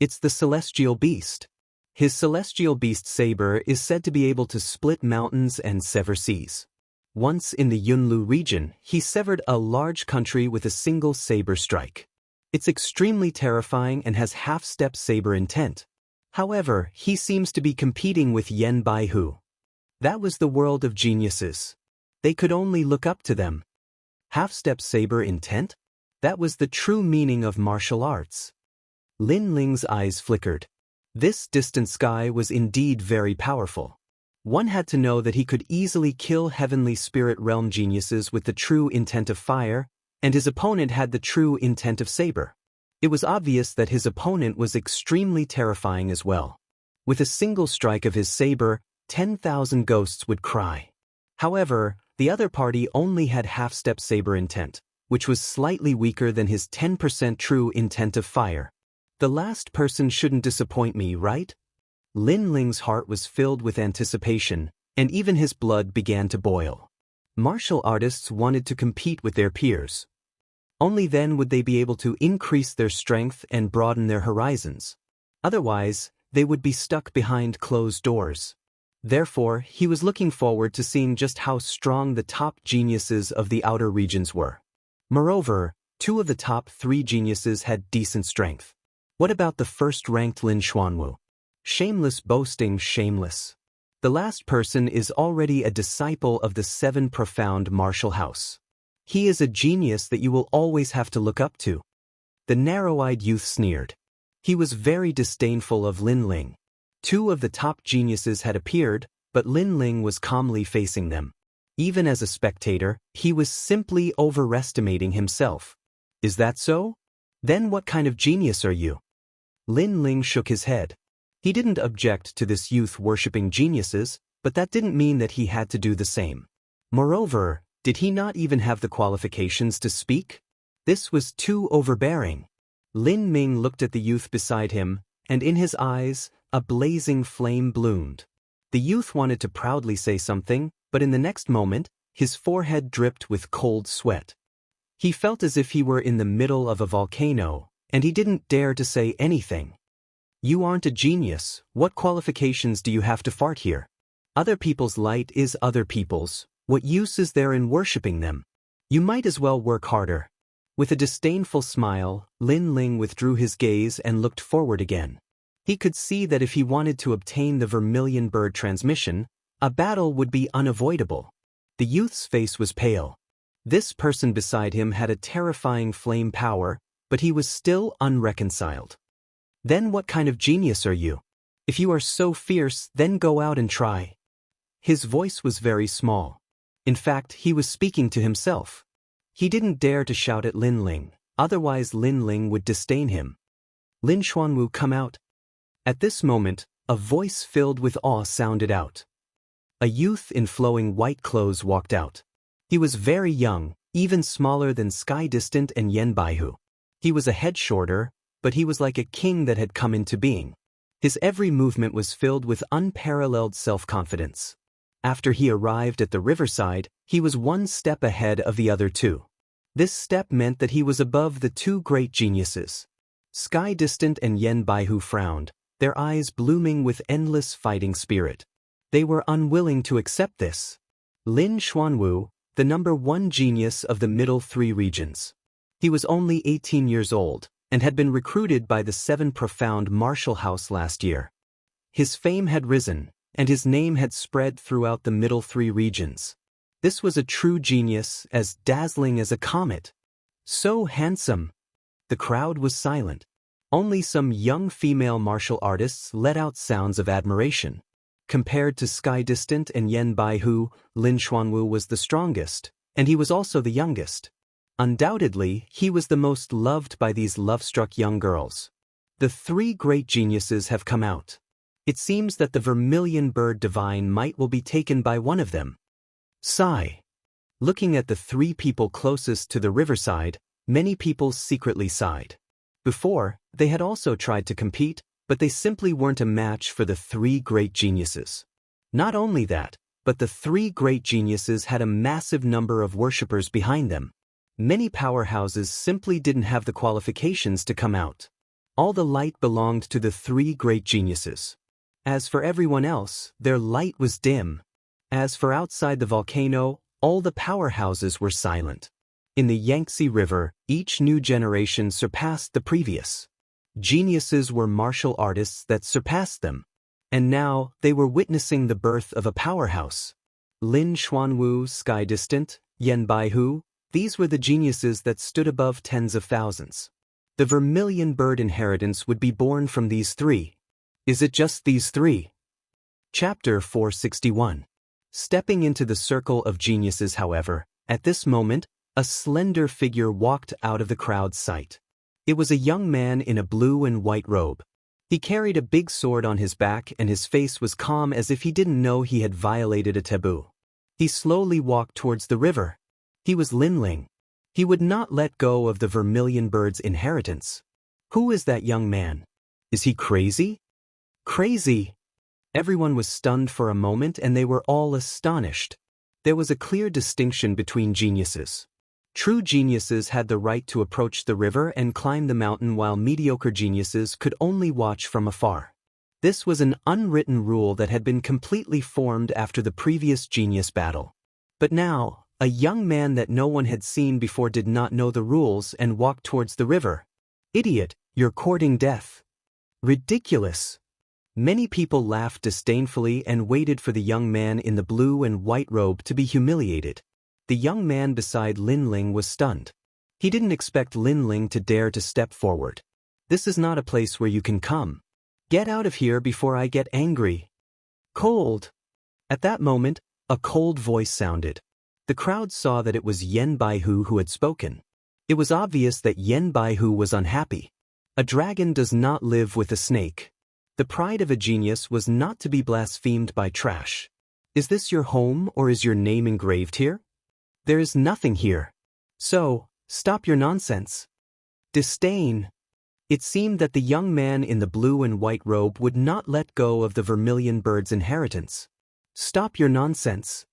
It's the celestial beast. His celestial beast saber is said to be able to split mountains and sever seas. Once in the Yunlu region, he severed a large country with a single saber strike. It's extremely terrifying and has half-step saber intent. However, he seems to be competing with Yen Baihu. That was the world of geniuses. They could only look up to them. Half-step saber intent? That was the true meaning of martial arts. Lin Ling's eyes flickered. This distant sky was indeed very powerful. One had to know that he could easily kill heavenly spirit realm geniuses with the true intent of fire, and his opponent had the true intent of saber. It was obvious that his opponent was extremely terrifying as well. With a single strike of his saber, 10,000 ghosts would cry. However, the other party only had half-step saber intent, which was slightly weaker than his 10% true intent of fire. The last person shouldn't disappoint me, right? Lin Ling's heart was filled with anticipation, and even his blood began to boil. Martial artists wanted to compete with their peers. Only then would they be able to increase their strength and broaden their horizons. Otherwise, they would be stuck behind closed doors. Therefore, he was looking forward to seeing just how strong the top geniuses of the outer regions were. Moreover, 2 of the top 3 geniuses had decent strength. What about the first-ranked Lin Xuanwu? Shameless boasting, shameless. The last person is already a disciple of the 7 profound martial house. He is a genius that you will always have to look up to. The narrow-eyed youth sneered. He was very disdainful of Lin Ling. 2 of the top geniuses had appeared, but Lin Ling was calmly facing them. Even as a spectator, he was simply overestimating himself. Is that so? Then what kind of genius are you? Lin Ling shook his head. He didn't object to this youth worshipping geniuses, but that didn't mean that he had to do the same. Moreover, did he not even have the qualifications to speak? This was too overbearing. Lin Ming looked at the youth beside him, and in his eyes, a blazing flame bloomed. The youth wanted to proudly say something, but in the next moment, his forehead dripped with cold sweat. He felt as if he were in the middle of a volcano, and he didn't dare to say anything. You aren't a genius. What qualifications do you have to fart here? Other people's light is other people's. What use is there in worshipping them? You might as well work harder. With a disdainful smile, Lin Ling withdrew his gaze and looked forward again. He could see that if he wanted to obtain the vermilion bird transmission, a battle would be unavoidable. The youth's face was pale. This person beside him had a terrifying flame power, but he was still unreconciled. Then what kind of genius are you? If you are so fierce, then go out and try. His voice was very small. In fact, he was speaking to himself. He didn't dare to shout at Lin Ling, otherwise Lin Ling would disdain him. Lin Xuanwu, come out. At this moment, a voice filled with awe sounded out. A youth in flowing white clothes walked out. He was very young, even smaller than Sky Distant and Yen Baihu. He was a head shorter, but he was like a king that had come into being. His every movement was filled with unparalleled self-confidence. After he arrived at the riverside, he was one step ahead of the other 2. This step meant that he was above the 2 great geniuses. Sky Distant and Yen Baihu frowned, their eyes blooming with endless fighting spirit. They were unwilling to accept this. Lin Xuanwu, the number 1 genius of the middle 3 regions. He was only 18 years old, and had been recruited by the 7 profound martial house last year. His fame had risen, and his name had spread throughout the middle 3 regions. This was a true genius, as dazzling as a comet. So handsome. The crowd was silent. Only some young female martial artists let out sounds of admiration. Compared to Sky Distant and Yen Baihu, Lin Xuanwu was the strongest, and he was also the youngest. Undoubtedly, he was the most loved by these love-struck young girls. The three great geniuses have come out. It seems that the vermilion bird divine might will be taken by one of them. Sigh. Looking at the three people closest to the riverside, many people secretly sighed. Before, they had also tried to compete, but they simply weren't a match for the three great geniuses. Not only that, but the three great geniuses had a massive number of worshippers behind them. Many powerhouses simply didn't have the qualifications to come out. All the light belonged to the three great geniuses. As for everyone else, their light was dim. As for outside the volcano, all the powerhouses were silent. In the Yangtze River, each new generation surpassed the previous. Geniuses were martial artists that surpassed them. And now, they were witnessing the birth of a powerhouse. Lin Xuanwu, Sky Distant, Yen Baihu, these were the geniuses that stood above tens of thousands. The vermilion bird inheritance would be born from these three. Is it just these three? Chapter 461. Stepping into the circle of geniuses, however, at this moment, a slender figure walked out of the crowd's sight. It was a young man in a blue and white robe. He carried a big sword on his back and his face was calm as if he didn't know he had violated a taboo. He slowly walked towards the river. He was Lin Ling. He would not let go of the vermilion bird's inheritance. Who is that young man? Is he crazy? Crazy! Everyone was stunned for a moment and they were all astonished. There was a clear distinction between geniuses. True geniuses had the right to approach the river and climb the mountain while mediocre geniuses could only watch from afar. This was an unwritten rule that had been completely formed after the previous genius battle. But now, a young man that no one had seen before did not know the rules and walked towards the river. Idiot, you're courting death. Ridiculous. Many people laughed disdainfully and waited for the young man in the blue and white robe to be humiliated. The young man beside Lin Ling was stunned. He didn't expect Lin Ling to dare to step forward. This is not a place where you can come. Get out of here before I get angry. Cold. At that moment, a cold voice sounded. The crowd saw that it was Yen Baihu who had spoken. It was obvious that Yen Baihu was unhappy. A dragon does not live with a snake. The pride of a genius was not to be blasphemed by trash. Is this your home or is your name engraved here? There is nothing here. So, stop your nonsense. Disdain. It seemed that the young man in the blue and white robe would not let go of the vermilion bird's inheritance. Stop your nonsense.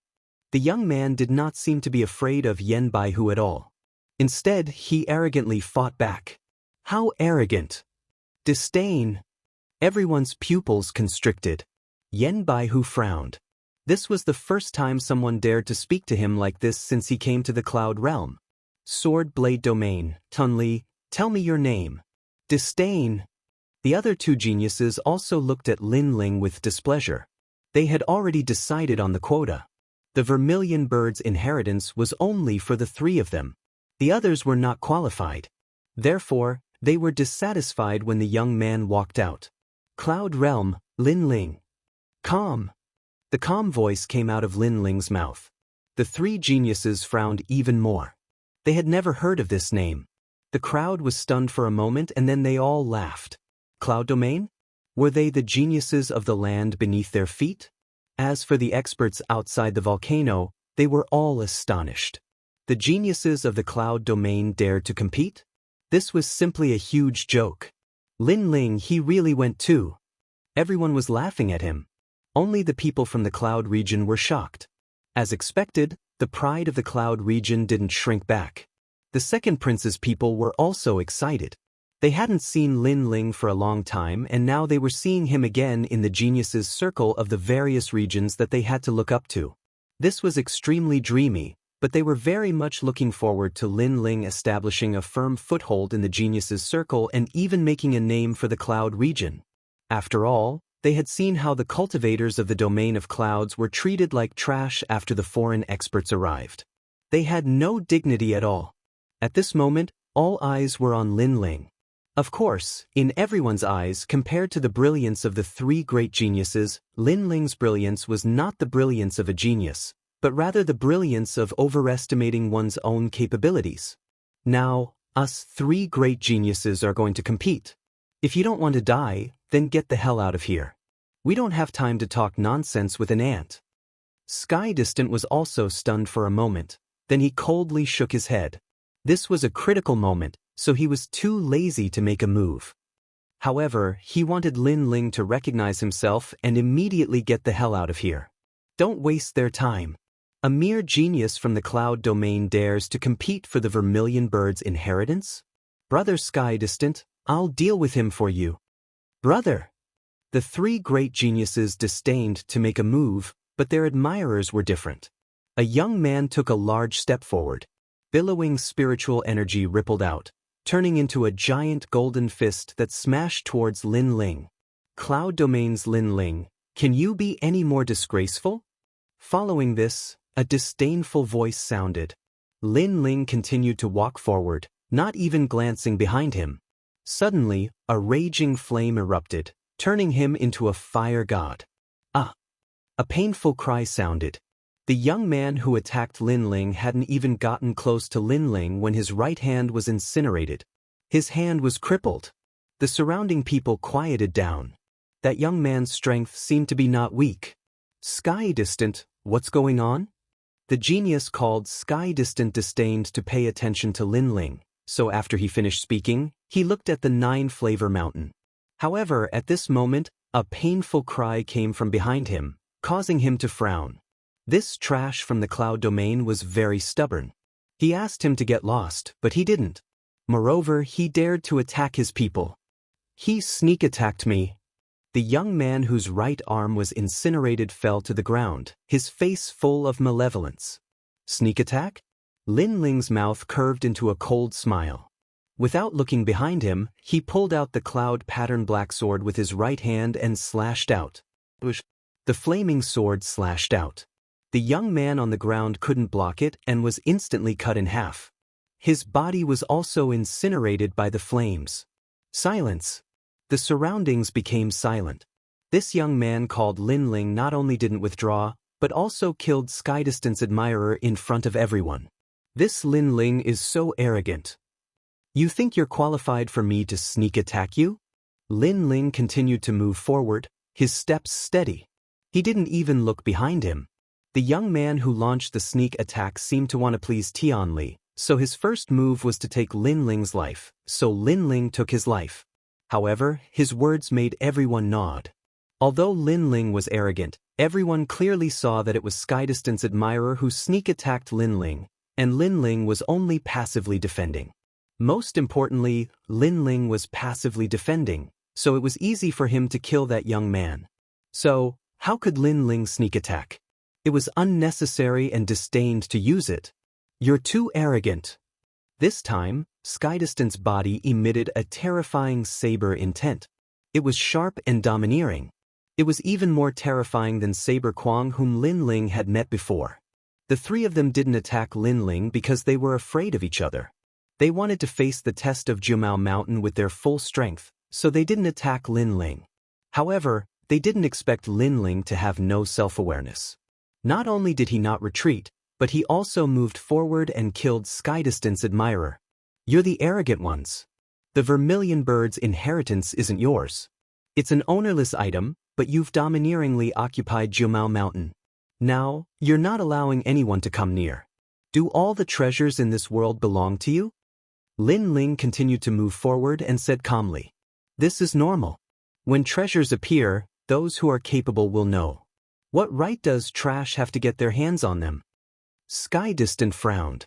The young man did not seem to be afraid of Yen Baihu at all. Instead, he arrogantly fought back. How arrogant! Disdain! Everyone's pupils constricted. Yen Baihu frowned. This was the first time someone dared to speak to him like this since he came to the Cloud Realm. Sword Blade Domain, Tunli, tell me your name. Disdain. The other two geniuses also looked at Lin Ling with displeasure. They had already decided on the quota. The vermilion bird's inheritance was only for the three of them. The others were not qualified. Therefore, they were dissatisfied when the young man walked out. Cloud Realm, Lin Ling. Calm. The calm voice came out of Lin Ling's mouth. The three geniuses frowned even more. They had never heard of this name. The crowd was stunned for a moment and then they all laughed. Cloud Domain? Were they the geniuses of the land beneath their feet? As for the experts outside the volcano, they were all astonished. The geniuses of the Cloud Domain dared to compete? This was simply a huge joke. Lin Ling, he really went too. Everyone was laughing at him. Only the people from the Cloud region were shocked. As expected, the pride of the Cloud region didn't shrink back. The second prince's people were also excited. They hadn't seen Lin Ling for a long time and now they were seeing him again in the geniuses' circle of the various regions that they had to look up to. This was extremely dreamy, but they were very much looking forward to Lin Ling establishing a firm foothold in the geniuses' circle and even making a name for the Cloud region. After all, they had seen how the cultivators of the domain of clouds were treated like trash after the foreign experts arrived. They had no dignity at all. At this moment, all eyes were on Lin Ling. Of course, in everyone's eyes, compared to the brilliance of the three great geniuses, Lin Ling's brilliance was not the brilliance of a genius, but rather the brilliance of overestimating one's own capabilities. Now, us three great geniuses are going to compete. If you don't want to die, then get the hell out of here. We don't have time to talk nonsense with an ant. Sky Distant was also stunned for a moment, then he coldly shook his head. This was a critical moment, so he was too lazy to make a move. However, he wanted Lin Ling to recognize himself and immediately get the hell out of here. Don't waste their time. A mere genius from the cloud domain dares to compete for the Vermilion Bird's inheritance? Brother Sky Distant, I'll deal with him for you. Brother! The three great geniuses disdained to make a move, but their admirers were different. A young man took a large step forward. Billowing spiritual energy rippled out, turning into a giant golden fist that smashed towards Lin Ling. Cloud Domain's Lin Ling, can you be any more disgraceful? Following this, a disdainful voice sounded. Lin Ling continued to walk forward, not even glancing behind him. Suddenly, a raging flame erupted, turning him into a fire god. Ah! A painful cry sounded. The young man who attacked Lin Ling hadn't even gotten close to Lin Ling when his right hand was incinerated. His hand was crippled. The surrounding people quieted down. That young man's strength seemed to be not weak. Sky Distant, what's going on? The genius called Sky Distant disdained to pay attention to Lin Ling, so after he finished speaking, he looked at the 9-flavor mountain. However, at this moment, a painful cry came from behind him, causing him to frown. This trash from the cloud domain was very stubborn. He asked him to get lost, but he didn't. Moreover, he dared to attack his people. He sneak attacked me. The young man whose right arm was incinerated fell to the ground, his face full of malevolence. Sneak attack? Lin Ling's mouth curved into a cold smile. Without looking behind him, he pulled out the cloud-patterned black sword with his right hand and slashed out. The flaming sword slashed out. The young man on the ground couldn't block it and was instantly cut in half. His body was also incinerated by the flames. Silence. The surroundings became silent. This young man called Lin Ling not only didn't withdraw, but also killed Sky Distant's admirer in front of everyone. This Lin Ling is so arrogant. You think you're qualified for me to sneak attack you? Lin Ling continued to move forward, his steps steady. He didn't even look behind him. The young man who launched the sneak attack seemed to want to please Tianli, so his first move was to take Lin Ling's life, so Lin Ling took his life. However, his words made everyone nod. Although Lin Ling was arrogant, everyone clearly saw that it was Sky Distant's admirer who sneak attacked Lin Ling, and Lin Ling was only passively defending. Most importantly, Lin Ling was passively defending, so it was easy for him to kill that young man. So, how could Lin Ling sneak attack? It was unnecessary and disdained to use it. You're too arrogant. This time, Sky Distant's body emitted a terrifying saber intent. It was sharp and domineering. It was even more terrifying than Saber Kwang, whom Lin Ling had met before. The three of them didn't attack Lin Ling because they were afraid of each other. They wanted to face the test of Jumao Mountain with their full strength, so they didn't attack Lin Ling. However, they didn't expect Lin Ling to have no self-awareness. Not only did he not retreat, but he also moved forward and killed Sky Distant's admirer. You're the arrogant ones. The Vermilion Bird's inheritance isn't yours. It's an ownerless item, but you've domineeringly occupied Jumao Mountain. Now, you're not allowing anyone to come near. Do all the treasures in this world belong to you? Lin Ling continued to move forward and said calmly, "This is normal. When treasures appear, those who are capable will know. What right does trash have to get their hands on them?" Sky Distant frowned.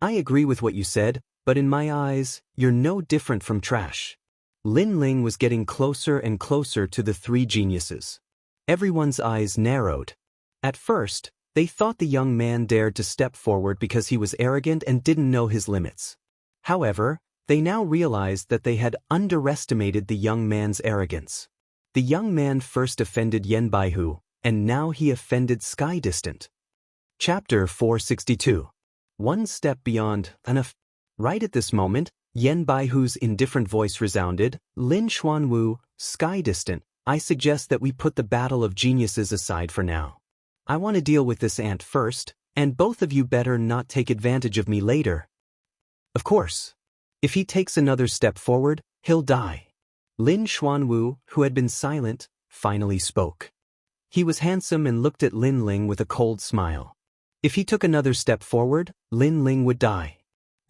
"I agree with what you said, but in my eyes, you're no different from trash." Lin Ling was getting closer and closer to the three geniuses. Everyone's eyes narrowed. At first, they thought the young man dared to step forward because he was arrogant and didn't know his limits. However, they now realized that they had underestimated the young man's arrogance. The young man first offended Yen Baihu, and now he offended Sky Distant. Chapter 462. One step beyond enough. Right at this moment, Yen Baihu's indifferent voice resounded, Lin Xuanwu, Sky Distant, I suggest that we put the battle of geniuses aside for now. I want to deal with this ant first, and both of you better not take advantage of me later. Of course. If he takes another step forward, he'll die. Lin Xuanwu, who had been silent, finally spoke. He was handsome and looked at Lin Ling with a cold smile. If he took another step forward, Lin Ling would die.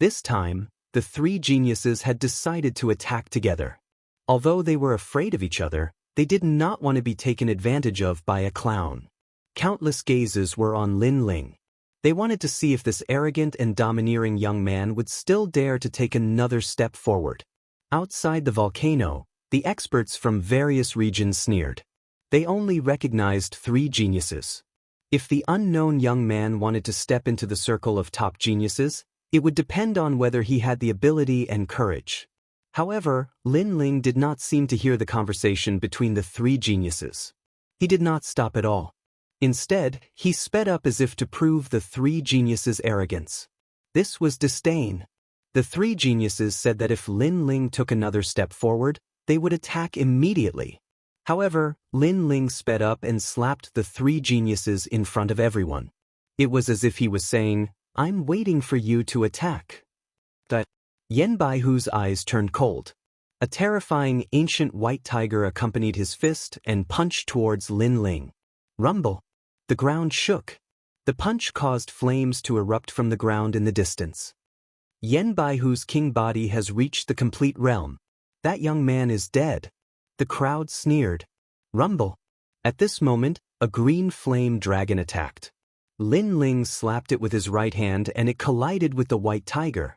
This time, the three geniuses had decided to attack together. Although they were afraid of each other, they did not want to be taken advantage of by a clown. Countless gazes were on Lin Ling. They wanted to see if this arrogant and domineering young man would still dare to take another step forward. Outside the volcano, the experts from various regions sneered. They only recognized three geniuses. If the unknown young man wanted to step into the circle of top geniuses, it would depend on whether he had the ability and courage. However, Lin Ling did not seem to hear the conversation between the three geniuses. He did not stop at all. Instead, he sped up as if to prove the three geniuses' arrogance. This was disdain. The three geniuses said that if Lin Ling took another step forward, they would attack immediately. However, Lin Ling sped up and slapped the three geniuses in front of everyone. It was as if he was saying, I'm waiting for you to attack. Yen Baihu's eyes turned cold. A terrifying ancient white tiger accompanied his fist and punched towards Lin Ling. Rumble. The ground shook. The punch caused flames to erupt from the ground in the distance. Yen Baihu's king body has reached the complete realm. That young man is dead. The crowd sneered. Rumble. At this moment, a green flame dragon attacked. Lin Ling slapped it with his right hand and it collided with the white tiger.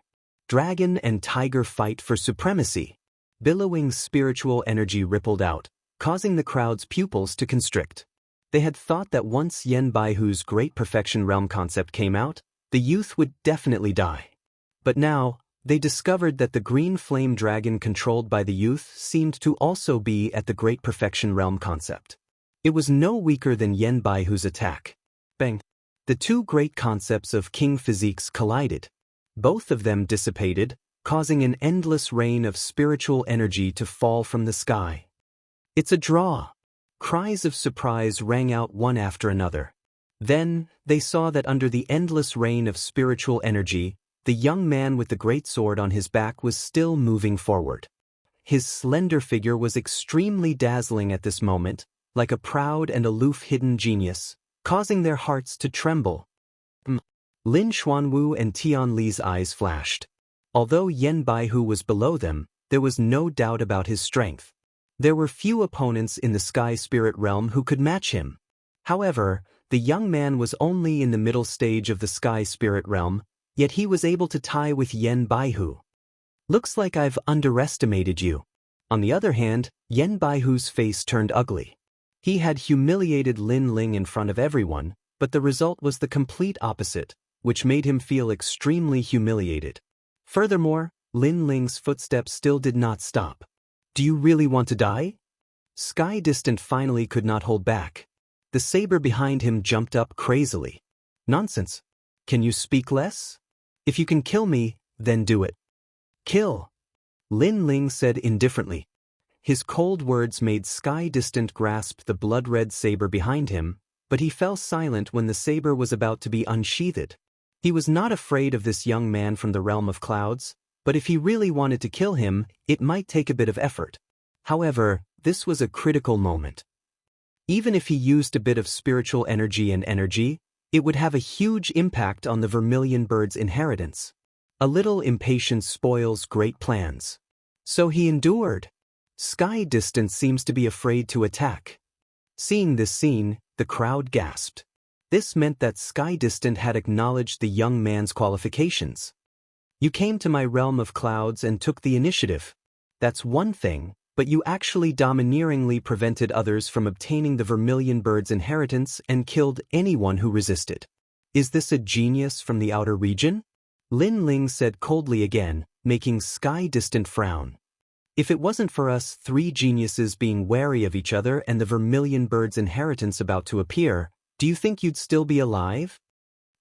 Dragon and tiger fight for supremacy. Billowing spiritual energy rippled out, causing the crowd's pupils to constrict. They had thought that once Yen Baihu's Great Perfection Realm concept came out, the youth would definitely die. But now, they discovered that the green flame dragon controlled by the youth seemed to also be at the Great Perfection Realm concept. It was no weaker than Yen Baihu's attack. Bang! The two great concepts of king physiques collided. Both of them dissipated, causing an endless rain of spiritual energy to fall from the sky. It's a draw! Cries of surprise rang out one after another. Then, they saw that under the endless rain of spiritual energy, the young man with the great sword on his back was still moving forward. His slender figure was extremely dazzling at this moment, like a proud and aloof hidden genius, causing their hearts to tremble. Lin Xuanwu and Tian Li's eyes flashed. Although Yen Baihu was below them, there was no doubt about his strength. There were few opponents in the Sky Spirit Realm who could match him. However, the young man was only in the middle stage of the Sky Spirit Realm, yet he was able to tie with Yen Baihu. Looks like I've underestimated you. On the other hand, Yen Baihu's face turned ugly. He had humiliated Lin Ling in front of everyone, but the result was the complete opposite, which made him feel extremely humiliated. Furthermore, Lin Ling's footsteps still did not stop. Do you really want to die? Sky Distant finally could not hold back. The saber behind him jumped up crazily. Nonsense. Can you speak less? If you can kill me, then do it. Kill. Lin Ling said indifferently. His cold words made Sky Distant grasp the blood-red saber behind him, but he fell silent when the saber was about to be unsheathed. He was not afraid of this young man from the realm of clouds, but if he really wanted to kill him, it might take a bit of effort. However, this was a critical moment. Even if he used a bit of spiritual energy, it would have a huge impact on the vermilion bird's inheritance. A little impatience spoils great plans. So he endured. Sky Distant seems to be afraid to attack. Seeing this scene, the crowd gasped. This meant that Sky Distant had acknowledged the young man's qualifications. You came to my realm of clouds and took the initiative. That's one thing, but you actually domineeringly prevented others from obtaining the vermilion bird's inheritance and killed anyone who resisted. Is this a genius from the outer region? Lin Ling said coldly again, making Sky Distant frown. If it wasn't for us three geniuses being wary of each other and the vermilion bird's inheritance about to appear, do you think you'd still be alive?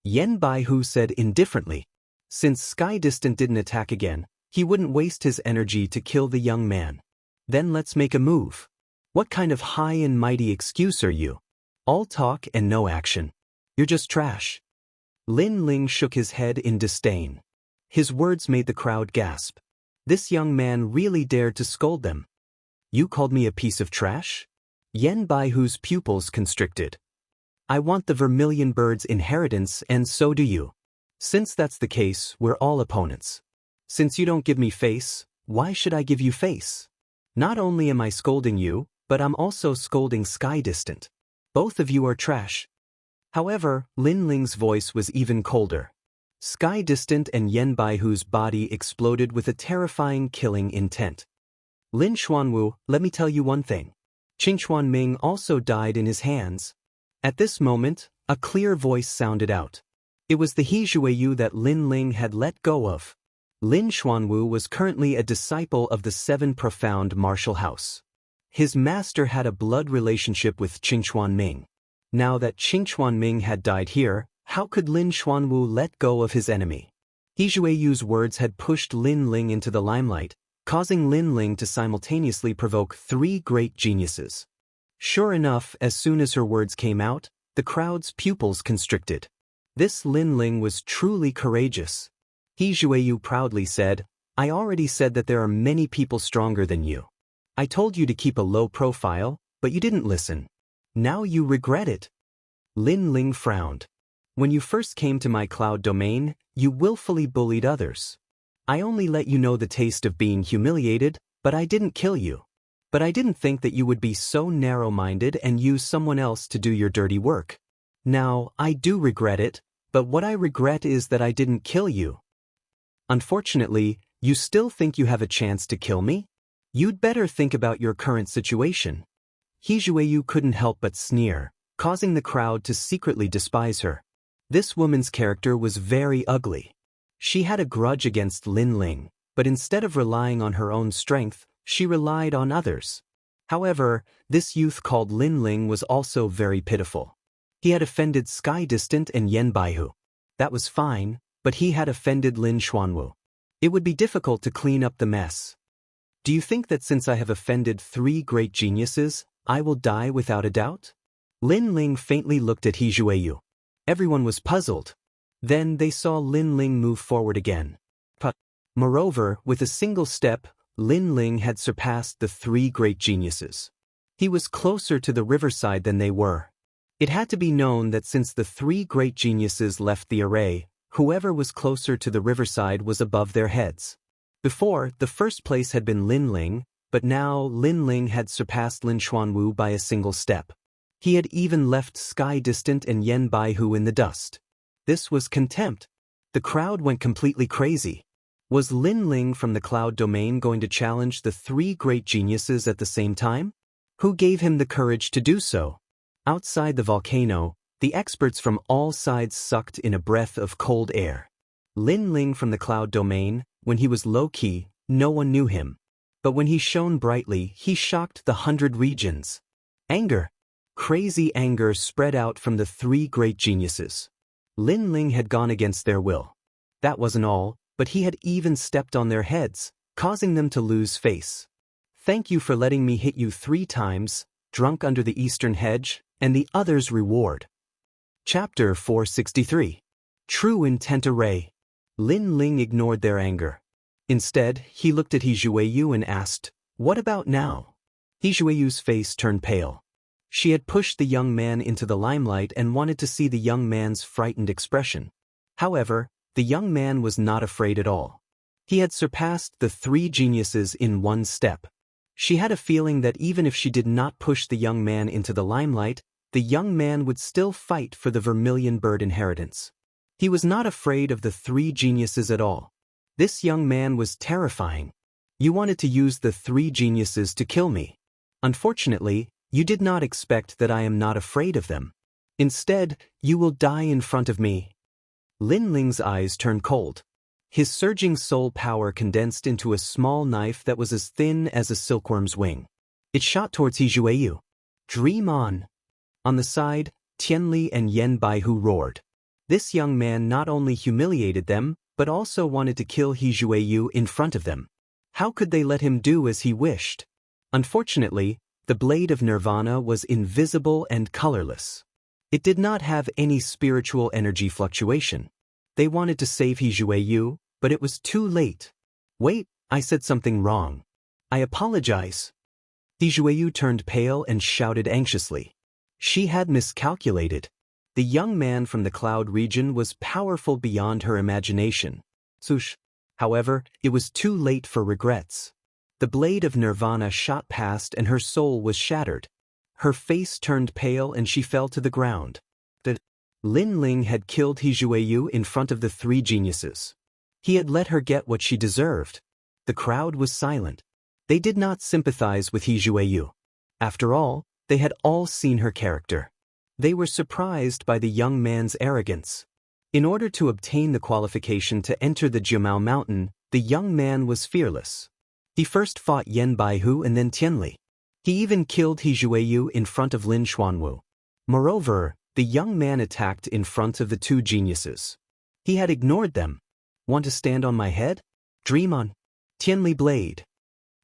Yen Baihu said indifferently. Since Sky Distant didn't attack again, He wouldn't waste his energy to kill the young man. Then let's make a move. What kind of high and mighty excuse are you? All talk and no action. You're just trash. Lin Ling shook his head in disdain. His words made the crowd gasp. This young man really dared to scold them. You called me a piece of trash? Yan Baihu's pupils constricted. I want the vermilion bird's inheritance, and so do you. Since that's the case, we're all opponents. Since you don't give me face, why should I give you face? Not only am I scolding you, but I'm also scolding Sky Distant. Both of you are trash. However, Lin Ling's voice was even colder. Sky Distant and Yan Baihu's body exploded with a terrifying killing intent. Lin Xuanwu, let me tell you one thing. Qingchuan Ming also died in his hands. At this moment, a clear voice sounded out. It was the He Zhuiyu that Lin Ling had let go of. Lin Xuanwu was currently a disciple of the Seven Profound Martial House. His master had a blood relationship with Qingchuan Ming. Now that Qingchuan Ming had died here, how could Lin Xuanwu let go of his enemy? He Zhuiyu's words had pushed Lin Ling into the limelight, causing Lin Ling to simultaneously provoke 3 great geniuses. Sure enough, as soon as her words came out, the crowd's pupils constricted. This Lin Ling was truly courageous. He Zhuiyu proudly said, I already said that there are many people stronger than you. I told you to keep a low profile, but you didn't listen. Now you regret it. Lin Ling frowned. When you first came to my cloud domain, you willfully bullied others. I only let you know the taste of being humiliated, but I didn't kill you. But I didn't think that you would be so narrow-minded and use someone else to do your dirty work. Now, I do regret it, but what I regret is that I didn't kill you. Unfortunately, you still think you have a chance to kill me? You'd better think about your current situation. He Zhuiyu couldn't help but sneer, causing the crowd to secretly despise her. This woman's character was very ugly. She had a grudge against Lin Ling, but instead of relying on her own strength, she relied on others. However, this youth called Lin Ling was also very pitiful. He had offended Sky Distant and Yan Baihu. That was fine, but he had offended Lin Xuanwu. It would be difficult to clean up the mess. Do you think that since I have offended 3 great geniuses, I will die without a doubt? Lin Ling faintly looked at He Zhuiyu. Everyone was puzzled. Then they saw Lin Ling move forward again. Moreover, with a single step, Lin Ling had surpassed the 3 great geniuses. He was closer to the riverside than they were. It had to be known that since the 3 great geniuses left the array, whoever was closer to the riverside was above their heads. Before, the first place had been Lin Ling, but now Lin Ling had surpassed Lin Xuanwu by a single step. He had even left Sky Distant and Yan Baihu in the dust. This was contempt. The crowd went completely crazy. Was Lin Ling from the cloud domain going to challenge the 3 great geniuses at the same time? Who gave him the courage to do so? Outside the volcano, the experts from all sides sucked in a breath of cold air. Lin Ling from the cloud domain, when he was low-key, no one knew him. But when he shone brightly, he shocked the 100 regions. Anger. Crazy anger spread out from the 3 great geniuses. Lin Ling had gone against their will. That wasn't all, but he had even stepped on their heads, causing them to lose face. Thank you for letting me hit you 3 times, drunk under the eastern hedge, and the other's reward. Chapter 463. True Intent Array. Lin Ling ignored their anger. Instead, he looked at He Zhuiyu and asked, What about now? He Zhuiyu's face turned pale. She had pushed the young man into the limelight and wanted to see the young man's frightened expression. However, the young man was not afraid at all. He had surpassed the 3 geniuses in 1 step. She had a feeling that even if she did not push the young man into the limelight, the young man would still fight for the vermilion bird inheritance. He was not afraid of the 3 geniuses at all. This young man was terrifying. You wanted to use the 3 geniuses to kill me. Unfortunately, you did not expect that I am not afraid of them. Instead, you will die in front of me. Lin Ling's eyes turned cold. His surging soul power condensed into a small knife that was as thin as a silkworm's wing. It shot towards He Zhuiyu. Dream on. On the side, Tianli and Yan Baihu roared. This young man not only humiliated them, but also wanted to kill He Jueyu in front of them. How could they let him do as he wished? Unfortunately, the blade of nirvana was invisible and colorless. It did not have any spiritual energy fluctuation. They wanted to save He Jueyu, but it was too late. Wait, I said something wrong. I apologize. He Jueyu turned pale and shouted anxiously. She had miscalculated. The young man from the cloud region was powerful beyond her imagination. Sush. However, it was too late for regrets. The blade of nirvana shot past and her soul was shattered. Her face turned pale and she fell to the ground. Lin Ling had killed He Jueyu in front of the three geniuses. He had let her get what she deserved. The crowd was silent. They did not sympathize with He Jueyu. After all, they had all seen her character. They were surprised by the young man's arrogance. In order to obtain the qualification to enter the Jiamao Mountain, the young man was fearless. He first fought Yan Baihu and then Tianli. He even killed He Jueyu in front of Lin Xuanwu. Moreover, the young man attacked in front of the two geniuses. He had ignored them. Want to stand on my head? Dream on. Tianli blade.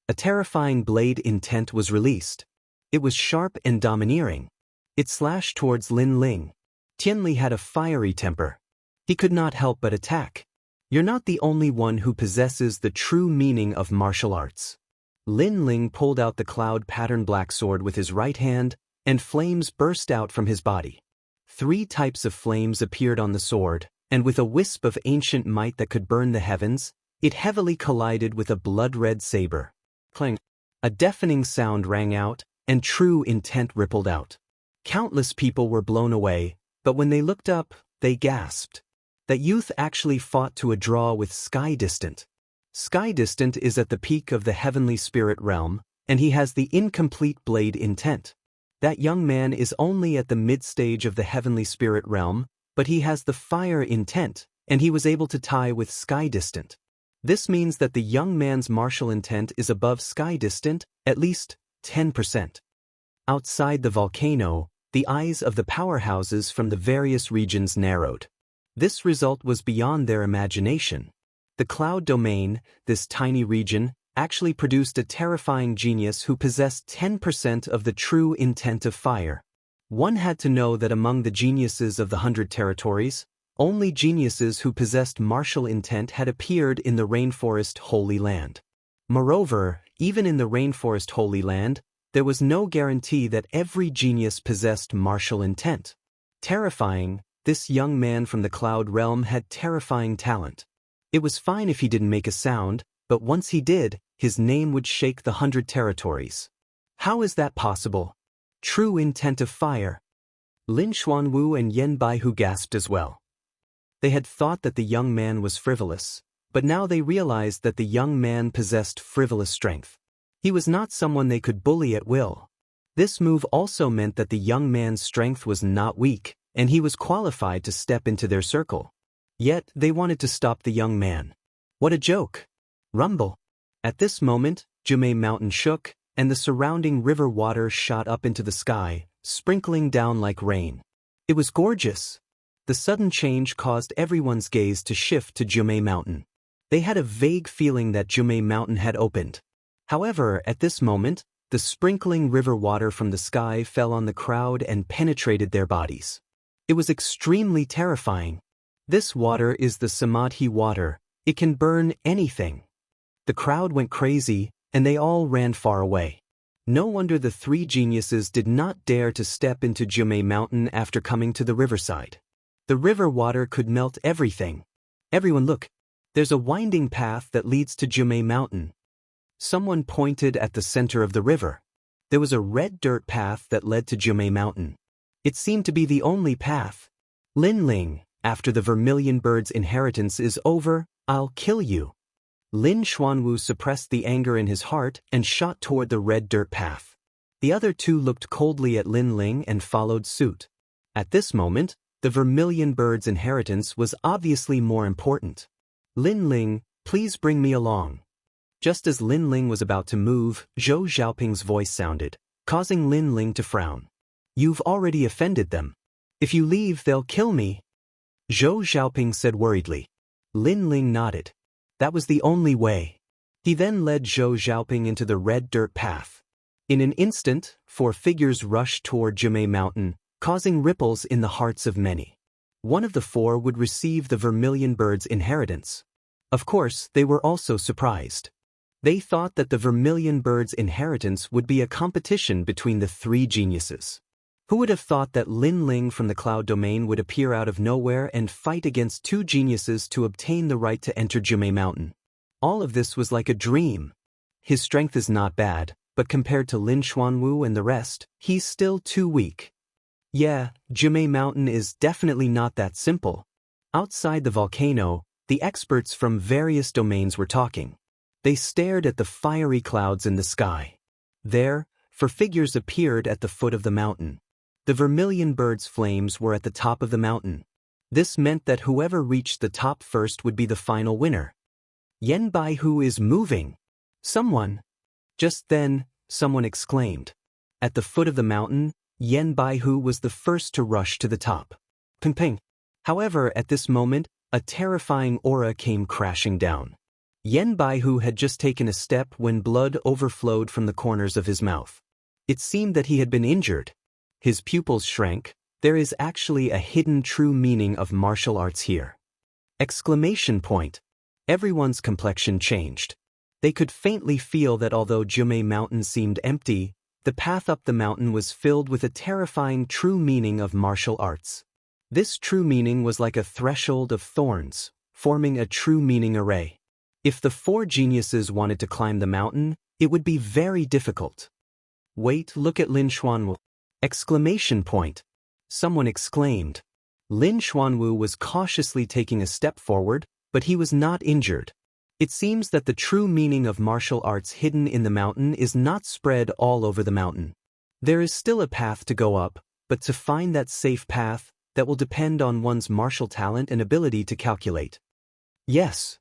A terrifying blade intent was released. It was sharp and domineering. It slashed towards Lin Ling. Tianli had a fiery temper. He could not help but attack. You're not the only one who possesses the true meaning of martial arts. Lin Ling pulled out the cloud pattern black sword with his right hand, and flames burst out from his body. 3 types of flames appeared on the sword, and with a wisp of ancient might that could burn the heavens, it heavily collided with a blood-red saber. Clang! A deafening sound rang out, and true intent rippled out. Countless people were blown away, but when they looked up, they gasped. That youth actually fought to a draw with Sky Distant. Sky Distant is at the peak of the heavenly spirit realm, and he has the incomplete blade intent. That young man is only at the mid-stage of the heavenly spirit realm, but he has the fire intent, and he was able to tie with Sky Distant. This means that the young man's martial intent is above Sky Distant, at least 10%. Outside the volcano, the eyes of the powerhouses from the various regions narrowed. This result was beyond their imagination. The cloud domain, this tiny region, actually produced a terrifying genius who possessed 10% of the true intent of fire. One had to know that among the geniuses of the 100 territories, only geniuses who possessed martial intent had appeared in the Rainforest Holy Land. Moreover, even in the Rainforest Holy Land, there was no guarantee that every genius possessed martial intent. Terrifying, this young man from the cloud realm had terrifying talent. It was fine if he didn't make a sound, but once he did, his name would shake the 100 territories. How is that possible? True intent of fire. Lin Xuanwu and Yan Baihu gasped as well. They had thought that the young man was frivolous, but now they realized that the young man possessed frivolous strength. He was not someone they could bully at will. This move also meant that the young man's strength was not weak, and he was qualified to step into their circle. Yet, they wanted to stop the young man. What a joke! Rumble! At this moment, Jumei Mountain shook, and the surrounding river water shot up into the sky, sprinkling down like rain. It was gorgeous. The sudden change caused everyone's gaze to shift to Jumei Mountain. They had a vague feeling that Jumei Mountain had opened. However, at this moment, the sprinkling river water from the sky fell on the crowd and penetrated their bodies. It was extremely terrifying. This water is the Samadhi water. It can burn anything. The crowd went crazy, and they all ran far away. No wonder the 3 geniuses did not dare to step into Jumei Mountain after coming to the riverside. The river water could melt everything. Everyone look. There's a winding path that leads to Jumei Mountain. Someone pointed at the center of the river. There was a red dirt path that led to Jumei Mountain. It seemed to be the only path. Lin Ling, after the vermilion bird's inheritance is over, I'll kill you. Lin Xuanwu suppressed the anger in his heart and shot toward the red dirt path. The other 2 looked coldly at Lin Ling and followed suit. At this moment, the vermilion bird's inheritance was obviously more important. Lin Ling, please bring me along. Just as Lin Ling was about to move, Zhou Xiaoping's voice sounded, causing Lin Ling to frown. You've already offended them. If you leave, they'll kill me. Zhou Xiaoping said worriedly. Lin Ling nodded. That was the only way. He then led Zhou Xiaoping into the red dirt path. In an instant, 4 figures rushed toward Jimei Mountain, causing ripples in the hearts of many. One of the 4 would receive the Vermilion Bird's inheritance. Of course, they were also surprised. They thought that the Vermilion Bird's inheritance would be a competition between the 3 geniuses. Who would have thought that Lin Ling from the Cloud Domain would appear out of nowhere and fight against 2 geniuses to obtain the right to enter Jimei Mountain? All of this was like a dream. His strength is not bad, but compared to Lin Xuanwu and the rest, he's still too weak. Yeah, Jimei Mountain is definitely not that simple. Outside the volcano, the experts from various domains were talking. They stared at the fiery clouds in the sky. There, 4 figures appeared at the foot of the mountain. The Vermilion Bird's flames were at the top of the mountain. This meant that whoever reached the top first would be the final winner. Yan Baihu is moving. Someone. Just then, someone exclaimed. At the foot of the mountain, Yan Baihu was the first to rush to the top. Ping ping. However, at this moment, a terrifying aura came crashing down. Yan Baihu had just taken a step when blood overflowed from the corners of his mouth. It seemed that he had been injured. His pupils shrank. There is actually a hidden true meaning of martial arts here. Exclamation point. Everyone's complexion changed. They could faintly feel that although Jimei Mountain seemed empty, the path up the mountain was filled with a terrifying true meaning of martial arts. This true meaning was like a threshold of thorns, forming a true meaning array. If the 4 geniuses wanted to climb the mountain, it would be very difficult. Wait, look at Lin Xuanwu. Exclamation point. Someone exclaimed. Lin Xuanwu was cautiously taking a step forward, but he was not injured. It seems that the true meaning of martial arts hidden in the mountain is not spread all over the mountain. There is still a path to go up, but to find that safe path, that will depend on one's martial talent and ability to calculate. Yes.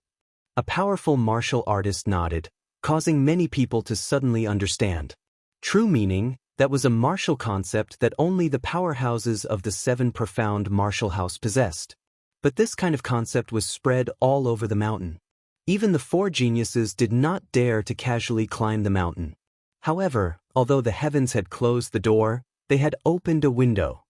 A powerful martial artist nodded, causing many people to suddenly understand. True meaning, that was a martial concept that only the powerhouses of the 7 profound martial house possessed. But this kind of concept was spread all over the mountain. Even the 4 geniuses did not dare to casually climb the mountain. However, although the heavens had closed the door, they had opened a window.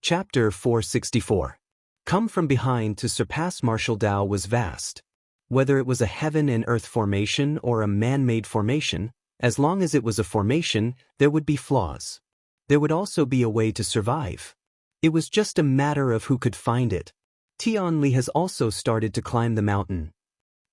Chapter 464. Come from behind to surpass martial Tao was vast. Whether it was a heaven and earth formation or a man-made formation, as long as it was a formation, there would be flaws. There would also be a way to survive. It was just a matter of who could find it. Tianli has also started to climb the mountain.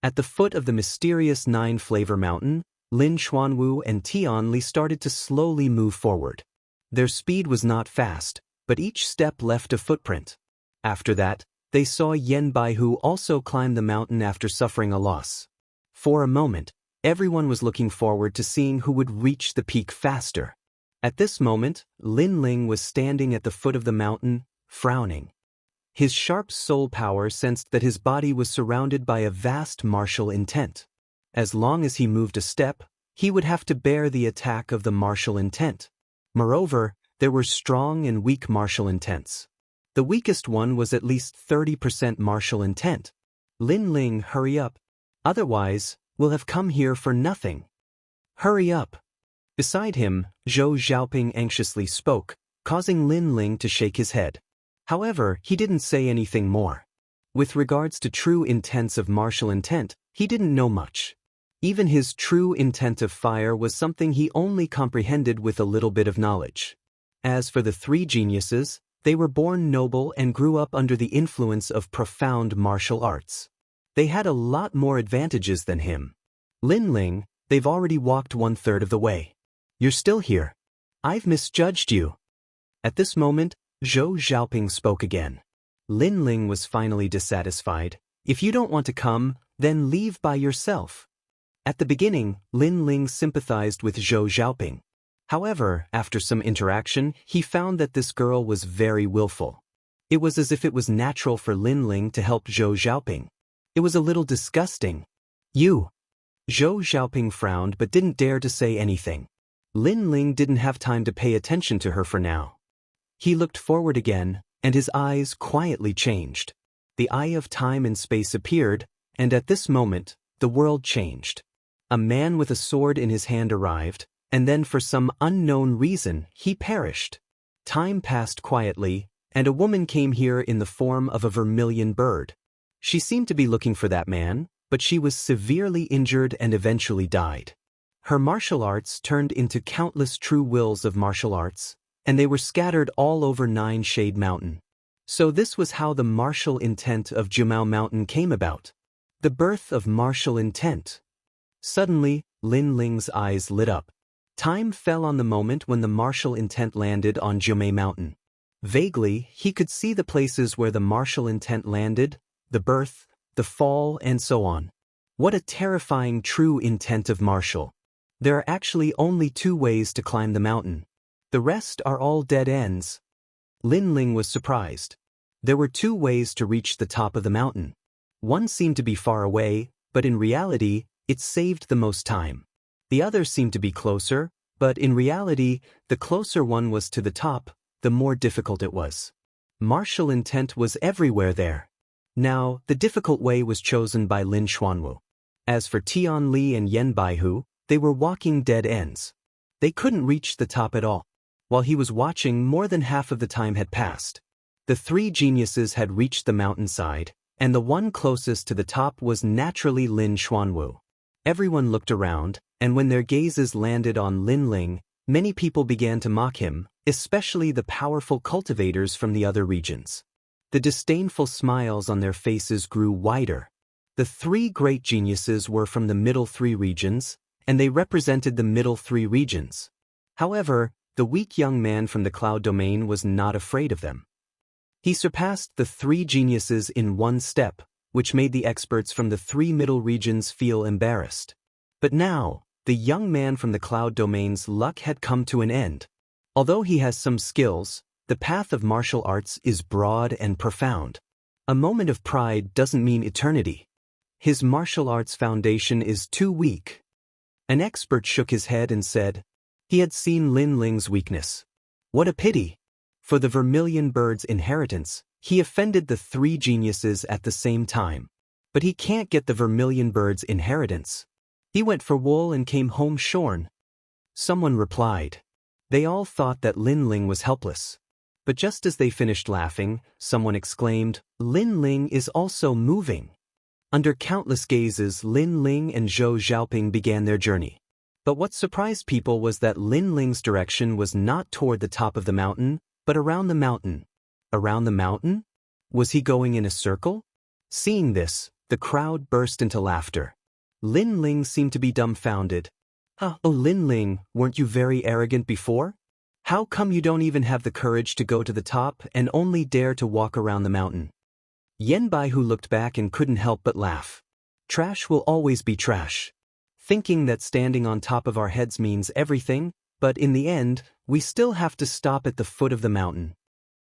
At the foot of the mysterious 9-flavor mountain, Lin Xuanwu and Tianli started to slowly move forward. Their speed was not fast, but each step left a footprint. After that, they saw Yan Baihu also climb the mountain after suffering a loss. For a moment, everyone was looking forward to seeing who would reach the peak faster. At this moment, Lin Ling was standing at the foot of the mountain, frowning. His sharp soul power sensed that his body was surrounded by a vast martial intent. As long as he moved a step, he would have to bear the attack of the martial intent. Moreover, there were strong and weak martial intents. The weakest one was at least 30% martial intent. Lin Ling, hurry up. Otherwise, we'll have come here for nothing. Hurry up. Beside him, Zhou Xiaoping anxiously spoke, causing Lin Ling to shake his head. However, he didn't say anything more. With regards to true intents of martial intent, he didn't know much. Even his true intent of fire was something he only comprehended with a little bit of knowledge. As for the 3 geniuses, they were born noble and grew up under the influence of profound martial arts. They had a lot more advantages than him. Lin Ling, they've already walked 1/3 of the way. You're still here. I've misjudged you. At this moment, Zhou Xiaoping spoke again. Lin Ling was finally dissatisfied. If you don't want to come, then leave by yourself. At the beginning, Lin Ling sympathized with Zhou Xiaoping. However, after some interaction, he found that this girl was very willful. It was as if it was natural for Lin Ling to help Zhou Xiaoping. It was a little disgusting. You. Zhou Xiaoping frowned but didn't dare to say anything. Lin Ling didn't have time to pay attention to her for now. He looked forward again, and his eyes quietly changed. The eye of time and space appeared, and at this moment, the world changed. A man with a sword in his hand arrived, and then for some unknown reason, he perished. Time passed quietly, and a woman came here in the form of a vermilion bird. She seemed to be looking for that man, but she was severely injured and eventually died. Her martial arts turned into countless true wills of martial arts, and they were scattered all over Nine Shade Mountain. So this was how the martial intent of Jumao Mountain came about. The birth of martial intent. Suddenly, Lin Ling's eyes lit up. Time fell on the moment when the martial intent landed on Jumei Mountain. Vaguely, he could see the places where the martial intent landed, the birth, the fall, and so on. What a terrifying true intent of martial. There are actually only 2 ways to climb the mountain. The rest are all dead ends. Lin Ling was surprised. There were 2 ways to reach the top of the mountain. One seemed to be far away, but in reality, it saved the most time. The other seemed to be closer, but in reality, the closer one was to the top, the more difficult it was. Martial intent was everywhere there. Now, the difficult way was chosen by Lin Xuanwu. As for Tian Li and Yen Baihu, they were walking dead ends. They couldn't reach the top at all. While he was watching, more than half of the time had passed. The 3 geniuses had reached the mountainside, and the one closest to the top was naturally Lin Xuanwu. Everyone looked around, and when their gazes landed on Lin Ling, many people began to mock him, especially the powerful cultivators from the other regions. The disdainful smiles on their faces grew wider. The 3 great geniuses were from the middle 3 regions, and they represented the middle 3 regions. However, the weak young man from the cloud domain was not afraid of them. He surpassed the 3 geniuses in one step, which made the experts from the 3 middle regions feel embarrassed. But now, the young man from the cloud domain's luck had come to an end. Although he has some skills, the path of martial arts is broad and profound. A moment of pride doesn't mean eternity. His martial arts foundation is too weak. An expert shook his head and said, he had seen Lin Ling's weakness. What a pity! For the vermilion bird's inheritance, he offended the 3 geniuses at the same time. But he can't get the vermilion bird's inheritance. He went for wool and came home shorn. Someone replied. They all thought that Lin Ling was helpless. But just as they finished laughing, someone exclaimed, Lin Ling is also moving. Under countless gazes, Lin Ling and Zhou Xiaoping began their journey. But what surprised people was that Lin Ling's direction was not toward the top of the mountain, but around the mountain. Around the mountain? Was he going in a circle? Seeing this, the crowd burst into laughter. Lin Ling seemed to be dumbfounded. Oh, Lin Ling, weren't you very arrogant before? How come you don't even have the courage to go to the top and only dare to walk around the mountain? Yen Baihu looked back and couldn't help but laugh. Trash will always be trash. Thinking that standing on top of our heads means everything, but in the end, we still have to stop at the foot of the mountain.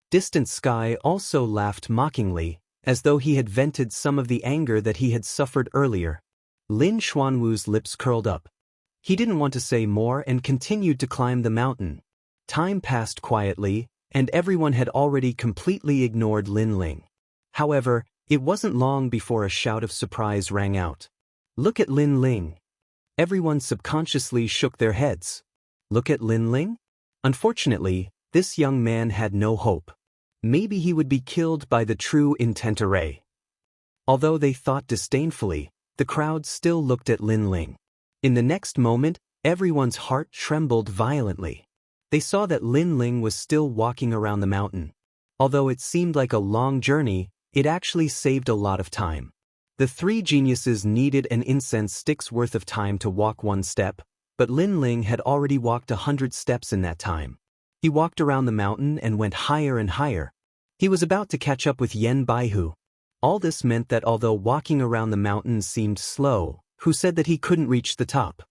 Distant Sky also laughed mockingly, as though he had vented some of the anger that he had suffered earlier. Lin Xuanwu's lips curled up. He didn't want to say more and continued to climb the mountain. Time passed quietly, and everyone had already completely ignored Lin Ling. However, it wasn't long before a shout of surprise rang out. Look at Lin Ling. Everyone subconsciously shook their heads. Look at Lin Ling? Unfortunately, this young man had no hope. Maybe he would be killed by the true intent array. Although they thought disdainfully, the crowd still looked at Lin Ling. In the next moment, everyone's heart trembled violently. They saw that Lin Ling was still walking around the mountain. Although it seemed like a long journey, it actually saved a lot of time. The 3 geniuses needed an incense stick's worth of time to walk 1 step, but Lin Ling had already walked 100 steps in that time. He walked around the mountain and went higher and higher. He was about to catch up with Yen Baihu. All this meant that although walking around the mountain seemed slow, Hu said that he couldn't reach the top.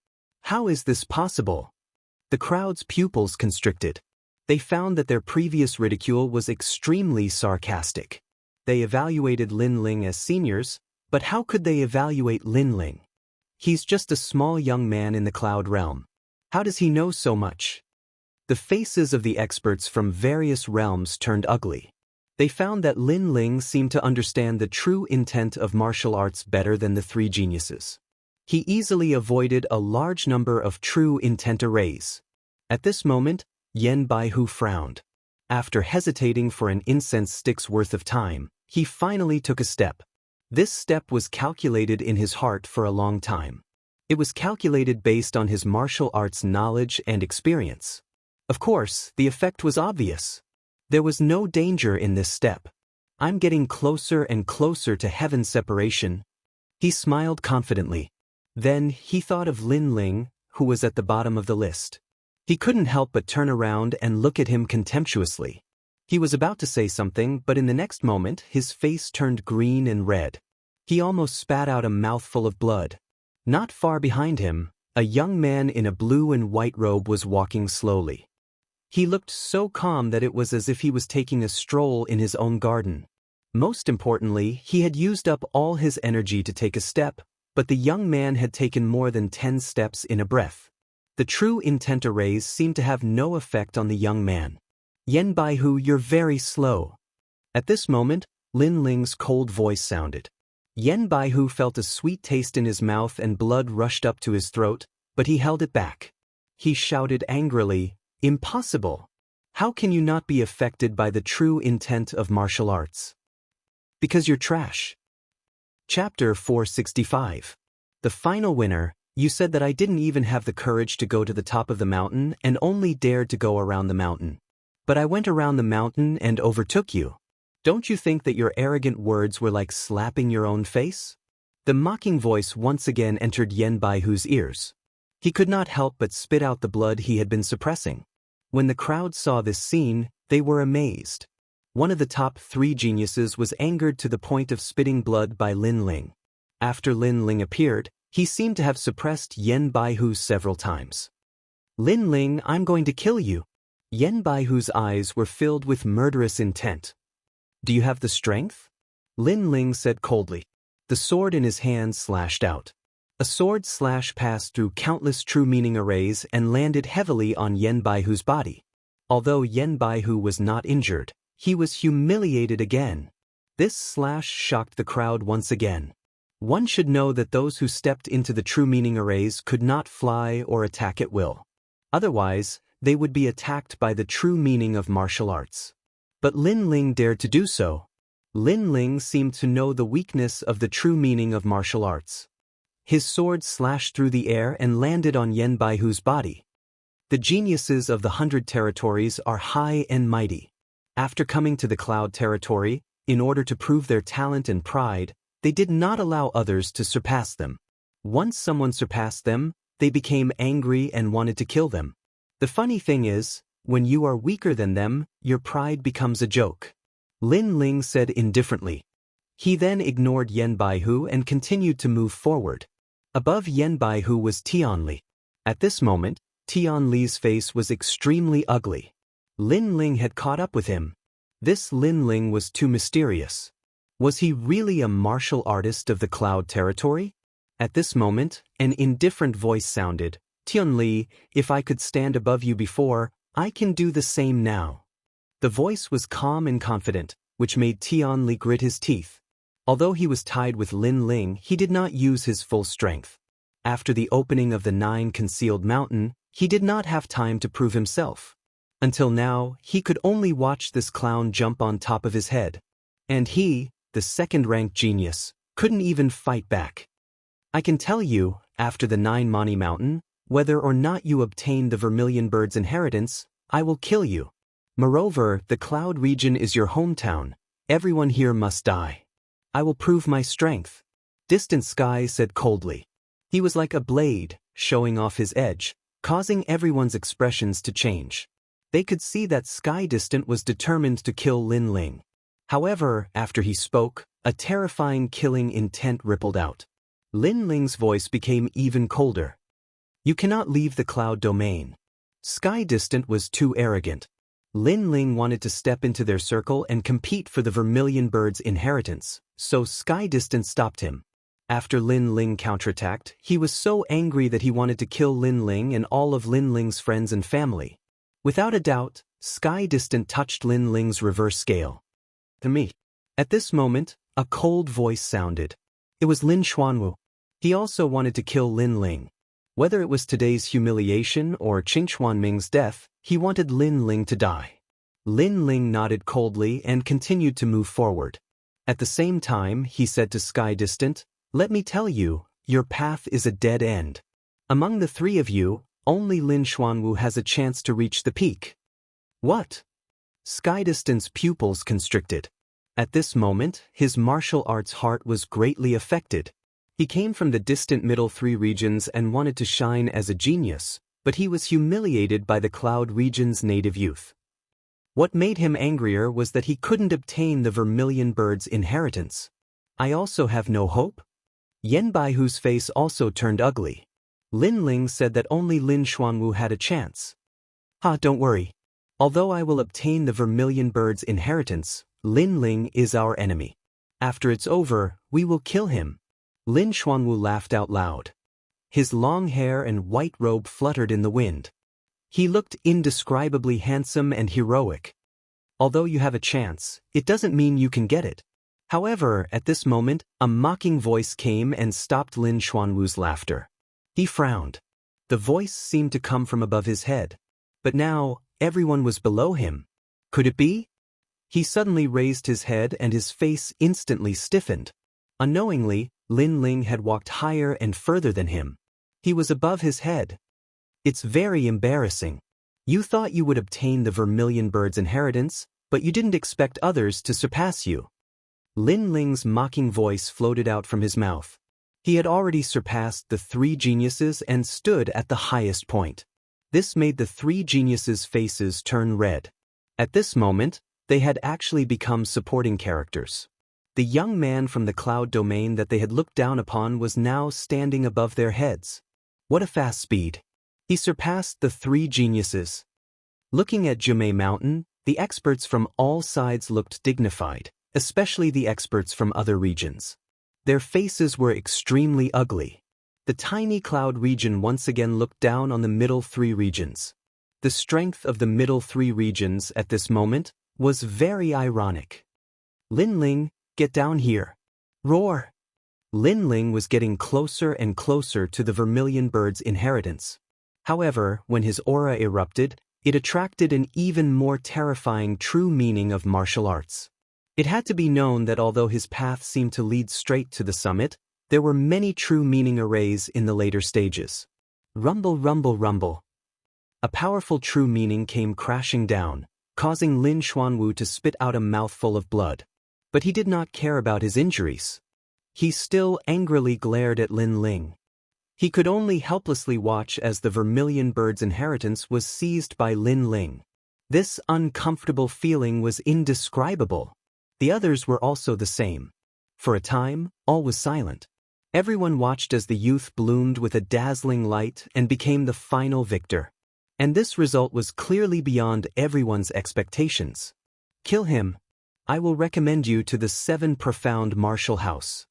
How is this possible? The crowd's pupils constricted. They found that their previous ridicule was extremely sarcastic. They evaluated Lin Ling as seniors, but how could they evaluate Lin Ling? He's just a small young man in the cloud realm. How does he know so much? The faces of the experts from various realms turned ugly. They found that Lin Ling seemed to understand the true intent of martial arts better than the three geniuses. He easily avoided a large number of true intent arrays. At this moment, Yan Baihu frowned. After hesitating for an incense stick's worth of time, he finally took a step. This step was calculated in his heart for a long time. It was calculated based on his martial arts knowledge and experience. Of course, the effect was obvious. There was no danger in this step. I'm getting closer and closer to heaven's separation. He smiled confidently. Then he thought of Lin Ling, who was at the bottom of the list. He couldn't help but turn around and look at him contemptuously. He was about to say something, but in the next moment his face turned green and red. He almost spat out a mouthful of blood. Not far behind him, a young man in a blue and white robe was walking slowly. He looked so calm that it was as if he was taking a stroll in his own garden. Most importantly, he had used up all his energy to take a step, but the young man had taken more than 10 steps in a breath. The true intent arrays seemed to have no effect on the young man. Yan Baihu, you're very slow. At this moment, Lin Ling's cold voice sounded. Yan Baihu felt a sweet taste in his mouth and blood rushed up to his throat, but he held it back. He shouted angrily, "Impossible! How can you not be affected by the true intent of martial arts? Because you're trash." Chapter 465. The final winner. You said that I didn't even have the courage to go to the top of the mountain and only dared to go around the mountain. But I went around the mountain and overtook you. Don't you think that your arrogant words were like slapping your own face? The mocking voice once again entered Yan Baihu's ears. He could not help but spit out the blood he had been suppressing. When the crowd saw this scene, they were amazed. One of the top 3 geniuses was angered to the point of spitting blood by Lin Ling. After Lin Ling appeared, he seemed to have suppressed Yan Baihu several times. "Lin Ling, I'm going to kill you." Yan Baihu's eyes were filled with murderous intent. "Do you have the strength?" Lin Ling said coldly. The sword in his hand slashed out. A sword slash passed through countless true meaning arrays and landed heavily on Yan Baihu's body. Although Yan Baihu was not injured, he was humiliated again. This slash shocked the crowd once again. One should know that those who stepped into the true meaning arrays could not fly or attack at will. Otherwise, they would be attacked by the true meaning of martial arts. But Lin Ling dared to do so. Lin Ling seemed to know the weakness of the true meaning of martial arts. His sword slashed through the air and landed on Yan Baihu's body. The geniuses of the 100 territories are high and mighty. After coming to the cloud territory, in order to prove their talent and pride, they did not allow others to surpass them. Once someone surpassed them, they became angry and wanted to kill them. The funny thing is, when you are weaker than them, your pride becomes a joke. Lin Ling said indifferently. He then ignored Yan Baihu and continued to move forward. Above Yan Baihu was Tianli. At this moment, Tianli's face was extremely ugly. Lin Ling had caught up with him. This Lin Ling was too mysterious. Was he really a martial artist of the cloud territory? At this moment, an indifferent voice sounded. "Tianli, if I could stand above you before, I can do the same now." The voice was calm and confident, which made Tianli grit his teeth. Although he was tied with Lin Ling, he did not use his full strength. After the opening of the 9 concealed mountain, he did not have time to prove himself. Until now, he could only watch this clown jump on top of his head. And he, the second-ranked genius, couldn't even fight back. I can tell you, after the 9 Mani Mountain, whether or not you obtain the Vermilion Bird's inheritance, I will kill you. Moreover, the Cloud region is your hometown. Everyone here must die. I will prove my strength. Distant Sky said coldly. He was like a blade, showing off his edge, causing everyone's expressions to change. They could see that Sky Distant was determined to kill Lin Ling. However, after he spoke, a terrifying killing intent rippled out. Lin Ling's voice became even colder. You cannot leave the cloud domain. Sky Distant was too arrogant. Lin Ling wanted to step into their circle and compete for the Vermilion Bird's inheritance, so Sky Distant stopped him. After Lin Ling counterattacked, he was so angry that he wanted to kill Lin Ling and all of Lin Ling's friends and family. Without a doubt, Sky Distant touched Lin Ling's reverse scale. to me. At this moment, a cold voice sounded. It was Lin Xuanwu. He also wanted to kill Lin Ling. Whether it was today's humiliation or Qing Xuanming's death, he wanted Lin Ling to die. Lin Ling nodded coldly and continued to move forward. At the same time, he said to Sky Distant, "Let me tell you, your path is a dead end. Among the three of you, only Lin Xuanwu has a chance to reach the peak." What? Sky Distant's pupils constricted. At this moment, his martial arts heart was greatly affected. He came from the distant middle three regions and wanted to shine as a genius, but he was humiliated by the Cloud region's native youth. What made him angrier was that he couldn't obtain the Vermilion Bird's inheritance. "I also have no hope?" Yen Baihu's face also turned ugly. Lin Ling said that only Lin Xuanwu had a chance. Don't worry. Although I will obtain the Vermilion Bird's inheritance, Lin Ling is our enemy. After it's over, we will kill him." Lin Xuanwu laughed out loud. His long hair and white robe fluttered in the wind. He looked indescribably handsome and heroic. "Although you have a chance, it doesn't mean you can get it." However, at this moment, a mocking voice came and stopped Lin Xuanwu's laughter. He frowned. The voice seemed to come from above his head. But now, everyone was below him. Could it be? He suddenly raised his head and his face instantly stiffened. Unknowingly, Lin Ling had walked higher and further than him. He was above his head. "It's very embarrassing. You thought you would obtain the Vermilion Bird's inheritance, but you didn't expect others to surpass you." Lin Ling's mocking voice floated out from his mouth. He had already surpassed the three geniuses and stood at the highest point. This made the three geniuses' faces turn red. At this moment, they had actually become supporting characters. The young man from the cloud domain that they had looked down upon was now standing above their heads. What a fast speed! He surpassed the three geniuses. Looking at Jumei Mountain, the experts from all sides looked dignified, especially the experts from other regions. Their faces were extremely ugly. The tiny cloud region once again looked down on the middle three regions. The strength of the middle three regions at this moment was very ironic. "Lin Ling, get down here." Roar! Lin Ling was getting closer and closer to the Vermilion Bird's inheritance. However, when his aura erupted, it attracted an even more terrifying true meaning of martial arts. It had to be known that although his path seemed to lead straight to the summit, there were many true meaning arrays in the later stages. Rumble, rumble, rumble. A powerful true meaning came crashing down, causing Lin Xuanwu to spit out a mouthful of blood. But he did not care about his injuries. He still angrily glared at Lin Ling. He could only helplessly watch as the Vermilion Bird's inheritance was seized by Lin Ling. This uncomfortable feeling was indescribable. The others were also the same. For a time, all was silent. Everyone watched as the youth bloomed with a dazzling light and became the final victor. And this result was clearly beyond everyone's expectations. "Kill him. I will recommend you to the 7 Profound Martial House."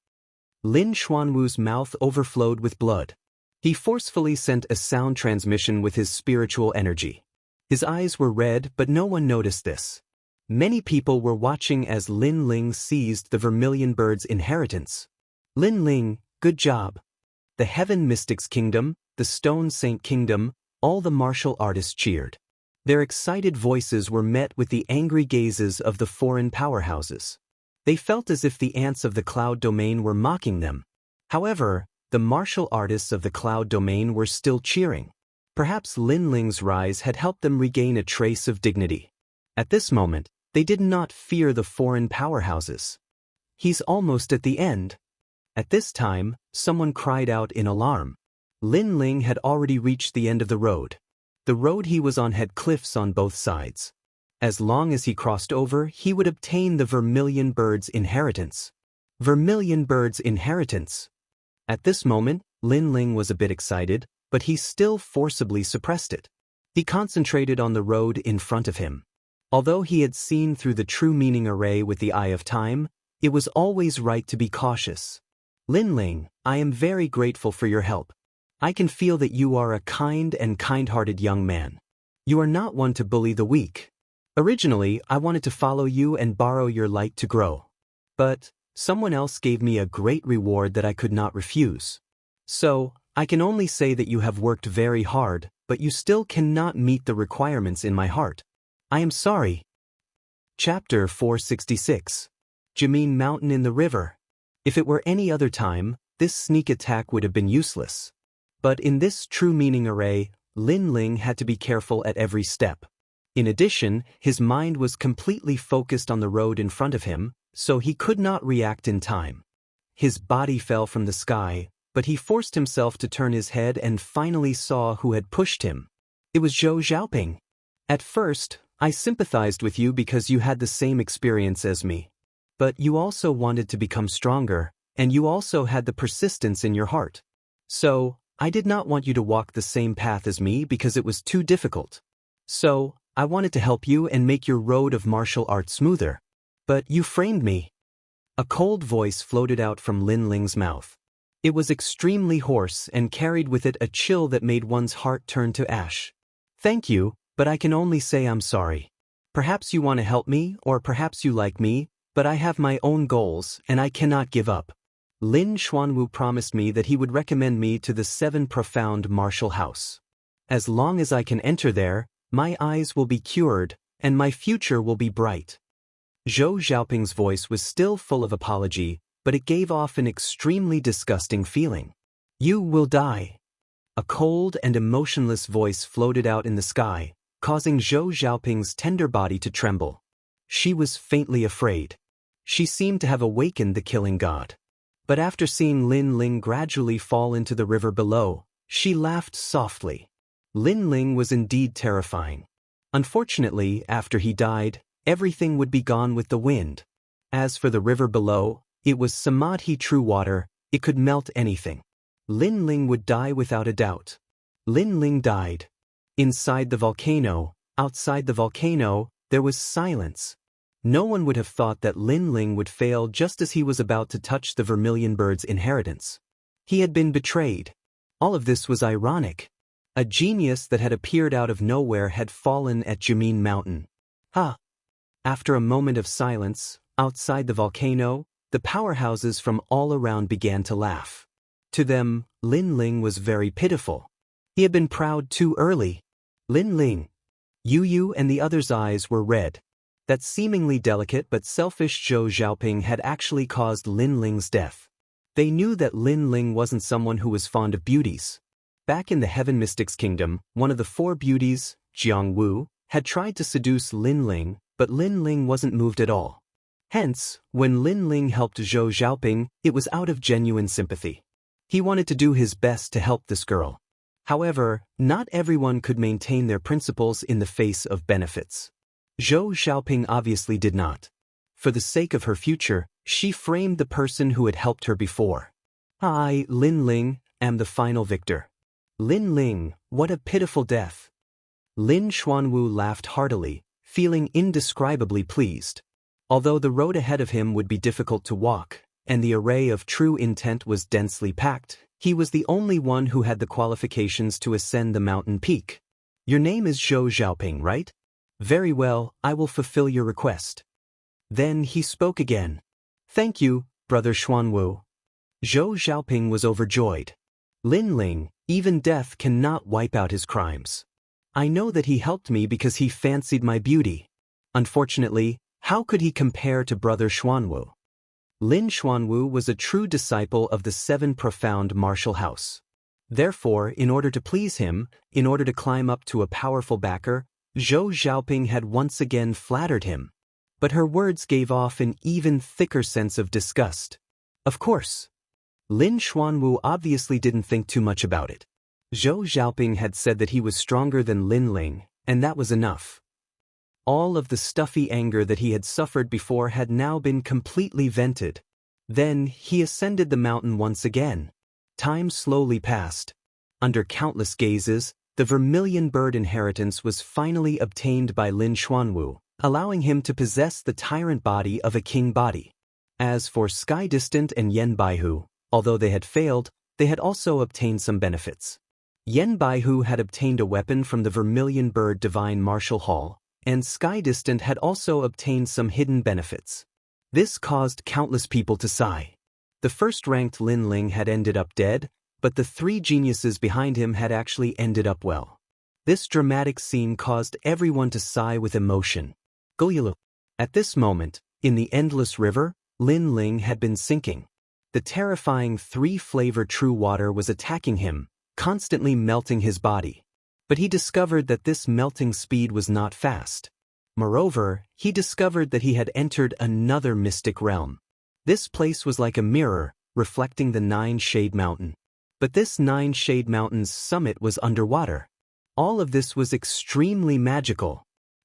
Lin Xuanwu's mouth overflowed with blood. He forcefully sent a sound transmission with his spiritual energy. His eyes were red, but no one noticed this. Many people were watching as Lin Ling seized the Vermilion Bird's inheritance. "Lin Ling, good job." The Heaven Mystics Kingdom, the Stone Saint Kingdom, all the martial artists cheered. Their excited voices were met with the angry gazes of the foreign powerhouses. They felt as if the ants of the cloud domain were mocking them. However, the martial artists of the cloud domain were still cheering. Perhaps Lin Ling's rise had helped them regain a trace of dignity. At this moment, they did not fear the foreign powerhouses. "He's almost at the end." At this time, someone cried out in alarm. Lin Ling had already reached the end of the road. The road he was on had cliffs on both sides. As long as he crossed over, he would obtain the Vermilion Bird's inheritance. Vermilion Bird's inheritance. At this moment, Lin Ling was a bit excited, but he still forcibly suppressed it. He concentrated on the road in front of him. Although he had seen through the true meaning array with the eye of time, it was always right to be cautious. "Lin Ling, I am very grateful for your help. I can feel that you are a kind and kind-hearted young man. You are not one to bully the weak. Originally, I wanted to follow you and borrow your light to grow. But someone else gave me a great reward that I could not refuse. So, I can only say that you have worked very hard, but you still cannot meet the requirements in my heart. I am sorry. Chapter 466. Jameen Mountain in the River. If it were any other time, this sneak attack would have been useless. But in this true meaning array, Lin Ling had to be careful at every step. In addition, his mind was completely focused on the road in front of him, so he could not react in time. His body fell from the sky, but he forced himself to turn his head and finally saw who had pushed him. It was Zhou Xiaoping. At first, I sympathized with you because you had the same experience as me. But you also wanted to become stronger, and you also had the persistence in your heart. So, I did not want you to walk the same path as me because it was too difficult. So, I wanted to help you and make your road of martial arts smoother. But you framed me. A cold voice floated out from Lin Ling's mouth. It was extremely hoarse and carried with it a chill that made one's heart turn to ash. Thank you, but I can only say I'm sorry. Perhaps you want to help me, or perhaps you like me, but I have my own goals, and I cannot give up. Lin Xuanwu promised me that he would recommend me to the 7 Profound Martial House. As long as I can enter there, my eyes will be cured, and my future will be bright. Zhou Xiaoping's voice was still full of apology, but it gave off an extremely disgusting feeling. You will die. A cold and emotionless voice floated out in the sky, causing Zhou Xiaoping's tender body to tremble. She was faintly afraid. She seemed to have awakened the killing god. But after seeing Lin Ling gradually fall into the river below, she laughed softly. Lin Ling was indeed terrifying. Unfortunately, after he died, everything would be gone with the wind. As for the river below, it was Samadhi true water, it could melt anything. Lin Ling would die without a doubt. Lin Ling died. Inside the volcano, outside the volcano, there was silence. No one would have thought that Lin Ling would fail just as he was about to touch the vermilion bird's inheritance. He had been betrayed. All of this was ironic. A genius that had appeared out of nowhere had fallen at Jameen Mountain. Ha! After a moment of silence, outside the volcano, the powerhouses from all around began to laugh. To them, Lin Ling was very pitiful. He had been proud too early. Lin Ling. Yu and the others' eyes were red. That seemingly delicate but selfish Zhou Xiaoping had actually caused Lin Ling's death. They knew that Lin Ling wasn't someone who was fond of beauties. Back in the Heaven Mystics Kingdom, one of the 4 beauties, Jiang Wu, had tried to seduce Lin Ling, but Lin Ling wasn't moved at all. Hence, when Lin Ling helped Zhou Xiaoping, it was out of genuine sympathy. He wanted to do his best to help this girl. However, not everyone could maintain their principles in the face of benefits. Zhou Xiaoping obviously did not. For the sake of her future, she framed the person who had helped her before. I, Lin Ling, am the final victor. Lin Ling, what a pitiful death. Lin Xuanwu laughed heartily, feeling indescribably pleased. Although the road ahead of him would be difficult to walk, and the array of true intent was densely packed, he was the only one who had the qualifications to ascend the mountain peak. Your name is Zhou Xiaoping, right? Very well, I will fulfill your request. Then he spoke again. Thank you, Brother Xuanwu. Zhou Xiaoping was overjoyed. Lin Ling, even death cannot wipe out his crimes. I know that he helped me because he fancied my beauty. Unfortunately, how could he compare to Brother Xuanwu? Lin Xuanwu was a true disciple of the 7 Profound Martial House. Therefore, in order to please him, in order to climb up to a powerful backer, Zhou Xiaoping had once again flattered him. But her words gave off an even thicker sense of disgust. Of course. Lin Xuanwu obviously didn't think too much about it. Zhou Xiaoping had said that he was stronger than Lin Ling, and that was enough. All of the stuffy anger that he had suffered before had now been completely vented. Then he ascended the mountain once again. Time slowly passed. Under countless gazes, the vermilion bird inheritance was finally obtained by Lin Xuanwu, allowing him to possess the tyrant body of a king body. As for Sky Distant and Yen Baihu, although they had failed, they had also obtained some benefits. Yen Baihu had obtained a weapon from the Vermilion Bird Divine Martial Hall, and Skydistant had also obtained some hidden benefits. This caused countless people to sigh. The first-ranked Lin Ling had ended up dead, but the three geniuses behind him had actually ended up well. This dramatic scene caused everyone to sigh with emotion. At this moment, in the endless river, Lin Ling had been sinking. The terrifying three-flavor true water was attacking him, constantly melting his body. But he discovered that this melting speed was not fast. Moreover, he discovered that he had entered another mystic realm. This place was like a mirror, reflecting the Nine-Shade Mountain. But this Nine-Shade Mountain's summit was underwater. All of this was extremely magical.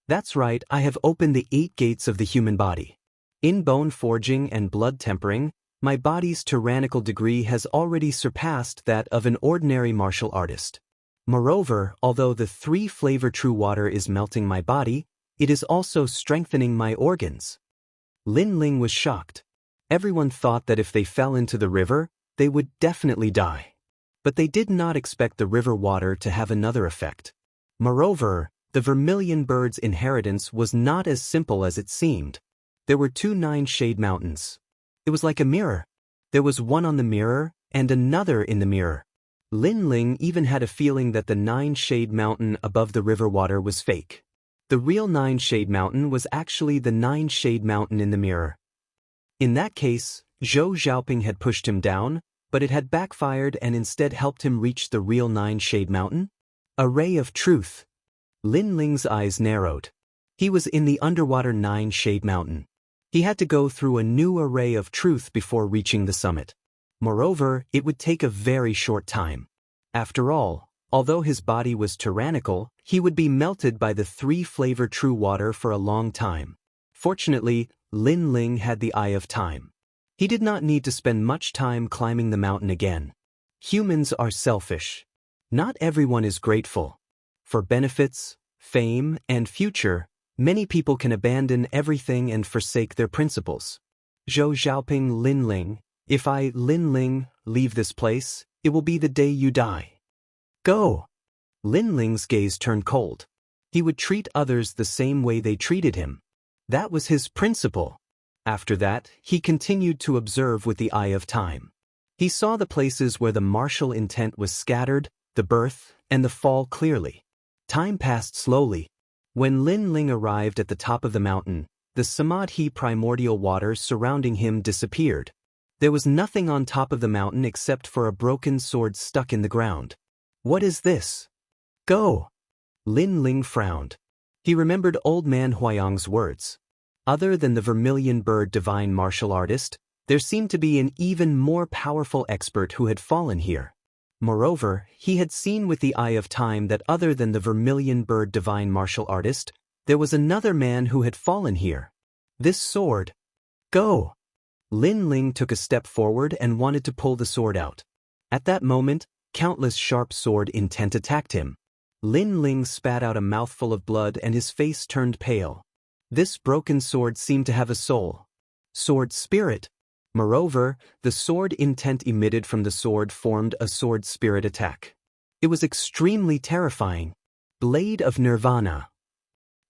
That's right, I have opened the 8 gates of the human body. In bone forging and blood tempering, my body's tyrannical degree has already surpassed that of an ordinary martial artist. Moreover, although the three-flavor true water is melting my body, it is also strengthening my organs. Lin Ling was shocked. Everyone thought that if they fell into the river, they would definitely die. But they did not expect the river water to have another effect. Moreover, the Vermilion Bird's inheritance was not as simple as it seemed. There were 2 Nine-Shade Mountains. It was like a mirror. There was one on the mirror, and another in the mirror. Lin Ling even had a feeling that the Nine-Shade Mountain above the river water was fake. The real Nine-Shade Mountain was actually the Nine-Shade Mountain in the mirror. In that case, Zhou Xiaoping had pushed him down, but it had backfired and instead helped him reach the real Nine-Shade Mountain? A ray of truth. Lin Ling's eyes narrowed. He was in the underwater Nine-Shade Mountain. He had to go through a new array of truth before reaching the summit. Moreover, it would take a very short time. After all, although his body was tyrannical, he would be melted by the three-flavor true water for a long time. Fortunately, Lin Ling had the eye of time. He did not need to spend much time climbing the mountain again. Humans are selfish. Not everyone is grateful. For benefits, fame, and future, many people can abandon everything and forsake their principles. Zhou Xiaoping Lin Ling, if I, Lin Ling, leave this place, it will be the day you die. Go! Lin Ling's gaze turned cold. He would treat others the same way they treated him. That was his principle. After that, he continued to observe with the eye of time. He saw the places where the martial intent was scattered, the birth, and the fall clearly. Time passed slowly. When Lin Ling arrived at the top of the mountain, the Samadhi primordial water surrounding him disappeared. There was nothing on top of the mountain except for a broken sword stuck in the ground. What is this? Go! Lin Ling frowned. He remembered old man Huayang's words. Other than the Vermilion Bird divine martial artist, there seemed to be an even more powerful expert who had fallen here. Moreover, he had seen with the eye of time that other than the Vermilion Bird divine martial artist, there was another man who had fallen here. This sword. Go! Lin Ling took a step forward and wanted to pull the sword out. At that moment, countless sharp sword intent attacked him. Lin Ling spat out a mouthful of blood and his face turned pale. This broken sword seemed to have a soul. Sword spirit. Moreover, the sword intent emitted from the sword formed a sword spirit attack. It was extremely terrifying. Blade of Nirvana.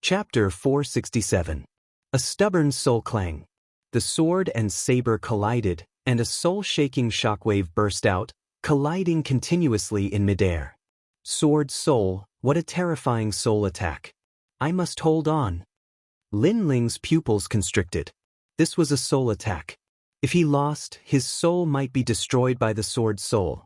Chapter 467. A stubborn soul clang. The sword and saber collided, and a soul-shaking shockwave burst out, colliding continuously in midair. Sword soul, what a terrifying soul attack. I must hold on. Lin Ling's pupils constricted. This was a soul attack. If he lost, his soul might be destroyed by the sword soul.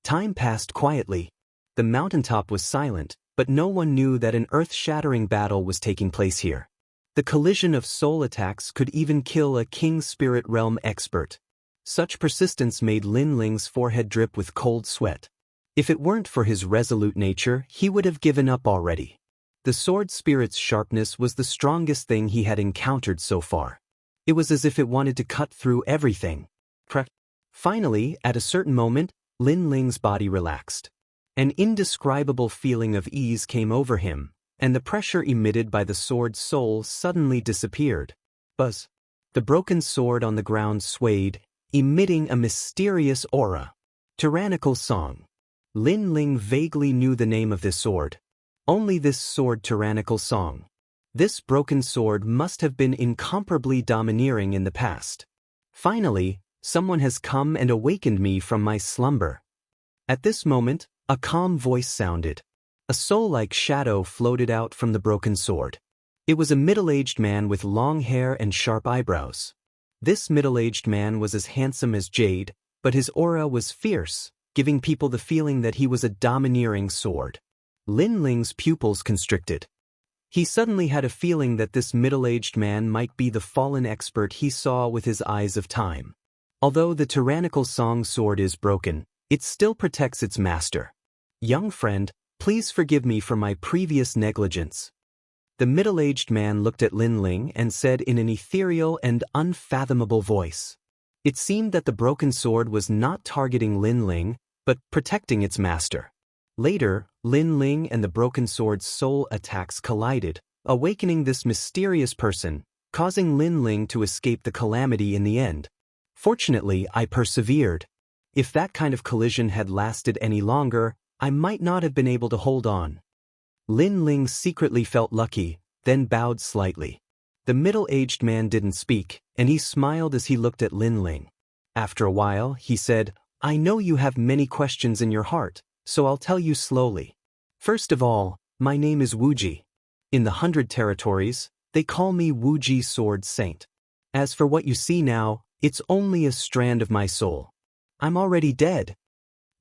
Time passed quietly. The mountaintop was silent, but no one knew that an earth-shattering battle was taking place here. The collision of soul attacks could even kill a King Spirit Realm expert. Such persistence made Lin Ling's forehead drip with cold sweat. If it weren't for his resolute nature, he would have given up already. The sword spirit's sharpness was the strongest thing he had encountered so far. It was as if it wanted to cut through everything. Finally, at a certain moment, Lin Ling's body relaxed. An indescribable feeling of ease came over him, and the pressure emitted by the sword's soul suddenly disappeared. Buzz! The broken sword on the ground swayed, emitting a mysterious aura. Tyrannical Song. Lin Ling vaguely knew the name of this sword. Only this sword Tyrannical Song. This broken sword must have been incomparably domineering in the past. Finally, someone has come and awakened me from my slumber. At this moment, a calm voice sounded. A soul-like shadow floated out from the broken sword. It was a middle-aged man with long hair and sharp eyebrows. This middle-aged man was as handsome as jade, but his aura was fierce, giving people the feeling that he was a domineering sword. Lin Ling's pupils constricted. He suddenly had a feeling that this middle-aged man might be the fallen expert he saw with his eyes of time. Although the tyrannical song sword is broken, it still protects its master. Young friend, please forgive me for my previous negligence. The middle-aged man looked at Lin Ling and said in an ethereal and unfathomable voice. It seemed that the broken sword was not targeting Lin Ling, but protecting its master. Later, Lin Ling and the broken sword's soul attacks collided, awakening this mysterious person, causing Lin Ling to escape the calamity in the end. Fortunately, I persevered. If that kind of collision had lasted any longer, I might not have been able to hold on. Lin Ling secretly felt lucky, then bowed slightly. The middle-aged man didn't speak, and he smiled as he looked at Lin Ling. After a while, he said, I know you have many questions in your heart, so I'll tell you slowly. First of all, my name is Wuji. In the 100 territories, they call me Wuji Sword Saint. As for what you see now, it's only a strand of my soul. I'm already dead.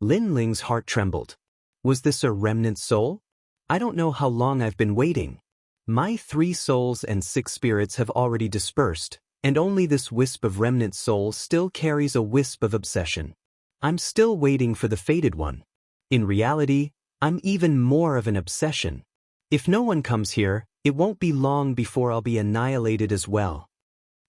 Lin Ling's heart trembled. Was this a remnant soul? I don't know how long I've been waiting. My 3 souls and 6 spirits have already dispersed, and only this wisp of remnant soul still carries a wisp of obsession. I'm still waiting for the fated one. In reality, I'm even more of an obsession. If no one comes here, it won't be long before I'll be annihilated as well.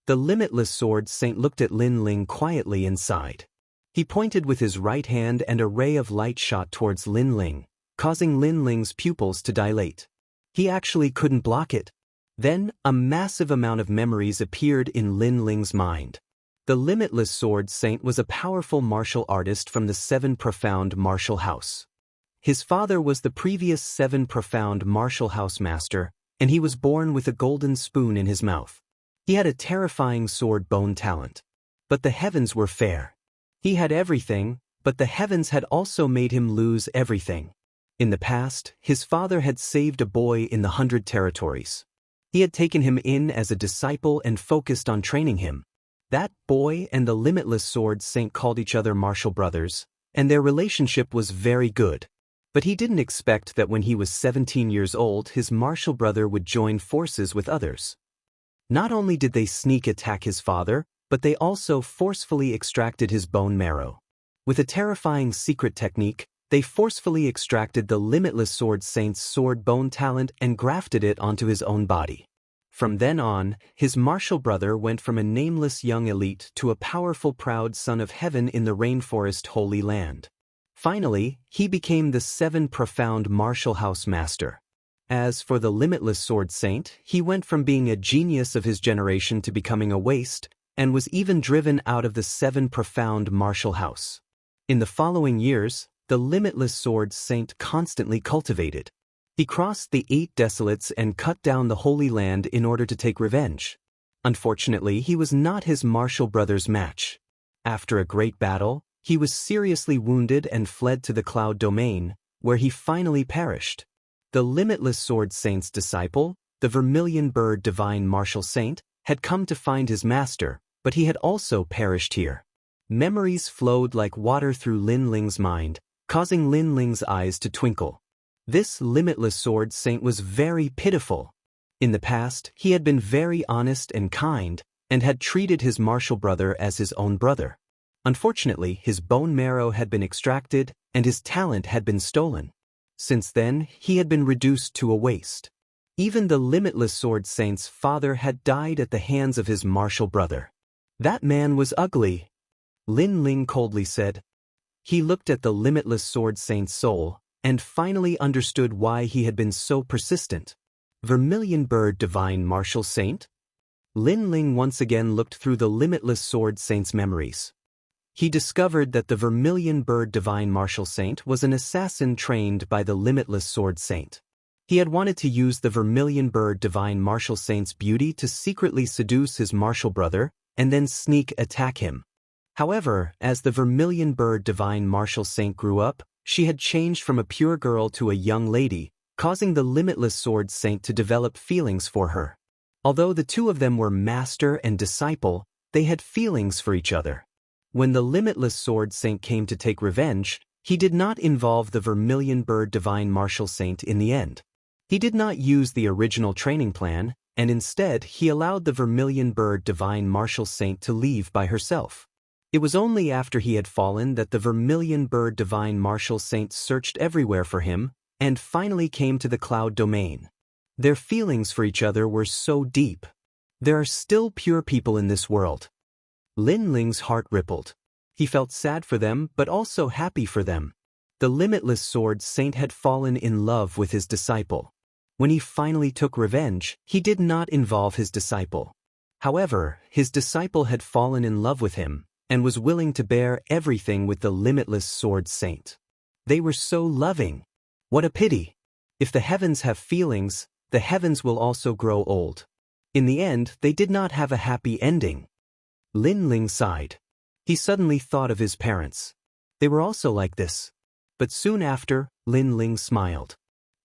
The limitless sword saint looked at Lin Ling quietly and sighed. He pointed with his right hand and a ray of light shot towards Lin Ling, causing Lin Ling's pupils to dilate. He actually couldn't block it. Then, a massive amount of memories appeared in Lin Ling's mind. The limitless sword saint was a powerful martial artist from the 7 profound martial house. His father was the previous 7 profound martial house master, and he was born with a golden spoon in his mouth. He had a terrifying sword bone talent. But the heavens were fair. He had everything, but the heavens had also made him lose everything. In the past, his father had saved a boy in the 100 territories. He had taken him in as a disciple and focused on training him. That boy and the limitless sword saint called each other martial brothers, and their relationship was very good. But he didn't expect that when he was 17 years old his martial brother would join forces with others. Not only did they sneak attack his father, but they also forcefully extracted his bone marrow. With a terrifying secret technique, they forcefully extracted the limitless sword saint's sword bone talent and grafted it onto his own body. From then on, his martial brother went from a nameless young elite to a powerful proud son of heaven in the rainforest Holy Land. Finally, he became the 7 profound martial house master. As for the limitless sword saint, he went from being a genius of his generation to becoming a waste, and was even driven out of the 7 profound martial house. In the following years, the limitless sword saint constantly cultivated. He crossed the 8 desolates and cut down the Holy Land in order to take revenge. Unfortunately, he was not his martial brother's match. After a great battle, he was seriously wounded and fled to the Cloud Domain, where he finally perished. The limitless sword saint's disciple, the Vermilion Bird Divine Martial Saint, had come to find his master, but he had also perished here. Memories flowed like water through Lin Ling's mind, causing Lin Ling's eyes to twinkle. This limitless sword saint was very pitiful. In the past, he had been very honest and kind, and had treated his martial brother as his own brother. Unfortunately, his bone marrow had been extracted, and his talent had been stolen. Since then, he had been reduced to a waste. Even the limitless sword saint's father had died at the hands of his martial brother. That man was ugly, Lin Ling coldly said. He looked at the limitless sword saint's soul, and finally understood why he had been so persistent. Vermilion Bird Divine Martial Saint? Lin Ling once again looked through the limitless sword saint's memories. He discovered that the Vermilion Bird Divine Martial Saint was an assassin trained by the limitless sword saint. He had wanted to use the vermilion bird divine martial saint's beauty to secretly seduce his martial brother and then sneak attack him. However, as the vermilion bird divine martial saint grew up, she had changed from a pure girl to a young lady, causing the limitless sword saint to develop feelings for her. Although the two of them were master and disciple, they had feelings for each other. When the limitless sword saint came to take revenge, he did not involve the vermilion bird divine martial saint in the end. He did not use the original training plan, and instead he allowed the vermilion bird divine martial saint to leave by herself. It was only after he had fallen that the vermilion bird divine martial saint searched everywhere for him, and finally came to the cloud domain. Their feelings for each other were so deep. There are still pure people in this world. Lin Ling's heart rippled. He felt sad for them but also happy for them. The limitless sword saint had fallen in love with his disciple. When he finally took revenge, he did not involve his disciple. However, his disciple had fallen in love with him, and was willing to bear everything with the limitless sword saint. They were so loving. What a pity! If the heavens have feelings, the heavens will also grow old. In the end, they did not have a happy ending. Lin Ling sighed. He suddenly thought of his parents. They were also like this. But soon after, Lin Ling smiled.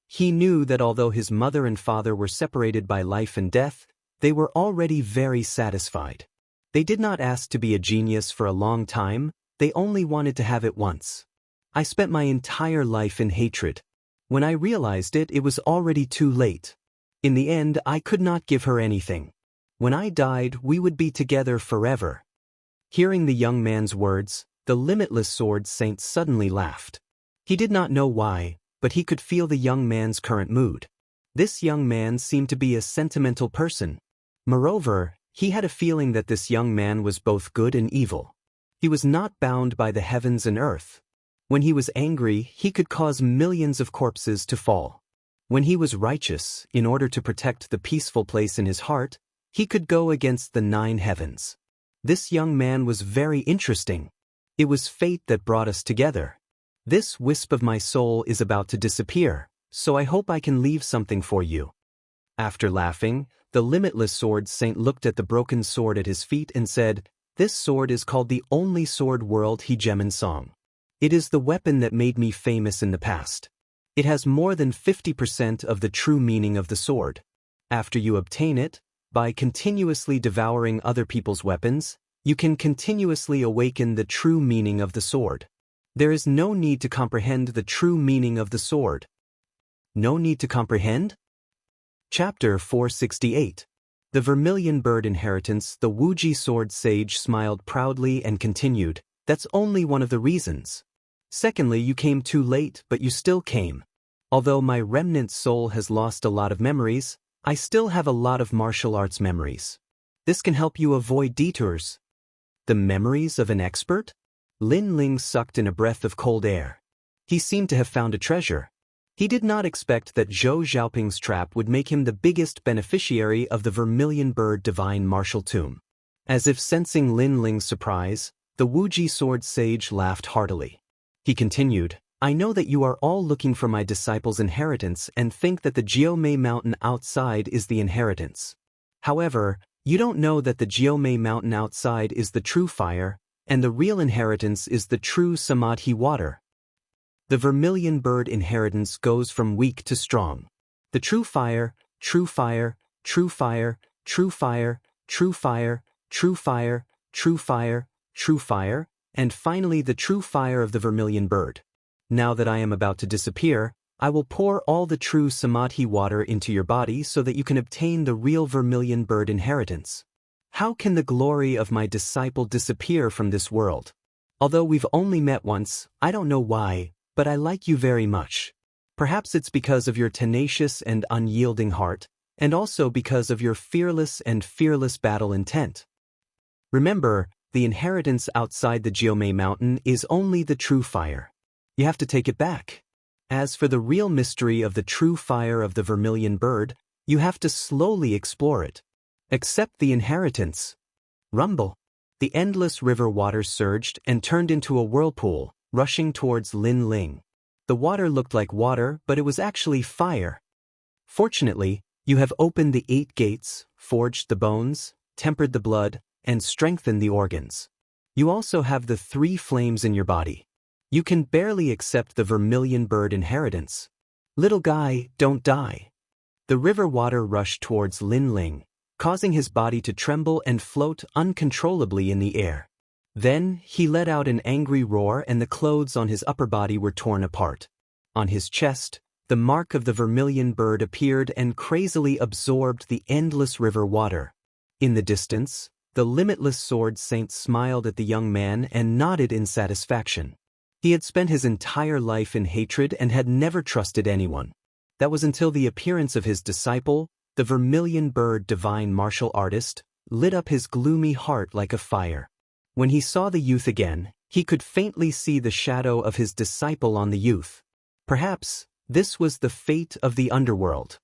He knew that although his mother and father were separated by life and death, they were already very satisfied. They did not ask to be a genius for a long time, they only wanted to have it once. I spent my entire life in hatred. When I realized it, it was already too late. In the end, I could not give her anything. When I died, we would be together forever. Hearing the young man's words, the limitless sword saint suddenly laughed. He did not know why, but he could feel the young man's current mood. This young man seemed to be a sentimental person. Moreover, he had a feeling that this young man was both good and evil. He was not bound by the heavens and earth. When he was angry, he could cause millions of corpses to fall. When he was righteous, in order to protect the peaceful place in his heart, he could go against the 9 heavens. This young man was very interesting. It was fate that brought us together. This wisp of my soul is about to disappear, so I hope I can leave something for you. After laughing, the limitless sword saint looked at the broken sword at his feet and said, "This sword is called the only sword world he Gemin song. It is the weapon that made me famous in the past. It has more than 50% of the true meaning of the sword. After you obtain it, by continuously devouring other people's weapons, you can continuously awaken the true meaning of the sword. There is no need to comprehend the true meaning of the sword." No need to comprehend? Chapter 468. The Vermilion Bird Inheritance. The Wuji sword sage smiled proudly and continued, "That's only one of the reasons. Secondly, you came too late, but you still came. Although my remnant soul has lost a lot of memories, I still have a lot of martial arts memories. This can help you avoid detours." The memories of an expert? Lin Ling sucked in a breath of cold air. He seemed to have found a treasure. He did not expect that Zhou Xiaoping's trap would make him the biggest beneficiary of the Vermilion Bird Divine Martial Tomb. As if sensing Lin Ling's surprise, the Wuji sword sage laughed heartily. He continued, "I know that you are all looking for my disciple's inheritance and think that the Jiumei mountain outside is the inheritance. However, you don't know that the Jiumei mountain outside is the true fire, and the real inheritance is the true Samadhi water. The Vermilion Bird inheritance goes from weak to strong. The true fire, true fire, true fire, true fire, true fire, true fire, true fire, true fire, and finally the true fire of the Vermilion Bird. Now that I am about to disappear, I will pour all the true Samadhi water into your body so that you can obtain the real Vermilion Bird inheritance. How can the glory of my disciple disappear from this world? Although we've only met once, I don't know why, but I like you very much. Perhaps it's because of your tenacious and unyielding heart, and also because of your fearless battle intent. Remember, the inheritance outside the Jiumei mountain is only the true fire. You have to take it back. As for the real mystery of the true fire of the Vermilion Bird, you have to slowly explore it. Accept the inheritance." Rumble. The endless river waters surged and turned into a whirlpool, rushing towards Lin Ling. The water looked like water, but it was actually fire. Fortunately, you have opened the 8 gates, forged the bones, tempered the blood, and strengthened the organs. You also have the 3 flames in your body. You can barely accept the vermilion bird inheritance. Little guy, don't die. The river water rushed towards Lin Ling, causing his body to tremble and float uncontrollably in the air. Then, he let out an angry roar and the clothes on his upper body were torn apart. On his chest, the mark of the vermilion bird appeared and crazily absorbed the endless river water. In the distance, the limitless sword saint smiled at the young man and nodded in satisfaction. He had spent his entire life in hatred and had never trusted anyone. That was until the appearance of his disciple, the vermilion bird divine martial artist, lit up his gloomy heart like a fire. When he saw the youth again, he could faintly see the shadow of his disciple on the youth. Perhaps, this was the fate of the underworld.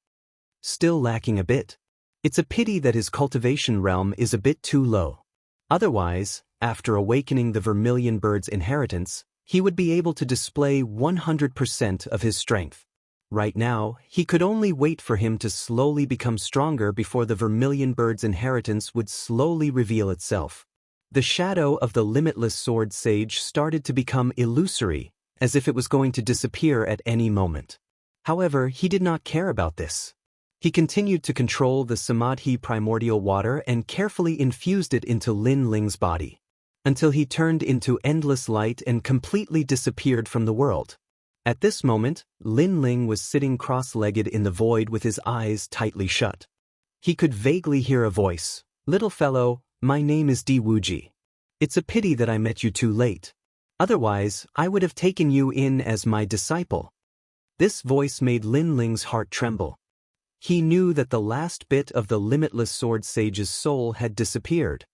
Still lacking a bit. It's a pity that his cultivation realm is a bit too low. Otherwise, after awakening the vermilion bird's inheritance, he would be able to display 100% of his strength. Right now, he could only wait for him to slowly become stronger before the vermilion bird's inheritance would slowly reveal itself. The shadow of the limitless sword sage started to become illusory, as if it was going to disappear at any moment. However, he did not care about this. He continued to control the samadhi primordial water and carefully infused it into Lin Ling's body, until he turned into endless light and completely disappeared from the world. At this moment, Lin Ling was sitting cross-legged in the void with his eyes tightly shut. He could vaguely hear a voice, "Little fellow, my name is Di Wuji. It's a pity that I met you too late. Otherwise, I would have taken you in as my disciple." This voice made Lin Ling's heart tremble. He knew that the last bit of the limitless sword sage's soul had disappeared.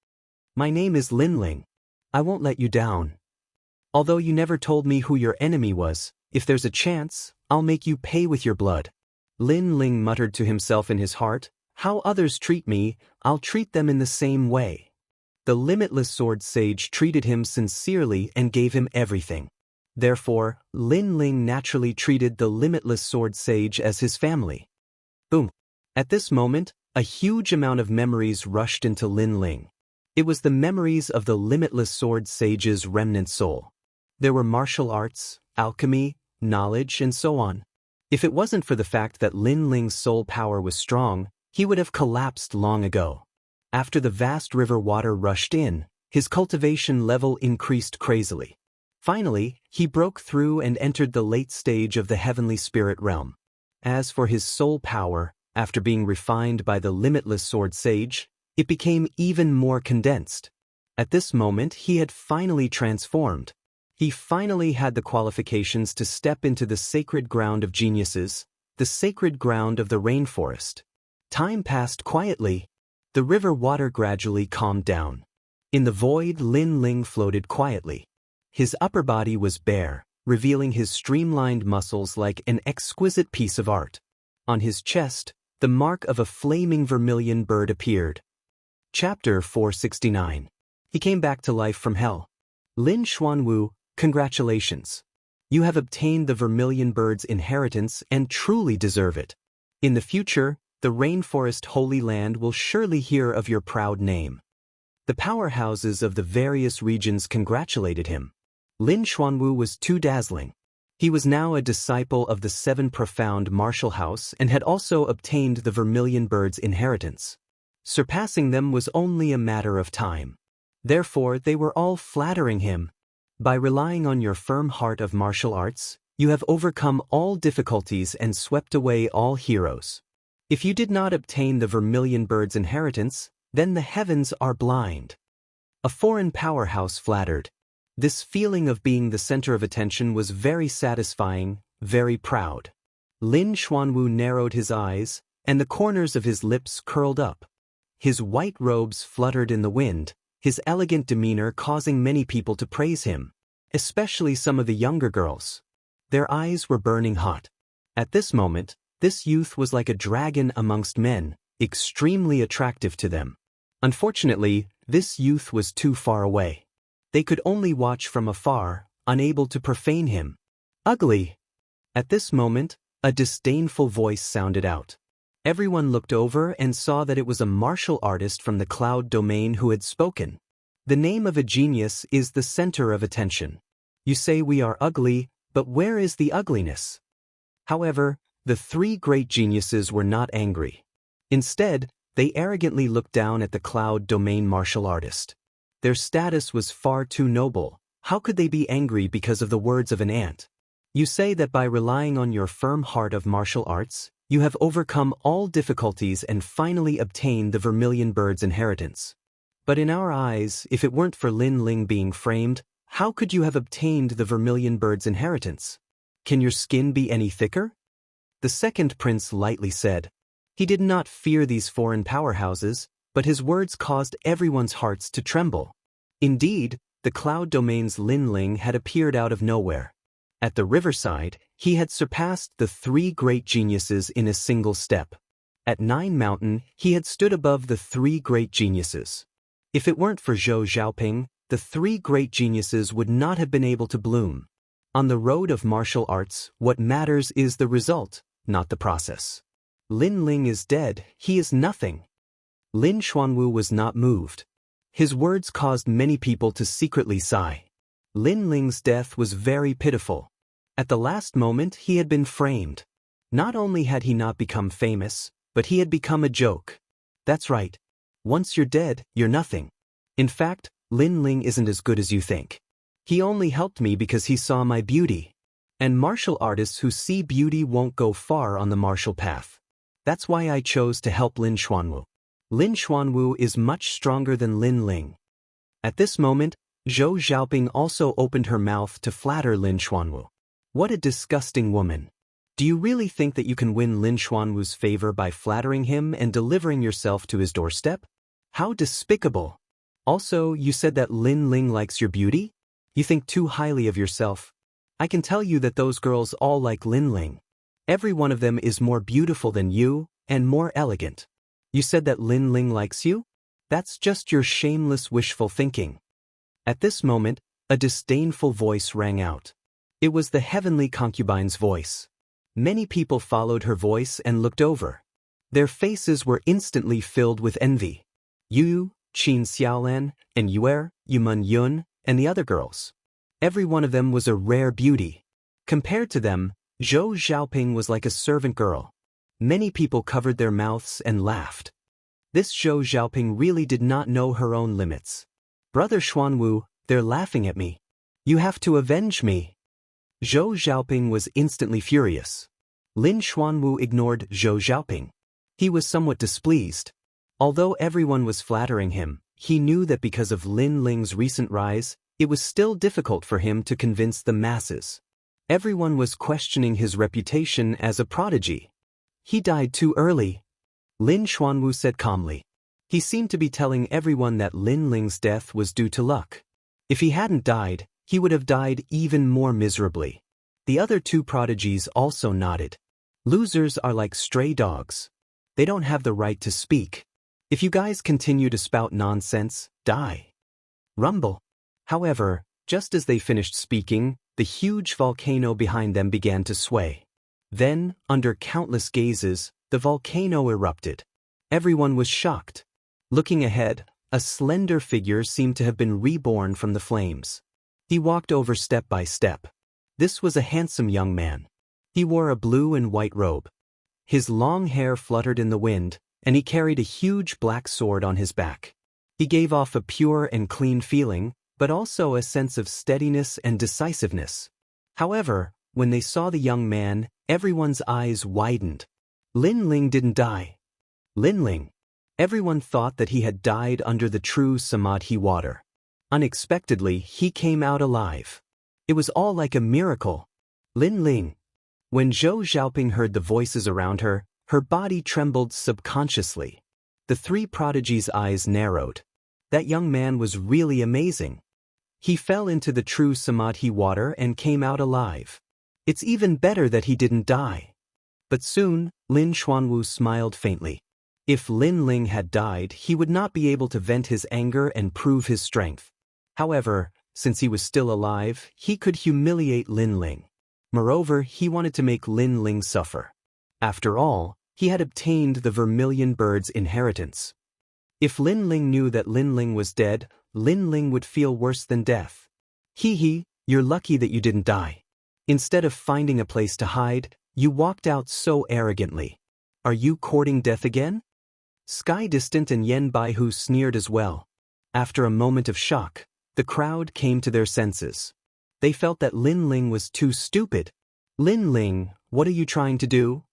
"My name is Lin Ling. I won't let you down. Although you never told me who your enemy was, if there's a chance, I'll make you pay with your blood." Lin Ling muttered to himself in his heart, "How others treat me, I'll treat them in the same way." The limitless sword sage treated him sincerely and gave him everything. Therefore, Lin Ling naturally treated the limitless sword sage as his family. Boom. At this moment, a huge amount of memories rushed into Lin Ling. It was the memories of the limitless sword sage's remnant soul. There were martial arts, alchemy, knowledge, and so on. If it wasn't for the fact that Lin Ling's soul power was strong, he would have collapsed long ago. After the vast river water rushed in, his cultivation level increased crazily. Finally, he broke through and entered the late stage of the heavenly spirit realm. As for his soul power, after being refined by the limitless sword sage, it became even more condensed. At this moment, he had finally transformed. He finally had the qualifications to step into the sacred ground of geniuses, the sacred ground of the rainforest. Time passed quietly. The river water gradually calmed down. In the void, Lin Ling floated quietly. His upper body was bare, revealing his streamlined muscles like an exquisite piece of art. On his chest, the mark of a flaming vermilion bird appeared. Chapter 469. He came back to life from hell. Lin Xuanwu, congratulations. You have obtained the vermilion bird's inheritance and truly deserve it. In the future, the rainforest Holy Land will surely hear of your proud name. The powerhouses of the various regions congratulated him. Lin Xuanwu was too dazzling. He was now a disciple of the 7 profound martial house and had also obtained the vermilion bird's inheritance. Surpassing them was only a matter of time. Therefore, they were all flattering him. By relying on your firm heart of martial arts, you have overcome all difficulties and swept away all heroes. If you did not obtain the vermilion bird's inheritance, then the heavens are blind. A foreign powerhouse flattered. This feeling of being the center of attention was very satisfying, very proud. Lin Xuanwu narrowed his eyes, and the corners of his lips curled up. His white robes fluttered in the wind, his elegant demeanor causing many people to praise him, especially some of the younger girls. Their eyes were burning hot. At this moment, this youth was like a dragon amongst men, extremely attractive to them. Unfortunately, this youth was too far away. They could only watch from afar, unable to profane him. Ugly! At this moment, A disdainful voice sounded out. Everyone looked over and saw that it was a martial artist from the cloud domain who had spoken. The name of a genius is the center of attention. You say we are ugly, but where is the ugliness? However, the three great geniuses were not angry. Instead, they arrogantly looked down at the cloud domain martial artist. Their status was far too noble. How could they be angry because of the words of an ant? You say that by relying on your firm heart of martial arts, you have overcome all difficulties and finally obtained the vermilion bird's inheritance. But in our eyes, if it weren't for Lin Ling being framed, how could you have obtained the vermilion bird's inheritance? Can your skin be any thicker? The second prince lightly said. He did not fear these foreign powerhouses, but his words caused everyone's hearts to tremble. Indeed, the cloud domain's Lin Ling had appeared out of nowhere. At the riverside, he had surpassed the three great geniuses in a single step. At 9 Mountain, he had stood above the three great geniuses. If it weren't for Zhou Xiaoping, the three great geniuses would not have been able to bloom. On the road of martial arts, what matters is the result, not the process. Lin Ling is dead, he is nothing. Lin Xuanwu was not moved. His words caused many people to secretly sigh. Lin Ling's death was very pitiful. At the last moment he had been framed. Not only had he not become famous, but he had become a joke. That's right. Once you're dead, you're nothing. In fact, Lin Ling isn't as good as you think. He only helped me because he saw my beauty. And martial artists who see beauty won't go far on the martial path. That's why I chose to help Lin Xuanwu. Lin Xuanwu is much stronger than Lin Ling. At this moment, Zhou Xiaoping also opened her mouth to flatter Lin Xuanwu. What a disgusting woman. Do you really think that you can win Lin Xuanwu's favor by flattering him and delivering yourself to his doorstep? How despicable. Also, you said that Lin Ling likes your beauty? You think too highly of yourself. I can tell you that those girls all like Lin Ling. Every one of them is more beautiful than you, and more elegant. You said that Lin Ling likes you? That's just your shameless wishful thinking. At this moment, a disdainful voice rang out. It was the heavenly concubine's voice. Many people followed her voice and looked over. Their faces were instantly filled with envy. Yu, Qin Xiaolan, and Yuer, Yumun Yun, and the other girls. Every one of them was a rare beauty. Compared to them, Zhou Xiaoping was like a servant girl. Many people covered their mouths and laughed. This Zhou Xiaoping really did not know her own limits. Brother Xuanwu, they're laughing at me. You have to avenge me. Zhou Xiaoping was instantly furious. Lin Xuanwu ignored Zhou Xiaoping. He was somewhat displeased. Although everyone was flattering him, he knew that because of Lin Ling's recent rise, it was still difficult for him to convince the masses. Everyone was questioning his reputation as a prodigy. He died too early. Lin Xuanwu said calmly. He seemed to be telling everyone that Lin Ling's death was due to luck. If he hadn't died, he would have died even more miserably. The other two prodigies also nodded. Losers are like stray dogs. They don't have the right to speak. If you guys continue to spout nonsense, die. Rumble. However, just as they finished speaking, the huge volcano behind them began to sway. Then, under countless gazes, the volcano erupted. Everyone was shocked. Looking ahead, a slender figure seemed to have been reborn from the flames. He walked over step by step. This was a handsome young man. He wore a blue and white robe. His long hair fluttered in the wind, and he carried a huge black sword on his back. He gave off a pure and clean feeling, but also a sense of steadiness and decisiveness. However, when they saw the young man, everyone's eyes widened. Lin Ling didn't die. Lin Ling. Everyone thought that he had died under the true Samadhi water. Unexpectedly, he came out alive. It was all like a miracle. Lin Ling. When Zhou Xiaoping heard the voices around her, her body trembled subconsciously. The three prodigies' eyes narrowed. That young man was really amazing. He fell into the true Samadhi water and came out alive. It's even better that he didn't die. But soon, Lin Xuanwu smiled faintly. If Lin Ling had died, he would not be able to vent his anger and prove his strength. However, since he was still alive, he could humiliate Lin Ling. Moreover, he wanted to make Lin Ling suffer. After all, he had obtained the vermilion bird's inheritance. If Lin Ling knew that Lin Ling was dead, Lin Ling would feel worse than death. Hee, you're lucky that you didn't die. Instead of finding a place to hide, you walked out so arrogantly. Are you courting death again? Sky Distant and Yen Baihu sneered as well. After a moment of shock, the crowd came to their senses. They felt that Lin Ling was too stupid. Lin Ling, what are you trying to do?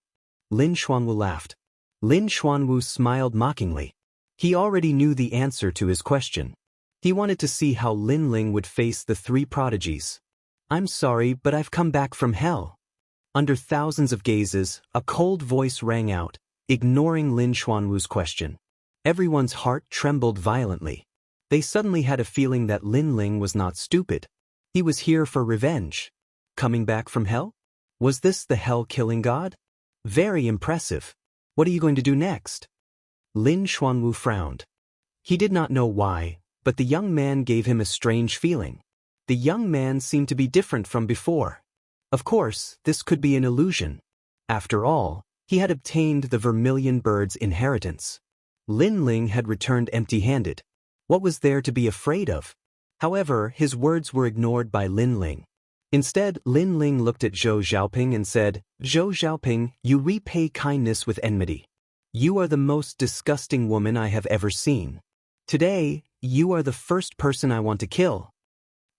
Lin Xuanwu laughed. Lin Xuanwu smiled mockingly. He already knew the answer to his question. He wanted to see how Lin Ling would face the three prodigies. I'm sorry, but I've come back from hell. Under thousands of gazes, a cold voice rang out, ignoring Lin Xuanwu's question. Everyone's heart trembled violently. They suddenly had a feeling that Lin Ling was not stupid. He was here for revenge. Coming back from hell? Was this the hell-killing god? Very impressive. What are you going to do next? Lin Xuanwu frowned. He did not know why, but the young man gave him a strange feeling. The young man seemed to be different from before. Of course, this could be an illusion. After all, he had obtained the vermilion bird's inheritance. Lin Ling had returned empty-handed. What was there to be afraid of? However, his words were ignored by Lin Ling. Instead, Lin Ling looked at Zhou Xiaoping and said, Zhou Xiaoping, you repay kindness with enmity. You are the most disgusting woman I have ever seen. Today, you are the first person I want to kill.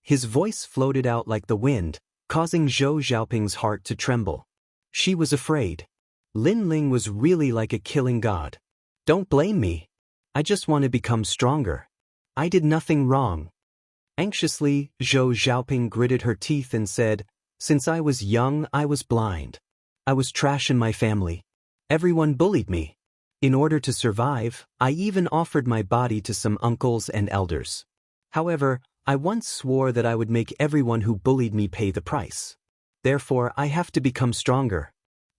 His voice floated out like the wind, causing Zhou Xiaoping's heart to tremble. She was afraid. Lin Ling was really like a killing god. Don't blame me. I just want to become stronger. I did nothing wrong. Anxiously, Zhou Xiaoping gritted her teeth and said, Since I was young, I was blind. I was trash in my family. Everyone bullied me. In order to survive, I even offered my body to some uncles and elders. However, I once swore that I would make everyone who bullied me pay the price. Therefore, I have to become stronger.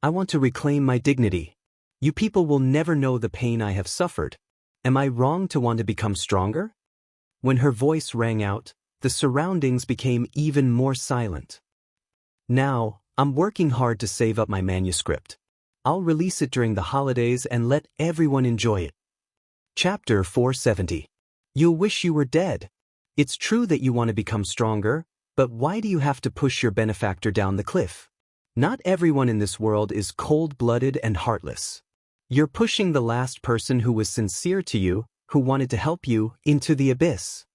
I want to reclaim my dignity. You people will never know the pain I have suffered. Am I wrong to want to become stronger? When her voice rang out, the surroundings became even more silent. Now, I'm working hard to save up my manuscript. I'll release it during the holidays and let everyone enjoy it. Chapter 470. You'll wish you were dead. It's true that you want to become stronger, but why do you have to push your benefactor down the cliff? Not everyone in this world is cold-blooded and heartless. You're pushing the last person who was sincere to you, who wanted to help you, into the abyss.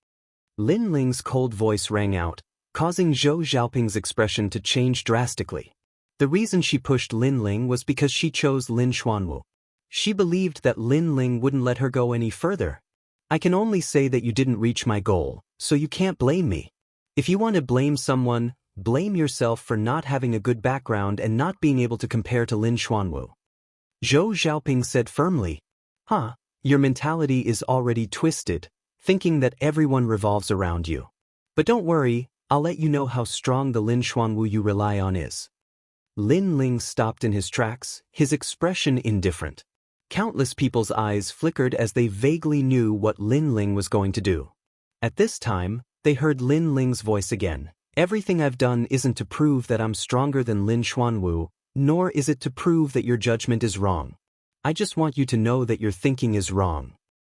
Lin Ling's cold voice rang out, causing Zhou Xiaoping's expression to change drastically. The reason she pushed Lin Ling was because she chose Lin Xuanwu. She believed that Lin Ling wouldn't let her go any further. I can only say that you didn't reach my goal, so you can't blame me. If you want to blame someone, blame yourself for not having a good background and not being able to compare to Lin Xuanwu. Zhou Xiaoping said firmly, Your mentality is already twisted, thinking that everyone revolves around you. But don't worry, I'll let you know how strong the Lin Xuanwu you rely on is. Lin Ling stopped in his tracks, his expression indifferent. Countless people's eyes flickered as they vaguely knew what Lin Ling was going to do. At this time, they heard Lin Ling's voice again. Everything I've done isn't to prove that I'm stronger than Lin Xuanwu, nor is it to prove that your judgment is wrong. I just want you to know that your thinking is wrong.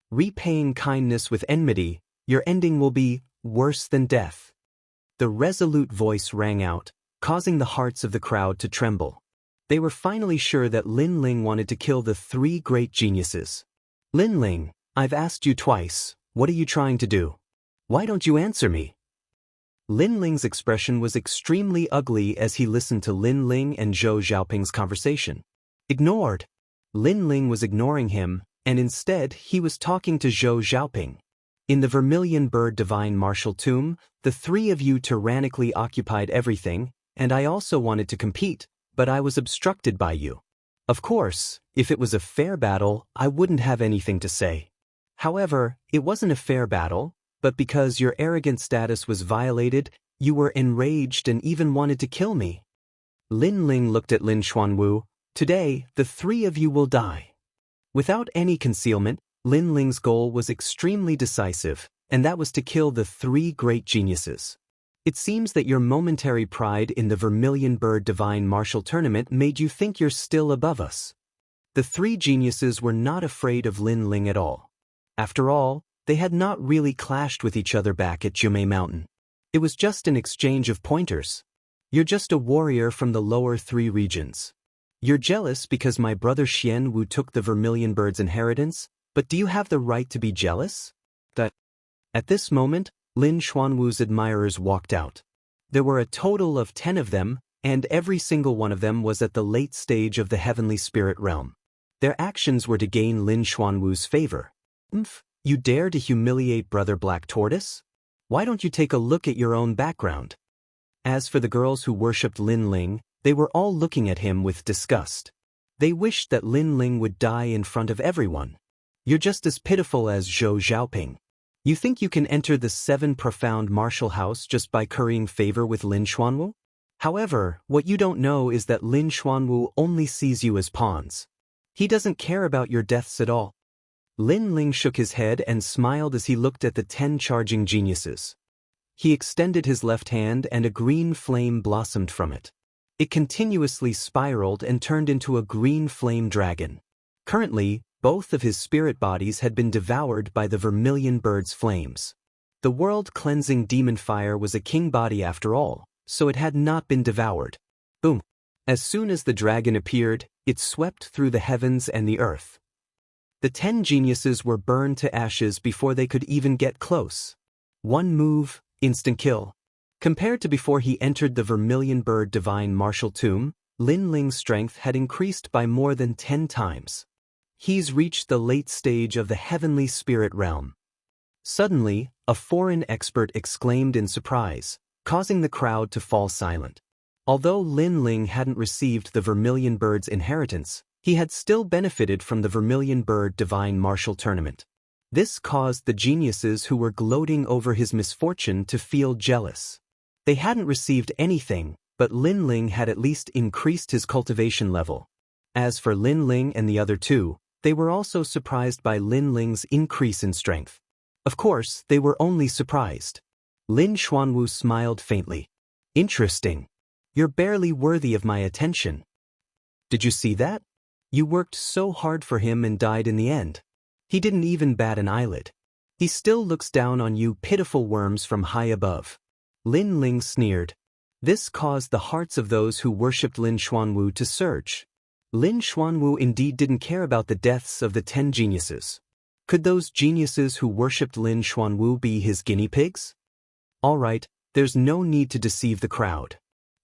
Repaying kindness with enmity, your ending will be worse than death. The resolute voice rang out, causing the hearts of the crowd to tremble. They were finally sure that Lin Ling wanted to kill the three great geniuses. Lin Ling, I've asked you twice, what are you trying to do? Why don't you answer me? Lin Ling's expression was extremely ugly as he listened to Lin Ling and Zhou Xiaoping's conversation. Ignored. Lin Ling was ignoring him, and instead he was talking to Zhou Xiaoping. In the Vermilion Bird Divine Martial Tomb, the three of you tyrannically occupied everything, and I also wanted to compete, but I was obstructed by you. Of course, if it was a fair battle, I wouldn't have anything to say. However, it wasn't a fair battle, but because your arrogant status was violated, you were enraged and even wanted to kill me. Lin Ling looked at Lin Xuanwu. Today, the three of you will die. Without any concealment, Lin Ling's goal was extremely decisive, and that was to kill the three great geniuses. It seems that your momentary pride in the Vermilion Bird Divine Martial Tournament made you think you're still above us. The three geniuses were not afraid of Lin Ling at all. After all, they had not really clashed with each other back at Jumei Mountain. It was just an exchange of pointers. You're just a warrior from the lower three regions. You're jealous because my brother Xian Wu took the Vermilion Bird's inheritance, but do you have the right to be jealous? At this moment, Lin Xuanwu's admirers walked out. There were a total of 10 of them, and every single one of them was at the late stage of the heavenly spirit realm. Their actions were to gain Lin Xuanwu's favor. You dare to humiliate Brother Black Tortoise? Why don't you take a look at your own background? As for the girls who worshipped Lin Ling, they were all looking at him with disgust. They wished that Lin Ling would die in front of everyone. You're just as pitiful as Zhou Xiaoping. You think you can enter the 7 profound martial house just by currying favor with Lin Xuanwu? However, what you don't know is that Lin Xuanwu only sees you as pawns. He doesn't care about your deaths at all. Lin Ling shook his head and smiled as he looked at the 10 charging geniuses. He extended his left hand and a green flame blossomed from it. It continuously spiraled and turned into a green flame dragon. Currently, both of his spirit bodies had been devoured by the Vermilion Bird's flames. The world-cleansing demon fire was a king body after all, so it had not been devoured. Boom! As soon as the dragon appeared, it swept through the heavens and the earth. The 10 geniuses were burned to ashes before they could even get close. One move, instant kill. Compared to before he entered the Vermilion Bird Divine Martial Tomb, Lin Ling's strength had increased by more than 10 times. He's reached the late stage of the heavenly spirit realm. Suddenly, a foreign expert exclaimed in surprise, causing the crowd to fall silent. Although Lin Ling hadn't received the Vermilion Bird's inheritance, he had still benefited from the Vermilion Bird Divine Martial Tournament. This caused the geniuses who were gloating over his misfortune to feel jealous. They hadn't received anything, but Lin Ling had at least increased his cultivation level. As for Lin Ling and the other two, they were also surprised by Lin Ling's increase in strength. Of course, they were only surprised. Lin Xuanwu smiled faintly. Interesting. You're barely worthy of my attention. Did you see that? You worked so hard for him and died in the end. He didn't even bat an eyelid. He still looks down on you pitiful worms from high above. Lin Ling sneered. This caused the hearts of those who worshipped Lin Xuanwu to surge. Lin Xuanwu indeed didn't care about the deaths of the 10 geniuses. Could those geniuses who worshipped Lin Xuanwu be his guinea pigs? All right, there's no need to deceive the crowd.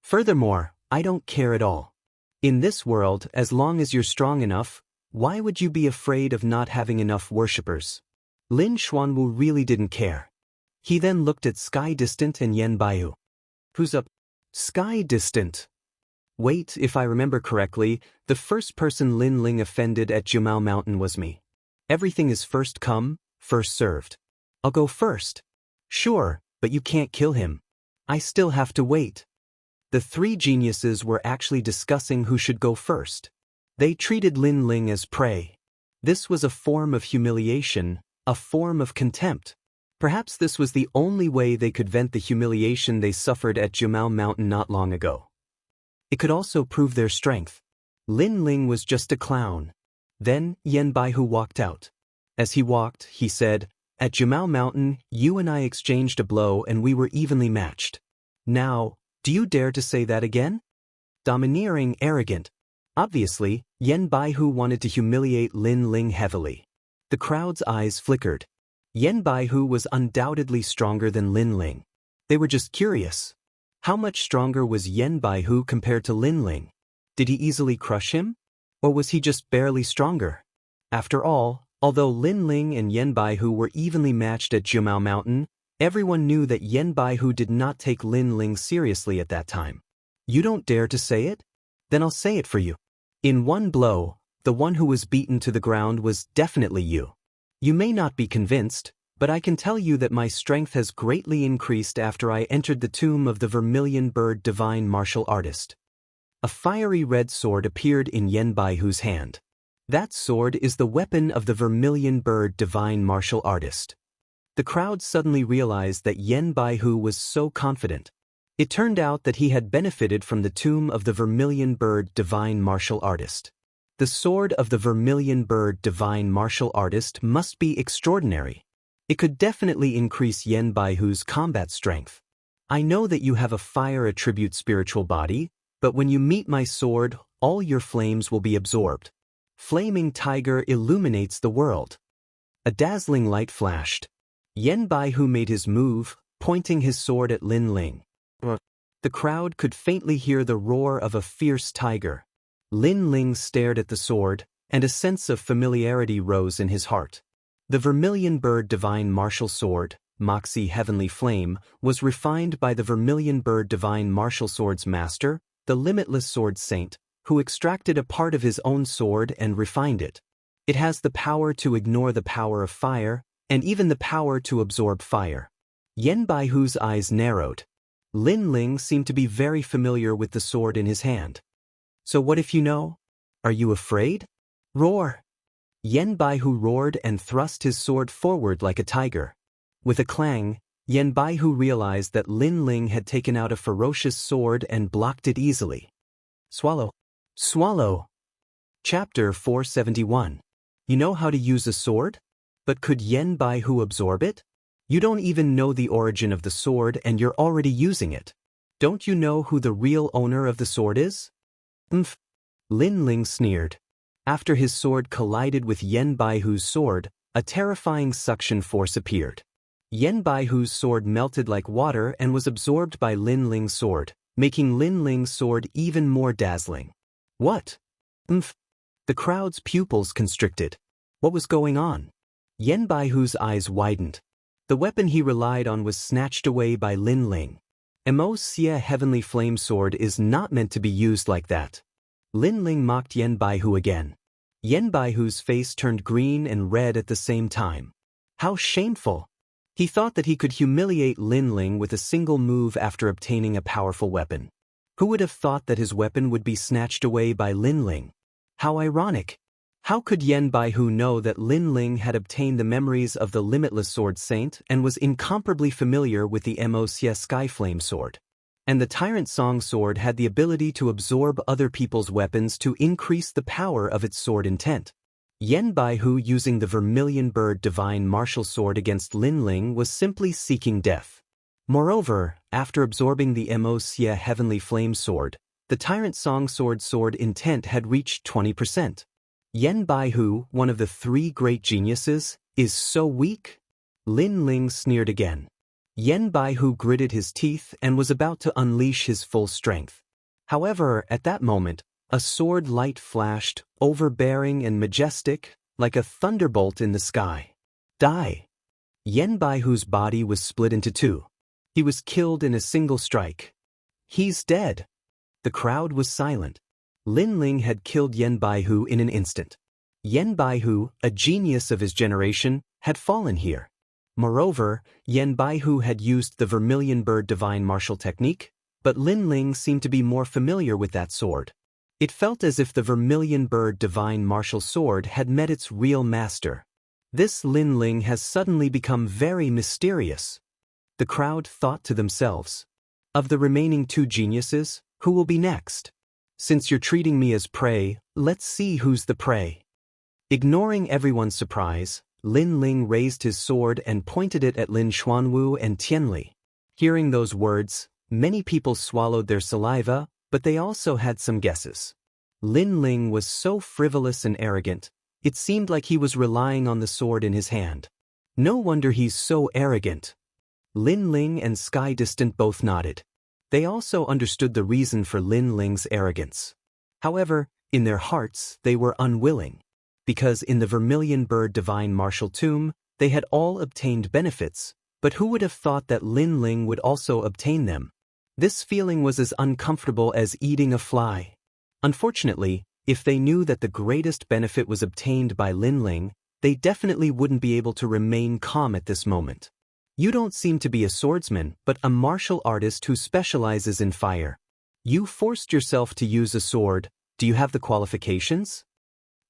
Furthermore, I don't care at all. In this world, as long as you're strong enough, why would you be afraid of not having enough worshippers? Lin Xuanwu really didn't care. He then looked at Sky Distant and Yan Baihu. Who's up? Sky Distant. Wait, if I remember correctly, the first person Lin Ling offended at Jumao Mountain was me. Everything is first come, first served. I'll go first. Sure, but you can't kill him. I still have to wait. The 3 geniuses were actually discussing who should go first. They treated Lin Ling as prey. This was a form of humiliation, a form of contempt. Perhaps this was the only way they could vent the humiliation they suffered at Jumao Mountain not long ago. It could also prove their strength. Lin Ling was just a clown. Then Yan Baihu walked out. As he walked, he said, "At Jumao Mountain, you and I exchanged a blow and we were evenly matched. Now, do you dare to say that again?" Domineering, arrogant. Obviously, Yan Baihu wanted to humiliate Lin Ling heavily. The crowd's eyes flickered. Yan Baihu was undoubtedly stronger than Lin Ling. They were just curious. How much stronger was Yan Baihu compared to Lin Ling? Did he easily crush him? Or was he just barely stronger? After all, although Lin Ling and Yan Baihu were evenly matched at Jumao Mountain, everyone knew that Yan Baihu did not take Lin Ling seriously at that time. You don't dare to say it? Then I'll say it for you. In one blow, the one who was beaten to the ground was definitely you. You may not be convinced, but I can tell you that my strength has greatly increased after I entered the tomb of the Vermilion Bird Divine Martial Artist. A fiery red sword appeared in Yan Baihu's hand. That sword is the weapon of the Vermilion Bird Divine Martial Artist. The crowd suddenly realized that Yen Baihu was so confident. It turned out that he had benefited from the tomb of the Vermilion Bird Divine Martial Artist. The sword of the Vermilion Bird Divine Martial Artist must be extraordinary. It could definitely increase Yen Baihu's combat strength. I know that you have a fire attribute spiritual body, but when you meet my sword, all your flames will be absorbed. Flaming Tiger illuminates the world. A dazzling light flashed. Yen Baihu made his move, pointing his sword at Lin Ling. The crowd could faintly hear the roar of a fierce tiger. Lin Ling stared at the sword, and a sense of familiarity rose in his heart. The Vermilion Bird Divine Martial Sword, Moxie Heavenly Flame, was refined by the Vermilion Bird Divine Martial Sword's master, the Limitless Sword Saint, who extracted a part of his own sword and refined it. It has the power to ignore the power of fire, and even the power to absorb fire. Yen Baihu's eyes narrowed. Lin Ling seemed to be very familiar with the sword in his hand. So what if you know? Are you afraid? Roar! Yen Baihu roared and thrust his sword forward like a tiger. With a clang, Yen Baihu realized that Lin Ling had taken out a ferocious sword and blocked it easily. Swallow. Swallow. Chapter 471. You know how to use a sword? But could Yen Baihu absorb it? You don't even know the origin of the sword and you're already using it. Don't you know who the real owner of the sword is? Umph. Lin Ling sneered. After his sword collided with Yen Baihu's sword, a terrifying suction force appeared. Yen Baihu's sword melted like water and was absorbed by Lin Ling's sword, making Lin Ling's sword even more dazzling. What? Umph. The crowd's pupils constricted. What was going on? Yen Baihu's eyes widened. The weapon he relied on was snatched away by Lin Ling. Xia Heavenly Flame Sword is not meant to be used like that. Lin Ling mocked Yen Baihu again. Yen Baihu's face turned green and red at the same time. How shameful! He thought that he could humiliate Lin Ling with a single move after obtaining a powerful weapon. Who would have thought that his weapon would be snatched away by Lin Ling? How ironic! How could Yen Baihu know that Lin Ling had obtained the memories of the Limitless Sword Saint and was incomparably familiar with the Xia Skyflame Sword? And the Tyrant Song Sword had the ability to absorb other people's weapons to increase the power of its sword intent. Yen Baihu using the Vermilion Bird Divine Martial Sword against Lin Ling was simply seeking death. Moreover, after absorbing the Xia Heavenly Flame Sword, the Tyrant Song Sword's sword intent had reached 20%. Yen Baihu, one of the three great geniuses, is so weak? Lin Ling sneered again. Yen Baihu gritted his teeth and was about to unleash his full strength. However, at that moment, a sword light flashed, overbearing and majestic, like a thunderbolt in the sky. Die! Yen Baihu's body was split into two. He was killed in a single strike. He's dead. The crowd was silent. Lin Ling had killed Yen Baihu in an instant. Yen Baihu, a genius of his generation, had fallen here. Moreover, Yen Baihu had used the Vermilion Bird Divine Martial Technique, but Lin Ling seemed to be more familiar with that sword. It felt as if the Vermilion Bird Divine Martial Sword had met its real master. This Lin Ling has suddenly become very mysterious. The crowd thought to themselves, of the remaining two geniuses, who will be next? Since you're treating me as prey, let's see who's the prey. Ignoring everyone's surprise, Lin Ling raised his sword and pointed it at Lin Xuanwu and Tianli. Hearing those words, many people swallowed their saliva, but they also had some guesses. Lin Ling was so frivolous and arrogant, it seemed like he was relying on the sword in his hand. No wonder he's so arrogant. Lin Ling and Sky Distant both nodded. They also understood the reason for Lin Ling's arrogance. However, in their hearts, they were unwilling. Because in the Vermilion Bird Divine Martial Tomb, they had all obtained benefits, but who would have thought that Lin Ling would also obtain them? This feeling was as uncomfortable as eating a fly. Unfortunately, if they knew that the greatest benefit was obtained by Lin Ling, they definitely wouldn't be able to remain calm at this moment. You don't seem to be a swordsman, but a martial artist who specializes in fire. You forced yourself to use a sword. Do you have the qualifications?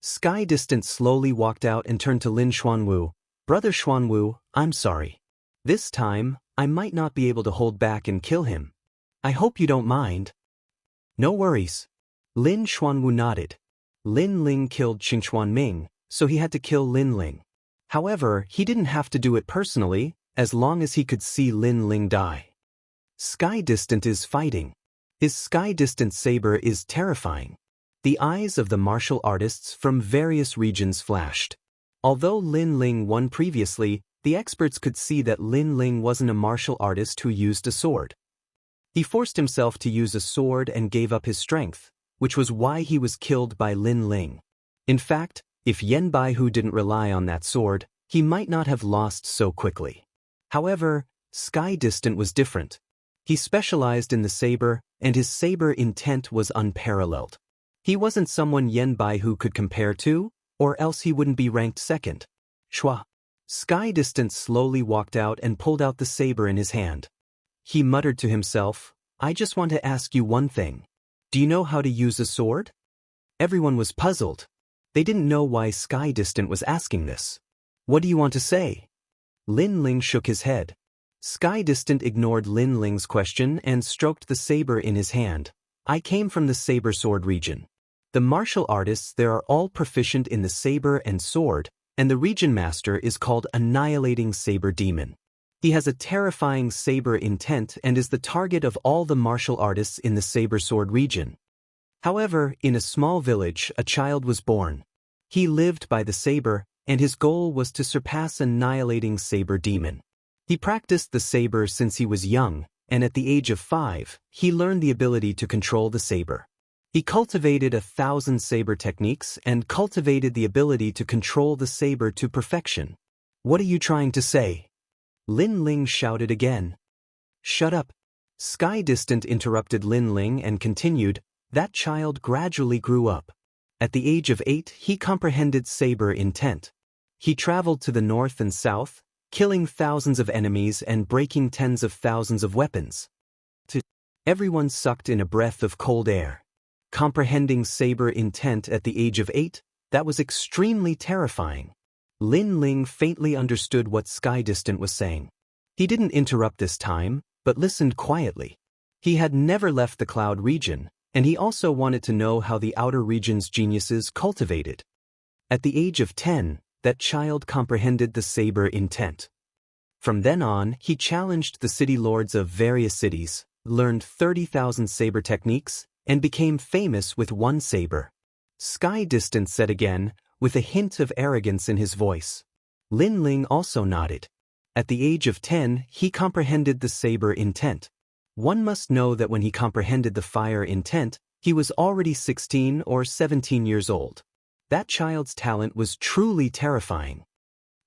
Sky Distant slowly walked out and turned to Lin Xuanwu. Brother Xuanwu, I'm sorry. This time, I might not be able to hold back and kill him. I hope you don't mind. No worries. Lin Xuanwu nodded. Lin Ling killed Qingxuan Ming, so he had to kill Lin Ling. However, he didn't have to do it personally, as long as he could see Lin Ling die. Sky Distant is fighting. His Sky Distant saber is terrifying. The eyes of the martial artists from various regions flashed. Although Lin Ling won previously, the experts could see that Lin Ling wasn't a martial artist who used a sword. He forced himself to use a sword and gave up his strength, which was why he was killed by Lin Ling. In fact, if Yan Baihu didn't rely on that sword, he might not have lost so quickly. However, Sky Distant was different. He specialized in the saber, and his saber intent was unparalleled. He wasn't someone Yan Baihu could compare to, or else he wouldn't be ranked second. Shua. Sky Distant slowly walked out and pulled out the saber in his hand. He muttered to himself, I just want to ask you one thing. Do you know how to use a sword? Everyone was puzzled. They didn't know why Sky Distant was asking this. What do you want to say? Lin Ling shook his head. Sky Distant ignored Lin Ling's question and stroked the saber in his hand. I came from the saber sword region. The martial artists there are all proficient in the saber and sword, and the region master is called Annihilating Saber Demon. He has a terrifying saber intent and is the target of all the martial artists in the saber sword region. However, in a small village, a child was born. He lived by the saber, and his goal was to surpass Annihilating Saber Demon. He practiced the saber since he was young, and at the age of 5, he learned the ability to control the saber. He cultivated 1,000 saber techniques and cultivated the ability to control the saber to perfection. What are you trying to say? Lin Ling shouted again. Shut up. Sky Distant interrupted Lin Ling and continued, that child gradually grew up. At the age of 8, he comprehended saber intent. He traveled to the north and south, killing thousands of enemies and breaking tens of thousands of weapons. Everyone sucked in a breath of cold air. Comprehending saber intent at the age of 8, that was extremely terrifying. Lin Ling faintly understood what Sky Distant was saying. He didn't interrupt this time, but listened quietly. He had never left the cloud region, and he also wanted to know how the outer region's geniuses cultivated. At the age of 10, that child comprehended the saber intent. From then on, he challenged the city lords of various cities, learned 30,000 saber techniques, and became famous with one saber. Sky Distant said again, with a hint of arrogance in his voice. Lin Ling also nodded. At the age of 10, he comprehended the saber intent. One must know that when he comprehended the fire intent, he was already 16 or 17 years old. That child's talent was truly terrifying.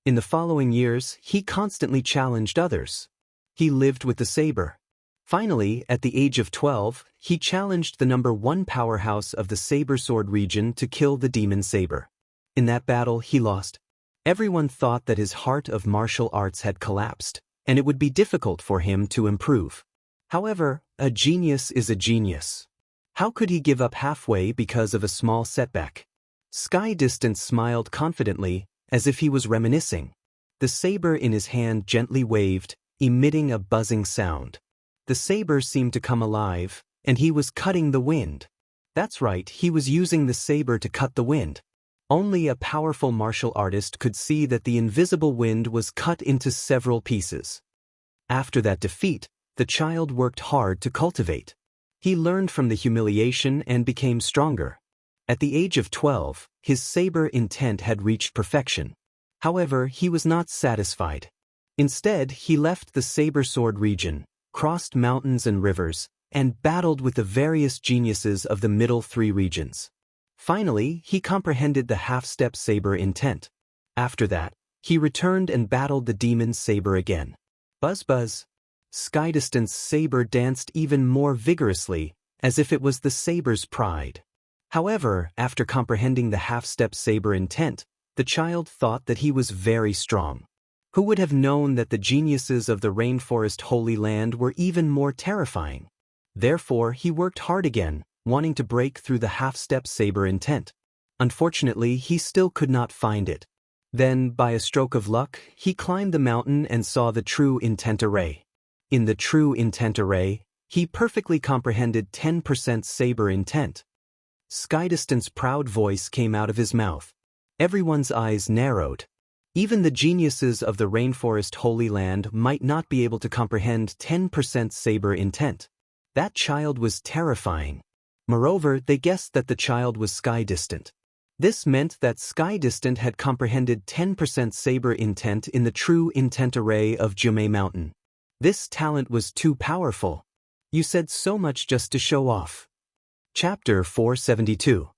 In the following years, he constantly challenged others. He lived with the saber. Finally, at the age of 12, he challenged the #1 powerhouse of the saber sword region to kill the demon saber. In that battle, he lost. Everyone thought that his heart of martial arts had collapsed, and it would be difficult for him to improve. However, a genius is a genius. How could he give up halfway because of a small setback? Sky Distant smiled confidently, as if he was reminiscing. The saber in his hand gently waved, emitting a buzzing sound. The saber seemed to come alive, and he was cutting the wind. That's right, he was using the saber to cut the wind. Only a powerful martial artist could see that the invisible wind was cut into several pieces. After that defeat, the child worked hard to cultivate. He learned from the humiliation and became stronger. At the age of 12, his saber intent had reached perfection. However, he was not satisfied. Instead, he left the saber sword region, crossed mountains and rivers, and battled with the various geniuses of the middle 3 regions. Finally, he comprehended the half-step saber intent. After that, he returned and battled the demon saber again. Buzz buzz. Sky Distant's saber danced even more vigorously, as if it was the saber's pride. However, after comprehending the half-step saber intent, the child thought that he was very strong. Who would have known that the geniuses of the rainforest Holy Land were even more terrifying? Therefore, he worked hard again, wanting to break through the half-step saber intent. Unfortunately, he still could not find it. Then, by a stroke of luck, he climbed the mountain and saw the true intent array. In the true intent array, he perfectly comprehended 10% saber intent. Skydistant's proud voice came out of his mouth. Everyone's eyes narrowed. Even the geniuses of the rainforest Holy Land might not be able to comprehend 10% saber intent. That child was terrifying. Moreover, they guessed that the child was Skydistant. This meant that Skydistant had comprehended 10% saber intent in the true intent array of Jumei Mountain. This talent was too powerful. You said so much just to show off. Chapter 472.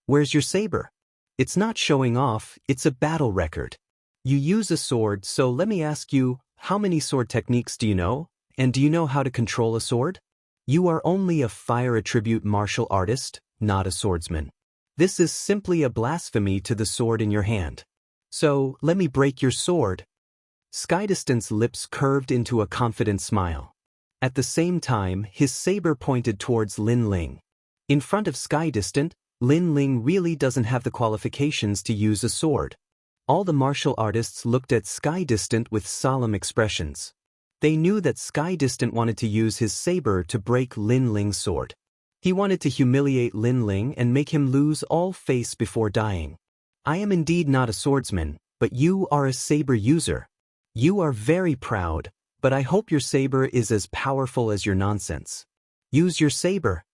Where's your saber? It's not showing off, it's a battle record. You use a sword, so let me ask you, how many sword techniques do you know? And do you know how to control a sword? You are only a fire attribute martial artist, not a swordsman. This is simply a blasphemy to the sword in your hand. So, let me break your sword. Skydistant's lips curved into a confident smile. At the same time, his saber pointed towards Lin Ling. In front of Skydistant, Lin Ling really doesn't have the qualifications to use a sword. All the martial artists looked at Skydistant with solemn expressions. They knew that Skydistant wanted to use his saber to break Lin Ling's sword. He wanted to humiliate Lin Ling and make him lose all face before dying. I am indeed not a swordsman, but you are a saber user. You are very proud, but I hope your saber is as powerful as your nonsense. Use your saber.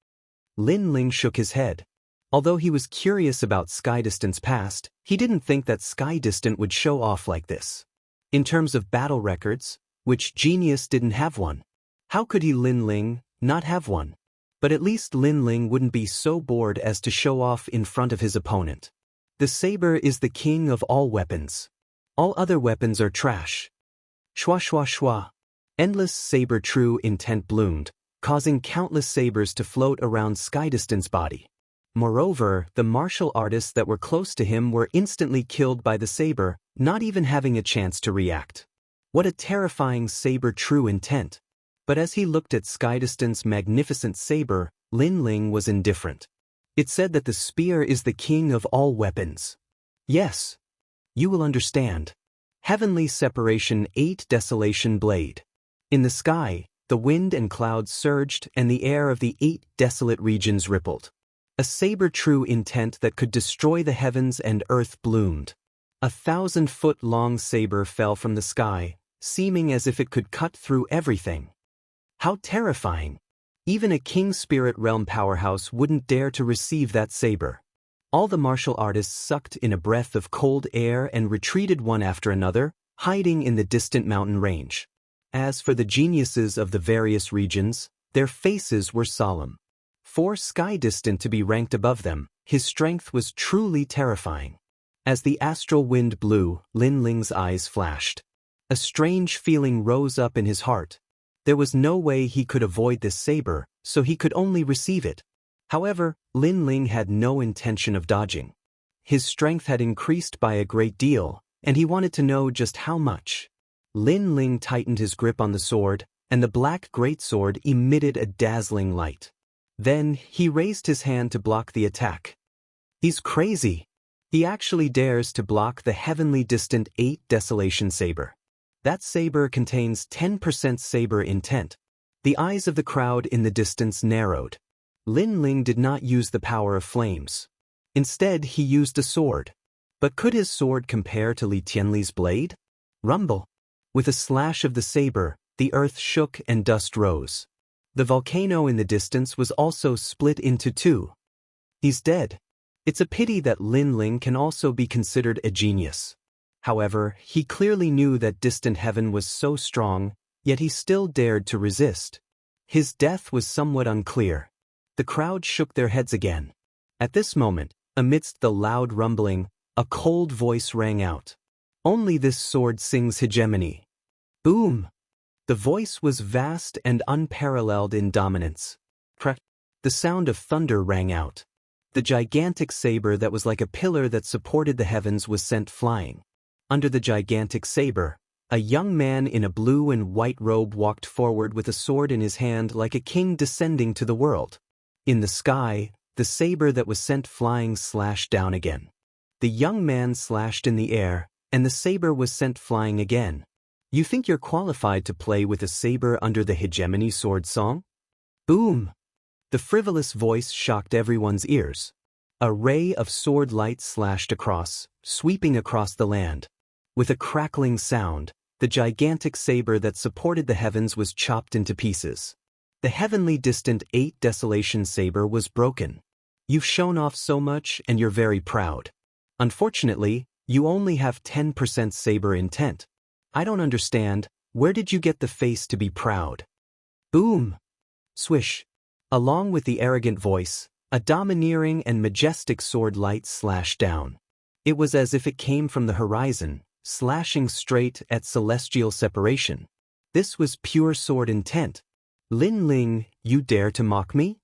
Lin Ling shook his head. Although he was curious about Skydistant's past, he didn't think that Skydistant would show off like this. In terms of battle records, which genius didn't have one? How could he, Lin Ling, not have one? But at least Lin Ling wouldn't be so bored as to show off in front of his opponent. The saber is the king of all weapons. All other weapons are trash. Shwa shwa shwa. Endless saber true intent bloomed, causing countless sabers to float around Skydistant's body. Moreover, the martial artists that were close to him were instantly killed by the saber, not even having a chance to react. What a terrifying saber true intent. But as he looked at Skydistant's magnificent saber, Lin Ling was indifferent. It said that the spear is the king of all weapons. Yes. You will understand. Heavenly Separation 8 Desolation Blade. In the sky, the wind and clouds surged and the air of the 8 desolate regions rippled. A saber true intent that could destroy the heavens and earth bloomed. 1,000-foot-long saber fell from the sky, seeming as if it could cut through everything. How terrifying! Even a King Spirit Realm powerhouse wouldn't dare to receive that saber. All the martial artists sucked in a breath of cold air and retreated one after another, hiding in the distant mountain range. As for the geniuses of the various regions, their faces were solemn. For Skydistant to be ranked above them, his strength was truly terrifying. As the astral wind blew, Lin Ling's eyes flashed. A strange feeling rose up in his heart. There was no way he could avoid this saber, so he could only receive it. However, Lin Ling had no intention of dodging. His strength had increased by a great deal, and he wanted to know just how much. Lin Ling tightened his grip on the sword, and the black greatsword emitted a dazzling light. Then, he raised his hand to block the attack. He's crazy. He actually dares to block the heavenly distant 8 Desolation saber. That saber contains 10% saber intent. The eyes of the crowd in the distance narrowed. Lin Ling did not use the power of flames. Instead, he used a sword. But could his sword compare to Li Tianli's blade? Rumble. With a slash of the saber, the earth shook and dust rose. The volcano in the distance was also split into two. He's dead. It's a pity that Lin Ling can also be considered a genius. However, he clearly knew that distant heaven was so strong, yet he still dared to resist. His death was somewhat unclear. The crowd shook their heads again. At this moment, amidst the loud rumbling, a cold voice rang out. Only this sword sings hegemony. Boom! The voice was vast and unparalleled in dominance. The sound of thunder rang out. The gigantic saber that was like a pillar that supported the heavens was sent flying. Under the gigantic saber, a young man in a blue and white robe walked forward with a sword in his hand like a king descending to the world. In the sky, the saber that was sent flying slashed down again. The young man slashed in the air, and the saber was sent flying again. You think you're qualified to play with a saber under the hegemony sword song? Boom! The frivolous voice shocked everyone's ears. A ray of sword light slashed across, sweeping across the land. With a crackling sound, the gigantic saber that supported the heavens was chopped into pieces. The heavenly distant 8 desolation saber was broken. You've shown off so much and you're very proud. Unfortunately, you only have 10% saber intent. I don't understand, where did you get the face to be proud? Boom! Swish! Along with the arrogant voice, a domineering and majestic sword light slashed down. It was as if it came from the horizon, slashing straight at celestial separation. This was pure sword intent. Lin Ling, you dare to mock me?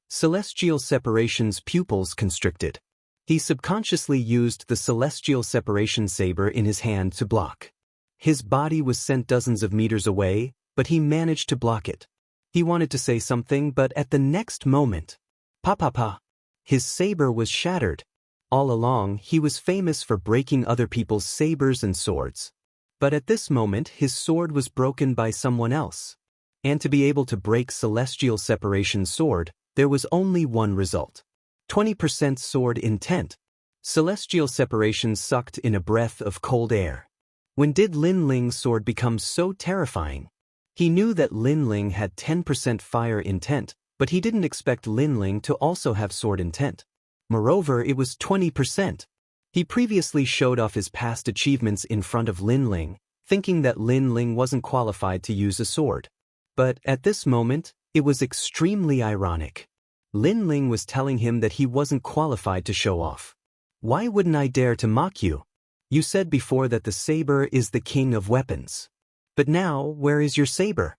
Celestial separation's pupils constricted. He subconsciously used the celestial separation saber in his hand to block. His body was sent dozens of meters away, but he managed to block it. He wanted to say something, but at the next moment, pa. His saber was shattered. All along, he was famous for breaking other people's sabers and swords. But at this moment, his sword was broken by someone else. And to be able to break celestial separation's sword, there was only one result. 20% sword intent. Celestial separation sucked in a breath of cold air. When did Lin Ling's sword become so terrifying? He knew that Lin Ling had 10% fire intent, but he didn't expect Lin Ling to also have sword intent. Moreover, it was 20%. He previously showed off his past achievements in front of Lin Ling, thinking that Lin Ling wasn't qualified to use a sword. But at this moment, it was extremely ironic. Lin Ling was telling him that he wasn't qualified to show off. Why wouldn't I dare to mock you? You said before that the saber is the king of weapons. But now, where is your saber?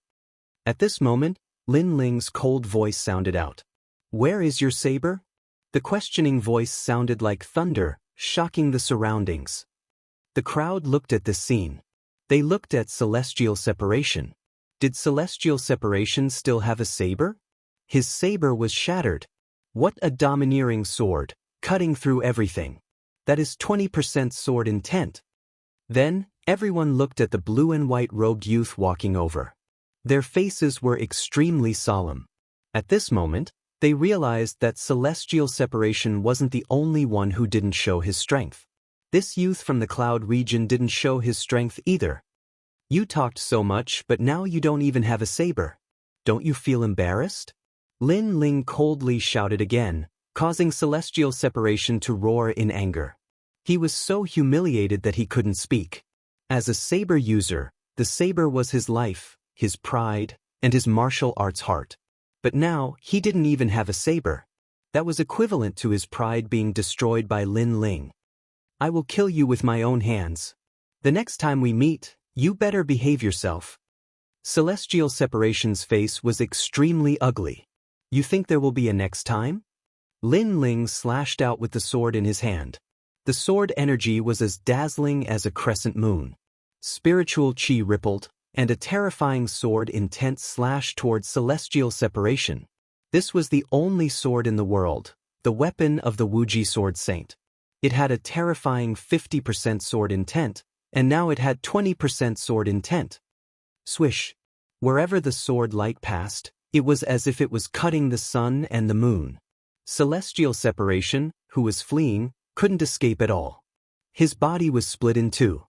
At this moment, Lin Ling's cold voice sounded out. Where is your saber? The questioning voice sounded like thunder, shocking the surroundings. The crowd looked at this scene. They looked at celestial separation. Did celestial separation still have a saber? His saber was shattered. What a domineering sword, cutting through everything. That is 20% sword intent. Then, everyone looked at the blue and white robed youth walking over. Their faces were extremely solemn. At this moment, they realized that celestial separation wasn't the only one who didn't show his strength. This youth from the cloud region didn't show his strength either. You talked so much, but now you don't even have a saber. Don't you feel embarrassed? Lin Ling coldly shouted again, causing celestial separation to roar in anger. He was so humiliated that he couldn't speak. As a saber user, the saber was his life, his pride, and his martial arts heart. But now, he didn't even have a saber. That was equivalent to his pride being destroyed by Lin Ling. I will kill you with my own hands. The next time we meet, you better behave yourself. Celestial separation's face was extremely ugly. You think there will be a next time? Lin Ling slashed out with the sword in his hand. The sword energy was as dazzling as a crescent moon. Spiritual chi rippled, and a terrifying sword intent slashed towards celestial separation. This was the only sword in the world, the weapon of the Wuji sword saint. It had a terrifying 50% sword intent, and now it had 20% sword intent. Swish! Wherever the sword light passed, it was as if it was cutting the sun and the moon. Celestial separation, who was fleeing, couldn't escape at all. His body was split in two.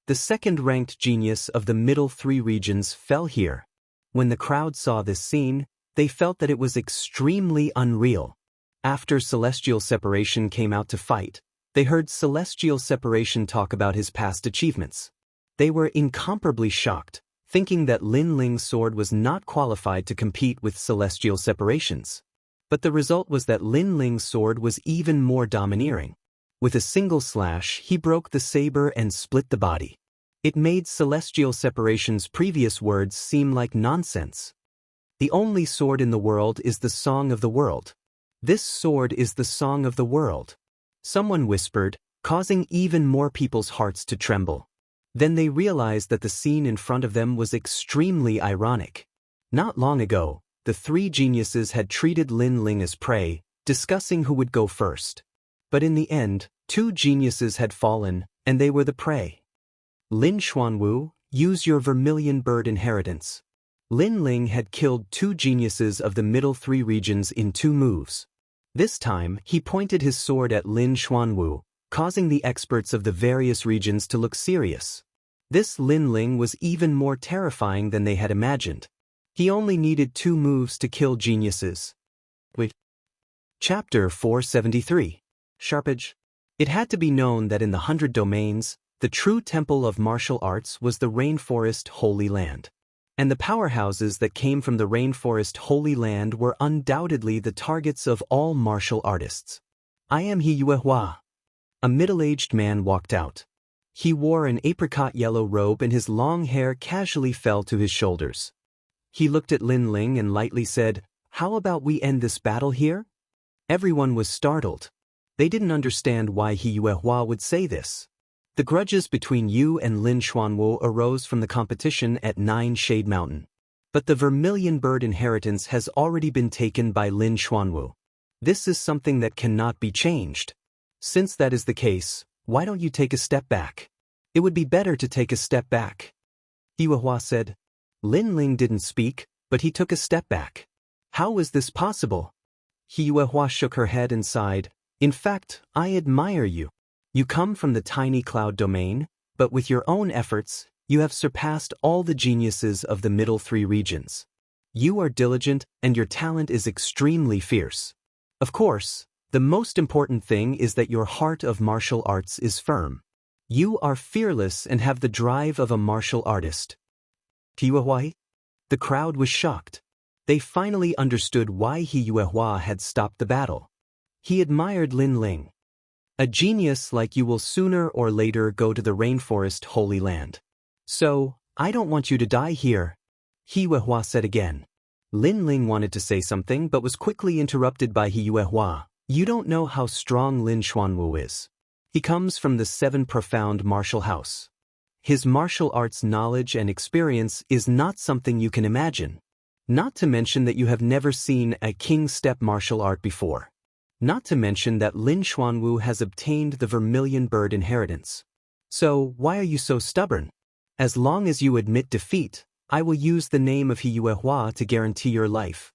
The second-ranked genius of the middle 3 regions fell here. When the crowd saw this scene, they felt that it was extremely unreal. After celestial separation came out to fight, they heard celestial separation talk about his past achievements. They were incomparably shocked, thinking that Lin Ling's sword was not qualified to compete with celestial separations. But the result was that Lin Ling's sword was even more domineering. With a single slash, he broke the saber and split the body. It made celestial separation's previous words seem like nonsense. The only sword in the world is the song of the world. This sword is the song of the world. Someone whispered, causing even more people's hearts to tremble. Then they realized that the scene in front of them was extremely ironic. Not long ago, the 3 geniuses had treated Lin Ling as prey, discussing who would go first. But in the end, 2 geniuses had fallen, and they were the prey. Lin Xuanwu, use your vermilion bird inheritance. Lin Ling had killed 2 geniuses of the middle 3 regions in 2 moves. This time, he pointed his sword at Lin Xuanwu, causing the experts of the various regions to look serious. This Lin Ling was even more terrifying than they had imagined. He only needed 2 moves to kill geniuses. Wait. Chapter 473. Sharpage. It had to be known that in the 100 domains, the true temple of martial arts was the Rainforest Holy Land. And the powerhouses that came from the Rainforest Holy Land were undoubtedly the targets of all martial artists. I am He Yuehua. A middle-aged man walked out. He wore an apricot yellow robe and his long hair casually fell to his shoulders. He looked at Lin Ling and lightly said, "How about we end this battle here?" Everyone was startled. They didn't understand why He Yuehua would say this. The grudges between you and Lin Xuanwu arose from the competition at 9 Shade Mountain. But the vermilion bird inheritance has already been taken by Lin Xuanwu. This is something that cannot be changed. Since that is the case, why don't you take a step back? It would be better to take a step back. He Yuehua said. Lin Ling didn't speak, but he took a step back. How was this possible? He Yuehua shook her head and sighed. In fact, I admire you. You come from the tiny cloud domain, but with your own efforts, you have surpassed all the geniuses of the middle 3 regions. You are diligent and your talent is extremely fierce. Of course, the most important thing is that your heart of martial arts is firm. You are fearless and have the drive of a martial artist. He Yuehua? The crowd was shocked. They finally understood why He Yuehua had stopped the battle. He admired Lin Ling. A genius like you will sooner or later go to the Rainforest Holy Land. So, I don't want you to die here. He Yuehua said again. Lin Ling wanted to say something but was quickly interrupted by He Yuehua. You don't know how strong Lin Xuanwu is. He comes from the 7 profound martial house. His martial arts knowledge and experience is not something you can imagine. Not to mention that you have never seen a king step martial art before. Not to mention that Lin Xuanwu has obtained the vermilion bird inheritance. So, why are you so stubborn? As long as you admit defeat, I will use the name of He Yuehua to guarantee your life.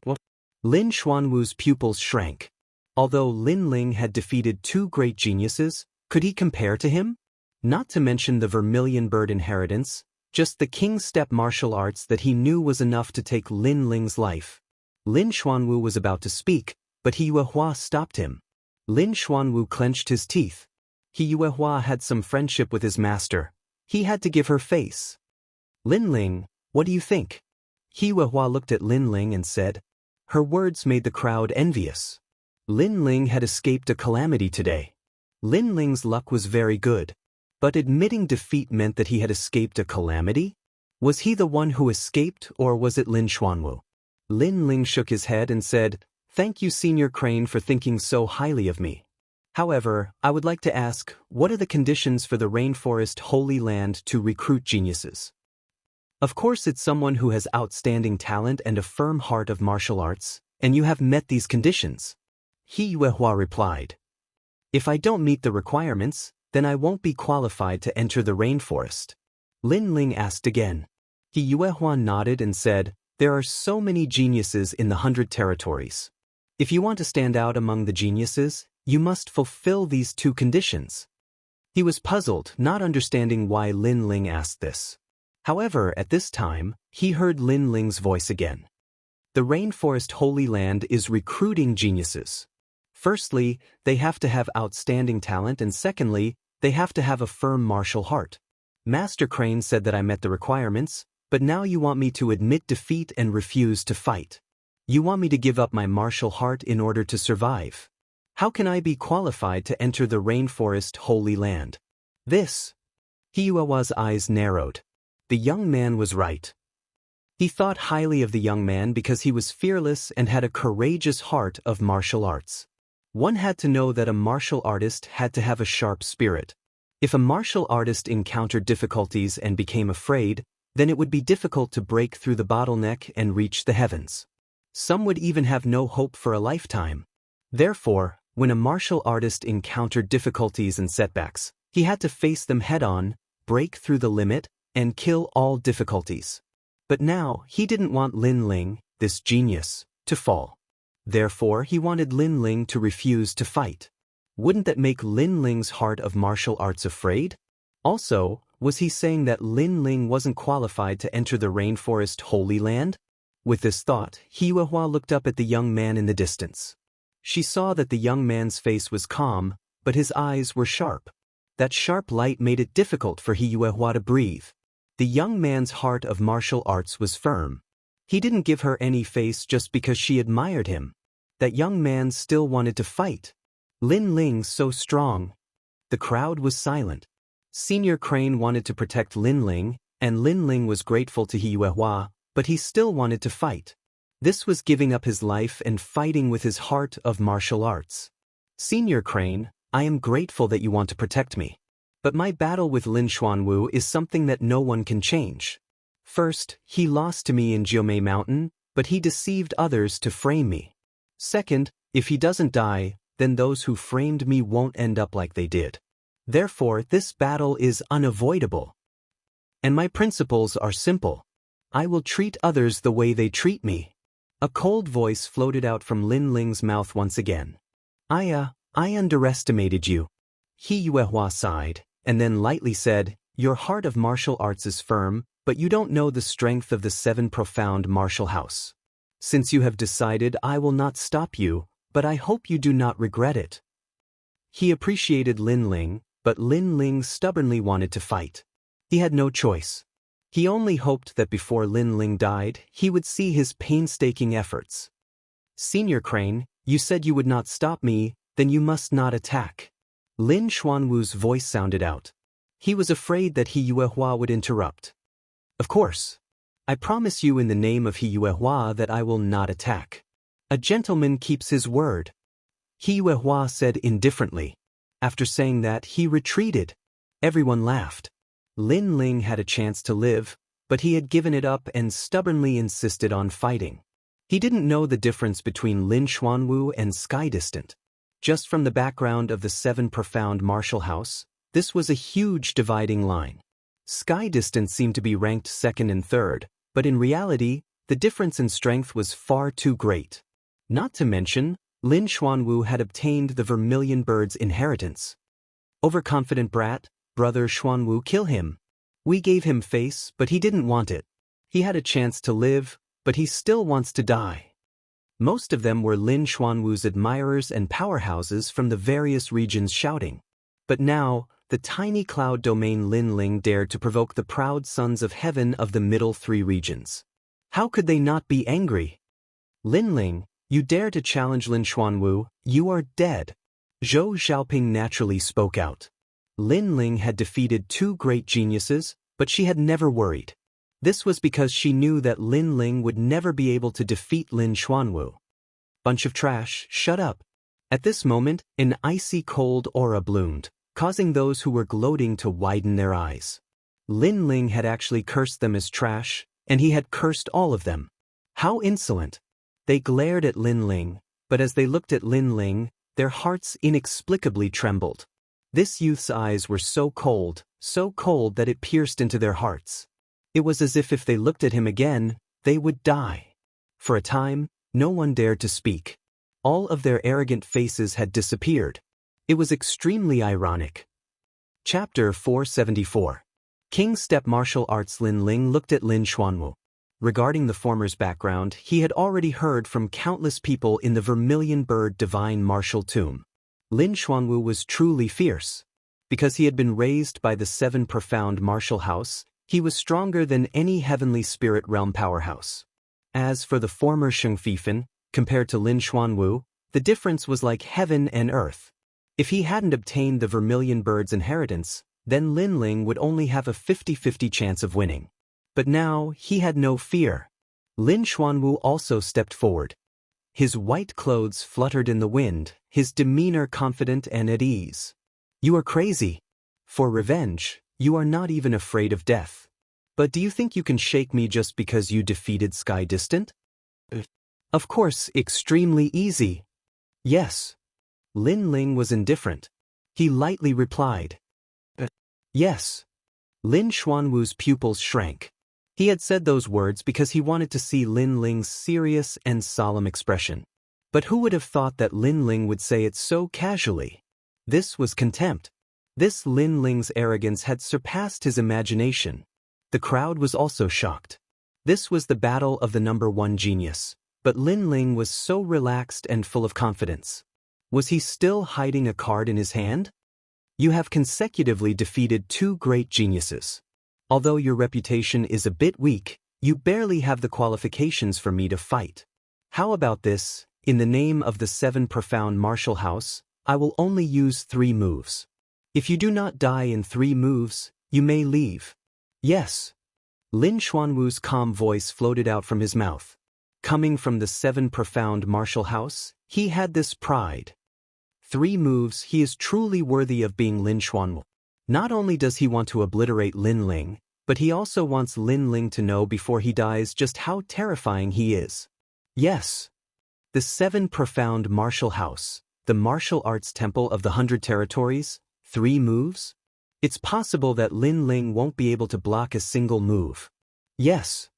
What? Lin Xuanwu's pupils shrank. Although Lin Ling had defeated 2 great geniuses, could he compare to him? Not to mention the vermilion bird inheritance, just the king step martial arts that he knew was enough to take Lin Ling's life. Lin Xuanwu was about to speak, but He Yuehua stopped him. Lin Xuanwu clenched his teeth. He Yuehua had some friendship with his master. He had to give her face. Lin Ling, what do you think? He Yuehua looked at Lin Ling and said. Her words made the crowd envious. Lin Ling had escaped a calamity today. Lin Ling's luck was very good. But admitting defeat meant that he had escaped a calamity? Was he the one who escaped or was it Lin Xuanwu? Lin Ling shook his head and said, Thank you, Senior Crane, for thinking so highly of me. However, I would like to ask, what are the conditions for the Rainforest Holy Land to recruit geniuses? Of course it's someone who has outstanding talent and a firm heart of martial arts, and you have met these conditions. He Yuehua replied. If I don't meet the requirements, then I won't be qualified to enter the rainforest. Lin Ling asked again. He Yuehua nodded and said, There are so many geniuses in the 100 territories. If you want to stand out among the geniuses, you must fulfill these 2 conditions. He was puzzled, not understanding why Lin Ling asked this. However, at this time, he heard Lin Ling's voice again. The Rainforest Holy Land is recruiting geniuses. Firstly, they have to have outstanding talent, and secondly, they have to have a firm martial heart. Master Crane said that I met the requirements, but now you want me to admit defeat and refuse to fight. You want me to give up my martial heart in order to survive. How can I be qualified to enter the Rainforest Holy Land? This. He Yuehua's eyes narrowed. The young man was right. He thought highly of the young man because he was fearless and had a courageous heart of martial arts. One had to know that a martial artist had to have a sharp spirit. If a martial artist encountered difficulties and became afraid, then it would be difficult to break through the bottleneck and reach the heavens. Some would even have no hope for a lifetime. Therefore, when a martial artist encountered difficulties and setbacks, he had to face them head-on, break through the limit, and kill all difficulties. But now, he didn't want Lin Ling, this genius, to fall. Therefore, he wanted Lin Ling to refuse to fight. Wouldn't that make Lin Ling's heart of martial arts afraid? Also, was he saying that Lin Ling wasn't qualified to enter the rainforest Holy Land? With this thought, He Yuehua looked up at the young man in the distance. She saw that the young man's face was calm, but his eyes were sharp. That sharp light made it difficult for He Yuehua to breathe. The young man's heart of martial arts was firm. He didn't give her any face just because she admired him. That young man still wanted to fight. Lin Ling's so strong. The crowd was silent. Senior Crane wanted to protect Lin Ling, and Lin Ling was grateful to He Yuehua, but he still wanted to fight. This was giving up his life and fighting with his heart of martial arts. Senior Crane, I am grateful that you want to protect me. But my battle with Lin Xuanwu is something that no one can change. First, he lost to me in Jiumei Mountain, but he deceived others to frame me. Second, if he doesn't die, then those who framed me won't end up like they did. Therefore, this battle is unavoidable. And my principles are simple. I will treat others the way they treat me. A cold voice floated out from Lin Ling's mouth once again. I underestimated you. He Yuehua sighed, and then lightly said, Your heart of martial arts is firm, but you don't know the strength of the 7 profound martial house. Since you have decided, I will not stop you, but I hope you do not regret it. He appreciated Lin Ling, but Lin Ling stubbornly wanted to fight. He had no choice. He only hoped that before Lin Ling died, he would see his painstaking efforts. Senior Crane, you said you would not stop me, then you must not attack. Lin Xuanwu's voice sounded out. He was afraid that He Yuehua would interrupt. Of course. I promise you in the name of He Yuehua that I will not attack. A gentleman keeps his word. He Yuehua said indifferently. After saying that, he retreated. Everyone laughed. Lin Ling had a chance to live, but he had given it up and stubbornly insisted on fighting. He didn't know the difference between Lin Xuanwu and Sky Distant. Just from the background of the 7 profound martial house, this was a huge dividing line. Sky Distant seemed to be ranked 2nd and 3rd, but in reality, the difference in strength was far too great. Not to mention, Lin Xuanwu had obtained the Vermilion Bird's inheritance. Overconfident brat, Brother Xuanwu, kill him. We gave him face, but he didn't want it. He had a chance to live, but he still wants to die. Most of them were Lin Xuanwu's admirers and powerhouses from the various regions shouting. But now, the tiny cloud domain Lin Ling dared to provoke the proud sons of heaven of the middle 3 regions. How could they not be angry? Lin Ling, you dare to challenge Lin Xuanwu, you are dead. Zhou Xiaoping naturally spoke out. Lin Ling had defeated 2 great geniuses, but she had never worried. This was because she knew that Lin Ling would never be able to defeat Lin Xuanwu. Bunch of trash, shut up. At this moment, an icy cold aura bloomed, causing those who were gloating to widen their eyes. Lin Ling had actually cursed them as trash, and he had cursed all of them. How insolent! They glared at Lin Ling, but as they looked at Lin Ling, their hearts inexplicably trembled. This youth's eyes were so cold that it pierced into their hearts. It was as if they looked at him again, they would die. For a time, no one dared to speak. All of their arrogant faces had disappeared. It was extremely ironic. Chapter 474. King Step Martial Arts. Lin Ling looked at Lin Xuanwu. Regarding the former's background, he had already heard from countless people in the Vermilion Bird Divine Martial Tomb. Lin Xuanwu was truly fierce. Because he had been raised by the 7 profound martial house, he was stronger than any heavenly spirit realm powerhouse. As for the former Sheng Fifan, compared to Lin Xuanwu, the difference was like heaven and earth. If he hadn't obtained the Vermilion Bird's inheritance, then Lin Ling would only have a 50-50 chance of winning. But now, he had no fear. Lin Xuanwu also stepped forward. His white clothes fluttered in the wind, his demeanor confident and at ease. You are crazy. For revenge, you are not even afraid of death. But do you think you can shake me just because you defeated Sky Distant? Of course, extremely easy. Yes. Lin Ling was indifferent. He lightly replied. Yes. Lin Xuanwu's pupils shrank. He had said those words because he wanted to see Lin Ling's serious and solemn expression. But who would have thought that Lin Ling would say it so casually? This was contempt. This Lin Ling's arrogance had surpassed his imagination. The crowd was also shocked. This was the battle of the number one genius, but Lin Ling was so relaxed and full of confidence. Was he still hiding a card in his hand? You have consecutively defeated two great geniuses. Although your reputation is a bit weak, you barely have the qualifications for me to fight. How about this? In the name of the 7 profound martial house, I will only use 3 moves. If you do not die in 3 moves, you may leave. Yes. Lin Xuanwu's calm voice floated out from his mouth. Coming from the 7 profound martial house, he had this pride. 3 moves, he is truly worthy of being Lin Xuanwu. Not only does he want to obliterate Lin Ling, but he also wants Lin Ling to know before he dies just how terrifying he is. Yes. The 7 profound martial house, the martial arts temple of the 100 territories, 3 moves? It's possible that Lin Ling won't be able to block a single move. Yes.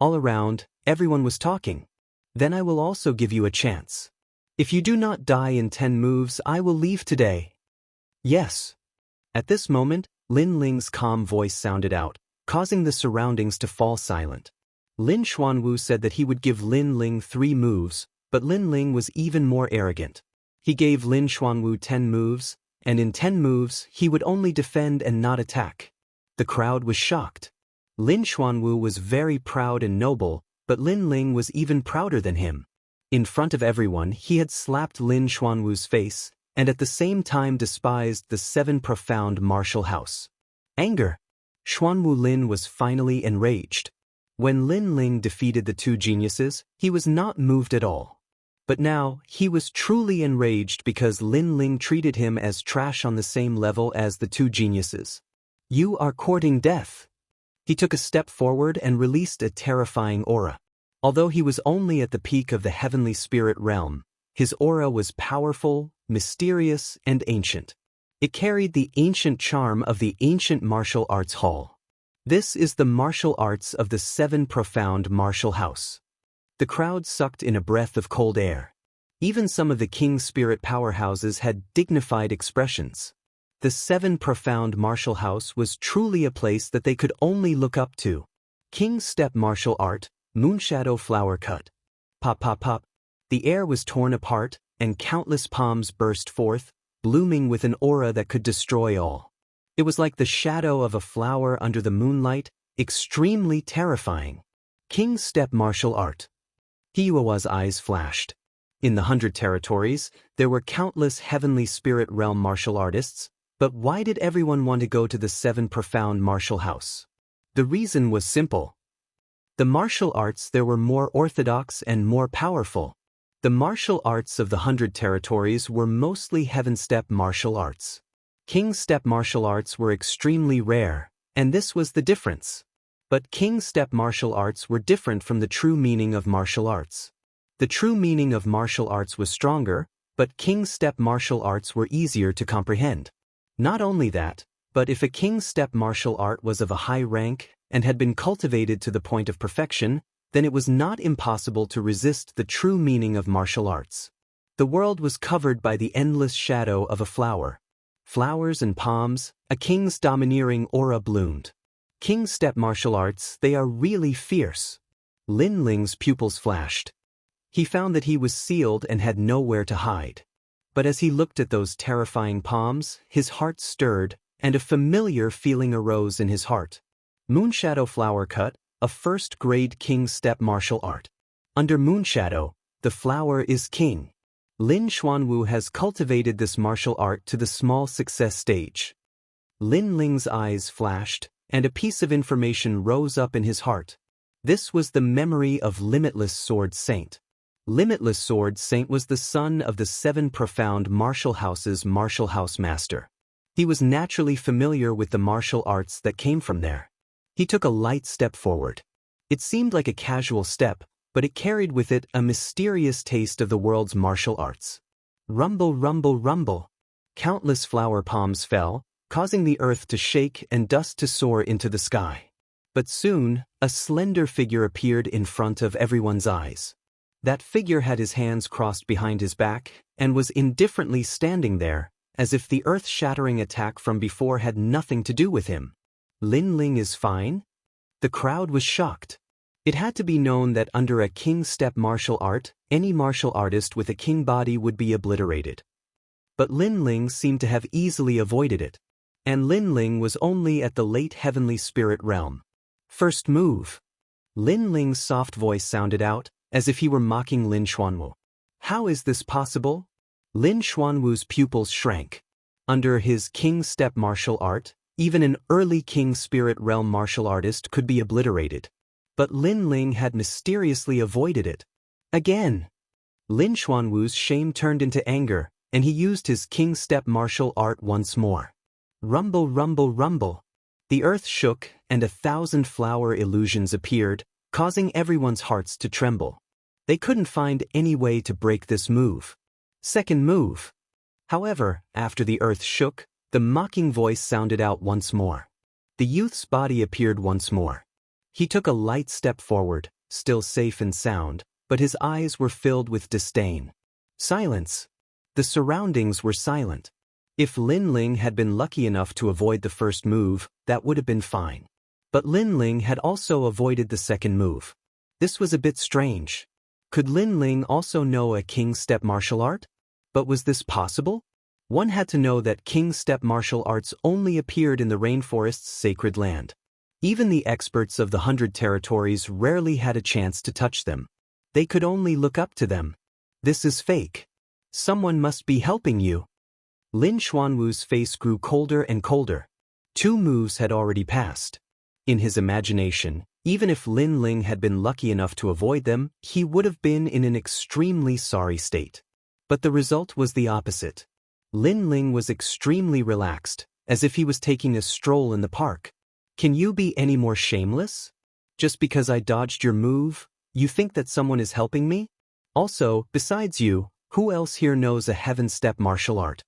All around, everyone was talking. Then I will also give you a chance. If you do not die in 10 moves, I will leave today. Yes. At this moment, Lin Ling's calm voice sounded out, causing the surroundings to fall silent. Lin Xuanwu said that he would give Lin Ling 3 moves, but Lin Ling was even more arrogant. He gave Lin Xuanwu 10 moves, and in 10 moves, he would only defend and not attack. The crowd was shocked. Lin Xuanwu was very proud and noble, but Lin Ling was even prouder than him. In front of everyone, he had slapped Lin Xuanwu's face, and at the same time despised the 7 profound martial house. Anger. Xuanwu Lin was finally enraged. When Lin Ling defeated the 2 geniuses, he was not moved at all. But now, he was truly enraged because Lin Ling treated him as trash on the same level as the 2 geniuses. You are courting death. He took a step forward and released a terrifying aura. Although he was only at the peak of the heavenly spirit realm, his aura was powerful, mysterious, and ancient. It carried the ancient charm of the ancient martial arts hall. This is the martial arts of the 7 profound martial house. The crowd sucked in a breath of cold air. Even some of the King Spirit powerhouses had dignified expressions. The 7 profound martial house was truly a place that they could only look up to. King Step martial art, Moonshadow flower cut. Pop pop pop. The air was torn apart, and countless palms burst forth, blooming with an aura that could destroy all. It was like the shadow of a flower under the moonlight, extremely terrifying. King Step martial art. Hiyua's eyes flashed. In the 100 territories, there were countless heavenly spirit realm martial artists, but why did everyone want to go to the 7 profound martial house? The reason was simple. The martial arts there were more orthodox and more powerful. The martial arts of the 100 territories were mostly heaven step martial arts. King Step martial arts were extremely rare, and this was the difference. But King Step martial arts were different from the true meaning of martial arts. The true meaning of martial arts was stronger, but King Step martial arts were easier to comprehend. Not only that, but if a King Step martial art was of a high rank and had been cultivated to the point of perfection, then it was not impossible to resist the true meaning of martial arts. The world was covered by the endless shadow of a flower. Flowers and palms, a king's domineering aura bloomed. King Step martial arts, they are really fierce. Lin Ling's pupils flashed. He found that he was sealed and had nowhere to hide. But as he looked at those terrifying palms, his heart stirred, and a familiar feeling arose in his heart. Moonshadow flower cut, a first-grade King Step martial art. Under Moonshadow, the flower is king. Lin Xuanwu has cultivated this martial art to the small success stage. Lin Ling's eyes flashed, and a piece of information rose up in his heart. This was the memory of Limitless Sword Saint. Limitless Sword Saint was the son of the 7 profound martial house's martial house master. He was naturally familiar with the martial arts that came from there. He took a light step forward. It seemed like a casual step, but it carried with it a mysterious taste of the world's martial arts. Rumble, rumble, rumble. Countless flower palms fell, causing the earth to shake and dust to soar into the sky. But soon, a slender figure appeared in front of everyone's eyes. That figure had his hands crossed behind his back and was indifferently standing there, as if the earth-shattering attack from before had nothing to do with him. Lin Ling is fine? The crowd was shocked. It had to be known that under a king step martial art, any martial artist with a king body would be obliterated. But Lin Ling seemed to have easily avoided it. And Lin Ling was only at the late heavenly spirit realm. First move. Lin Ling's soft voice sounded out, as if he were mocking Lin Xuanwu. How is this possible? Lin Xuanwu's pupils shrank. Under his king step martial art, even an early king spirit realm martial artist could be obliterated. But Lin Ling had mysteriously avoided it. Again. Lin Xuanwu's shame turned into anger, and he used his king step martial art once more. Rumble, rumble, rumble. The earth shook, and 1,000 flower illusions appeared, causing everyone's hearts to tremble. They couldn't find any way to break this move. Second move. However, after the earth shook, the mocking voice sounded out once more. The youth's body appeared once more. He took a light step forward, still safe and sound, but his eyes were filled with disdain. Silence. The surroundings were silent. If Lin Ling had been lucky enough to avoid the first move, that would have been fine. But Lin Ling had also avoided the second move. This was a bit strange. Could Lin Ling also know a king step martial art? But was this possible? One had to know that king step martial arts only appeared in the rainforest's sacred land. Even the experts of the 100 territories rarely had a chance to touch them. They could only look up to them. This is fake. Someone must be helping you. Lin Xuanwu's face grew colder and colder. 2 moves had already passed. In his imagination, even if Lin Ling had been lucky enough to avoid them, he would have been in an extremely sorry state. But the result was the opposite. Lin Ling was extremely relaxed, as if he was taking a stroll in the park. Can you be any more shameless? Just because I dodged your move, you think that someone is helping me? Also, besides you, who else here knows a heaven step martial art?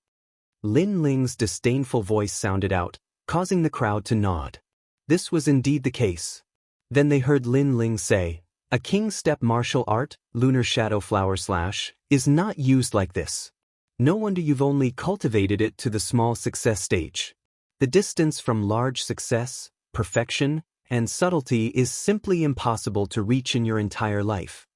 Lin Ling's disdainful voice sounded out, causing the crowd to nod. This was indeed the case. Then they heard Lin Ling say, "A king step martial art, lunar shadow flower slash, is not used like this. No wonder you've only cultivated it to the small success stage. The distance from large success, perfection, and subtlety is simply impossible to reach in your entire life."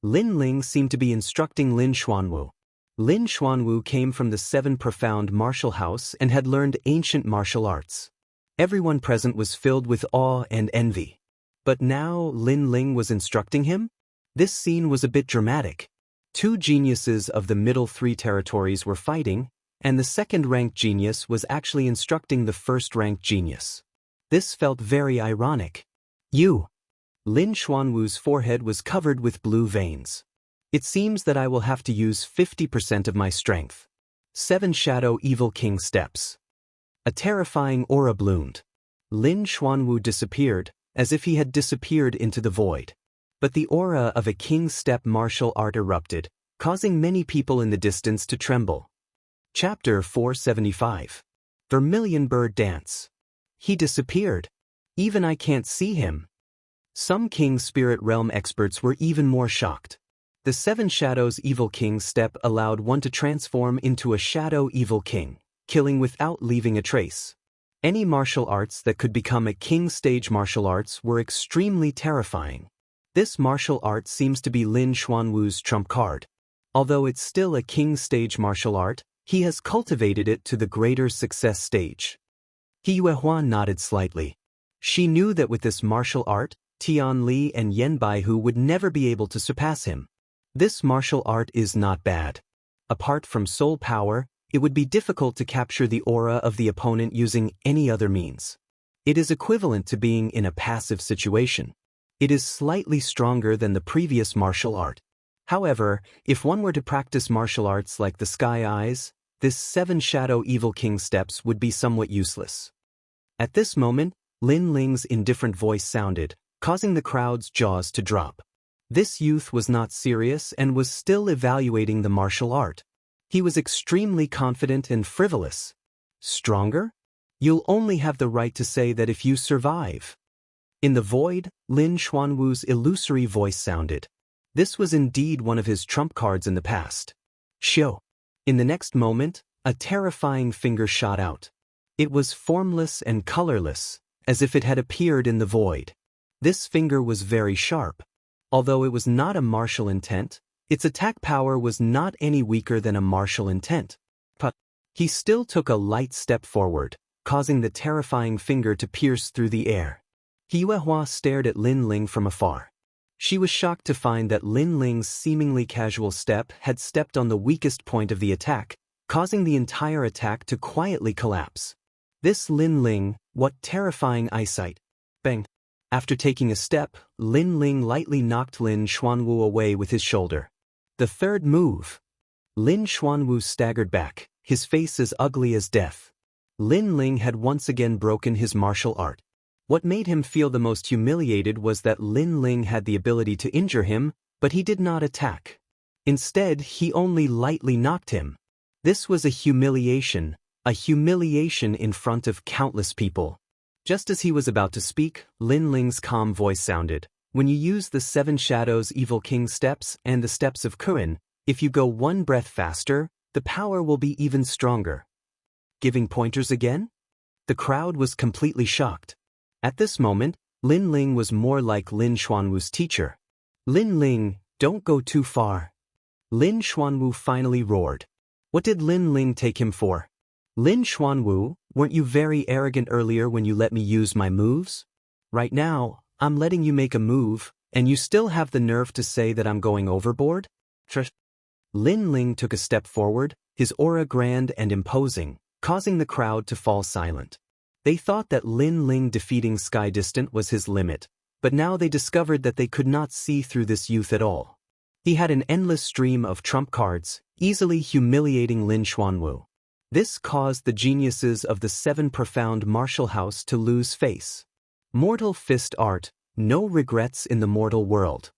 Lin Ling seemed to be instructing Lin Xuanwu. Lin Xuanwu came from the 7 profound martial house and had learned ancient martial arts. Everyone present was filled with awe and envy. But now Lin Ling was instructing him? This scene was a bit dramatic. 2 geniuses of the middle 3 territories were fighting, and the second-ranked genius was actually instructing the first-ranked genius. This felt very ironic. You. Lin Xuanwu's forehead was covered with blue veins. It seems that I will have to use 50% of my strength. 7 Shadow Evil King steps. A terrifying aura bloomed. Lin Xuanwu disappeared, as if he had disappeared into the void. But the aura of a king step martial art erupted, causing many people in the distance to tremble. Chapter 475. Vermilion Bird Dance. He disappeared. Even I can't see him. Some King Spirit Realm experts were even more shocked. The 7 Shadows Evil King step allowed one to transform into a Shadow Evil King, killing without leaving a trace. Any martial arts that could become a King stage martial arts were extremely terrifying. This martial art seems to be Lin Xuanwu's trump card. Although it's still a King stage martial art, he has cultivated it to the greater success stage. He Yuehuan nodded slightly. She knew that with this martial art, Tian Li and Yen Baihu would never be able to surpass him. This martial art is not bad. Apart from soul power, it would be difficult to capture the aura of the opponent using any other means. It is equivalent to being in a passive situation. It is slightly stronger than the previous martial art. However, if one were to practice martial arts like the Sky Eyes, this 7 Shadow Evil King steps would be somewhat useless. At this moment, Lin Ling's indifferent voice sounded, causing the crowd's jaws to drop. This youth was not serious and was still evaluating the martial art. He was extremely confident and frivolous. Stronger? You'll only have the right to say that if you survive. In the void, Lin Xuanwu's illusory voice sounded. This was indeed one of his trump cards in the past. Shio. In the next moment, a terrifying finger shot out. It was formless and colorless, as if it had appeared in the void. This finger was very sharp. Although it was not a martial intent, its attack power was not any weaker than a martial intent. But he still took a light step forward, causing the terrifying finger to pierce through the air. Yuehua stared at Lin Ling from afar. She was shocked to find that Lin Ling's seemingly casual step had stepped on the weakest point of the attack, causing the entire attack to quietly collapse. This Lin Ling, what terrifying eyesight! Bang! After taking a step, Lin Ling lightly knocked Lin Xuanwu away with his shoulder. The third move. Lin Xuanwu staggered back, his face as ugly as death. Lin Ling had once again broken his martial art. What made him feel the most humiliated was that Lin Ling had the ability to injure him, but he did not attack. Instead, he only lightly knocked him. This was a humiliation in front of countless people. Just as he was about to speak, Lin Ling's calm voice sounded. When you use the 7 Shadows Evil King steps and the steps of Kuin, if you go one breath faster, the power will be even stronger. Giving pointers again? The crowd was completely shocked. At this moment, Lin Ling was more like Lin Xuanwu's teacher. Lin Ling, don't go too far. Lin Xuanwu finally roared. What did Lin Ling take him for? Lin Xuanwu, weren't you very arrogant earlier when you let me use my moves? Right now, I'm letting you make a move, and you still have the nerve to say that I'm going overboard? Lin Ling took a step forward, his aura grand and imposing, causing the crowd to fall silent. They thought that Lin Ling defeating Sky Distant was his limit, but now they discovered that they could not see through this youth at all. He had an endless stream of trump cards, easily humiliating Lin Xuanwu. This caused the geniuses of the 7 Profound Martial House to lose face. Mortal Fist Art, no regrets in the mortal world.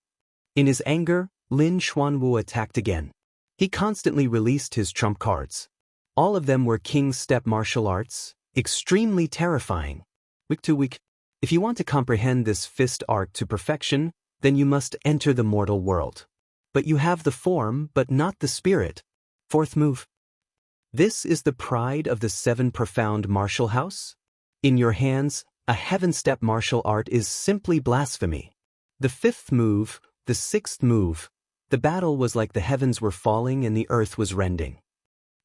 In his anger, Lin Xuanwu attacked again. He constantly released his trump cards. All of them were King's Step martial arts, extremely terrifying. Week to week. If you want to comprehend this fist art to perfection, then you must enter the mortal world. But you have the form but not the spirit. Fourth move. This is the pride of the 7 Profound Martial House? In your hands, a heaven step martial art is simply blasphemy. The 5th move, the 6th move, the battle was like the heavens were falling and the earth was rending.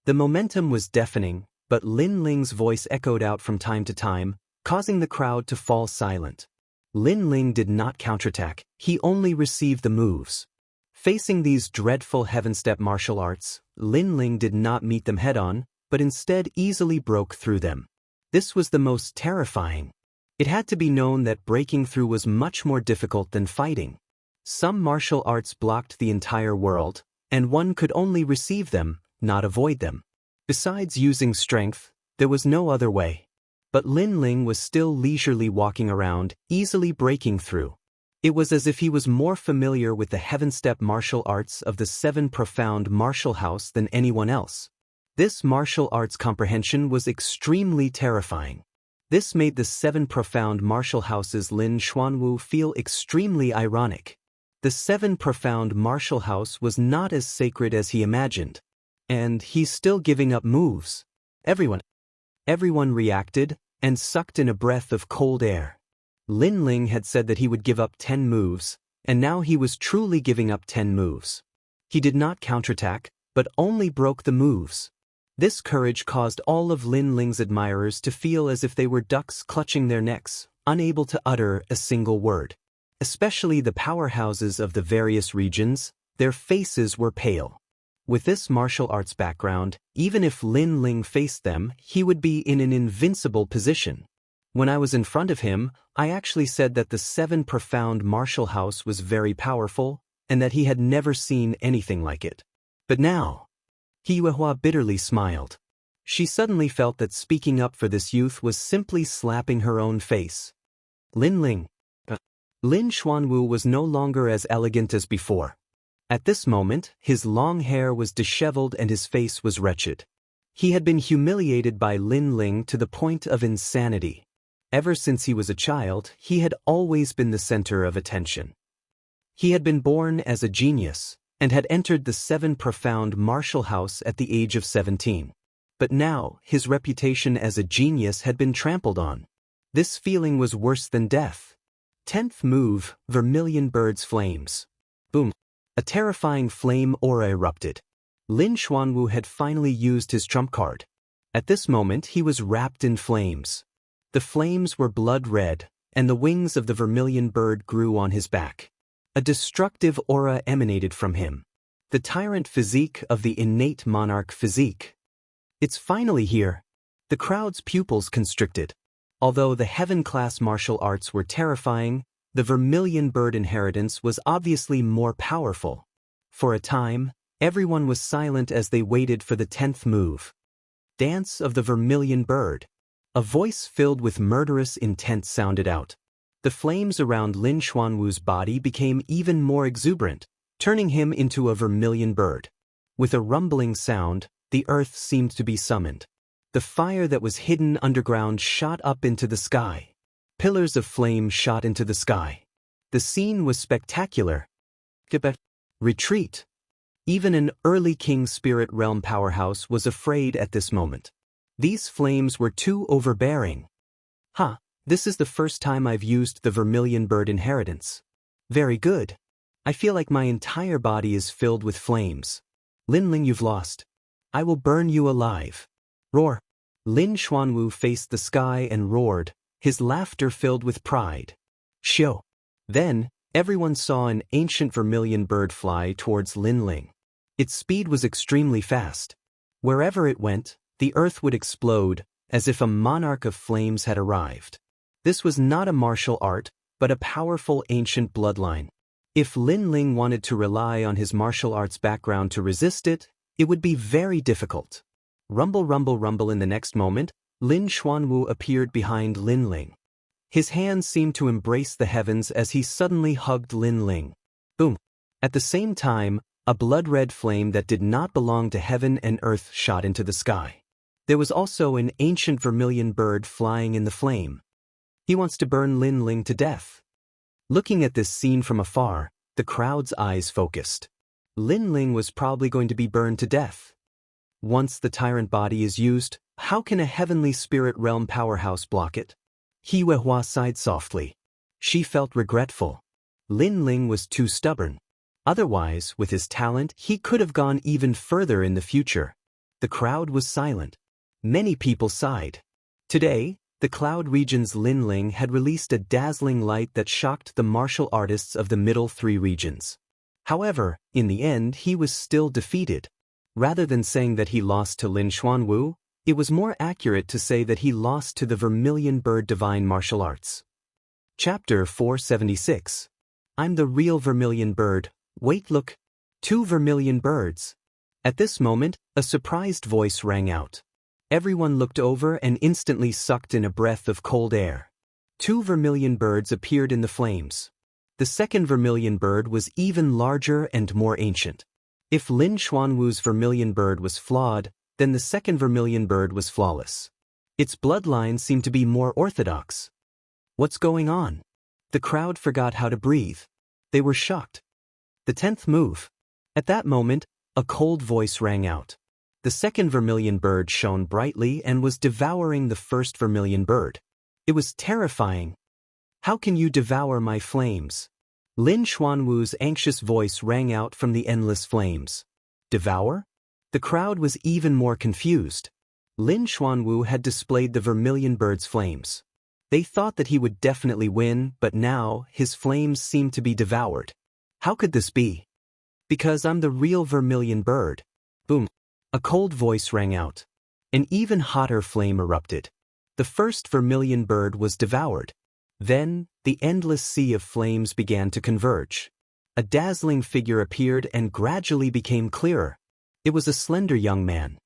The momentum was deafening, but Lin Ling's voice echoed out from time to time, causing the crowd to fall silent. Lin Ling did not counterattack, he only received the moves. Facing these dreadful heaven step martial arts, Lin Ling did not meet them head-on, but instead easily broke through them. This was the most terrifying. It had to be known that breaking through was much more difficult than fighting. Some martial arts blocked the entire world, and one could only receive them, not avoid them. Besides using strength, there was no other way. But Lin Ling was still leisurely walking around, easily breaking through. It was as if he was more familiar with the heaven step martial arts of the 7 Profound Martial House than anyone else. This martial arts comprehension was extremely terrifying. This made the 7 Profound Martial House's Lin Xuanwu feel extremely ironic. The 7 Profound Martial House was not as sacred as he imagined. And he's still giving up moves. Everyone reacted and sucked in a breath of cold air. Lin Ling had said that he would give up 10 moves, and now he was truly giving up 10 moves. He did not counterattack, but only broke the moves. This courage caused all of Lin Ling's admirers to feel as if they were ducks clutching their necks, unable to utter a single word. Especially the powerhouses of the various regions, their faces were pale. With this martial arts background, even if Lin Ling faced them, he would be in an invincible position. When I was in front of him, I actually said that the 7 Profound Martial House was very powerful, and that he had never seen anything like it. But now, Yuehua bitterly smiled. She suddenly felt that speaking up for this youth was simply slapping her own face. Lin Xuanwu was no longer as elegant as before. At this moment, his long hair was disheveled and his face was wretched. He had been humiliated by Lin Ling to the point of insanity. Ever since he was a child, he had always been the center of attention. He had been born as a genius, and had entered the Seven Profound martial house at the age of 17. But now, his reputation as a genius had been trampled on. This feeling was worse than death. 10th move, Vermilion Bird's Flames. Boom. A terrifying flame aura erupted. Lin Xuanwu had finally used his trump card. At this moment he was wrapped in flames. The flames were blood red, and the wings of the vermilion bird grew on his back. A destructive aura emanated from him. The tyrant physique of the innate monarch physique. It's finally here. The crowd's pupils constricted. Although the heaven-class martial arts were terrifying, the vermilion bird inheritance was obviously more powerful. For a time, everyone was silent as they waited for the 10th move. Dance of the Vermilion Bird. A voice filled with murderous intent sounded out. The flames around Lin Xuanwu's body became even more exuberant, turning him into a vermilion bird. With a rumbling sound, the earth seemed to be summoned. The fire that was hidden underground shot up into the sky. Pillars of flame shot into the sky. The scene was spectacular. Retreat. Even an early King Spirit Realm powerhouse was afraid at this moment. These flames were too overbearing. This is the first time I've used the Vermilion Bird inheritance. Very good. I feel like my entire body is filled with flames. Lin Ling, you've lost. I will burn you alive. Roar. Lin Xuanwu faced the sky and roared, his laughter filled with pride. Shio. Then, everyone saw an ancient vermilion bird fly towards Lin Ling. Its speed was extremely fast. Wherever it went, the earth would explode, as if a monarch of flames had arrived. This was not a martial art, but a powerful ancient bloodline. If Lin Ling wanted to rely on his martial arts background to resist it, it would be very difficult. Rumble, rumble, rumble. In the next moment, Lin Xuanwu appeared behind Lin Ling. His hands seemed to embrace the heavens as he suddenly hugged Lin Ling. Boom. At the same time, a blood-red flame that did not belong to heaven and earth shot into the sky. There was also an ancient vermilion bird flying in the flame. He wants to burn Lin Ling to death. Looking at this scene from afar, the crowd's eyes focused. Lin Ling was probably going to be burned to death. Once the tyrant body is used, how can a heavenly spirit realm powerhouse block it? He Huehua sighed softly. She felt regretful. Lin Ling was too stubborn. Otherwise, with his talent, he could have gone even further in the future. The crowd was silent. Many people sighed. Today, the Cloud Region's Lin Ling had released a dazzling light that shocked the martial artists of the middle three regions. However, in the end he was still defeated. Rather than saying that he lost to Lin Xuanwu, it was more accurate to say that he lost to the Vermilion Bird Divine Martial Arts. Chapter 476. I'm the real Vermilion Bird. Wait, look. 2 vermilion birds. At this moment, a surprised voice rang out. Everyone looked over and instantly sucked in a breath of cold air. 2 vermilion birds appeared in the flames. The second vermilion bird was even larger and more ancient. If Lin Xuanwu's vermilion bird was flawed, then the second vermilion bird was flawless. Its bloodline seemed to be more orthodox. What's going on? The crowd forgot how to breathe. They were shocked. The 10th move. At that moment, a cold voice rang out. The second vermilion bird shone brightly and was devouring the first vermilion bird. It was terrifying. How can you devour my flames? Lin Xuanwu's anxious voice rang out from the endless flames. Devour? The crowd was even more confused. Lin Xuanwu had displayed the vermilion bird's flames. They thought that he would definitely win, but now his flames seemed to be devoured. How could this be? Because I'm the real vermilion bird. Boom. A cold voice rang out. An even hotter flame erupted. The first vermilion bird was devoured. Then, the endless sea of flames began to converge. A dazzling figure appeared and gradually became clearer. It was a slender young man.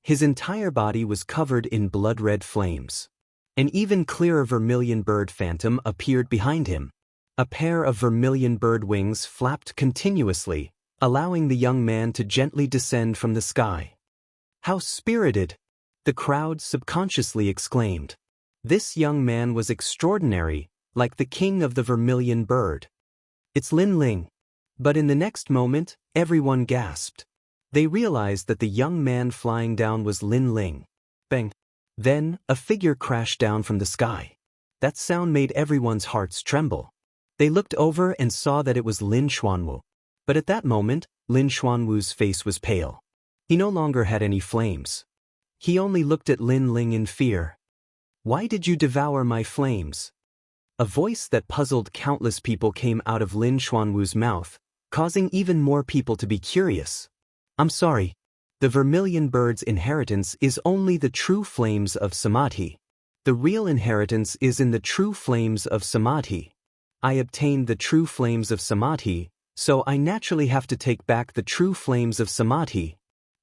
His entire body was covered in blood-red flames. An even clearer vermilion bird phantom appeared behind him. A pair of vermilion bird wings flapped continuously, allowing the young man to gently descend from the sky. How spirited! The crowd subconsciously exclaimed. This young man was extraordinary, like the king of the vermilion bird. It's Lin Ling. But in the next moment, everyone gasped. They realized that the young man flying down was Lin Ling. Bang! Then, a figure crashed down from the sky. That sound made everyone's hearts tremble. They looked over and saw that it was Lin Xuanwu. But at that moment, Lin Xuanwu's face was pale. He no longer had any flames. He only looked at Lin Ling in fear. Why did you devour my flames? A voice that puzzled countless people came out of Lin Xuanwu's mouth, causing even more people to be curious. I'm sorry. The vermilion bird's inheritance is only the true flames of Samadhi. The real inheritance is in the true flames of Samadhi. I obtained the true flames of Samadhi, so I naturally have to take back the true flames of Samadhi.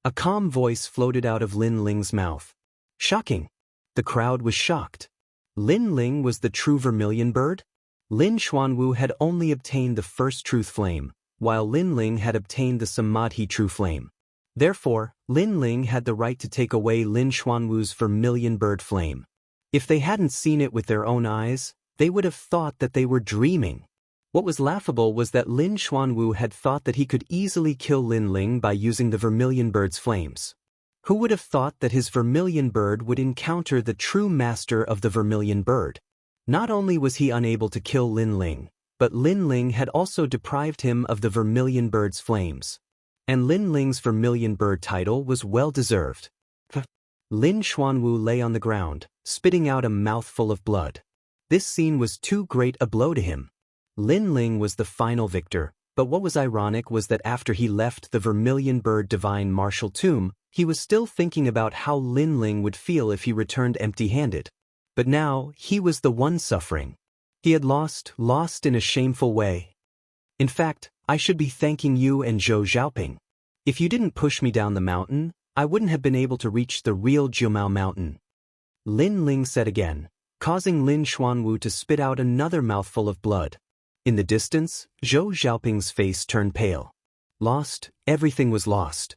A calm voice floated out of Lin Ling's mouth. Shocking. The crowd was shocked. Lin Ling was the true vermilion bird? Lin Xuanwu had only obtained the first truth flame, while Lin Ling had obtained the Samadhi true flame. Therefore, Lin Ling had the right to take away Lin Xuanwu's vermilion bird flame. If they hadn't seen it with their own eyes, they would have thought that they were dreaming. What was laughable was that Lin Xuanwu had thought that he could easily kill Lin Ling by using the vermilion bird's flames. Who would have thought that his vermilion bird would encounter the true master of the vermilion bird? Not only was he unable to kill Lin Ling, but Lin Ling had also deprived him of the vermilion bird's flames. And Lin Ling's vermilion bird title was well-deserved. Lin Xuanwu lay on the ground, spitting out a mouthful of blood. This scene was too great a blow to him. Lin Ling was the final victor, but what was ironic was that after he left the vermilion bird divine martial tomb, he was still thinking about how Lin Ling would feel if he returned empty-handed. But now, he was the one suffering. He had lost in a shameful way. In fact, I should be thanking you and Zhou Xiaoping. If you didn't push me down the mountain, I wouldn't have been able to reach the real Jiumao mountain. Lin Ling said again, causing Lin Xuanwu to spit out another mouthful of blood. In the distance, Zhou Xiaoping's face turned pale. Lost, everything was lost.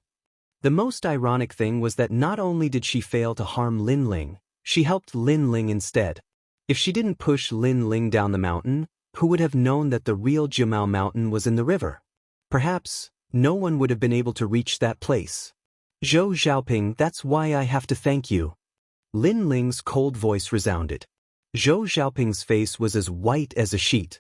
The most ironic thing was that not only did she fail to harm Lin Ling, she helped Lin Ling instead. If she didn't push Lin Ling down the mountain, who would have known that the real Jiumao mountain was in the river? Perhaps, no one would have been able to reach that place. Zhou Xiaoping, that's why I have to thank you. Lin Ling's cold voice resounded. Zhou Xiaoping's face was as white as a sheet.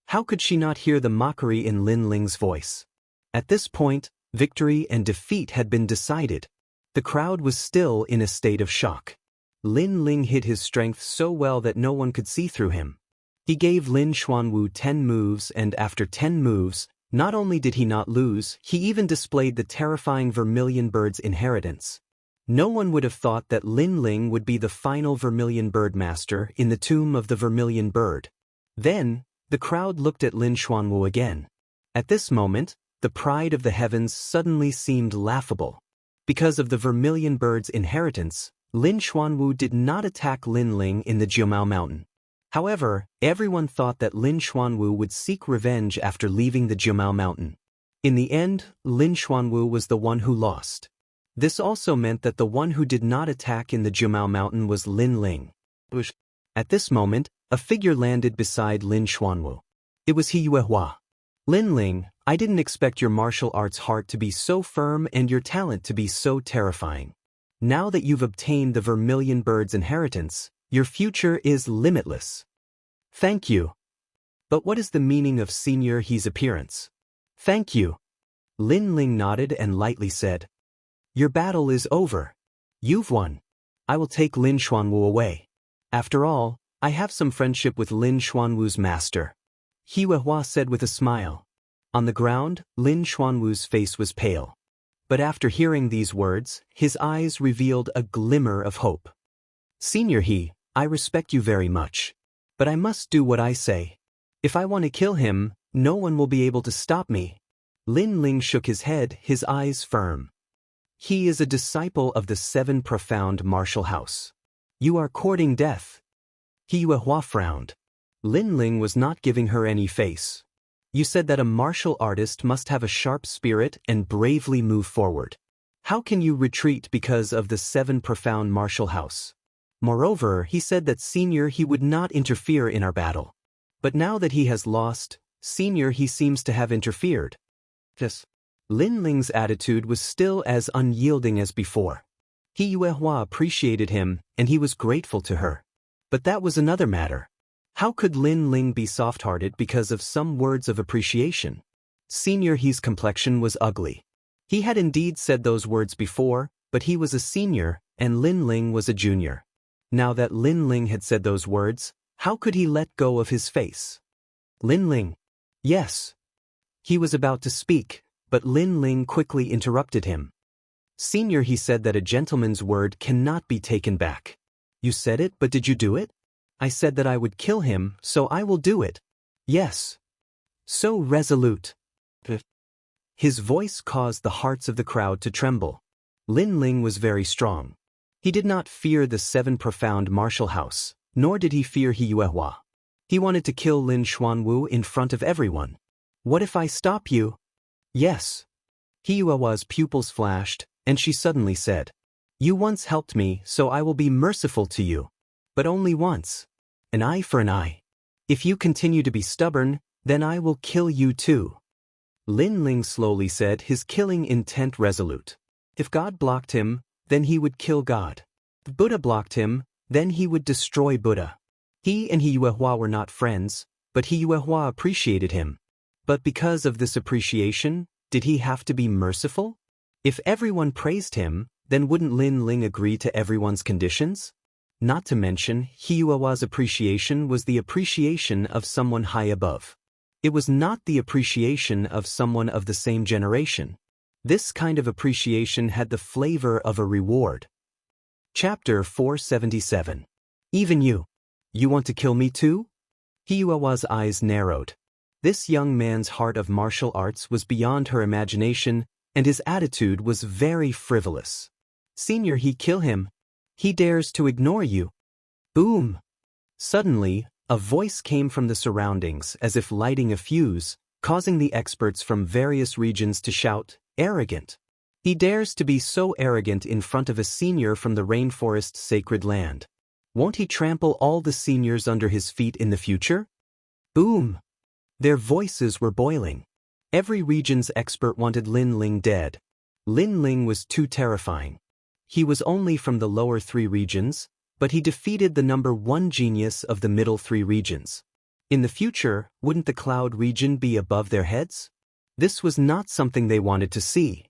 How could she not hear the mockery in Lin Ling's voice? At this point, victory and defeat had been decided. The crowd was still in a state of shock. Lin Ling hid his strength so well that no one could see through him. He gave Lin Xuanwu 10 moves, and after 10 moves, not only did he not lose, he even displayed the terrifying vermilion bird's inheritance. No one would have thought that Lin Ling would be the final vermilion bird master in the tomb of the vermilion bird. Then, the crowd looked at Lin Xuanwu again. At this moment, the pride of the heavens suddenly seemed laughable. Because of the vermilion bird's inheritance, Lin Xuanwu did not attack Lin Ling in the Jiumao mountain. However, everyone thought that Lin Xuanwu would seek revenge after leaving the Jiumao mountain. In the end, Lin Xuanwu was the one who lost. This also meant that the one who did not attack in the Jiumao mountain was Lin Ling. At this moment, a figure landed beside Lin Xuanwu. It was He Yuehua. Lin Ling, I didn't expect your martial arts heart to be so firm and your talent to be so terrifying. Now that you've obtained the vermilion bird's inheritance, your future is limitless. Thank you. But what is the meaning of Senior He's appearance? Thank you. Lin Ling nodded and lightly said, your battle is over. You've won. I will take Lin Xuanwu away. After all, I have some friendship with Lin Xuanwu's master. He Yuehua said with a smile. On the ground, Lin Xuanwu's face was pale. But after hearing these words, his eyes revealed a glimmer of hope. Senior He, I respect you very much. But I must do what I say. If I want to kill him, no one will be able to stop me. Lin Ling shook his head, his eyes firm. He is a disciple of the 7 profound martial house. You are courting death. He Yuehua frowned. Lin Ling was not giving her any face. You said that a martial artist must have a sharp spirit and bravely move forward. How can you retreat because of the 7 profound martial house? Moreover, he said that Senior he would not interfere in our battle. But now that he has lost, Senior he seems to have interfered. Yes. Lin Ling's attitude was still as unyielding as before. He Yuehua appreciated him, and he was grateful to her. But that was another matter. How could Lin Ling be soft-hearted because of some words of appreciation? Senior he's complexion was ugly. He had indeed said those words before, but he was a senior, and Lin Ling was a junior. Now that Lin Ling had said those words, how could he let go of his face? Lin Ling. Yes. He was about to speak, but Lin Ling quickly interrupted him. Senior he said that a gentleman's word cannot be taken back. You said it, but did you do it? I said that I would kill him, so I will do it. Yes. So resolute. His voice caused the hearts of the crowd to tremble. Lin Ling was very strong. He did not fear the 7 profound martial house, nor did he fear He Yuehua. He wanted to kill Lin Xuanwu in front of everyone. What if I stop you? Yes. He Yuehua's pupils flashed, and she suddenly said, You once helped me, so I will be merciful to you. But only once. An eye for an eye. If you continue to be stubborn, then I will kill you too. Lin Ling slowly said, his killing intent resolute. If God blocked him, then he would kill God. If Buddha blocked him, then he would destroy Buddha. He and He Yuehua were not friends, but He Yuehua appreciated him. But because of this appreciation, did he have to be merciful? If everyone praised him, then wouldn't Lin Ling agree to everyone's conditions? Not to mention, He Yuehua's appreciation was the appreciation of someone high above. It was not the appreciation of someone of the same generation. This kind of appreciation had the flavor of a reward. Chapter 477. Even you. You want to kill me too? He Yuehua's eyes narrowed. This young man's heart of martial arts was beyond her imagination, and his attitude was very frivolous. Senior, he kill him. He dares to ignore you. Boom! Suddenly, a voice came from the surroundings as if lighting a fuse, causing the experts from various regions to shout, Arrogant! He dares to be so arrogant in front of a senior from the rainforest's sacred land. Won't he trample all the seniors under his feet in the future? Boom! Their voices were boiling. Every region's expert wanted Lin Ling dead. Lin Ling was too terrifying. He was only from the lower 3 regions, but he defeated the number 1 genius of the middle 3 regions. In the future, wouldn't the cloud region be above their heads? This was not something they wanted to see.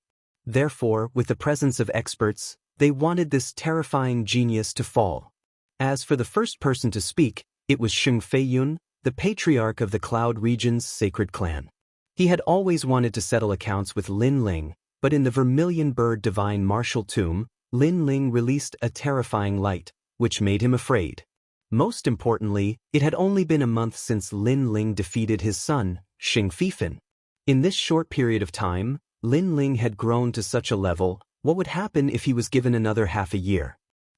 Therefore, with the presence of experts, they wanted this terrifying genius to fall. As for the first person to speak, it was Sheng Feiyun, the patriarch of the cloud region's sacred clan. He had always wanted to settle accounts with Lin Ling, but in the vermilion bird divine martial tomb, Lin Ling released a terrifying light, which made him afraid. Most importantly, it had only been a month since Lin Ling defeated his son, Xing Fifan. In this short period of time, Lin Ling had grown to such a level. What would happen if he was given another half a year?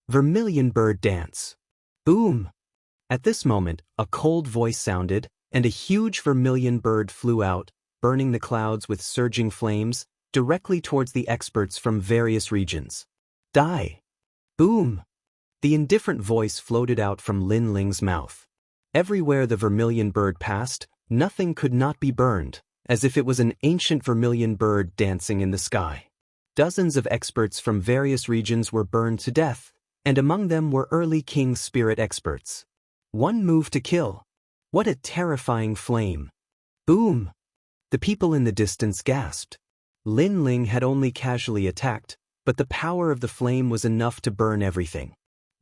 Vermilion bird dance. Boom! At this moment, a cold voice sounded, and a huge vermilion bird flew out, burning the clouds with surging flames, directly towards the experts from various regions. Die! Boom! The indifferent voice floated out from Lin Ling's mouth. Everywhere the vermilion bird passed, nothing could not be burned, as if it was an ancient vermilion bird dancing in the sky. Dozens of experts from various regions were burned to death, and among them were early king spirit experts. One move to kill. What a terrifying flame! Boom! The people in the distance gasped. Lin Ling had only casually attacked, but the power of the flame was enough to burn everything.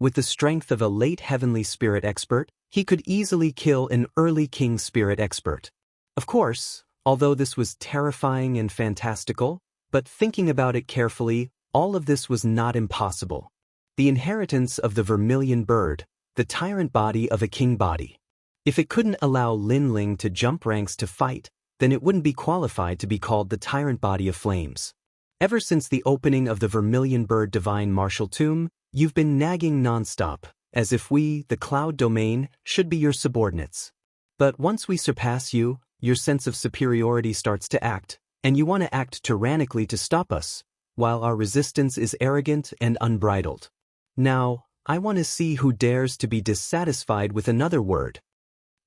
With the strength of a late heavenly spirit expert, he could easily kill an early king spirit expert. Of course, although this was terrifying and fantastical, but thinking about it carefully, all of this was not impossible. The inheritance of the vermilion bird, the tyrant body of a king body. If it couldn't allow Lin Ling to jump ranks to fight, then it wouldn't be qualified to be called the tyrant body of flames. Ever since the opening of the vermilion bird divine martial tomb, you've been nagging nonstop, as if we, the cloud domain, should be your subordinates. But once we surpass you, your sense of superiority starts to act, and you want to act tyrannically to stop us. while our resistance is arrogant and unbridled. Now, I want to see who dares to be dissatisfied with another word.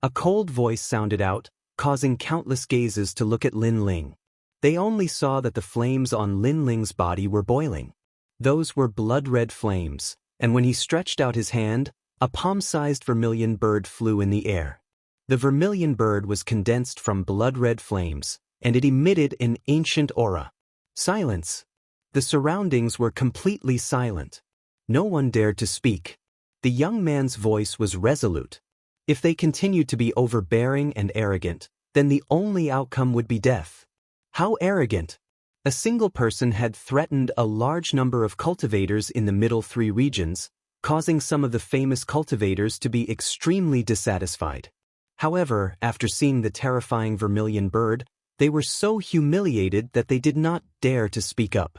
A cold voice sounded out, causing countless gazes to look at Lin Ling. They only saw that the flames on Lin Ling's body were boiling. Those were blood-red flames, and when he stretched out his hand, a palm-sized vermilion bird flew in the air. The vermilion bird was condensed from blood-red flames, and it emitted an ancient aura. Silence. The surroundings were completely silent. No one dared to speak. The young man's voice was resolute. If they continued to be overbearing and arrogant, then the only outcome would be death. How arrogant! A single person had threatened a large number of cultivators in the middle 3 regions, causing some of the famous cultivators to be extremely dissatisfied. However, after seeing the terrifying vermilion bird, they were so humiliated that they did not dare to speak up.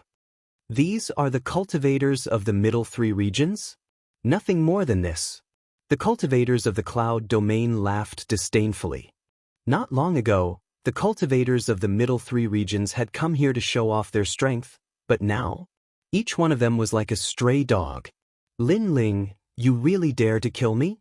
These are the cultivators of the middle 3 regions? Nothing more than this. The cultivators of the cloud domain laughed disdainfully. Not long ago, the cultivators of the middle 3 regions had come here to show off their strength, but now, each one of them was like a stray dog. Lin Ling, you really dare to kill me?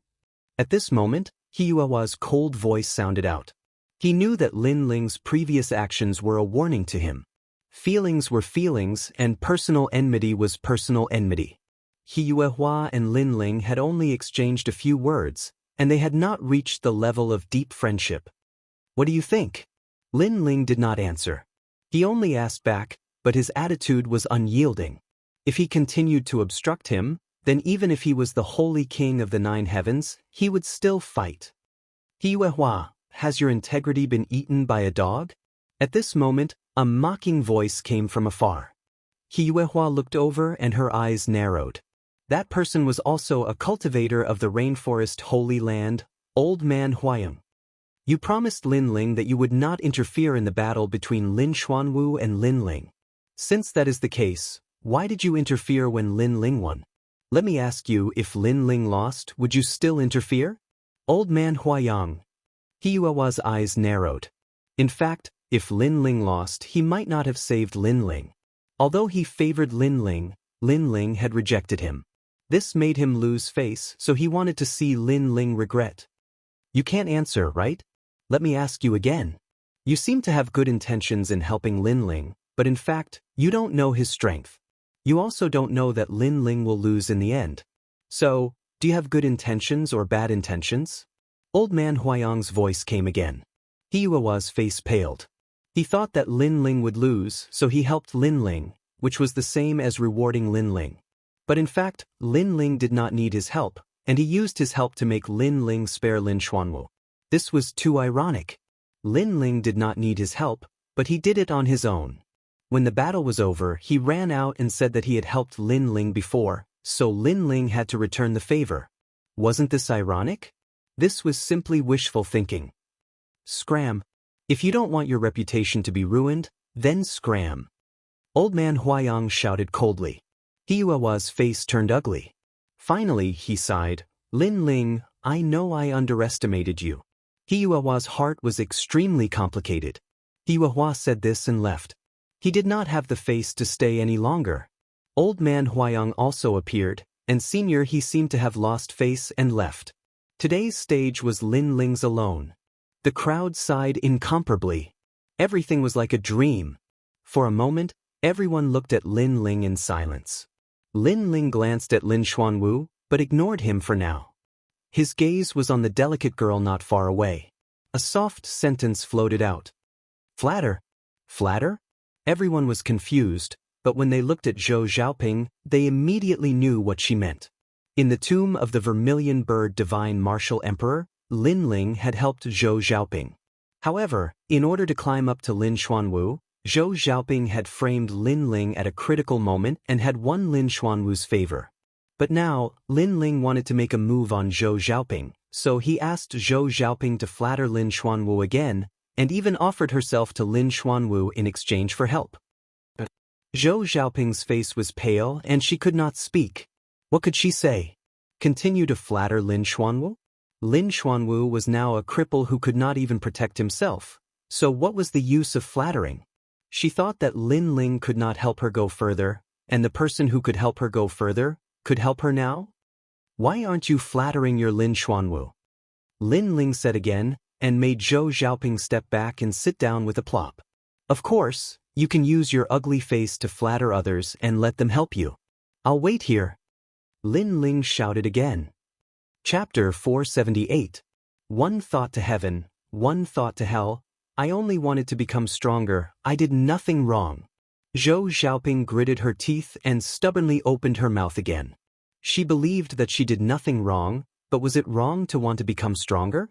At this moment, Hiyuawa's cold voice sounded out. He knew that Lin Ling's previous actions were a warning to him. Feelings were feelings, and personal enmity was personal enmity. Hiyuehua and Lin Ling had only exchanged a few words, and they had not reached the level of deep friendship. What do you think? Lin Ling did not answer. He only asked back, but his attitude was unyielding. If he continued to obstruct him, then even if he was the holy king of the 9 heavens, he would still fight. Hiyuehua, has your integrity been eaten by a dog? At this moment, a mocking voice came from afar. Hiyuehua looked over and her eyes narrowed. That person was also a cultivator of the rainforest Holy Land, Old Man Huayang. You promised Lin Ling that you would not interfere in the battle between Lin Xuanwu and Lin Ling. Since that is the case, why did you interfere when Lin Ling won? Let me ask you, if Lin Ling lost, would you still interfere? Old Man Huayang. Hiyuehua's eyes narrowed. In fact, if Lin Ling lost, he might not have saved Lin Ling. Although he favored Lin Ling had rejected him. This made him lose face, so he wanted to see Lin Ling regret. You can't answer, right? Let me ask you again. You seem to have good intentions in helping Lin Ling, but in fact, you don't know his strength. You also don't know that Lin Ling will lose in the end. So, do you have good intentions or bad intentions? Old Man Huayang's voice came again. Hiyuehua's face paled. He thought that Lin Ling would lose, so he helped Lin Ling, which was the same as rewarding Lin Ling. But in fact, Lin Ling did not need his help, and he used his help to make Lin Ling spare Lin Xuanwu. This was too ironic. Lin Ling did not need his help, but he did it on his own. When the battle was over, he ran out and said that he had helped Lin Ling before, so Lin Ling had to return the favor. Wasn't this ironic? This was simply wishful thinking. Scram. If you don't want your reputation to be ruined, then scram. Old Man Huayang shouted coldly. Hiyuehua's face turned ugly. Finally, he sighed, Lin Ling, I know I underestimated you. Hiyuehua's heart was extremely complicated. Hiyuehua said this and left. He did not have the face to stay any longer. Old Man Huayang also appeared, and senior he seemed to have lost face and left. Today's stage was Lin Ling's alone. The crowd sighed incomparably. Everything was like a dream. For a moment, everyone looked at Lin Ling in silence. Lin Ling glanced at Lin Xuanwu, but ignored him for now. His gaze was on the delicate girl not far away. A soft sentence floated out. Flatter? Flatter? Everyone was confused, but when they looked at Zhou Xiaoping, they immediately knew what she meant. In the tomb of the Vermilion Bird Divine Martial Emperor, Lin Ling had helped Zhou Xiaoping. However, in order to climb up to Lin Xuanwu, Zhou Xiaoping had framed Lin Ling at a critical moment and had won Lin Xuanwu's favor. But now, Lin Ling wanted to make a move on Zhou Xiaoping, so he asked Zhou Xiaoping to flatter Lin Xuanwu again, and even offered herself to Lin Xuanwu in exchange for help. Zhou Xiaoping's face was pale and she could not speak. What could she say? Continue to flatter Lin Xuanwu? Lin Xuanwu was now a cripple who could not even protect himself, so what was the use of flattering? She thought that Lin Ling could not help her go further, and the person who could help her go further could help her now? Why aren't you flattering your Lin Xuanwu? Lin Ling said again, and made Zhou Xiaoping step back and sit down with a plop. Of course, you can use your ugly face to flatter others and let them help you. I'll wait here. Lin Ling shouted again. Chapter 478. One thought to heaven, one thought to hell. I only wanted to become stronger. I did nothing wrong. Zhou Xiaoping gritted her teeth and stubbornly opened her mouth again. She believed that she did nothing wrong, but was it wrong to want to become stronger?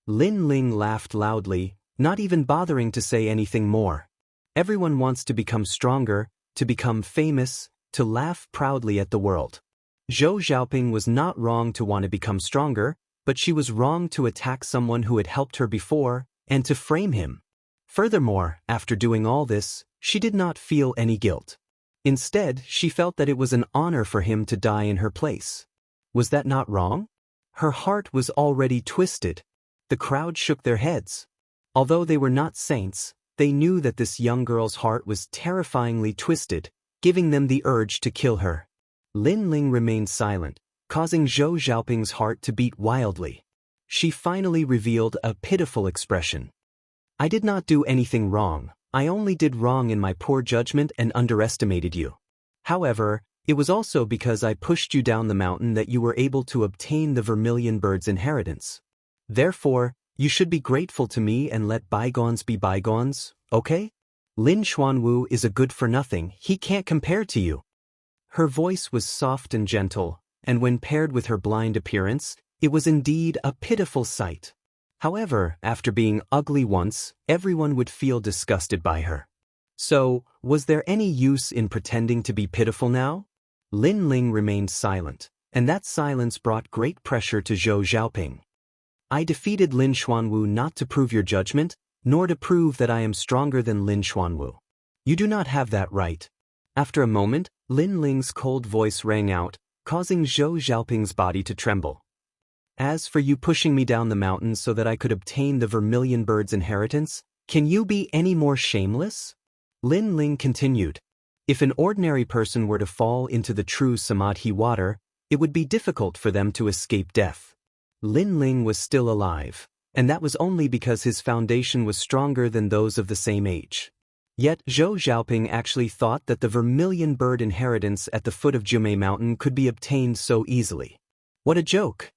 Lin Ling laughed loudly, not even bothering to say anything more. Everyone wants to become stronger, to become famous, to laugh proudly at the world. Zhou Xiaoping was not wrong to want to become stronger, but she was wrong to attack someone who had helped her before, and to frame him. Furthermore, after doing all this, she did not feel any guilt. Instead, she felt that it was an honor for him to die in her place. Was that not wrong? Her heart was already twisted. The crowd shook their heads. Although they were not saints, they knew that this young girl's heart was terrifyingly twisted, giving them the urge to kill her. Lin Ling remained silent, causing Zhou Xiaoping's heart to beat wildly. She finally revealed a pitiful expression. I did not do anything wrong. I only did wrong in my poor judgment and underestimated you. However, it was also because I pushed you down the mountain that you were able to obtain the vermilion bird's inheritance. Therefore, you should be grateful to me and let bygones be bygones, okay? Lin Xuanwu is a good-for-nothing. He can't compare to you. Her voice was soft and gentle, and when paired with her blind appearance, it was indeed a pitiful sight. However, after being ugly once, everyone would feel disgusted by her. So, was there any use in pretending to be pitiful now? Lin Ling remained silent, and that silence brought great pressure to Zhou Xiaoping. I defeated Lin Xuanwu not to prove your judgment, nor to prove that I am stronger than Lin Xuanwu. You do not have that right. After a moment, Lin Ling's cold voice rang out, causing Zhou Xiaoping's body to tremble. As for you pushing me down the mountain so that I could obtain the vermilion bird's inheritance, can you be any more shameless? Lin Ling continued. If an ordinary person were to fall into the true Samadhi water, it would be difficult for them to escape death. Lin Ling was still alive, and that was only because his foundation was stronger than those of the same age. Yet Zhou Xiaoping actually thought that the vermilion bird inheritance at the foot of Jumei Mountain could be obtained so easily. What a joke!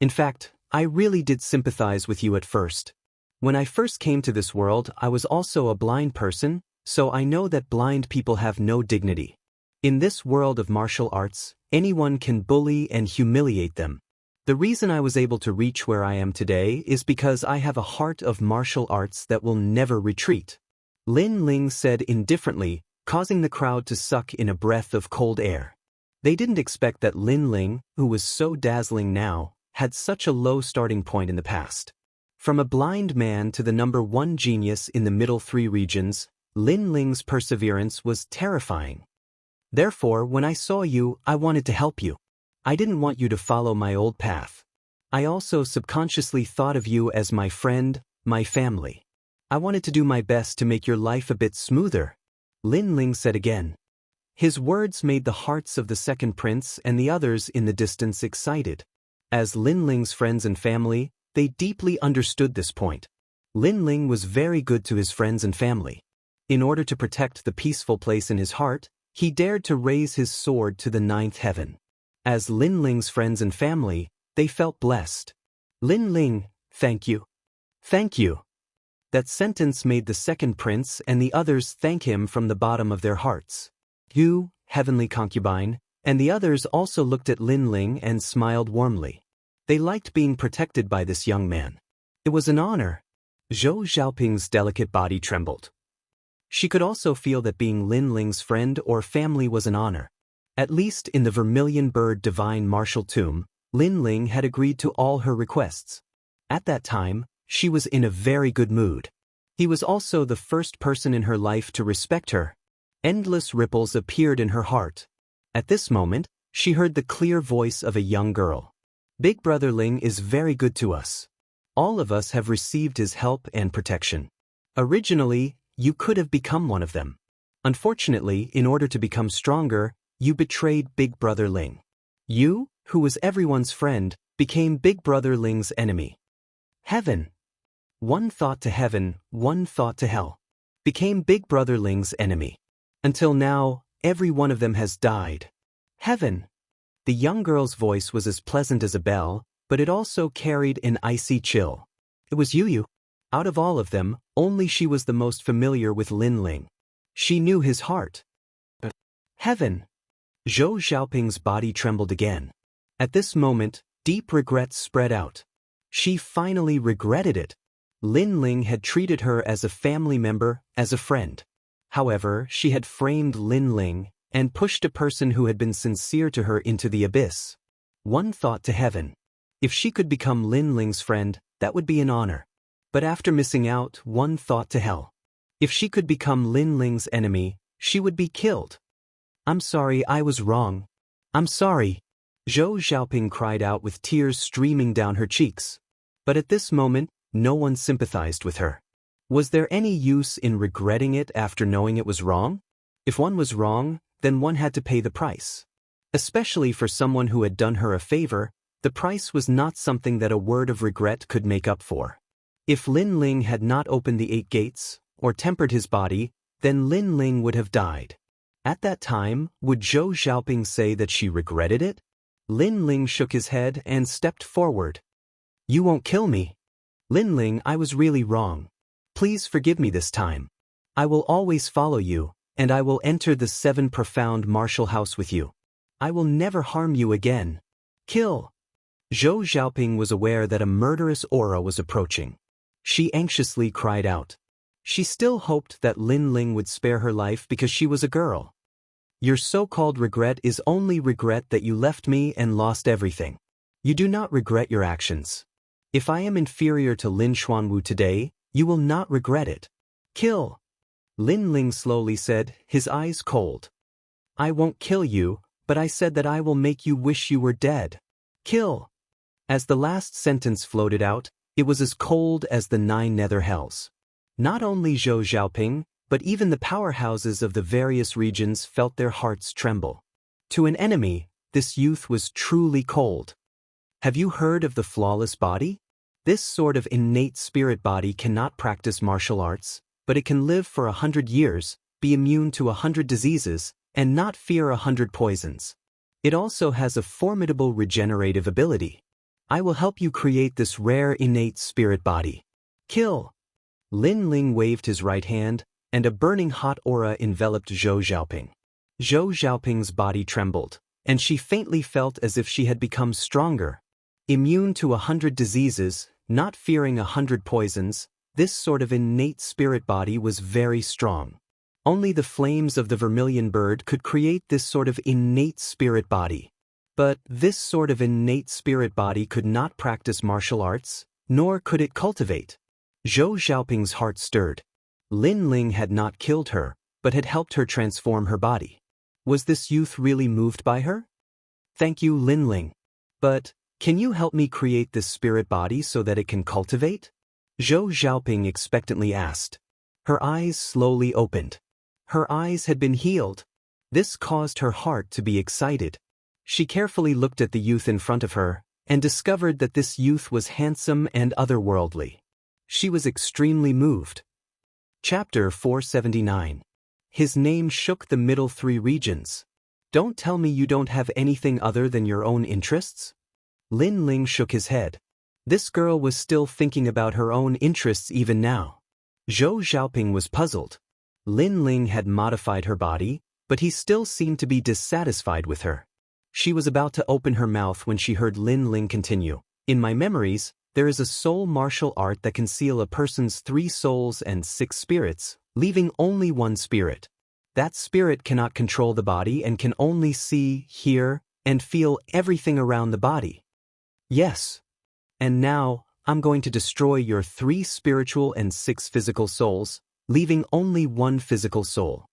In fact, I really did sympathize with you at first. When I first came to this world, I was also a blind person, so I know that blind people have no dignity. In this world of martial arts, anyone can bully and humiliate them. The reason I was able to reach where I am today is because I have a heart of martial arts that will never retreat. Lin Ling said indifferently, causing the crowd to suck in a breath of cold air. They didn't expect that Lin Ling, who was so dazzling now, had such a low starting point in the past. From a blind man to the #1 genius in the middle 3 regions, Lin Ling's perseverance was terrifying. Therefore, when I saw you, I wanted to help you. I didn't want you to follow my old path. I also subconsciously thought of you as my friend, my family. I wanted to do my best to make your life a bit smoother, Lin Ling said again. His words made the hearts of the second prince and the others in the distance excited. As Lin Ling's friends and family, they deeply understood this point. Lin Ling was very good to his friends and family. In order to protect the peaceful place in his heart, he dared to raise his sword to the 9th heaven. As Lin Ling's friends and family, they felt blessed. Lin Ling, thank you. Thank you. That sentence made the second prince and the others thank him from the bottom of their hearts. You, heavenly concubine, and the others also looked at Lin Ling and smiled warmly. They liked being protected by this young man. It was an honor. Zhou Xiaoping's delicate body trembled. She could also feel that being Lin Ling's friend or family was an honor. At least in the vermilion bird divine martial tomb, Lin Ling had agreed to all her requests. At that time, she was in a very good mood. He was also the first person in her life to respect her. Endless ripples appeared in her heart. At this moment, she heard the clear voice of a young girl. Big Brother Ling is very good to us. All of us have received his help and protection. Originally, you could have become one of them. Unfortunately, in order to become stronger, you betrayed Big Brother Ling. You, who was everyone's friend, became Big Brother Ling's enemy. Heaven. One thought to heaven, one thought to hell. Became Big Brother Ling's enemy. Until now, every one of them has died. Heaven. The young girl's voice was as pleasant as a bell, but it also carried an icy chill. It was Yu. Out of all of them, only she was the most familiar with Lin Ling. She knew his heart. Heaven. Zhou Xiaoping's body trembled again. At this moment, deep regrets spread out. She finally regretted it. Lin Ling had treated her as a family member, as a friend. However, she had framed Lin Ling and pushed a person who had been sincere to her into the abyss. One thought to heaven. If she could become Lin Ling's friend, that would be an honor. But after missing out, one thought to hell. If she could become Lin Ling's enemy, she would be killed. I'm sorry, I was wrong. I'm sorry. Zhou Xiaoping cried out with tears streaming down her cheeks. But at this moment, no one sympathized with her. Was there any use in regretting it after knowing it was wrong? If one was wrong, then one had to pay the price. Especially for someone who had done her a favor, the price was not something that a word of regret could make up for. If Lin Ling had not opened the 8 gates, or tempered his body, then Lin Ling would have died. At that time, would Zhou Xiaoping say that she regretted it? Lin Ling shook his head and stepped forward. You won't kill me. Lin Ling, I was really wrong. Please forgive me this time. I will always follow you, and I will enter the 7 profound martial house with you. I will never harm you again. Kill. Zhou Xiaoping was aware that a murderous aura was approaching. She anxiously cried out. She still hoped that Lin Ling would spare her life because she was a girl. Your so-called regret is only regret that you left me and lost everything. You do not regret your actions. If I am inferior to Lin Xuanwu today, you will not regret it. Kill. Lin Ling slowly said, his eyes cold. I won't kill you, but I said that I will make you wish you were dead. Kill. As the last sentence floated out, it was as cold as the 9 nether hells. Not only Zhou Xiaoping, but even the powerhouses of the various regions felt their hearts tremble. To an enemy, this youth was truly cold. Have you heard of the flawless body? This sort of innate spirit body cannot practice martial arts, but it can live for 100 years, be immune to 100 diseases, and not fear 100 poisons. It also has a formidable regenerative ability. I will help you create this rare innate spirit body. Kill. Lin Ling waved his right hand, and a burning hot aura enveloped Zhou Xiaoping. Zhou Xiaoping's body trembled, and she faintly felt as if she had become stronger. Immune to 100 diseases, not fearing 100 poisons, this sort of innate spirit body was very strong. Only the flames of the vermilion bird could create this sort of innate spirit body. But this sort of innate spirit body could not practice martial arts, nor could it cultivate. Zhou Xiaoping's heart stirred. Lin Ling had not killed her, but had helped her transform her body. Was this youth really moved by her? Thank you, Lin Ling. But, can you help me create this spirit body so that it can cultivate? Zhou Xiaoping expectantly asked. Her eyes slowly opened. Her eyes had been healed. This caused her heart to be excited. She carefully looked at the youth in front of her, and discovered that this youth was handsome and otherworldly. She was extremely moved. Chapter 479. His name shook the middle 3 regions. Don't tell me you don't have anything other than your own interests? Lin Ling shook his head. This girl was still thinking about her own interests even now. Zhou Xiaoping was puzzled. Lin Ling had modified her body, but he still seemed to be dissatisfied with her. She was about to open her mouth when she heard Lin Ling continue. In my memories, there is a soul martial art that can seal a person's 3 souls and 6 spirits, leaving only 1 spirit. That spirit cannot control the body and can only see, hear, and feel everything around the body. Yes. And now, I'm going to destroy your 3 spiritual and 6 physical souls, leaving only 1 physical soul.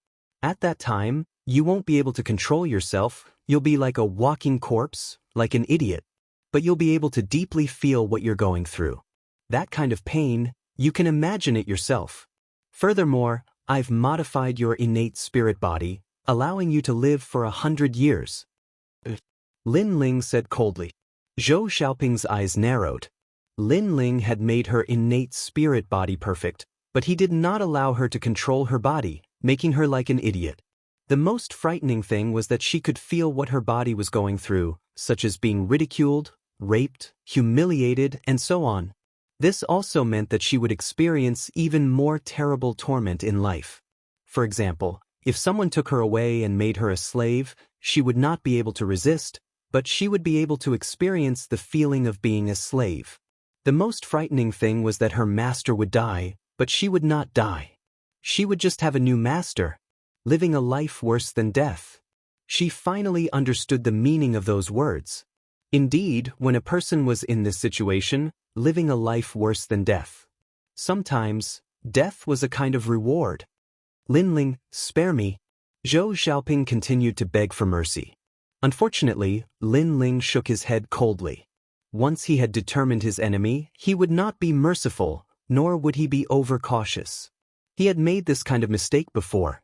At that time, you won't be able to control yourself, you'll be like a walking corpse, like an idiot. But you'll be able to deeply feel what you're going through. That kind of pain, you can imagine it yourself. Furthermore, I've modified your innate spirit body, allowing you to live for 100 years. Lin Ling said coldly. Zhou Xiaoping's eyes narrowed. Lin Ling had made her innate spirit body perfect, but he did not allow her to control her body, making her like an idiot. The most frightening thing was that she could feel what her body was going through, such as being ridiculed, raped, humiliated, and so on. This also meant that she would experience even more terrible torment in life. For example, if someone took her away and made her a slave, she would not be able to resist, but she would be able to experience the feeling of being a slave. The most frightening thing was that her master would die, but she would not die. She would just have a new master, living a life worse than death. She finally understood the meaning of those words. Indeed, when a person was in this situation, living a life worse than death, sometimes, death was a kind of reward. Lin Ling, spare me. Zhou Xiaoping continued to beg for mercy. Unfortunately, Lin Ling shook his head coldly. Once he had determined his enemy, he would not be merciful, nor would he be overcautious. He had made this kind of mistake before.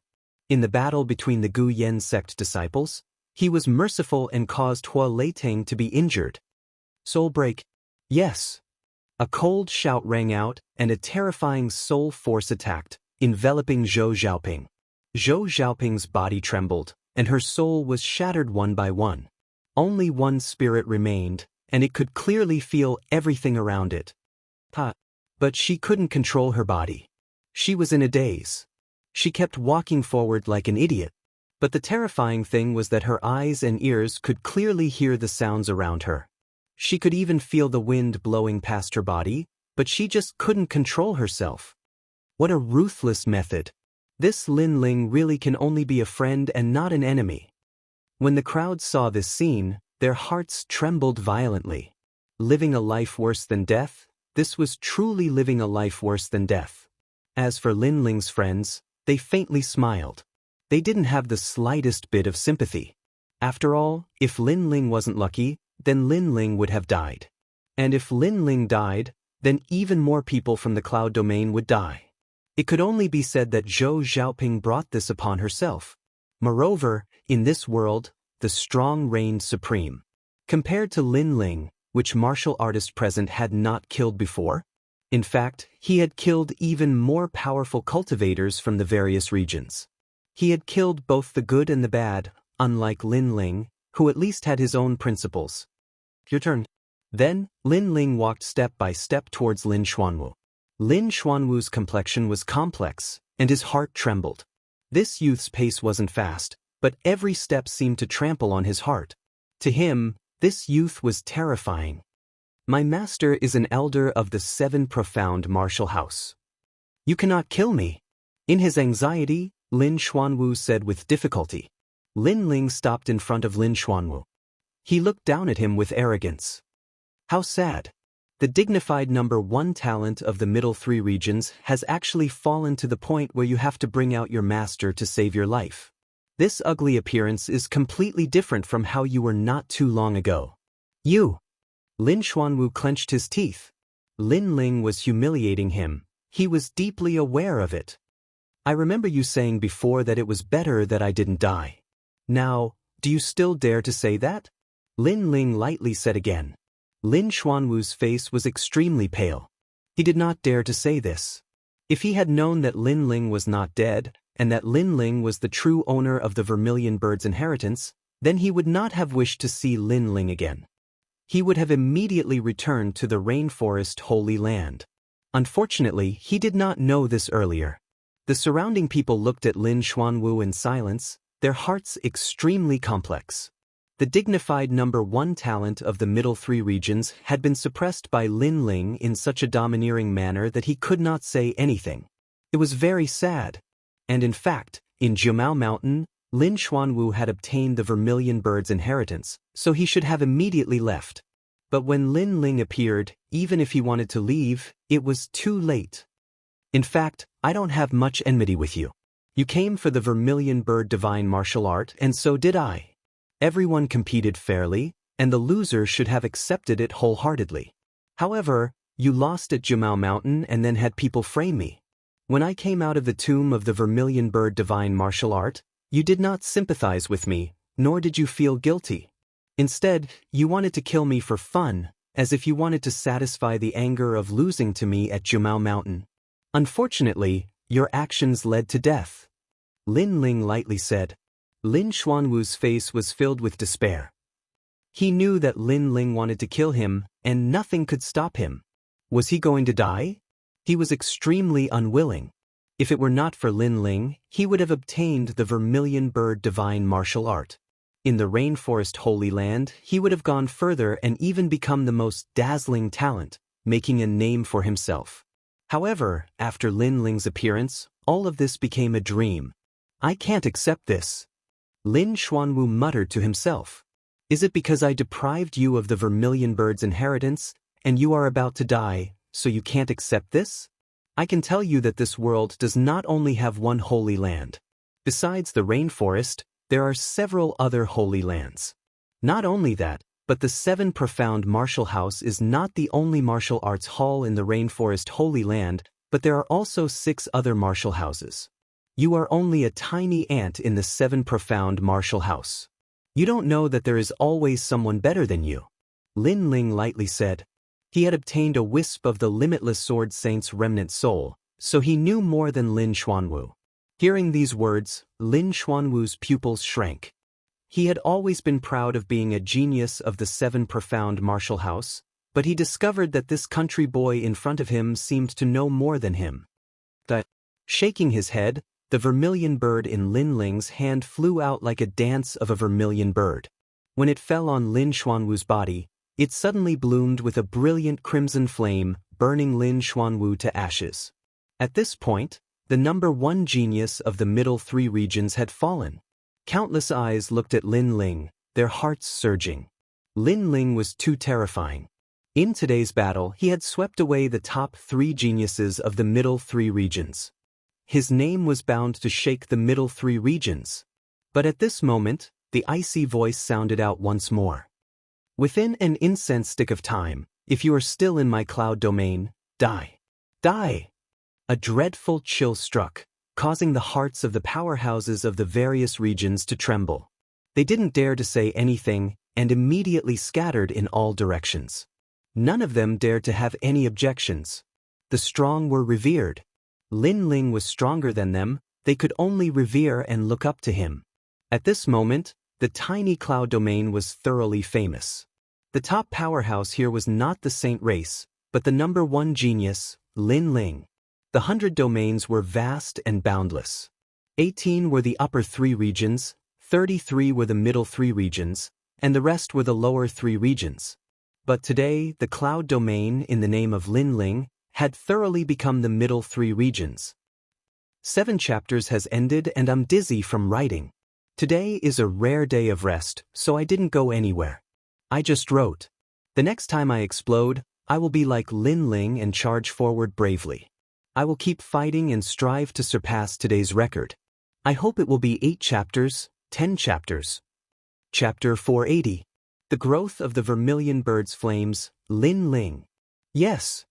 In the battle between the Gu Yan sect disciples, he was merciful and caused Hua Leiteng to be injured. Soul break. Yes. A cold shout rang out, and a terrifying soul force attacked, enveloping Zhou Xiaoping. Zhou Xiaoping's body trembled, and her soul was shattered one by one. Only one spirit remained, and it could clearly feel everything around it. But she couldn't control her body. She was in a daze. She kept walking forward like an idiot. But the terrifying thing was that her eyes and ears could clearly hear the sounds around her. She could even feel the wind blowing past her body, but she just couldn't control herself. What a ruthless method. This Lin Ling really can only be a friend and not an enemy. When the crowd saw this scene, their hearts trembled violently. Living a life worse than death, this was truly living a life worse than death. As for Lin Ling's friends, they faintly smiled. They didn't have the slightest bit of sympathy. After all, if Lin Ling wasn't lucky, then Lin Ling would have died. And if Lin Ling died, then even more people from the cloud domain would die. It could only be said that Zhou Xiaoping brought this upon herself. Moreover, in this world, the strong reigned supreme. Compared to Lin Ling, which martial artist present had not killed before? In fact, he had killed even more powerful cultivators from the various regions. He had killed both the good and the bad, unlike Lin Ling, who at least had his own principles. Your turn. Then, Lin Ling walked step by step towards Lin Xuanwu. Lin Xuanwu's complexion was complex, and his heart trembled. This youth's pace wasn't fast, but every step seemed to trample on his heart. To him, this youth was terrifying. My master is an elder of the 7 profound martial house. You cannot kill me. In his anxiety, Lin Xuanwu said with difficulty. Lin Ling stopped in front of Lin Xuanwu. He looked down at him with arrogance. How sad. The dignified number 1 talent of the middle 3 regions has actually fallen to the point where you have to bring out your master to save your life. This ugly appearance is completely different from how you were not too long ago. You! Lin Xuanwu clenched his teeth. Lin Ling was humiliating him. He was deeply aware of it. I remember you saying before that it was better that I didn't die. Now, do you still dare to say that? Lin Ling lightly said again. Lin Xuanwu's face was extremely pale. He did not dare to say this. If he had known that Lin Ling was not dead, and that Lin Ling was the true owner of the Vermilion Bird's inheritance, then he would not have wished to see Lin Ling again. He would have immediately returned to the rainforest Holy Land. Unfortunately, he did not know this earlier. The surrounding people looked at Lin Xuanwu in silence, their hearts extremely complex. The dignified number 1 talent of the middle 3 regions had been suppressed by Lin Ling in such a domineering manner that he could not say anything. It was very sad. And in fact, in Jiumao Mountain, Lin Xuanwu had obtained the Vermilion Bird's inheritance, so he should have immediately left. But when Lin Ling appeared, even if he wanted to leave, it was too late. In fact, I don't have much enmity with you. You came for the Vermilion Bird divine martial art, and so did I. Everyone competed fairly, and the loser should have accepted it wholeheartedly. However, you lost at Jiumao Mountain and then had people frame me. When I came out of the tomb of the vermilion bird divine martial art, you did not sympathize with me, nor did you feel guilty. Instead, you wanted to kill me for fun, as if you wanted to satisfy the anger of losing to me at Jumao Mountain. Unfortunately, your actions led to death. Lin Ling lightly said. Lin Xuanwu's face was filled with despair. He knew that Lin Ling wanted to kill him, and nothing could stop him. Was he going to die? He was extremely unwilling. If it were not for Lin Ling, he would have obtained the vermilion bird divine martial art. In the rainforest Holy Land, he would have gone further and even become the most dazzling talent, making a name for himself. However, after Lin Ling's appearance, all of this became a dream. I can't accept this. Lin Xuanwu muttered to himself. Is it because I deprived you of the vermilion bird's inheritance, and you are about to die, so you can't accept this? I can tell you that this world does not only have one holy land. Besides the rainforest, there are several other holy lands. Not only that, but the 7 Profound Martial House is not the only martial arts hall in the rainforest Holy Land, but there are also 6 other martial houses. You are only a tiny ant in the 7 Profound Martial House. You don't know that there is always someone better than you. Lin Ling lightly said. He had obtained a wisp of the limitless Sword Saint's remnant soul, so he knew more than Lin Xuanwu. Hearing these words, Lin Xuanwu's pupils shrank. He had always been proud of being a genius of the 7 Profound Martial House, but he discovered that this country boy in front of him seemed to know more than him. Shaking his head, the vermilion bird in Lin Ling's hand flew out like a dance of a vermilion bird. When it fell on Lin Xuanwu's body, it suddenly bloomed with a brilliant crimson flame, burning Lin Xuanwu to ashes. At this point, the number 1 genius of the middle 3 regions had fallen. Countless eyes looked at Lin Ling, their hearts surging. Lin Ling was too terrifying. In today's battle, he had swept away the top 3 geniuses of the middle 3 regions. His name was bound to shake the middle 3 regions. But at this moment, the icy voice sounded out once more. Within an incense stick of time, if you are still in my cloud domain, die. Die! A dreadful chill struck, causing the hearts of the powerhouses of the various regions to tremble. They didn't dare to say anything, and immediately scattered in all directions. None of them dared to have any objections. The strong were revered. Lin Ling was stronger than them, they could only revere and look up to him. At this moment, the tiny cloud domain was thoroughly famous. The top powerhouse here was not the saint race, but the number 1 genius, Lin Ling. The 100 domains were vast and boundless. 18 were the upper 3 regions, 33 were the middle 3 regions, and the rest were the lower 3 regions. But today, the cloud domain, in the name of Lin Ling, had thoroughly become the middle 3 regions. 7 chapters has ended and I'm dizzy from writing. Today is a rare day of rest, so I didn't go anywhere. I just wrote. The next time I explode, I will be like Lin Ling and charge forward bravely. I will keep fighting and strive to surpass today's record. I hope it will be 8 chapters, 10 chapters. Chapter 480. The Growth of the Vermilion Bird's Flames, Lin Ling. Yes.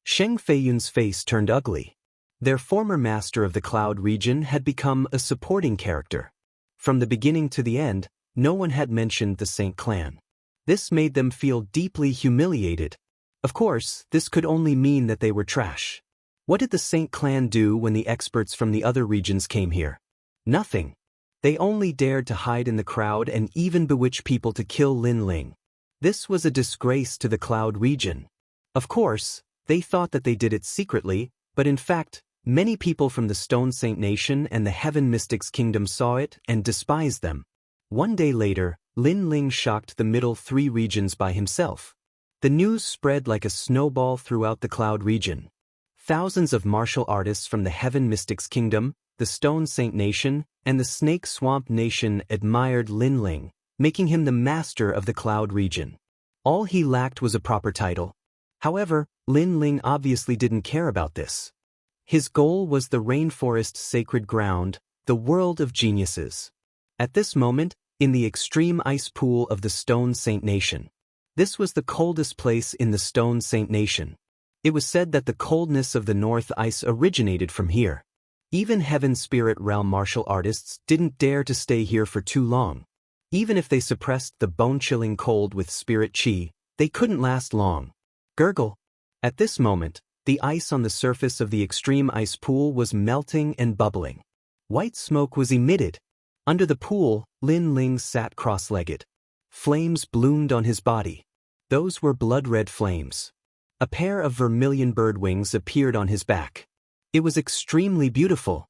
Sheng Feiyun's face turned ugly. Their former master of the cloud region had become a supporting character. From the beginning to the end, no one had mentioned the Saint clan. This made them feel deeply humiliated. Of course, this could only mean that they were trash. What did the Saint clan do when the experts from the other regions came here? Nothing. They only dared to hide in the crowd and even bewitch people to kill Lin Ling. This was a disgrace to the cloud region. Of course, they thought that they did it secretly, but in fact, many people from the Stone Saint Nation and the Heaven Mystics Kingdom saw it and despised them. One day later, Lin Ling shocked the middle 3 regions by himself. The news spread like a snowball throughout the cloud region. Thousands of martial artists from the Heaven Mystics Kingdom, the Stone Saint Nation, and the Snake Swamp Nation admired Lin Ling, making him the master of the cloud region. All he lacked was a proper title. However, Lin Ling obviously didn't care about this. His goal was the rainforest's sacred ground, the world of geniuses. At this moment, in the extreme ice pool of the Stone Saint Nation. This was the coldest place in the Stone Saint Nation. It was said that the coldness of the North Ice originated from here. Even Heaven Spirit Realm martial artists didn't dare to stay here for too long. Even if they suppressed the bone-chilling cold with spirit chi, they couldn't last long. Gurgle. At this moment, the ice on the surface of the extreme ice pool was melting and bubbling. White smoke was emitted. Under the pool, Lin Ling sat cross-legged. Flames bloomed on his body. Those were blood-red flames. A pair of vermilion bird wings appeared on his back. It was extremely beautiful.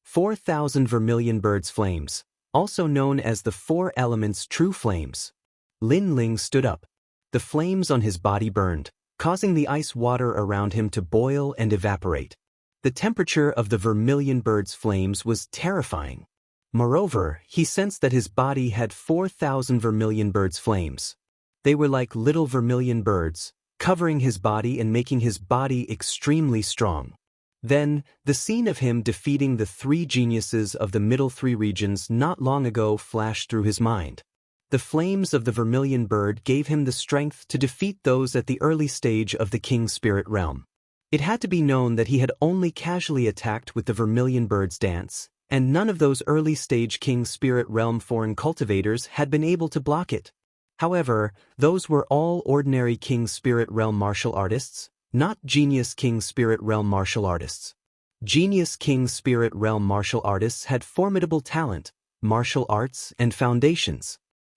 4,000 vermilion birds' flames, also known as the Four Elements' true flames. Lin Ling stood up. The flames on his body burned, causing the ice water around him to boil and evaporate. The temperature of the vermilion bird's flames was terrifying. Moreover, he sensed that his body had 4,000 vermilion bird's flames. They were like little vermilion birds, covering his body and making his body extremely strong. Then, the scene of him defeating the three geniuses of the middle three regions not long ago flashed through his mind. The flames of the vermilion bird gave him the strength to defeat those at the early stage of the King Spirit Realm. It had to be known that he had only casually attacked with the vermilion bird's dance, and none of those early-stage King Spirit Realm foreign cultivators had been able to block it. However, those were all ordinary King Spirit Realm martial artists, not Genius King Spirit Realm martial artists. Genius King Spirit Realm martial artists had formidable talent, martial arts, and foundations.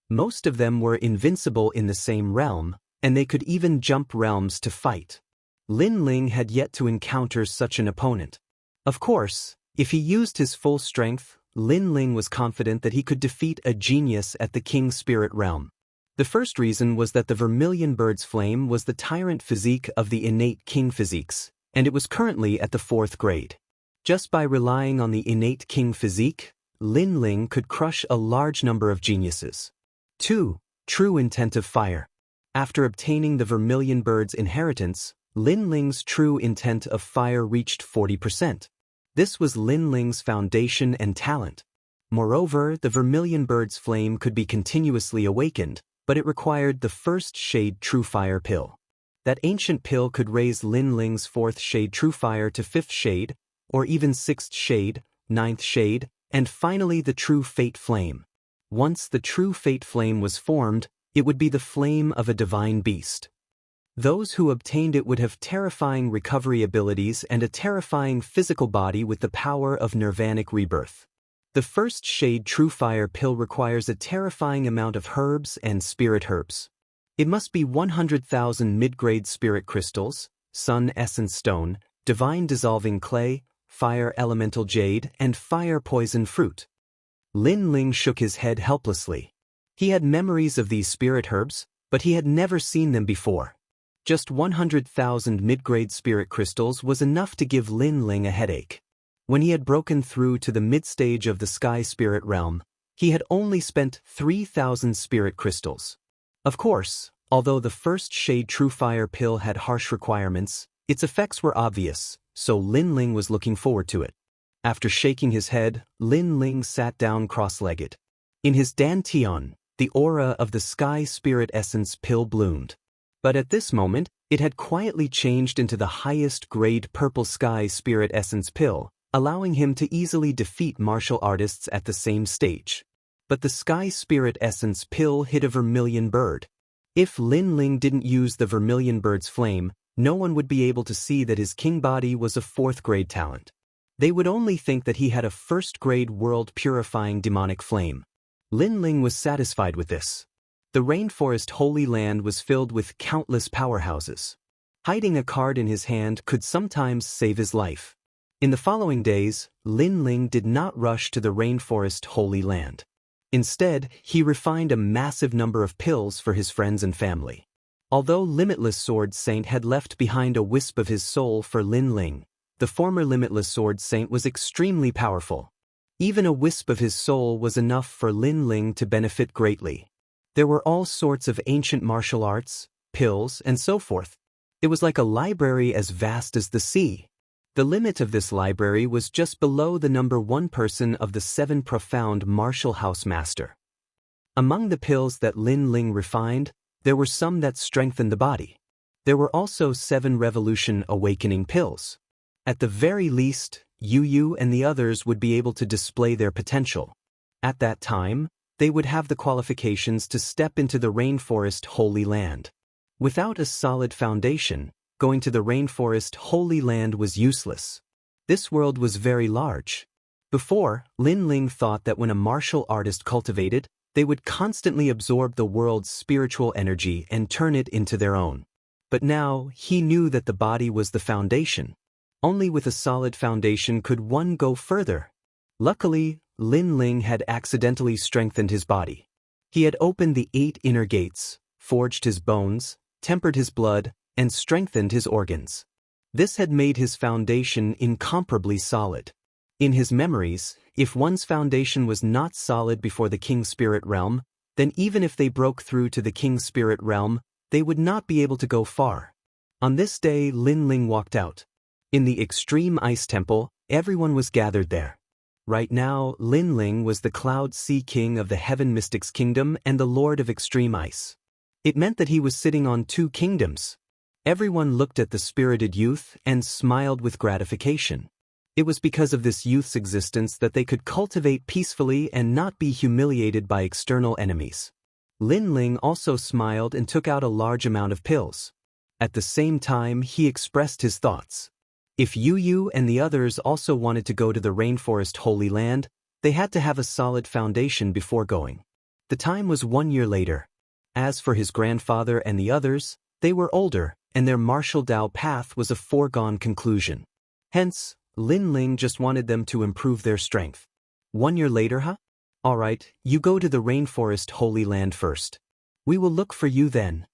Most of them were invincible in the same realm, and they could even jump realms to fight. Lin Ling had yet to encounter such an opponent. Of course, if he used his full strength, Lin Ling was confident that he could defeat a genius at the King Spirit Realm. The first reason was that the vermilion bird's flame was the tyrant physique of the innate king physiques, and it was currently at the 4th grade. Just by relying on the innate king physique, Lin Ling could crush a large number of geniuses. 2. True intent of fire. After obtaining the vermilion bird's inheritance, Lin Ling's true intent of fire reached 40%. This was Lin Ling's foundation and talent. Moreover, the vermilion bird's flame could be continuously awakened, but it required the first shade True Fire pill. That ancient pill could raise Lin Ling's 4th shade True Fire to 5th shade, or even 6th shade, 9th shade, and finally the True Fate Flame. Once the True Fate Flame was formed, it would be the flame of a divine beast. Those who obtained it would have terrifying recovery abilities and a terrifying physical body with the power of nirvanic rebirth. The first shade True Fire pill requires a terrifying amount of herbs and spirit herbs. It must be 100,000 mid-grade spirit crystals, sun essence stone, divine dissolving clay, fire elemental jade, and fire poison fruit. Lin Ling shook his head helplessly. He had memories of these spirit herbs, but he had never seen them before. Just 100,000 mid-grade spirit crystals was enough to give Lin Ling a headache. When he had broken through to the mid-stage of the Sky Spirit Realm, he had only spent 3,000 spirit crystals. Of course, although the first shade True Fire pill had harsh requirements, its effects were obvious, so Lin Ling was looking forward to it. After shaking his head, Lin Ling sat down cross-legged. In his dantian, the aura of the Sky Spirit Essence pill bloomed. But at this moment, it had quietly changed into the highest grade Purple Sky Spirit Essence pill, allowing him to easily defeat martial artists at the same stage. But the Sky Spirit Essence pill hit a vermilion bird. If Lin Ling didn't use the vermilion bird's flame, no one would be able to see that his king body was a 4th grade talent. They would only think that he had a 1st grade world-purifying demonic flame. Lin Ling was satisfied with this. The rainforest Holy Land was filled with countless powerhouses. Hiding a card in his hand could sometimes save his life. In the following days, Lin Ling did not rush to the rainforest Holy Land. Instead, he refined a massive number of pills for his friends and family. Although Limitless Sword Saint had left behind a wisp of his soul for Lin Ling, the former Limitless Sword Saint was extremely powerful. Even a wisp of his soul was enough for Lin Ling to benefit greatly. There were all sorts of ancient martial arts, pills, and so forth. It was like a library as vast as the sea. The limit of this library was just below the number 1 person of the 7 profound martial house master. Among the pills that Lin Ling refined, there were some that strengthened the body. There were also 7 revolution awakening pills. At the very least, Yu and the others would be able to display their potential. At that time, they would have the qualifications to step into the rainforest Holy Land. Without a solid foundation, going to the rainforest Holy Land was useless. This world was very large. Before, Lin Ling thought that when a martial artist cultivated, they would constantly absorb the world's spiritual energy and turn it into their own. But now, he knew that the body was the foundation. Only with a solid foundation could one go further. Luckily, Lin Ling had accidentally strengthened his body. He had opened the 8 inner gates, forged his bones, tempered his blood, and strengthened his organs. This had made his foundation incomparably solid. In his memories, if one's foundation was not solid before the King Spirit Realm, then even if they broke through to the King Spirit Realm, they would not be able to go far. On this day, Lin Ling walked out. In the extreme ice temple, everyone was gathered there. Right now, Lin Ling was the Cloud Sea King of the Heaven Mystics Kingdom and the Lord of Extreme Ice. It meant that he was sitting on 2 kingdoms. Everyone looked at the spirited youth and smiled with gratification. It was because of this youth's existence that they could cultivate peacefully and not be humiliated by external enemies. Lin Ling also smiled and took out a large amount of pills. At the same time, he expressed his thoughts. If Yu and the others also wanted to go to the Rainforest Holy Land, they had to have a solid foundation before going. The time was 1 year later. As for his grandfather and the others, they were older, and their martial Dao path was a foregone conclusion. Hence, Lin Ling just wanted them to improve their strength. 1 year later, huh? Alright, you go to the Rainforest Holy Land first. We will look for you then.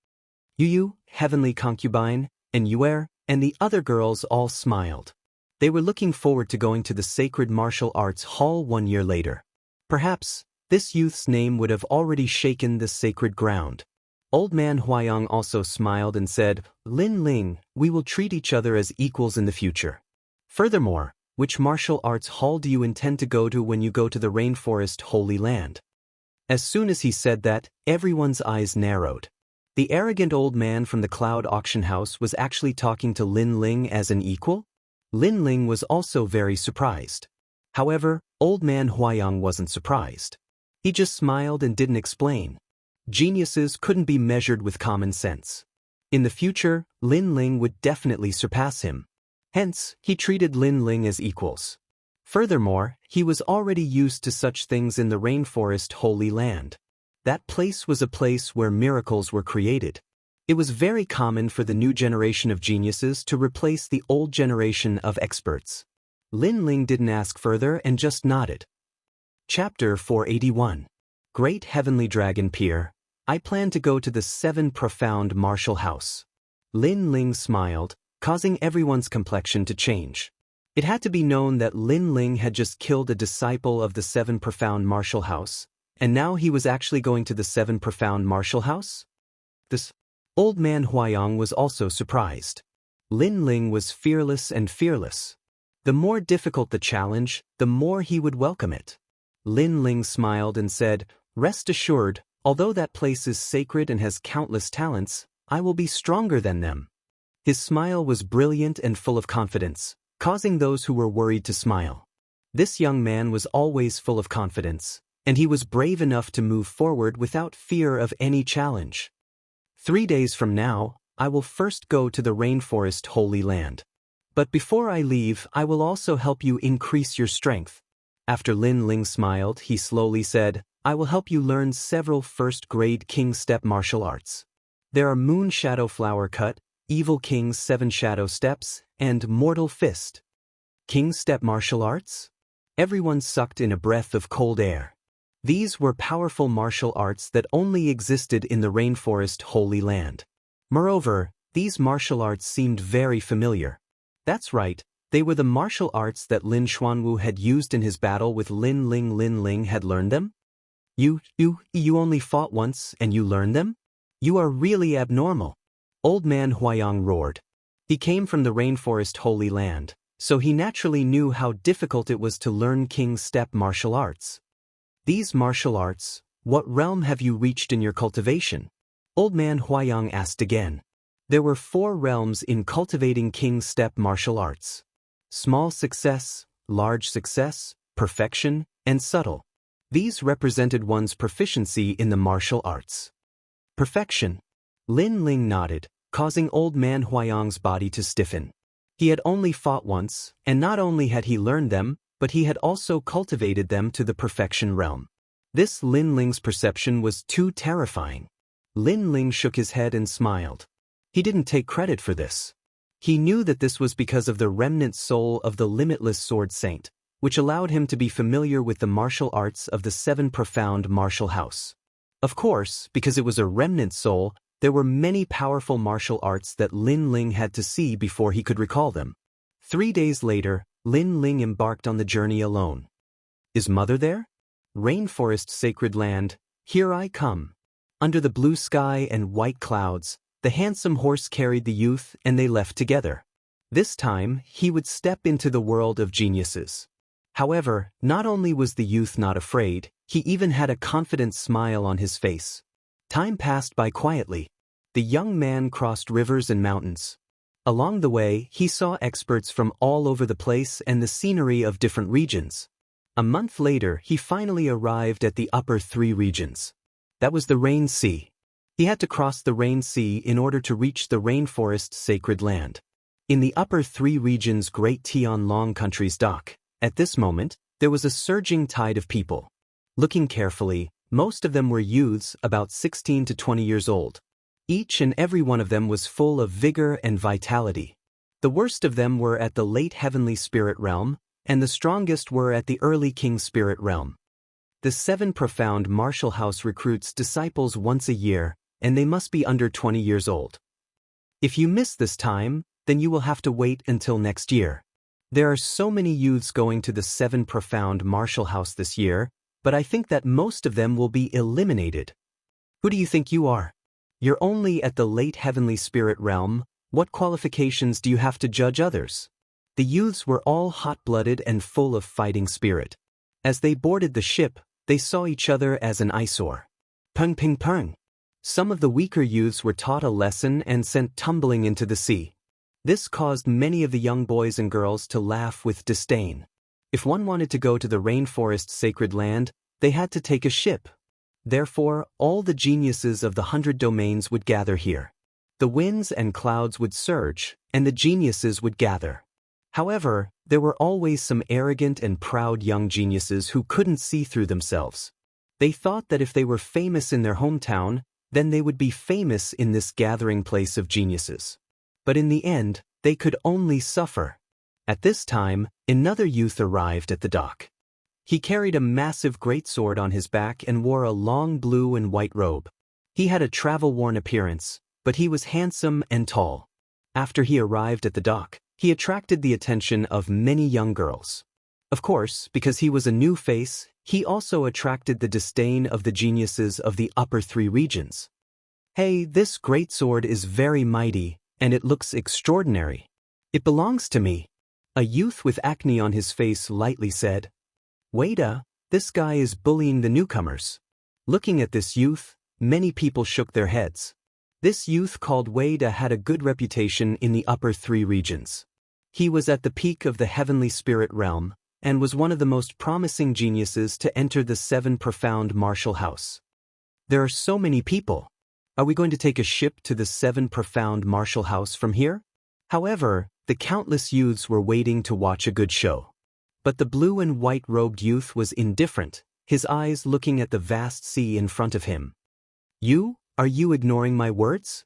Yu, Heavenly Concubine, and Yuer, and the other girls all smiled. They were looking forward to going to the Sacred Martial Arts Hall 1 year later. Perhaps, this youth's name would have already shaken the sacred ground. Old Man Huayang also smiled and said, Lin Ling, we will treat each other as equals in the future. Furthermore, which martial arts hall do you intend to go to when you go to the Rainforest Holy Land? As soon as he said that, everyone's eyes narrowed. The arrogant old man from the Cloud Auction House was actually talking to Lin Ling as an equal? Lin Ling was also very surprised. However, Old Man Huayang wasn't surprised. He just smiled and didn't explain. Geniuses couldn't be measured with common sense. In the future, Lin Ling would definitely surpass him. Hence, he treated Lin Ling as equals. Furthermore, he was already used to such things in the Rainforest Holy Land. That place was a place where miracles were created. It was very common for the new generation of geniuses to replace the old generation of experts. Lin Ling didn't ask further and just nodded. Chapter 481. Great Heavenly Dragon Peer, I plan to go to the 7 Profound Martial House. Lin Ling smiled, causing everyone's complexion to change. It had to be known that Lin Ling had just killed a disciple of the 7 Profound Martial House, and now he was actually going to the 7 Profound Martial House? This Old Man Huayang was also surprised. Lin Ling was fearless and fearless. The more difficult the challenge, the more he would welcome it. Lin Ling smiled and said, Rest assured, although that place is sacred and has countless talents, I will be stronger than them. His smile was brilliant and full of confidence, causing those who were worried to smile. This young man was always full of confidence, and he was brave enough to move forward without fear of any challenge. 3 days from now, I will first go to the Rainforest Holy Land. But before I leave, I will also help you increase your strength. After Lin Ling smiled, he slowly said, I will help you learn several first-grade King Step martial arts. There are Moon Shadow Flower Cut, Evil King's 7 Shadow Steps, and Mortal Fist. King Step martial arts? Everyone sucked in a breath of cold air. These were powerful martial arts that only existed in the Rainforest Holy Land. Moreover, these martial arts seemed very familiar. That's right, they were the martial arts that Lin Xuanwu had used in his battle with Lin Ling. Lin Ling had learned them? You only fought once and you learned them? You are really abnormal. Old Man Huayang roared. He came from the Rainforest Holy Land, so he naturally knew how difficult it was to learn King Step martial arts. These martial arts, what realm have you reached in your cultivation? Old Man Huayang asked again. There were 4 realms in cultivating King Step martial arts: small success, large success, perfection, and subtle. These represented one's proficiency in the martial arts. Perfection. Lin Ling nodded, causing old man Huayang's body to stiffen. He had only fought once, and not only had he learned them, but he had also cultivated them to the perfection realm. This Lin Ling's perception was too terrifying. Lin Ling shook his head and smiled. He didn't take credit for this. He knew that this was because of the remnant soul of the limitless sword saint, which allowed him to be familiar with the martial arts of the 7 profound martial house. Of course, because it was a remnant soul, there were many powerful martial arts that Lin Ling had to see before he could recall them. 3 days later, Lin Ling embarked on the journey alone. Is Mother there? Rainforest sacred land, here I come. Under the blue sky and white clouds, the handsome horse carried the youth and they left together. This time, he would step into the world of geniuses. However, not only was the youth not afraid, he even had a confident smile on his face. Time passed by quietly. The young man crossed rivers and mountains. Along the way, he saw experts from all over the place and the scenery of different regions. A month later, he finally arrived at the upper 3 regions. That was the Rain Sea. He had to cross the Rain Sea in order to reach the rainforest sacred land. In the upper 3 regions, Great Tianlong country's dock. At this moment, there was a surging tide of people. Looking carefully, most of them were youths about 16 to 20 years old. Each and every one of them was full of vigor and vitality. The worst of them were at the late heavenly spirit realm, and the strongest were at the early king spirit realm. The 7 profound martial house recruits disciples once a year, and they must be under 20 years old. If you miss this time, then you will have to wait until next year. There are so many youths going to the 7 profound martial house this year, but I think that most of them will be eliminated. Who do you think you are? You're only at the late heavenly spirit realm. What qualifications do you have to judge others? The youths were all hot-blooded and full of fighting spirit. As they boarded the ship, they saw each other as an eyesore. Peng ping peng. Some of the weaker youths were taught a lesson and sent tumbling into the sea. This caused many of the young boys and girls to laugh with disdain. If one wanted to go to the rainforest sacred land, they had to take a ship. Therefore, all the geniuses of the 100 domains would gather here. The winds and clouds would surge, and the geniuses would gather. However, there were always some arrogant and proud young geniuses who couldn't see through themselves. They thought that if they were famous in their hometown, then they would be famous in this gathering place of geniuses. But in the end, they could only suffer. At this time, another youth arrived at the dock. He carried a massive greatsword on his back and wore a long blue and white robe. He had a travel-worn appearance, but he was handsome and tall. After he arrived at the dock, he attracted the attention of many young girls. Of course, because he was a new face, he also attracted the disdain of the geniuses of the upper 3 regions. Hey, this greatsword is very mighty, and it looks extraordinary. It belongs to me. A youth with acne on his face lightly said. Waita, this guy is bullying the newcomers. Looking at this youth, many people shook their heads. This youth called Waita had a good reputation in the upper 3 regions. He was at the peak of the heavenly spirit realm, and was one of the most promising geniuses to enter the 7 profound martial house. There are so many people. Are we going to take a ship to the 7 profound martial house from here? However, the countless youths were waiting to watch a good show. But the blue and white-robed youth was indifferent, his eyes looking at the vast sea in front of him. Are you ignoring my words?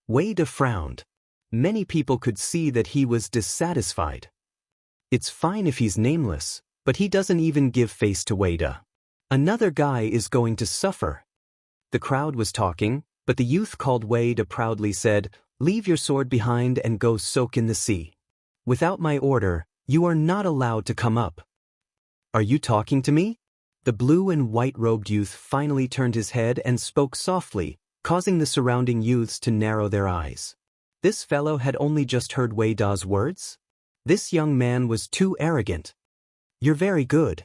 Waida frowned. Many people could see that he was dissatisfied. It's fine if he's nameless, but he doesn't even give face to Waida. Another guy is going to suffer. The crowd was talking, but the youth called Waida proudly said, Leave your sword behind and go soak in the sea. Without my order, you are not allowed to come up. Are you talking to me? The blue and white-robed youth finally turned his head and spoke softly, causing the surrounding youths to narrow their eyes. This fellow had only just heard Waida's words? This young man was too arrogant. You're very good.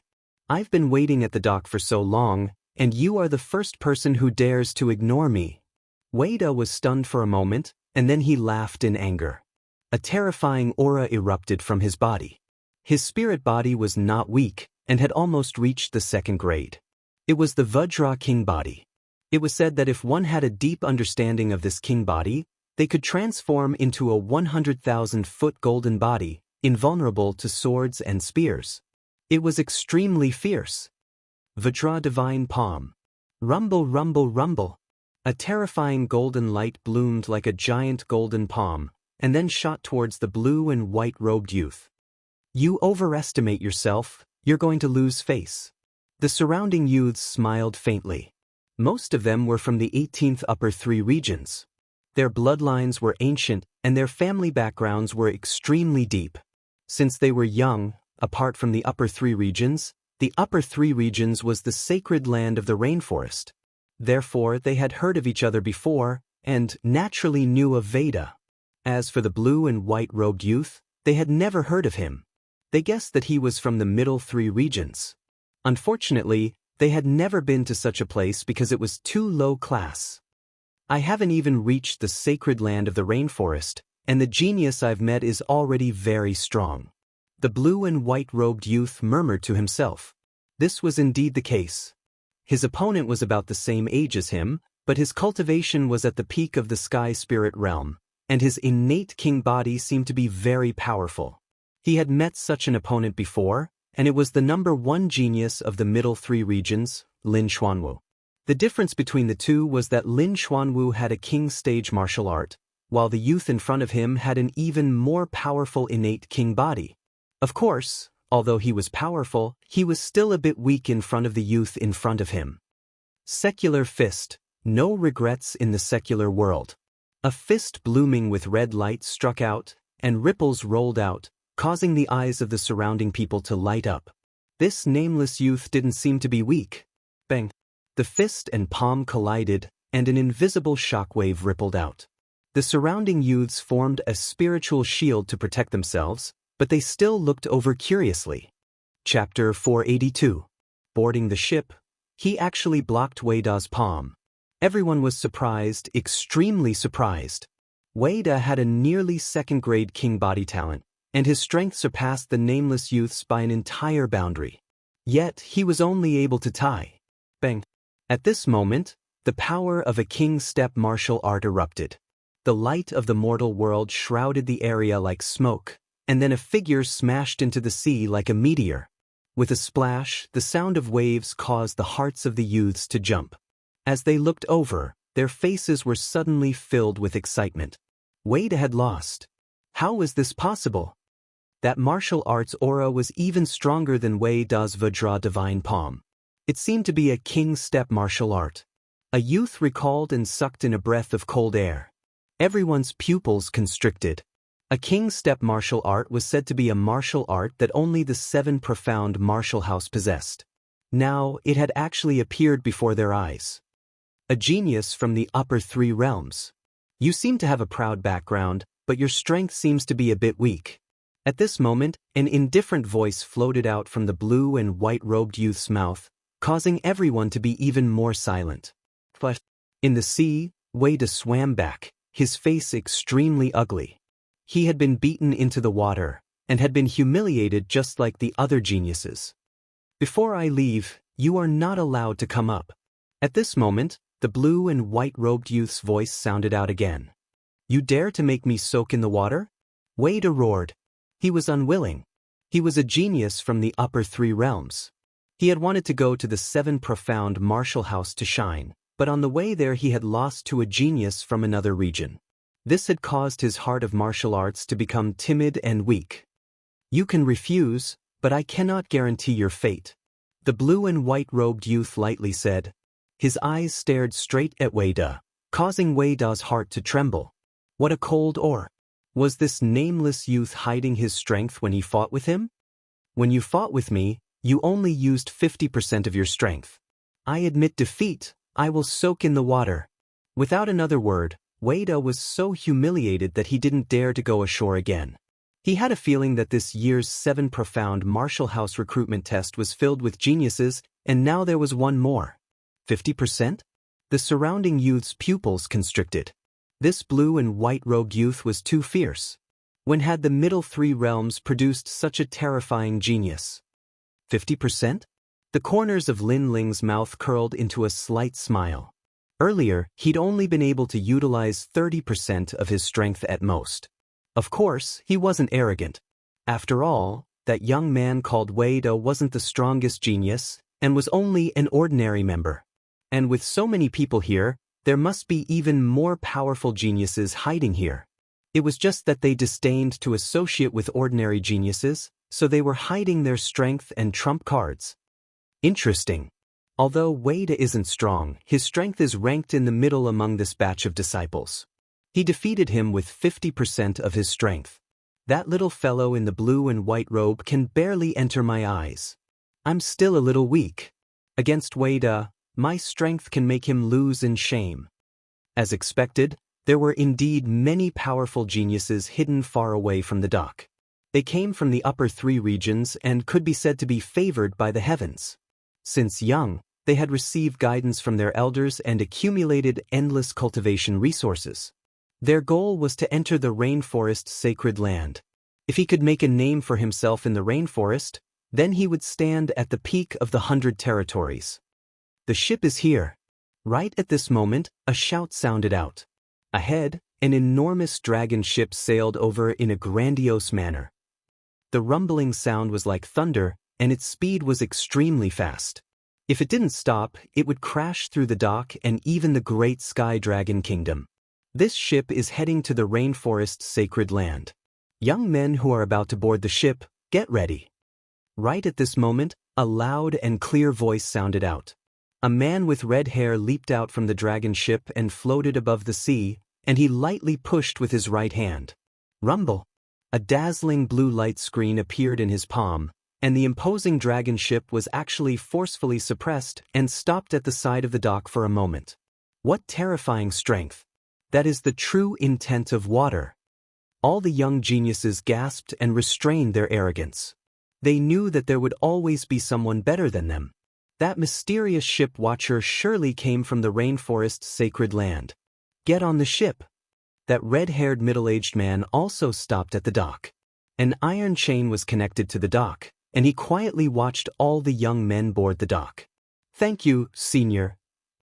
I've been waiting at the dock for so long, and you are the first person who dares to ignore me. Waida was stunned for a moment, and then he laughed in anger. A terrifying aura erupted from his body. His spirit body was not weak and had almost reached the 2nd grade. It was the Vajra king body. It was said that if one had a deep understanding of this king body, they could transform into a 100,000-foot golden body, invulnerable to swords and spears. It was extremely fierce. Vajra divine palm. Rumble, rumble, rumble. A terrifying golden light bloomed like a giant golden palm, and then shot towards the blue and white-robed youth. You overestimate yourself, you're going to lose face. The surrounding youths smiled faintly. Most of them were from the 18th upper 3 regions. Their bloodlines were ancient, and their family backgrounds were extremely deep. Since they were young, apart from the upper 3 regions, the upper 3 regions was the sacred land of the rainforest. Therefore, they had heard of each other before, and naturally knew of Veda. As for the blue and white-robed youth, they had never heard of him. They guessed that he was from the middle 3 regions. Unfortunately, they had never been to such a place because it was too low class. I haven't even reached the sacred land of the rainforest, and the genius I've met is already very strong. The blue and white-robed youth murmured to himself. This was indeed the case. His opponent was about the same age as him, but his cultivation was at the peak of the sky spirit realm, and his innate king body seemed to be very powerful. He had met such an opponent before, and it was the number 1 genius of the middle 3 regions, Lin Xuanwu. The difference between the two was that Lin Xuanwu had a king stage martial art, while the youth in front of him had an even more powerful innate king body. Of course, although he was powerful, he was still a bit weak in front of the youth in front of him. Secular fist. No regrets in the secular world. A fist blooming with red light struck out, and ripples rolled out, causing the eyes of the surrounding people to light up. This nameless youth didn't seem to be weak. Bang! The fist and palm collided, and an invisible shockwave rippled out. The surrounding youths formed a spiritual shield to protect themselves, but they still looked over curiously. Chapter 482. Boarding the ship, he actually blocked Wei Da's palm. Everyone was surprised, extremely surprised. Wei Da had a nearly 2nd grade king body talent, and his strength surpassed the nameless youth's by an entire boundary. Yet he was only able to tie. Bang! At this moment, the power of a king step martial art erupted. The light of the mortal world shrouded the area like smoke, and then a figure smashed into the sea like a meteor. With a splash, the sound of waves caused the hearts of the youths to jump. As they looked over, their faces were suddenly filled with excitement. Wei Da had lost. How was this possible? That martial arts aura was even stronger than Wei Da's Vajra divine palm. It seemed to be a king step martial art. A youth recalled and sucked in a breath of cold air. Everyone's pupils constricted. A king step martial art was said to be a martial art that only the 7 profound martial house possessed. Now it had actually appeared before their eyes. A genius from the upper 3 realms. You seem to have a proud background, but your strength seems to be a bit weak. At this moment, an indifferent voice floated out from the blue and white-robed youth's mouth, causing everyone to be even more silent. In the sea, Wei Da swam back, his face extremely ugly. He had been beaten into the water, and had been humiliated just like the other geniuses. Before I leave, you are not allowed to come up. At this moment, the blue and white-robed youth's voice sounded out again. You dare to make me soak in the water? Wei Da roared. He was unwilling. He was a genius from the upper 3 realms. He had wanted to go to the 7 profound martial house to shine, but on the way there he had lost to a genius from another region. This had caused his heart of martial arts to become timid and weak. You can refuse, but I cannot guarantee your fate. The blue and white-robed youth lightly said. His eyes stared straight at Wei Da, causing Wei Da's heart to tremble. What a cold aura! Was this nameless youth hiding his strength when he fought with him? When you fought with me, you only used 50% of your strength. I admit defeat, I will soak in the water. Without another word, Wei Da was so humiliated that he didn't dare to go ashore again. He had a feeling that this year's 7 profound martial house recruitment test was filled with geniuses, and now there was one more. 50%? The surrounding youth's pupils constricted. This blue and white rogue youth was too fierce. When had the middle three realms produced such a terrifying genius? 50%? The corners of Lin Ling's mouth curled into a slight smile. Earlier, he'd only been able to utilize 30% of his strength at most. Of course, he wasn't arrogant. After all, that young man called Wei Da wasn't the strongest genius, and was only an ordinary member. And with so many people here, there must be even more powerful geniuses hiding here. It was just that they disdained to associate with ordinary geniuses, so they were hiding their strength and trump cards. Interesting. Although Wei Da isn't strong, his strength is ranked in the middle among this batch of disciples. He defeated him with 50% of his strength. That little fellow in the blue and white robe can barely enter my eyes. I'm still a little weak. Against Wei Da, my strength can make him lose in shame. As expected, there were indeed many powerful geniuses hidden far away from the dock. They came from the upper three regions and could be said to be favored by the heavens. Since young, they had received guidance from their elders and accumulated endless cultivation resources. Their goal was to enter the rainforest's sacred land. If he could make a name for himself in the rainforest, then he would stand at the peak of the 100 territories. The ship is here. Right at this moment, a shout sounded out. Ahead, an enormous dragon ship sailed over in a grandiose manner. The rumbling sound was like thunder, and its speed was extremely fast. If it didn't stop, it would crash through the dock and even the great Sky Dragon Kingdom. This ship is heading to the rainforest's sacred land. Young men who are about to board the ship, get ready. Right at this moment, a loud and clear voice sounded out. A man with red hair leaped out from the dragon ship and floated above the sea, and he lightly pushed with his right hand. Rumble! A dazzling blue light screen appeared in his palm, and the imposing dragon ship was actually forcefully suppressed and stopped at the side of the dock for a moment. What terrifying strength! That is the true intent of water. All the young geniuses gasped and restrained their arrogance. They knew that there would always be someone better than them. That mysterious ship watcher surely came from the rainforest's sacred land. Get on the ship. That red-haired middle-aged man also stopped at the dock. An iron chain was connected to the dock, and he quietly watched all the young men board the dock. Thank you, Senior,